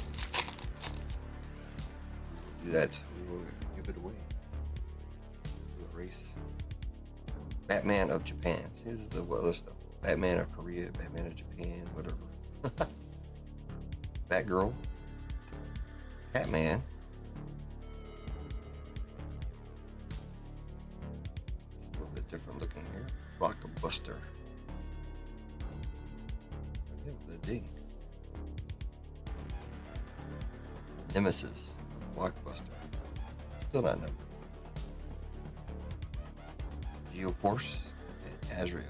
Do that. We will give it away. Do a race. Batman of Japan. See, this is the other stuff. Batman of Korea, Batman of Japan, whatever. Batgirl. Catman. It's a little bit different looking here. Blockbuster. The ding. Nemesis, Blockbuster, still not numbered. Geoforce and Azrael.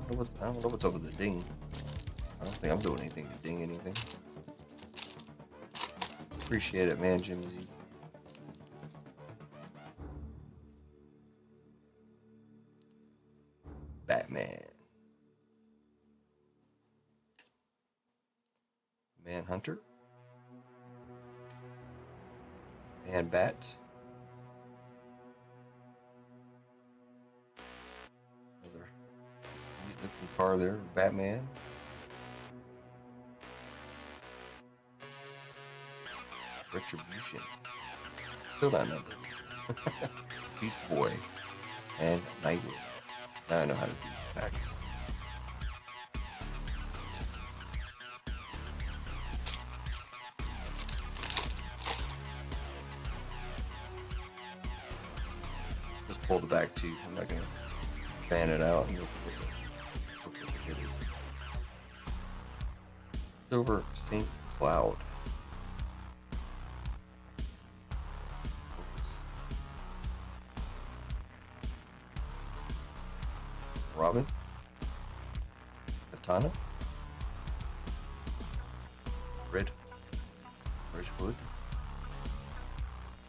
I don't know what's up with the ding. I don't think I'm doing anything to ding anything. Appreciate it, man, Jimmy Z. Batman. Manhunter. And Bats. Another neat looking car there. Batman. Retribution. Still not numbered. Beast Boy. And Nightwing. Now I know how to do packs. Just pull the back too. I'm not gonna fan it out. And Silver St. Cloud. Robin. Katana. Red Hood.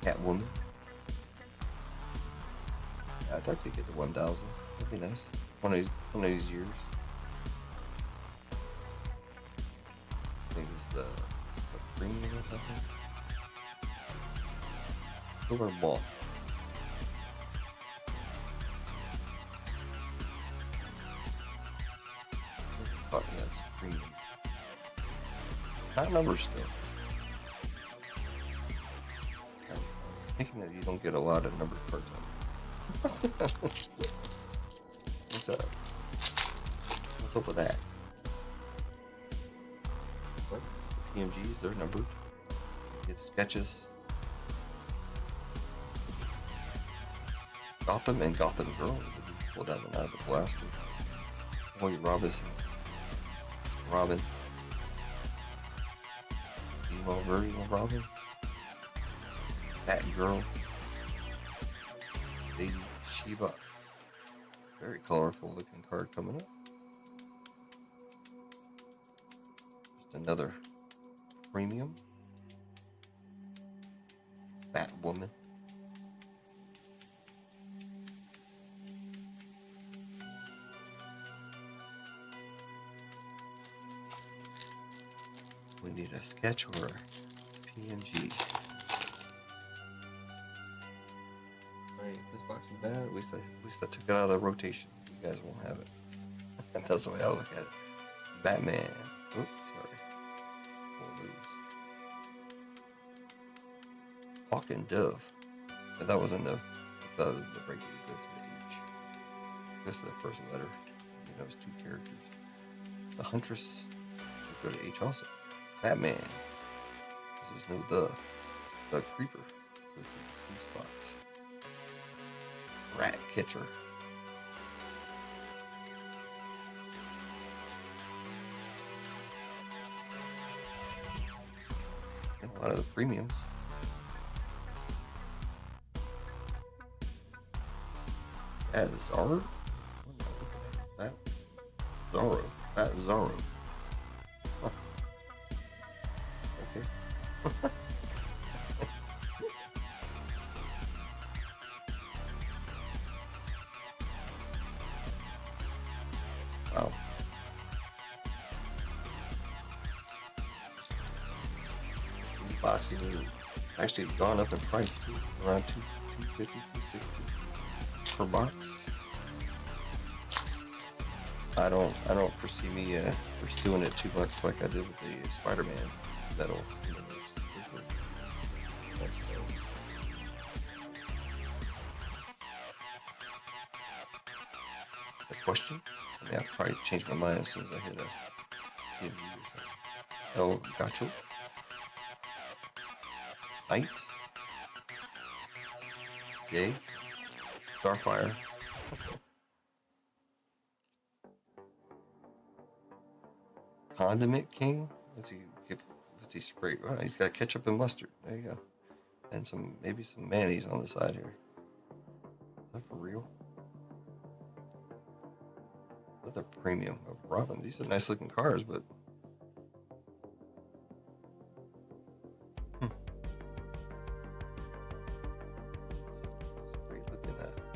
Catwoman. I'd like to get to 1,000. That'd be nice. One of these years. I think it's the premium or something. Silver Ball. Oh, yeah, it's premium. Not numbers still. Thinking that you don't get a lot of numbered cards on it. What's up? What's up with that? What? PMGs, they're numbered. Get sketches. Gotham and Gotham Girl. Pull that one out of the blaster. Boy, Robin. Emo version of Robin. Batgirl. Lady Shiva. Very colorful looking card coming up. Just another premium. Batwoman. We need a sketch or a PNG. Alright, this box is bad. At least I took it out of the rotation. You guys won't have it. That's the way I look at it. Batman. Oops, sorry. Won't lose. Hawk and Dove. But that was in the break. Go to the H. Goes to the first letter. You know, it's two characters. The Huntress. Go to H also. Batman. There's no the Creeper. Goes to the C spots. Rat Catcher. And a lot of the premiums. That is Zorro. That Zorro. That Zorro. Huh. Okay. Wow. These boxes are actually gone up in price too. Around $250, $260 per box. I don't foresee me pursuing it too much like I did with the Spider-Man metal. The question? I mean, I'll probably change my mind as soon as I hit a PMG or something. El Gacho. Knight. Yay. Starfire. Condiment King. What's he spray? Oh, he's got ketchup and mustard. There you go. And maybe some mayonnaise on the side here. Is that for real? That's a premium of Robin. These are nice looking cars, but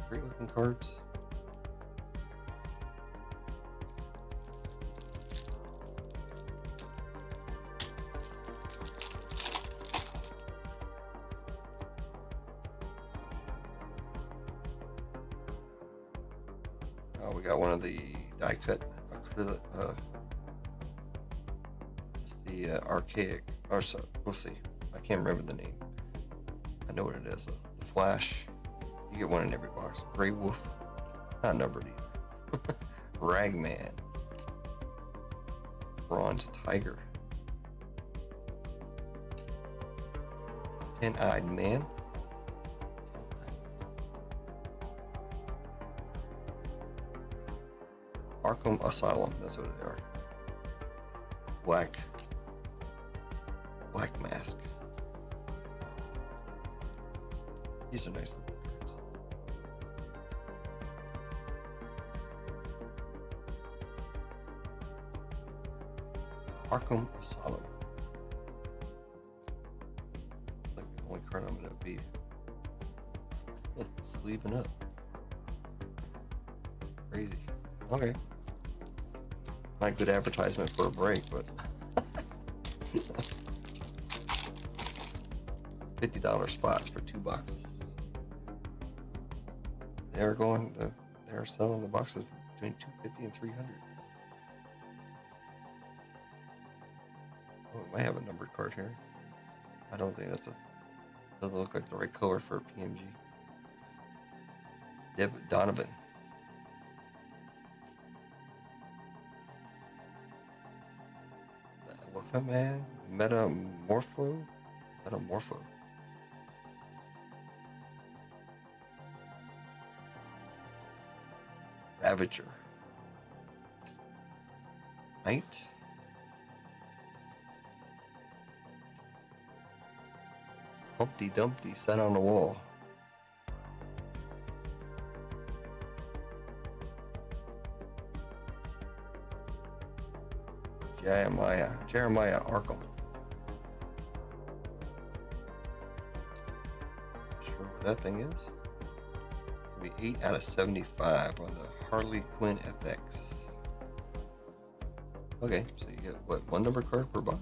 great looking cards. We got one of the die cut acrylic. It's the archaic. Or so, we'll see. I can't remember the name. I know what it is. The Flash. You get one in every box. Grey Wolf. Not numbered either. Ragman. Bronze Tiger. Ten-Eyed Man. Arkham Asylum, that's what they are. Black Mask. These are nice looking cards. Arkham Asylum. It's like the only card I'm gonna be sleeving up. Crazy. Okay. Not good advertisement for a break, but $50 spots for 2 boxes. They're selling the boxes between $250 and $300. Oh, we might have a numbered card here. I don't think that's a Doesn't look like the right color for a PMG. Deb Donovan. What's that man? Metamorpho? Metamorpho. Ravager. Knight. Humpty Dumpty sat on the wall. Jeremiah Arkham. Not sure what that thing is. It'll be 8 out of 75 on the Harley Quinn FX. Okay, so you get what, one number card per box?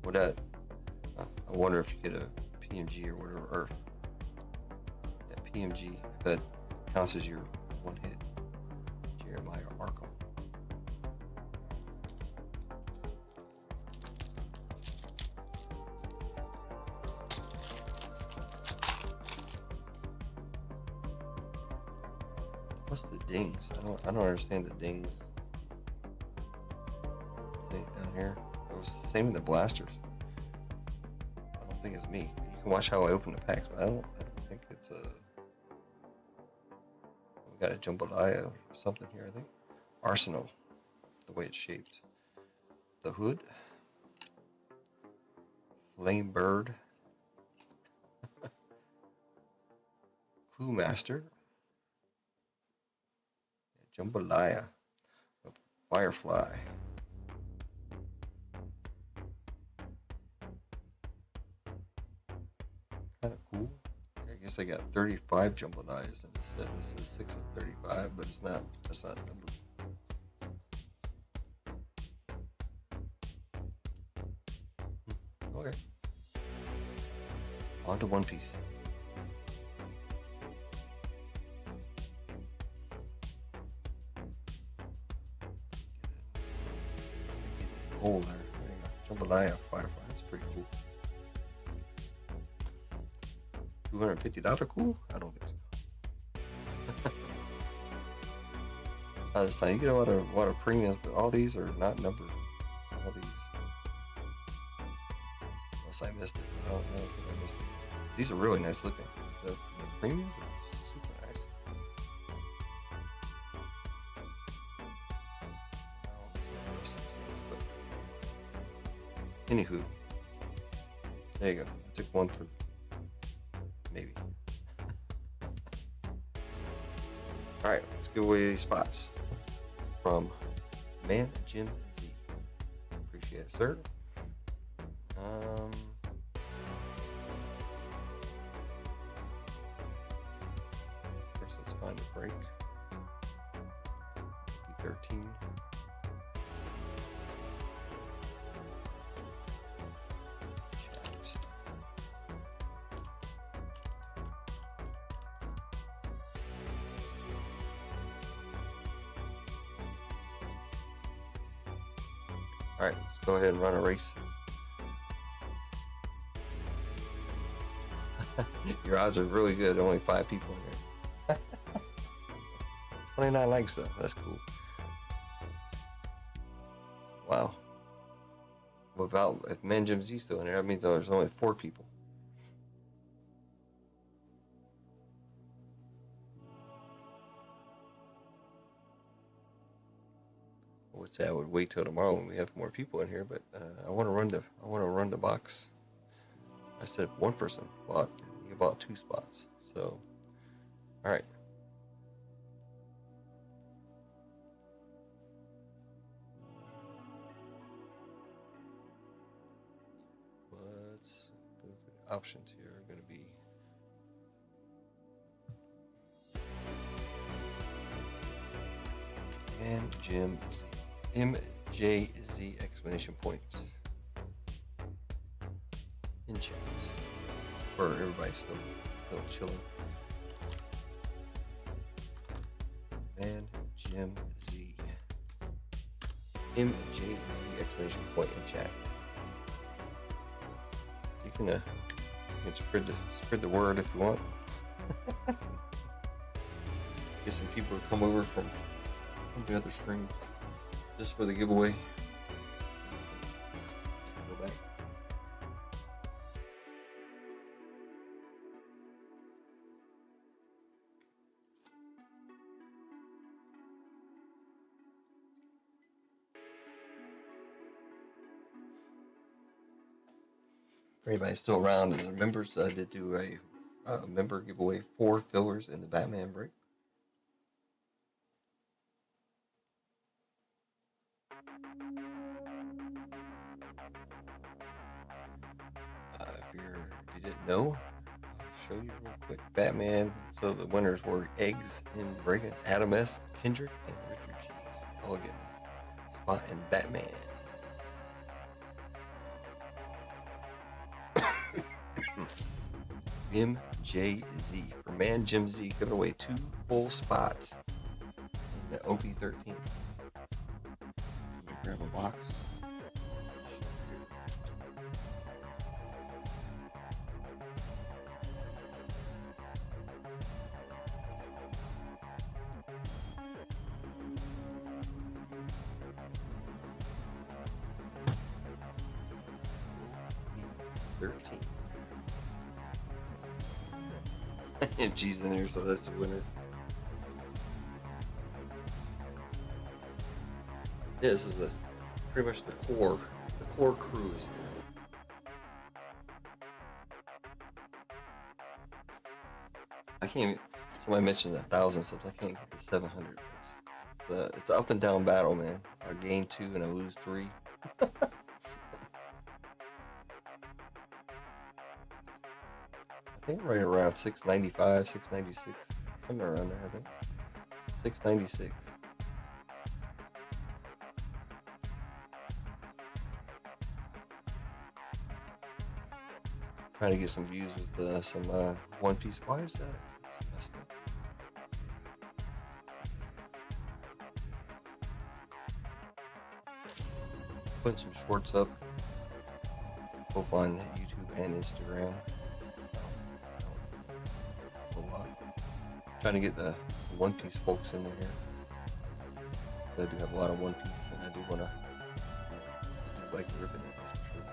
Would that? I wonder if you get a PMG or whatever, or PMG that counts as your one hit. Jeremiah Arkham. What's the dings? I don't understand the dings. See down here. It was the same with the blasters. I don't think it's me. You can watch how I open the packs, but I don't think it's a. We got a jambalaya or something here, I think. Arsenal, the way it's shaped. The hood. Flame Bird. Clue Master. Jambalaya. Firefly. Kind of cool. I guess I got 35 jambalayas in this set. This is 6 of 35, but it's not. That's not numbered. Okay. On to One Piece. Hole there. There you go. Jambalaya Firefly. That's pretty cool. $250 cool? I don't think so. This time you get a lot of premiums, but all these are not numbered. All these. Unless I missed it. I don't know if I missed it. These are really nice looking. The premiums are super nice. Anywho, there you go. I took one for maybe. All right, let's give away these spots from Man Jim Z. Appreciate it, sir. First, let's find the break. B13. All right, let's go ahead and run a race. Your odds are really good. Only 5 people in here. 29 likes though. That's cool. Wow. If Man Jim Z still in there, that means there's only 4 people. I would say I would wait till tomorrow when we have more people in here, but I want to run the box. I said one person bought. You bought 2 spots. So, all right. Let's go through the options here. Are going to be and Jim Z. MJZ exclamation points in chat. Or everybody's still chilling. Man Jim Z. MJZ exclamation point in chat. You can spread the word if you want. Get some people to come over from the other streams just for the giveaway. Go back. For anybody still around, the members did do a member giveaway 4 fillers in the Batman break. If you didn't know, I'll show you real quick. Batman. So the winners were Eggs in Breaking, Adam S, Kendrick, and Richard G. All getting a spot in Batman. MJZ for Man Jim Z giving away 2 full spots in the OP13. Grab a box. MG's in there, so that's the winner. Yeah, this is pretty much the core crew is here. I can't even, somebody mentioned 1,000 subs, I can't get to 700. It's an up and down battle, man. I gain 2 and I lose 3. I think right around 695, 696, somewhere around there, I think. 696. Trying to get some views with some One Piece. Why is that? It's messed up. Putting some shorts up, both on YouTube and Instagram. Trying to get some One Piece folks in there. I do have a lot of One Piece, and I do want to like the ribbon. That's for sure.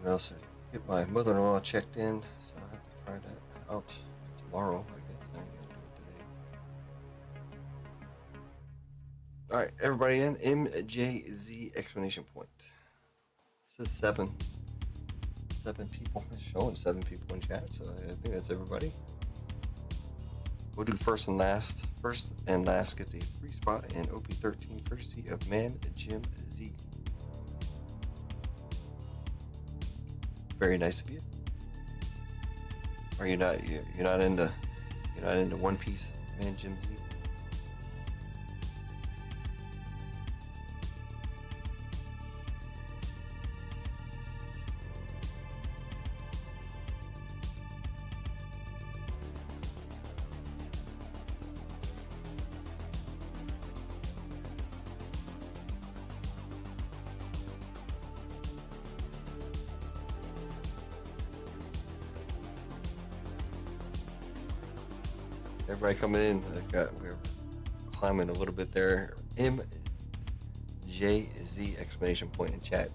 Else get my mother-in-law checked in, so I have to try that out tomorrow. I guess I ain't gonna do it today. All right, everybody in MJZ exclamation point. It says 7 people. It's showing 7 people in chat, so I think that's everybody. We'll do first and last. First and last get the free spot in OP13 courtesy of Man Jim Z. Very nice of you. Are you not? You're not into One Piece, Man Jim Z? Everybody coming in, we're climbing a little bit there. MJZ exclamation point in chat.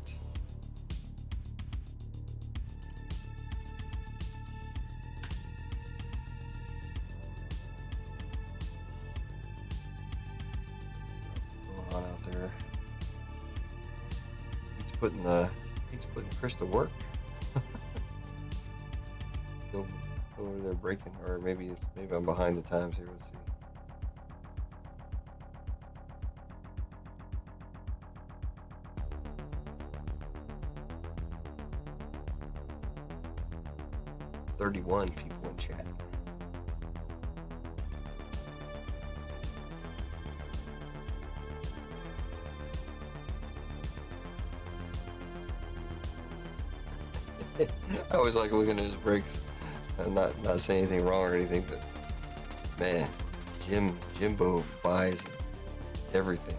What's going on out there? He's putting Chris to work. Still over there breaking, or maybe I'm behind the times here. Let's see. 31 people in chat. I always like looking at his breaks. I'm not saying anything wrong or anything, but man, Jimbo buys everything.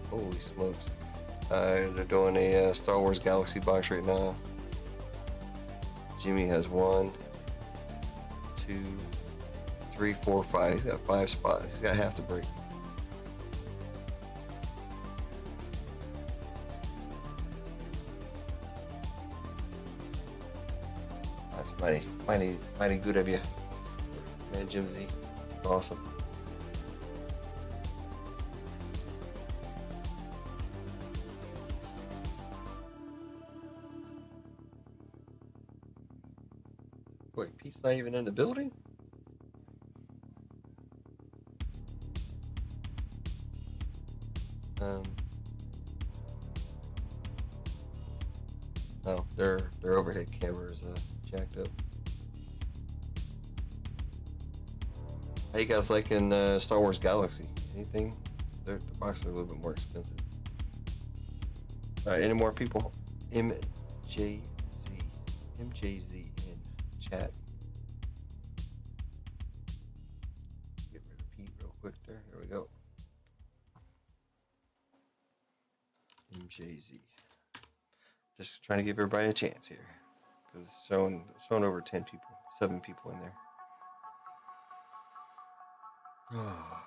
Holy smokes. They're doing a Star Wars Galaxy box right now. Jimmy has 1, 2, 3, 4, 5. He's got 5 spots. He's got half the break. That's mighty good of you, man, Jim Z. It's awesome. Wait, Pete's not even in the building? Oh, their overhead camera is jacked up. How you guys liking Star Wars Galaxy? Anything? The boxes are a little bit more expensive. All right, any more people? MJZ in chat. Get rid of Pete real quick there. Here we go. MJZ. Just trying to give everybody a chance here, because it's showing over 10 people, 7 people in there. Oh,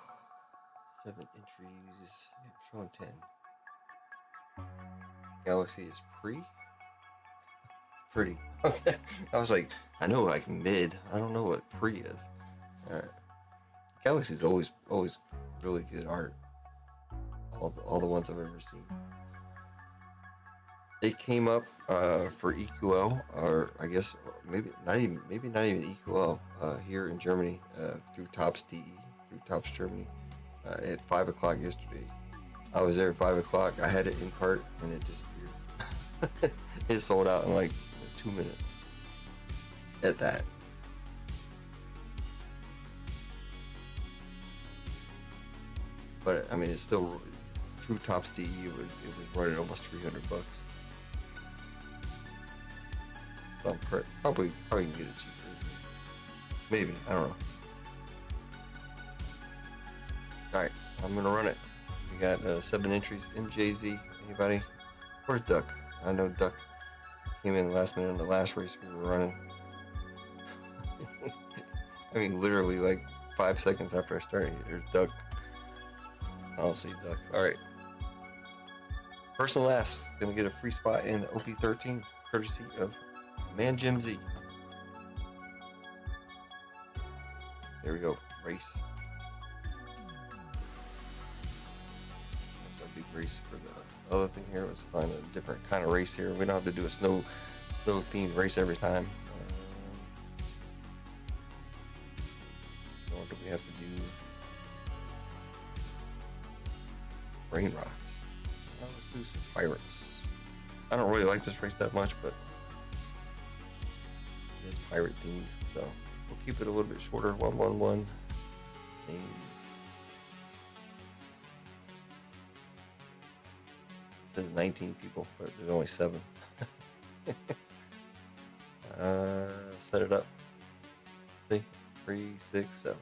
7 entries. Yeah, showing 10. Galaxy is pretty. Okay. I was like, I know like mid. I don't know what pre is. All right. Galaxy's always really good art. All the ones I've ever seen. It came up for EQL, or I guess maybe not even EQL here in Germany through Tops DE, through Tops Germany at 5 o'clock yesterday. I was there at 5 o'clock. I had it in cart and it disappeared. It sold out in like 2 minutes. At that. But I mean, it's still through Tops DE. It was running almost $300. So probably can get it cheaper. Maybe, I don't know. Alright, I'm gonna run it. We got 7 entries. MJZ, anybody? Where's Duck? I know Duck came in the last minute in the last race we were running. I mean, literally like 5 seconds after I started, there's Duck. I don't see Duck. Alright. First and last, gonna get a free spot in the OP13, courtesy of Man Jim Z. There we go. Race. That's a big race for the other thing here. Let's find a different kind of race here. We don't have to do a snow themed race every time. What do we have to do? Brain rot. Let's do some pirates. I don't really like this race that much, but it's pirate themed, so we'll keep it a little bit shorter. 111 names. It says 19 people, but there's only 7. Set it up. See? 3, 6, 7.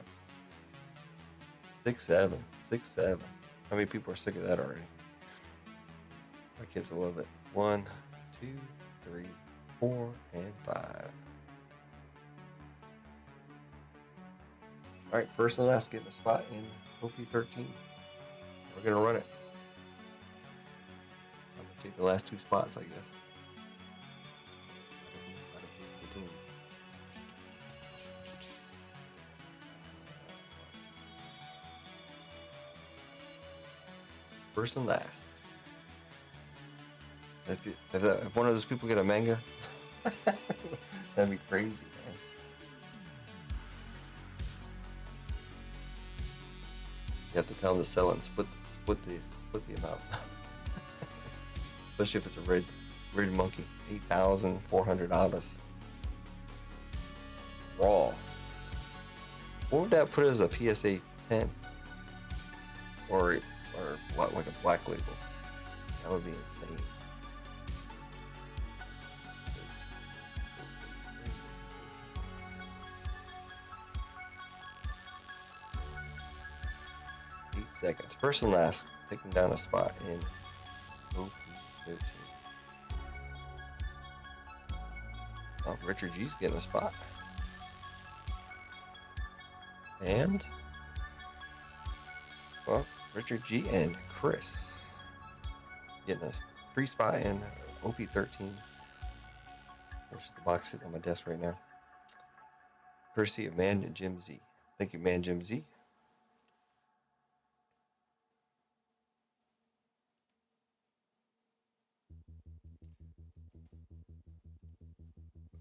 6, 7. 6, 7. How many people are sick of that already? My kids will love it. 1, 2, 3, 4, and 5. Alright, first and last, getting a spot in OP13. We're going to run it. I'm going to take the last 2 spots, I guess. First and last. If one of those people get a manga, that'd be crazy, man. You have to tell them to sell it and split the amount. Especially if it's a red monkey, $8,400. Raw. What would that put as a PSA 10? Or what, like a black label? That would be insane. Seconds. First and last, taking down a spot in OP13. Oh, Richard G's getting a spot. And, well, Richard G and Chris getting a free spot in OP13. Which is the box sitting on my desk right now. Courtesy of Man Jim Z. Thank you, Man Jim Z.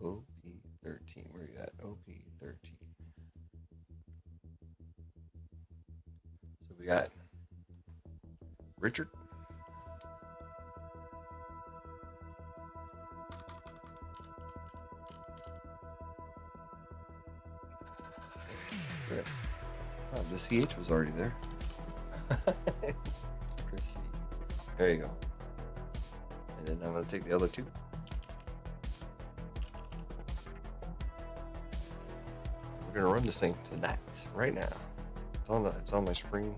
OP13. Where you at? OP13. So we got Richard. Chris. Oh, the CH was already there. Chris C. There you go. And then I'm going to take the other two. We're gonna run this thing tonight, right now. It's on my screen.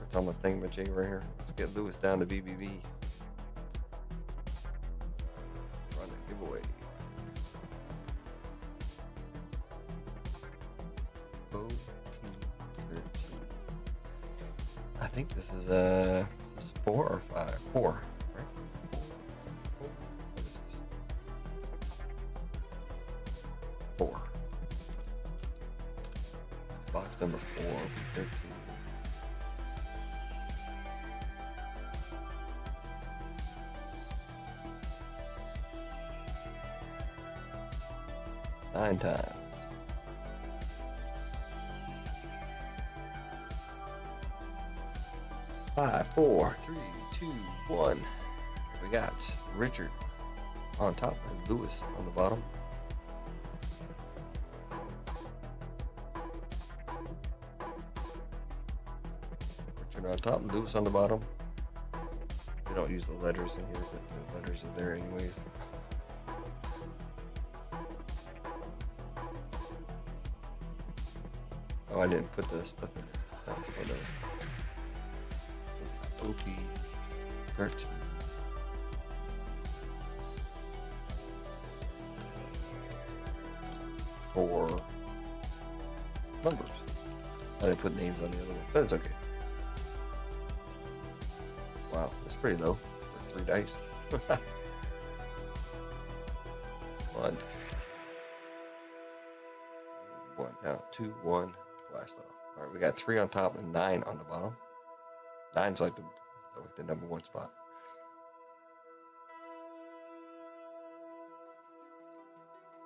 It's on my thingamajig right here. Let's get Lewis down to BBB. Run a giveaway. OP13. I think this is 4 or 5. 4, right? 4. Box number 4, OP13. Nine times. 5, 4, 3, 2, 1. We got Richard on top and Lewis on the bottom. Richard on top and Lewis on the bottom. We don't use the letters in here, but the letters are there anyways. Oh, I didn't put the stuff in. No, OP13. For numbers. I didn't put names on the other one, but it's okay. Wow, that's pretty low for 3 dice. 1. 1. Now 2, 1. Blast off. All right, we got 3 on top and 9 on the bottom. 9's like the number 1 spot.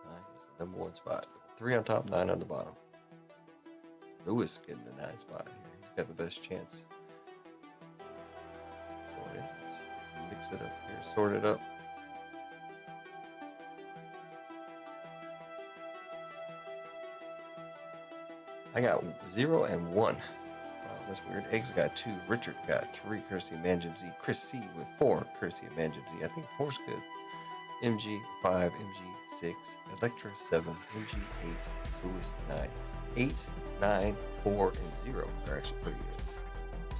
Nine is the number 1 spot. 3 on top, 9 on the bottom. Lewis getting the 9 spot here. He's got the best chance. Let's mix it up here. Sort it up. I got 0 and 1. Wow, that's weird. Eggs got 2. Richard got 3. Courtesy of Man Jim Z. Chris C with 4. Courtesy of Man Jim Z. I think 4's good. MG 5. MG 6. Electra 7. MG 8. Lewis 9. 8, 9, 4, and 0 are actually pretty good.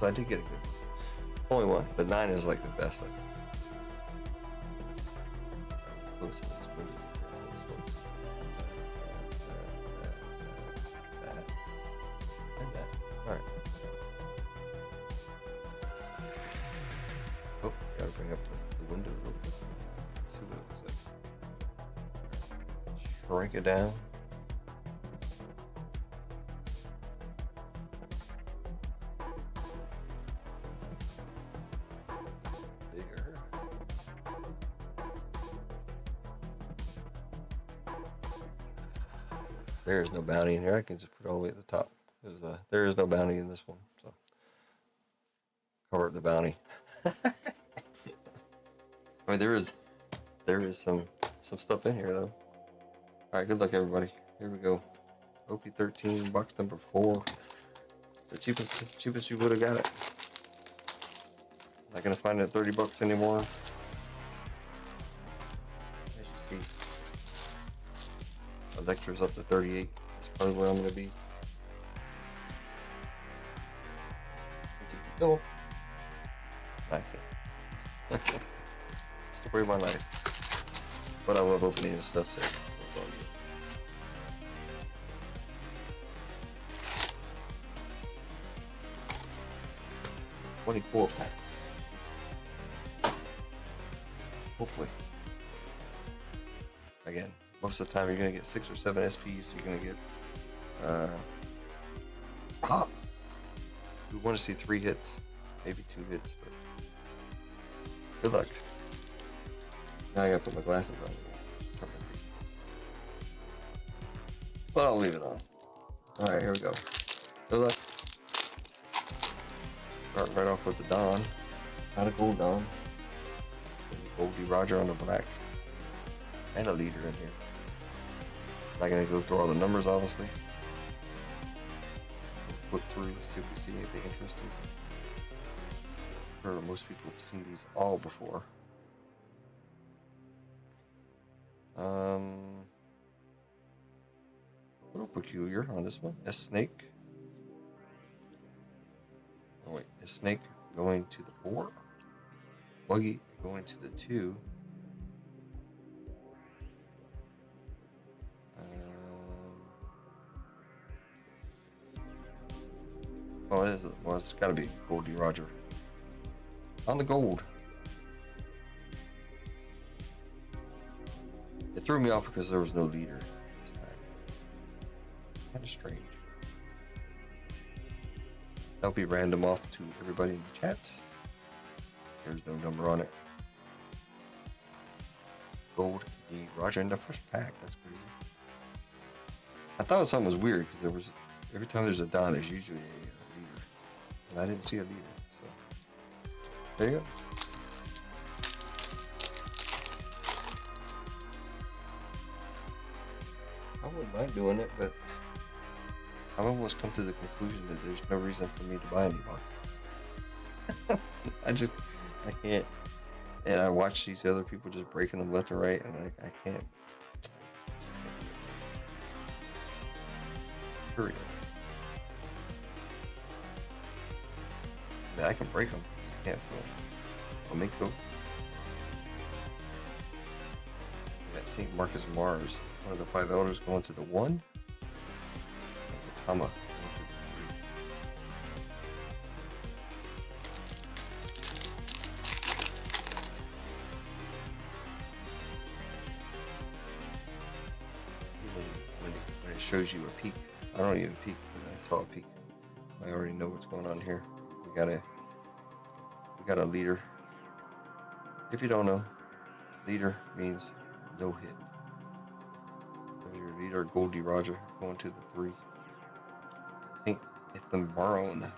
So I did get a good one. Only one, but 9 is like the best. Close. Alright. Oh, gotta bring up the window real quick. See what it looks like. Shrink it down. Bigger. There is no bounty in here. I can just put it all the way at the top. There is no bounty in this one, so cover up the bounty. I mean, there is some stuff in here though. All right, good luck everybody. Here we go. OP13 box number 4. The cheapest you would have got it. Not gonna find it at 30 bucks anymore. As you see, Electra's up to 38. That's probably where I'm gonna be. No, I can't. Story of my life. But I love opening this stuff, so it's all good. 24 packs. Hopefully. Again, most of the time you're going to get 6 or 7 SPs. You're going to get pop. We want to see 3 hits, maybe 2 hits, but good luck. Now I got to put my glasses on. But I'll leave it on. Alright, here we go. Good luck. Start right off with the Don. Not a gold Don. Goldie Roger on the black. And a leader in here. Not gonna go through all the numbers, obviously. Flip through, see if we see anything interesting. I'm sure most people have seen these all before. A little peculiar on this one. A snake. Oh wait, a snake going to the 4. Buggy going to the 2. Oh, it is. Well, it's got to be Goldie Roger. On the gold. It threw me off because there was no leader. Kind of strange. That'll be random off to everybody in the chat. There's no number on it. Gold D Roger in the first pack. That's crazy. I thought something was weird because there was every time there's a Don, there's usually a leader, and I didn't see a leader. So there you go. I wouldn't mind doing it, but I've almost come to the conclusion that there's no reason for me to buy any box. I can't. And I watch these other people just breaking them left and right, and I can't. Period. I mean, I can break them. I can't feel them. Flamenco. Got St. Marcus Mars, one of the 5 elders going to the 1. Tama. When it shows you a peek, I don't even peek, but I saw a peek, so I already know what's going on here. We got a leader. If you don't know, leader means no hit. So your leader, Goldie Roger, going to the 3. St. Ithambaron, the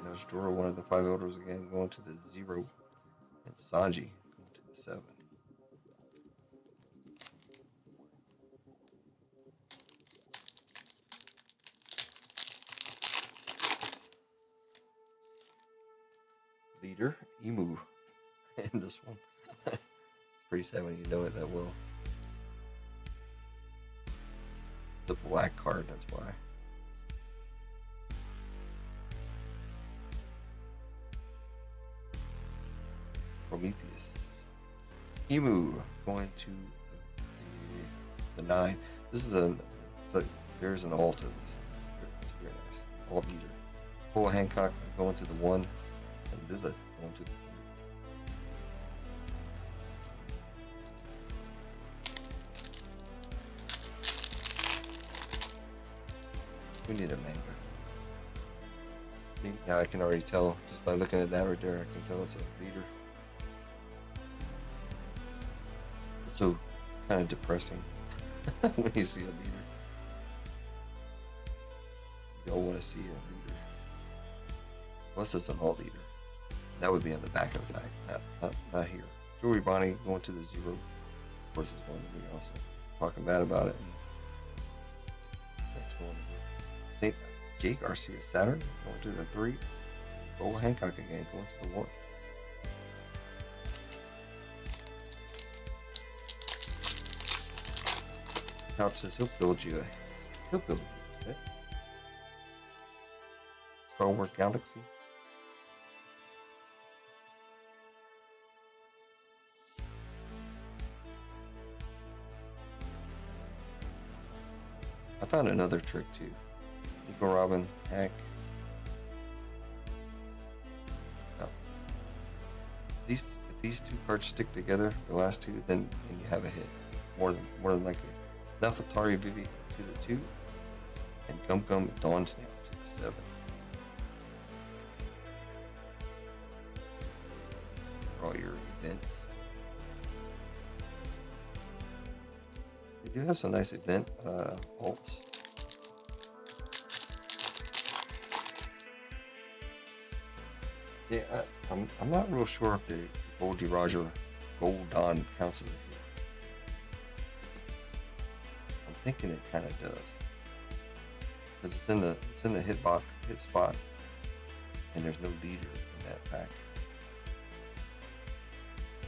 Nostra, one of the 5 elders again, going to the 0. And Sanji going to the 7. Leader, Emu in this one. It's pretty sad when you know it that well. The black card, that's why. Prometheus. Emu going to the 9. This is there's an alt to this. It's very nice. Alt leader. Cole Hancock going to the 1. And this is going to the 3. We need a manga. See, now I can already tell just by looking at that right there. I can tell it's a leader. It's so kind of depressing when you see a leader. You all want to see a leader. Unless it's an alt leader. That would be on the back of the bag, not here. Jewelry Bonnie going to the 0. Of course, it's going to be also talking bad about it. going to St. J. Garcia Saturn, going to the 3. Bo Hancock again, going to the 1. Couch says he'll build you a set. Star Wars Galaxy. I found another trick too. Nico Robin, hack. No. If these two cards stick together, the last two, then you have a hit. More than likely. Nefertari Vivi to the 2, and Gum Gum Dawn Snap to the 7. For all your events. They do have some nice event alts. See, I'm not real sure if the Goldie Roger Gold Dawn counts as a hit. I'm thinking it kind of does, because it's in the hit spot, and there's no leader in that pack.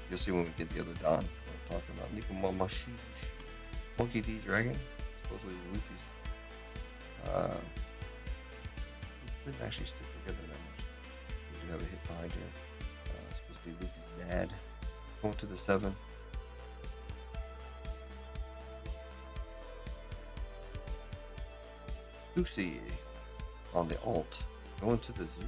You'll see when we get the other Dawn. I'm talking about Nico Mamashi. Monkey D Dragon, supposedly Luffy's. It didn't actually stick together that much. We do have a hit behind here. It's supposed to be Luffy's dad. Going to the 7. Lucy on the alt. Going to the 0.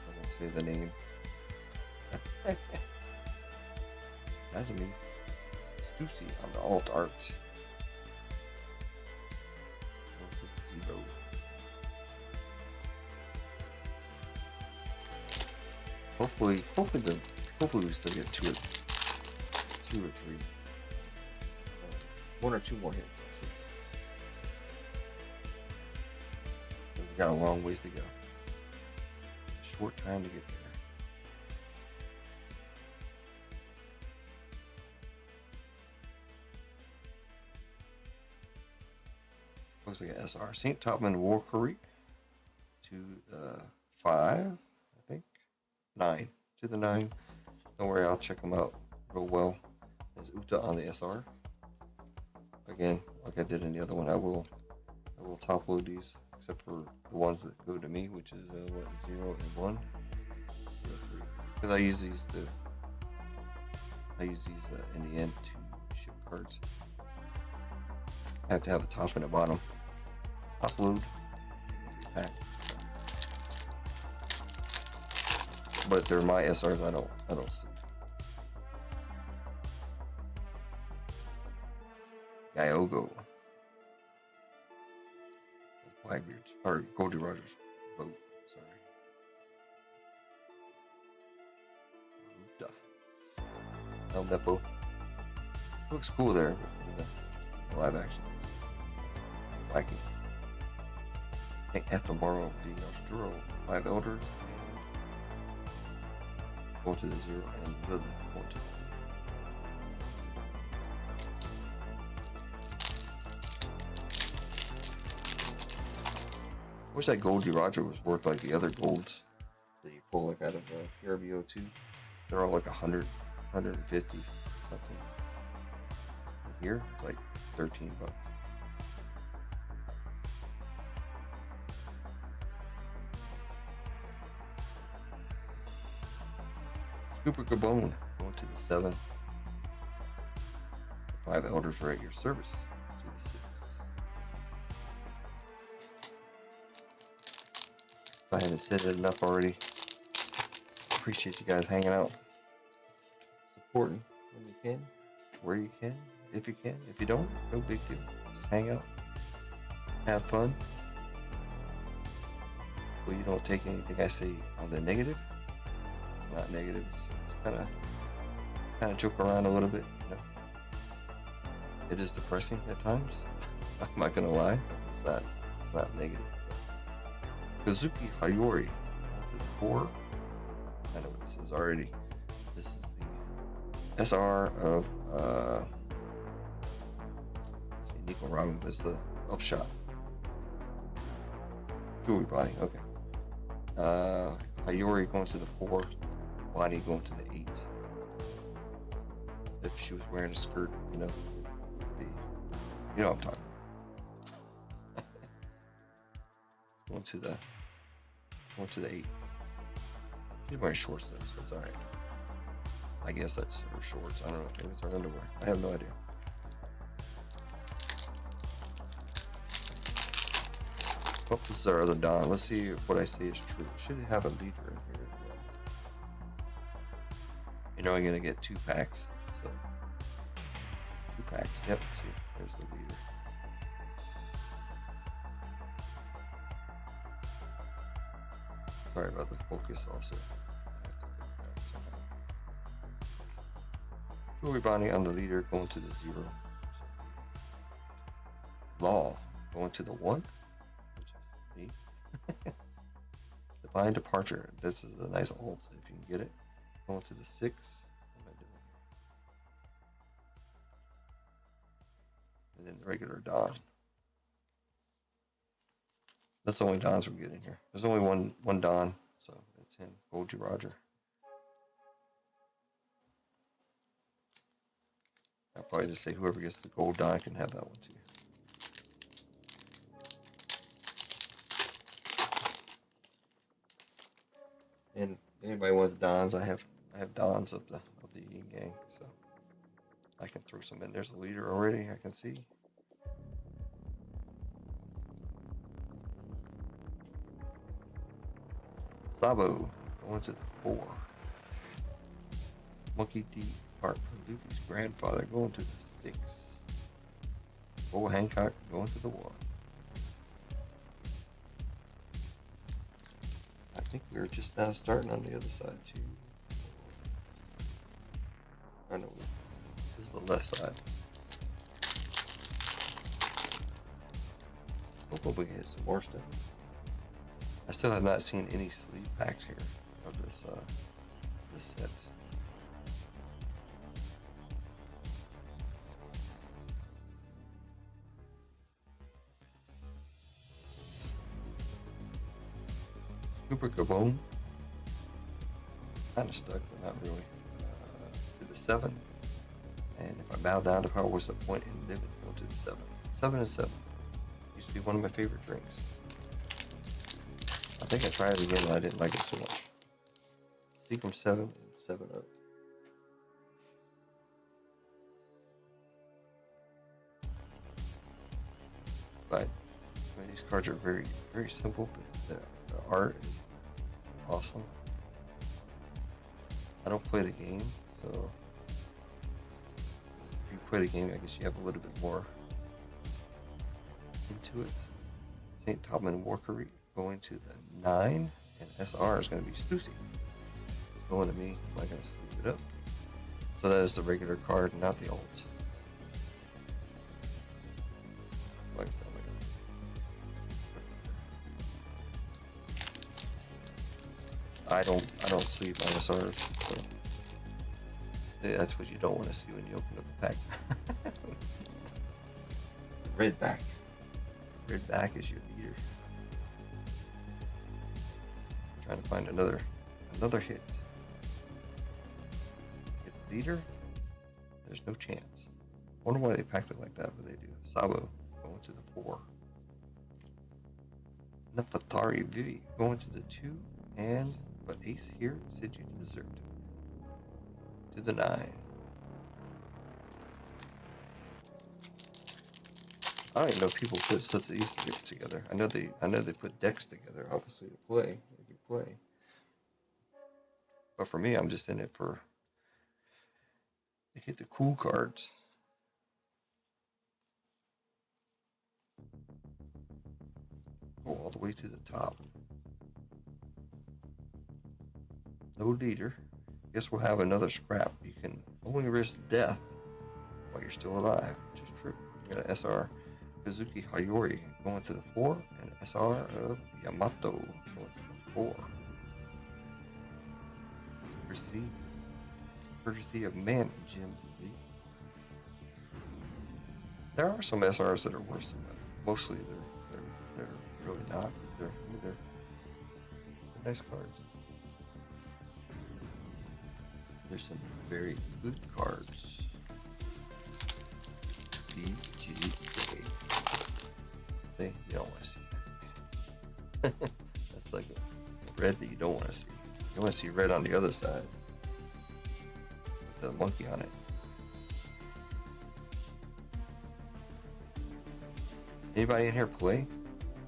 I won't say the name. That's me. Stussy on the alt art. 0. Hopefully we still get 2 or 3. 1 or 2 more hits, I should say. We got a long ways to go. Short time to get there. Looks like an SR. St. Topman War Curry to the 5, I think. 9. To the 9. Don't worry, I'll check them out real well. There's Uta on the SR. Again, like I did in the other one, I will top load these, except for the ones that go to me, which is 0 and 1. Because I use these in the end to ship cards. I have to have a top and a bottom. Top load pack. But they're my SRs. I don't see. Gyogo. Blackbeard's or Goldie Rogers boat. Sorry. El Beppo. Looks cool there with the live action. Viking. I think Ethelmaro being Nostro, 5 elders, and going to the 0 and Lilith going to the 3. I wish that Goldie Roger was worth like the other golds that you pull like out of PRVO2. They're all like 100, 150 something. And here it's like $13. Super Gabone going to the 7. 5 elders are at your service to the 6. If I haven't said it enough already, appreciate you guys hanging out, supporting when you can, where you can, if you can. If you don't, no big deal. Just hang out, have fun. Well, you don't take anything I say on the negative. It's not negative. It's kind of joke around a little bit. You know, it is depressing at times. I'm not gonna lie. It's not negative. Kazuki Hayori to the 4. I know what this is already. This is the SR of Robin is the upshot. Jewelry Bonnie, okay. Hayori going to the 4, Bonnie going to the 8. If she was wearing a skirt, you know, you know what I'm talking about. Going to the 8. She's wearing shorts though, so it's alright. I guess that's her shorts. I don't know. Maybe it's her underwear. I have no idea. Oh, this is our other Don. Let's see if what I say is true. Should have a leader in here as well. You know I'm gonna get 2 packs. So 2 packs. Yep, see, there's the leader. Sorry about the focus also. I have to fix that somehow. Jewelry Bonnie on the leader going to the 0. Law going to the 1. Which is me. Divine Departure. This is a nice alt if you can get it. Going to the 6. What am I doing here? And then the regular Don. That's the only Dons we're getting here. There's only one Don, so it's him, Goldie Roger. I'll probably just say whoever gets the gold Don can have that one too. And if anybody wants Dons, I have Dons of the Yin Gang, so I can throw some in. There's a leader already, I can see. Sabo going to the 4. Monkey D. Park, Luffy's grandfather going to the 6. Bull Hancock going to the 1. I think we're just now starting on the other side too. I know this is the left side. Hopefully we can hit some more stuff. I still have not seen any sleeve packs here of this set. Super Kaboom. Kind of stuck, but not really. To the 7. And if I bow down to power, what's the point in living? Go to the 7. 7 and 7. Used to be one of my favorite drinks. I think I tried it again and I didn't like it so much. Seagram 7 and 7 Up. But I mean, these cards are very, very simple, but the art is awesome. I don't play the game, so if you play the game, I guess you have a little bit more into it. St. Topman Warkery going to the 9, and SR is going to be Stussy. Going to me, I'm not going to sleep it up. So that is the regular card, not the alt. I don't sleep on SRs, so yeah, that's what you don't want to see when you open up the pack. Red back. Red back is your leader. Trying to find another hit. Hit leader? There's no chance. I wonder why they packed it like that, but they do. Sabo going to the 4. Nefertari Vivi going to the 2, and but Ace here sent you to dessert. To the 9. I don't even know if people put sets of these together. I know they put decks together, obviously to play. If you play. But for me, I'm just in it to get the cool cards. Go all the way to the top. No leader. Guess we'll have another scrap. You can only risk death while you're still alive, which is true. You got an SR Kazuki Hayori going to the 4, and SR of Yamato going to the 4. Courtesy of Man Jim Lee. There are some SRs that are worse than that. Mostly they're really not. They're nice cards. There's some very good cards. BGA. See, you don't want to see that. That's like a red that you don't want to see. You want to see red on the other side with the monkey on it. Anybody in here play?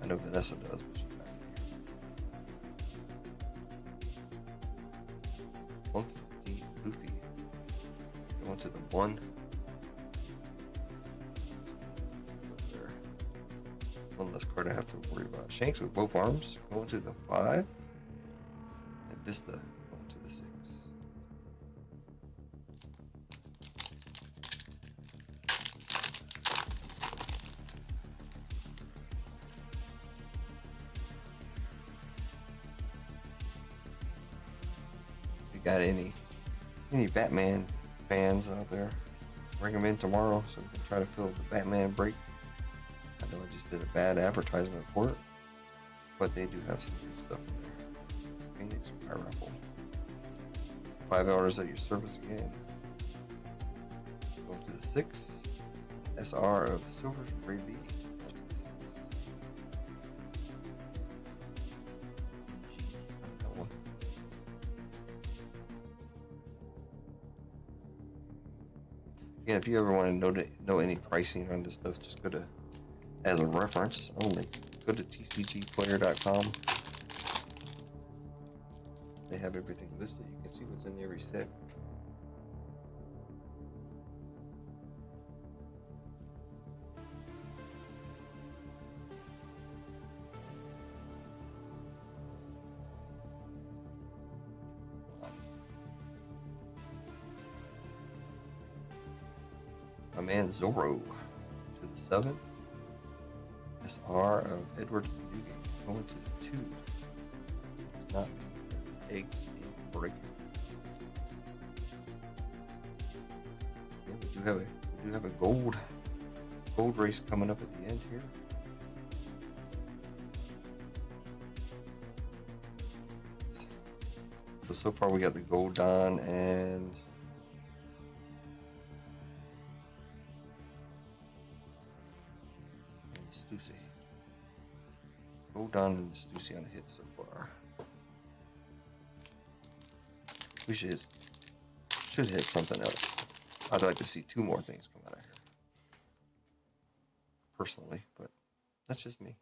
I know Vanessa does, but she's not here. Monkey D. Goofy. Going to the 1. There. One less card I have to worry about. Shanks with both arms. Going to the 5. And Vista going to the 6. Got any Batman fans out there? Bring them in tomorrow so we can try to fill the Batman break. I know I just did a bad advertisement for it, but they do have some good stuff in there. Phoenix Pineapple. 5 hours at your service again. Go to the 6. SR of Silver Ray B. Again, if you ever want to know any pricing on this stuff, just go to, as a reference only, go to tcgplayer.com. They have everything listed. You can see what's in every set. My man Zorro to the 7. SR of Edward Newgate going to the 2. It's not eggs in breaking. Yeah, we do have a gold race coming up at the end here. So far we got the Gold Don and Stussy. Gold Don and Stussy on a hit so far. We should hit something else. I'd like to see 2 more things come out of here. Personally, but that's just me.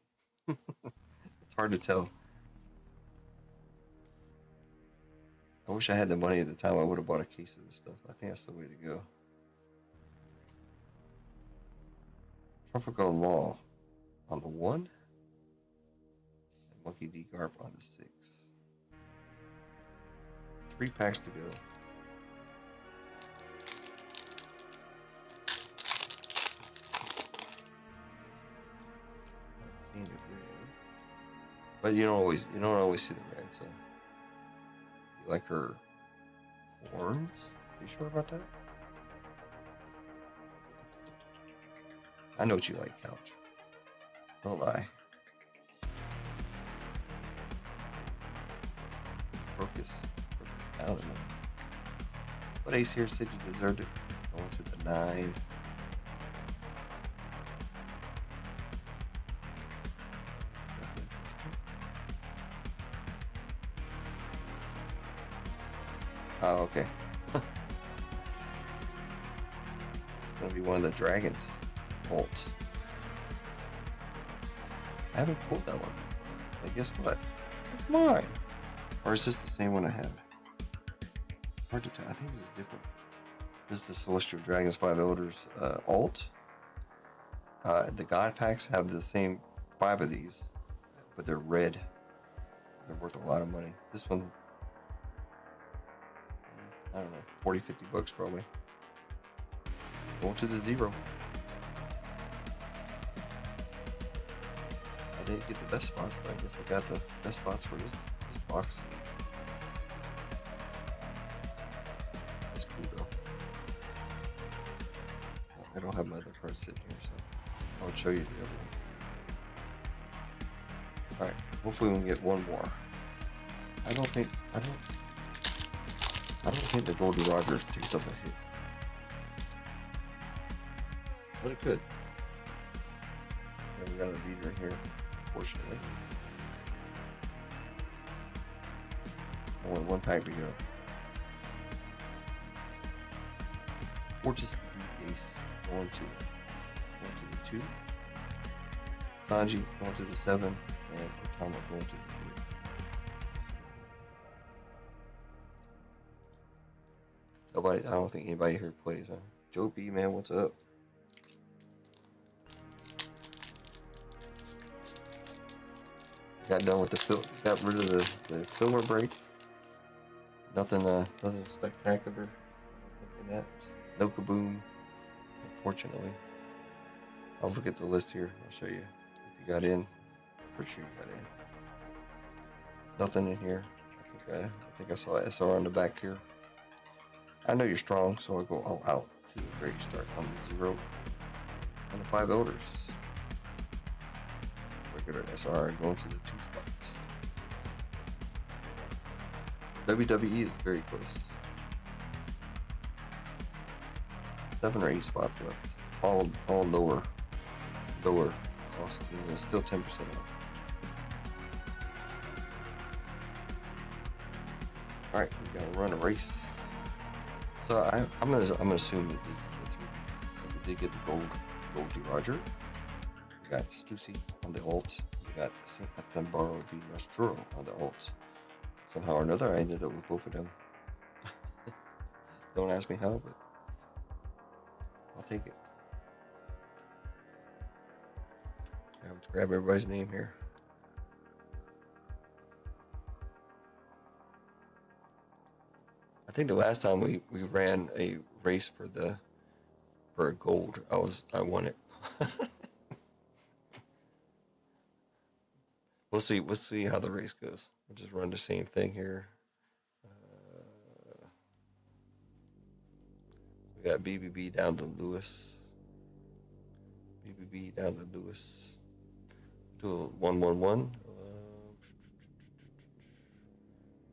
It's hard to tell. I wish I had the money at the time. I would have bought a case of this stuff. I think that's the way to go. Tropical Law on the 1. And Monkey D. Garp on the 6. 3 packs to go. Not seeing it red. But you don't always see the red, so you like her horns? Are you sure about that? I know what you like, Couch. Don't lie. Focus. Focus. But Ace here said you deserved it. Going to the 9. That's interesting. Oh, okay. It's gonna be one of the dragons. Bolt. I haven't pulled that one before. And guess what? It's mine. Or is this the same one I had? Hard to tell. I think this is different. This is the Celestial Dragons 5 Elders alt. The God packs have the same 5 of these, but they're red. They're worth a lot of money. This one, I don't know, 40, 50 bucks probably. Going to the 0. I didn't get the best spots, but I guess I got the best spots for this box. That's cool though. I don't have my other cards sitting here, so I'll show you the other one. Alright, hopefully we can get one more. I don't think the Goldie Rogers takes up a hit. But it could. And we got a leader in here, unfortunately. Only one pack to go. Fortress the ace going to the 2. Sanji going to the 7, and Otama going to the 3. Nobody, I don't think anybody here plays, huh? Joe B, man, what's up? Got done with got rid of the filler break. Nothing spectacular. Look at that. No kaboom, unfortunately. I'll look at the list here. I'll show you. If you got in, pretty sure you got in. Nothing in here. I think I saw SR on the back here. I know you're strong, so I'll go all out to the very start on the 0 and the 5 elders. Regular SR going to the 2 spots. WWE is very close. 7 or 8 spots left. All lower cost, and still 10% off. All right, we gotta run a race. So I'm gonna assume that this is the 3. So we did get the Goldie Roger. We got Stussy on the alt. We got Attenborough V Nostro on the alt. Somehow or another, I ended up with both of them. Don't ask me how, but I'll take it. I have to grab everybody's name here. I think the last time we ran a race for a gold, I won it. We'll see how the race goes. We'll just run the same thing here. We got BBB down to Lewis. BBB down to Lewis. Do a 1-1-1.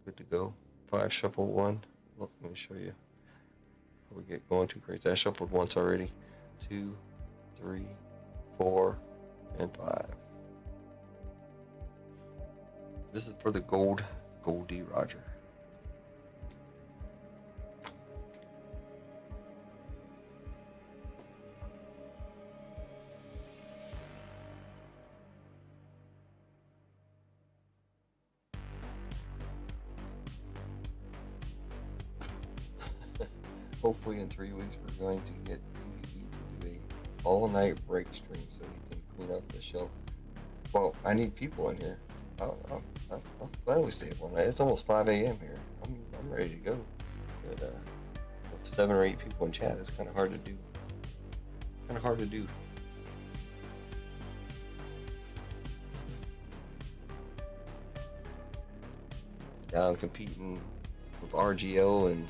Good to go. 5 shuffle 1. Look, let me show you. Before we get going too crazy. I shuffled once already. 2, 3, 4, and 5. This is for the Goldie Roger. Hopefully in 3 weeks we're going to get DVD to do a all-night break stream so he can clean up the shelf. Well, I need people in here. I'll gladly stay up all night. It's almost 5 a.m. here. I'm ready to go. But with 7 or 8 people in chat, it's kind of hard to do. Now I'm competing with RGL and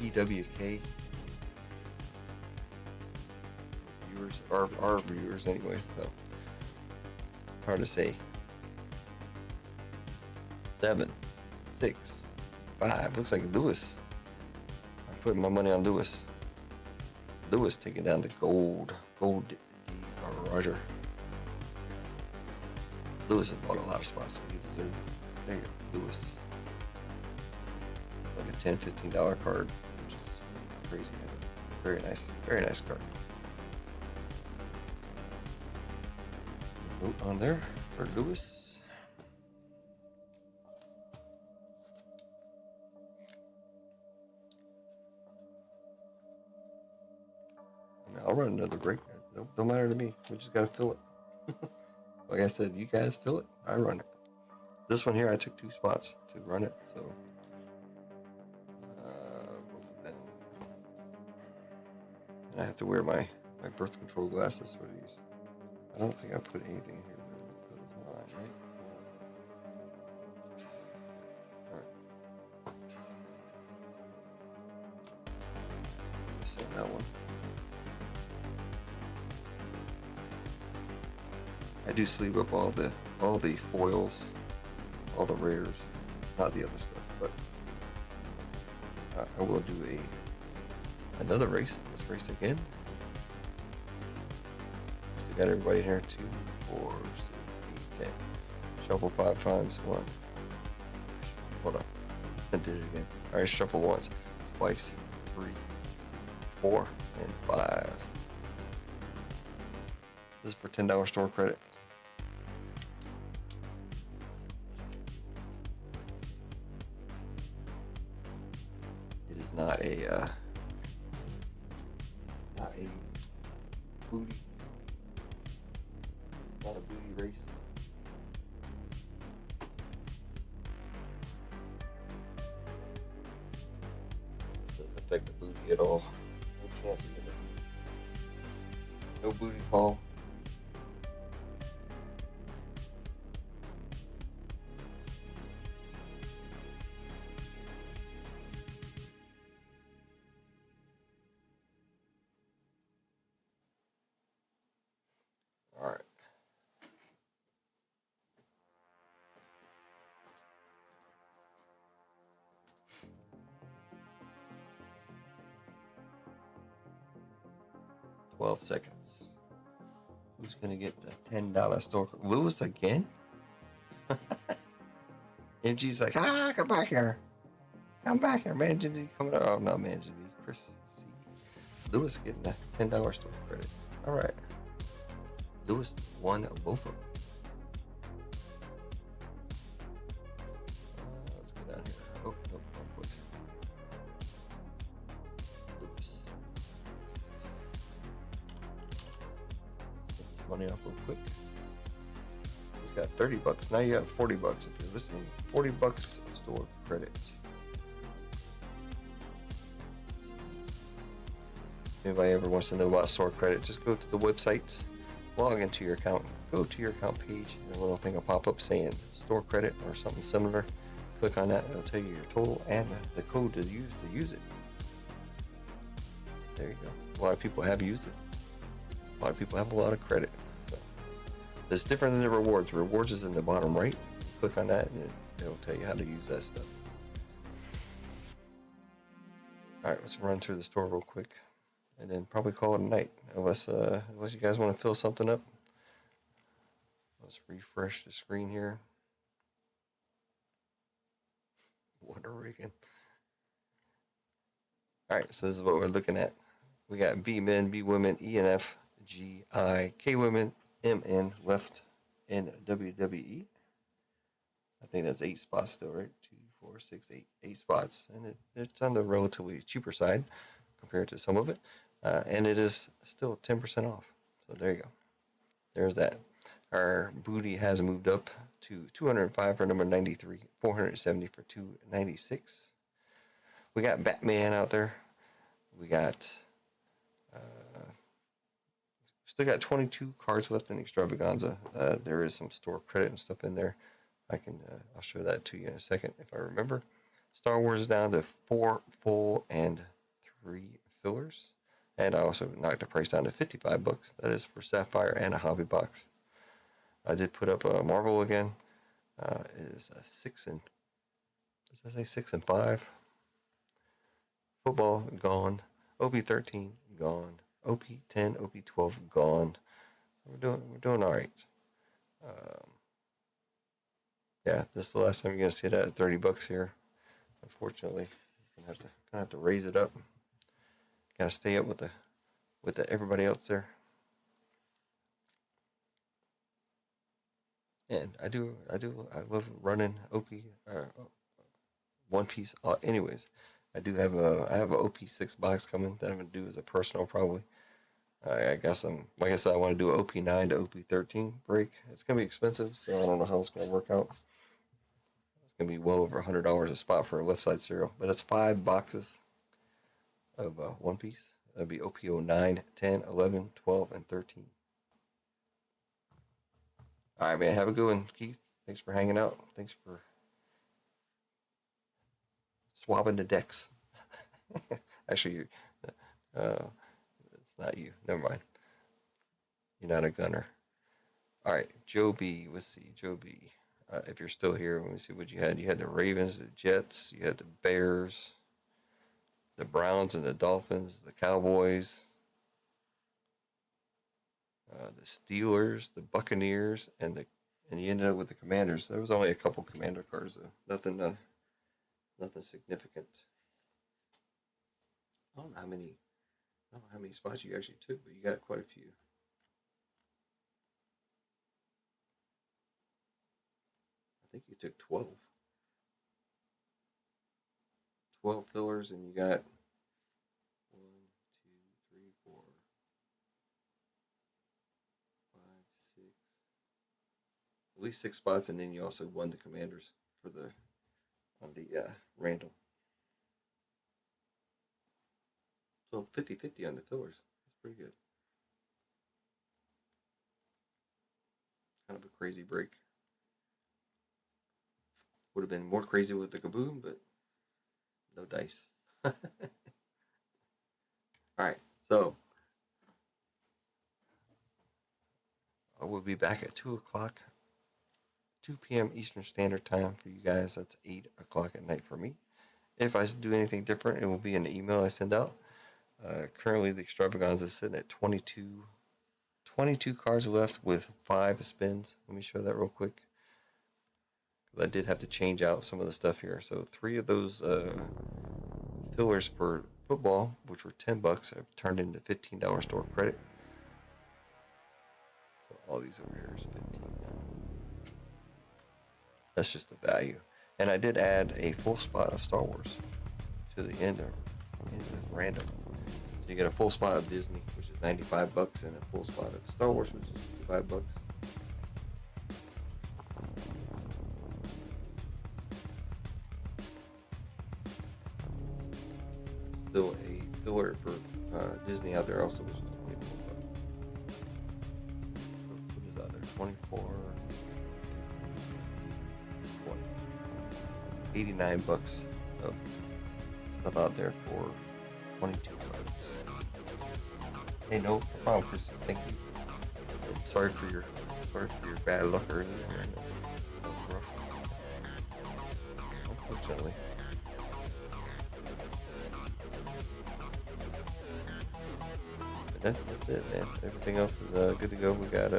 PWK viewers, our viewers anyway, so hard to say. 7, 6, 5. Looks like Lewis. I'm putting my money on Lewis. Lewis taking down the gold D Roger. Lewis has bought a lot of spots, so he deserves it. There you go, Lewis. Like a $10, $15 card, which is crazy. Very nice card. Note on there for Lewis. I'll run another break. Nope, don't matter to me. We just gotta fill it. Like I said, you guys fill it, I run it. This one here, I took 2 spots to run it, so both of them. And I have to wear my birth control glasses for these. I don't think I put anything in here that was mine, right? Alright. Send that one. I do sleeve up all the foils, all the rares, not the other stuff, but I will do another race. Let's race again. Still got everybody here. 2, 4, 6, 8, 10. Shuffle 5 times. 1. Hold on. I did it again. All right, shuffle once, twice, 3, 4, and 5. This is for $10 store credit. It is not a booty, not a booty race. Doesn't affect the booty at all. No chance of getting a booty. No booty call. All right. $12 seconds. Who's gonna get the $10 store? Lewis again? MG's like, come back here. Come back here, man. Jimmy coming out. Oh, no, man. Jimmy. Chris C. Lewis getting that $10 store credit. All right. Lewis won both of them. Let's go down here. Oh, no, wrong place. Lewis. Get this money off real quick. He's got $30. Now you got $40 if you're listening. $40 store credit. If anybody ever wants to know about store credit, just go to the website, log into your account, go to your account page, and a little thing will pop up saying store credit or something similar. Click on that, it'll tell you your total and the code to use it. There you go. A lot of people have used it. A lot of people have a lot of credit. So it's different than the rewards. Rewards is in the bottom right. Click on that and it'll tell you how to use that stuff. All right, let's run through the store real quick. And then probably call it a night, unless you guys want to fill something up. Let's refresh the screen here. What a rigging. All right, so this is what we're looking at. We got B men, B women, E and F, G, I, K women, M N left, and WWE. I think that's 8 spots still, right? 2, 4, 6, 8, 8 spots, and it's on the relatively cheaper side compared to some of it. And it is still 10% off. So there you go. There's that. Our booty has moved up to 205 for number 93, 470 for 296. We got Batman out there. We got still got 22 cards left in Extravaganza. There is some store credit and stuff in there. I'll show that to you in a second if I remember. Star Wars is down to 4 full and 3 fillers. And I also knocked the price down to $55. That is for Sapphire and a hobby box. I did put up a Marvel again. It is a 6 and, does I say 6 and 5? Football gone. OP13 gone. OP10, OP12 gone. We're doing all right. Yeah, this is the last time you're gonna see that at $30 here. Unfortunately, I'm gonna have to raise it up. Gotta stay up with the everybody else there. And I love running OP One Piece. Anyways, I have a OP6 box coming that I'm gonna do as a personal probably. I guess like I said, I want to do an OP9 to OP13 break. It's gonna be expensive, so I don't know how it's gonna work out. It's gonna be well over $100 a spot for a left side serial, but it's 5 boxes of One Piece. That'd be OP09, 10, 11, 12, and 13. All right, man. Have a good one, Keith. Thanks for hanging out. Thanks for swabbing the decks. Actually, it's not you. Never mind. You're not a gunner. All right, Joe B. Let's see, Joe B. If you're still here, let me see what you had. You had the Ravens, the Jets, you had the Bears, the Browns, and the Dolphins, the Cowboys, the Steelers, the Buccaneers, and you ended up with the Commanders. There was only a couple Commander cards though. Nothing significant. I don't know how many. I don't know how many spots you actually took, but you got quite a few. I think you took 12. 12 fillers, and you got 1, 2, 3, 4, 5, 6, at least 6 spots, and then you also won the Commanders for the on the random. So 50-50 on the fillers. That's pretty good. Kind of a crazy break. Would have been more crazy with the Kaboom, but no dice. All right, so I will be back at 2 o'clock, 2 p.m. Eastern Standard Time for you guys. That's 8 o'clock at night for me. If I do anything different, it will be in the email I send out. Currently, the Extravaganza is sitting at 22 cards left with 5 spins. Let me show that real quick. I did have to change out some of the stuff here. So 3 of those fillers for football, which were $10, I've turned into $15 store credit. So all these over here is 15. That's just the value. And I did add a full spot of Star Wars to the end of random. So you get a full spot of Disney, which is $95, and a full spot of Star Wars, which is $55. Still a filler for Disney out there also, which is $24. What is out there? 24, 20, $89 of stuff out there for $22. Hey, no problem, Chris. Thank you. And sorry for your bad luck earlier. That was rough. Unfortunately. That's it, man. Everything else is good to go. We got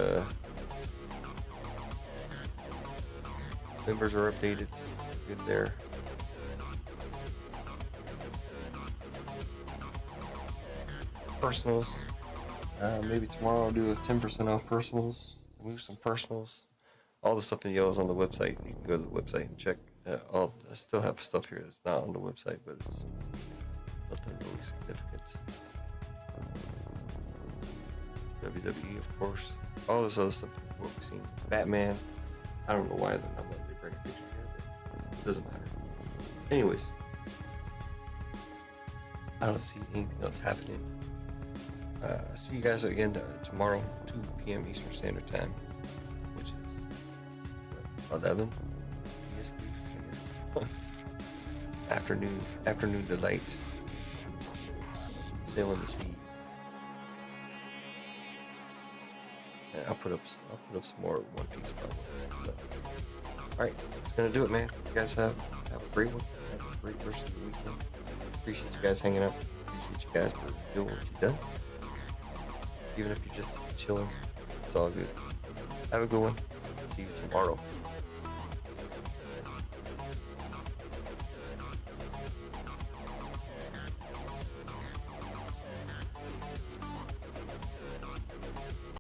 members are updated. Good there. Personals. Maybe tomorrow I'll do a 10% off personals. Move some personals. All the stuff in yellow is on the website. You can go to the website and check. I still have stuff here that's not on the website, but it's nothing really significant. WWE, of course. All this other stuff, what we've seen. Batman. I don't know why they're not letting me bring a picture here, but it doesn't matter. Anyways, I don't see anything else happening. See you guys again tomorrow, 2 p.m. Eastern Standard Time, which is 11 EST. Afternoon delight. Sailing the seas. And I'll put up some more One Piece probably. So, all right, that's gonna do it, man. You guys have a great one. Have a great rest of the weekend. Appreciate you guys hanging out. Appreciate you guys for doing what you've done. Even if you're just chilling, it's all good. Have a good one. See you tomorrow.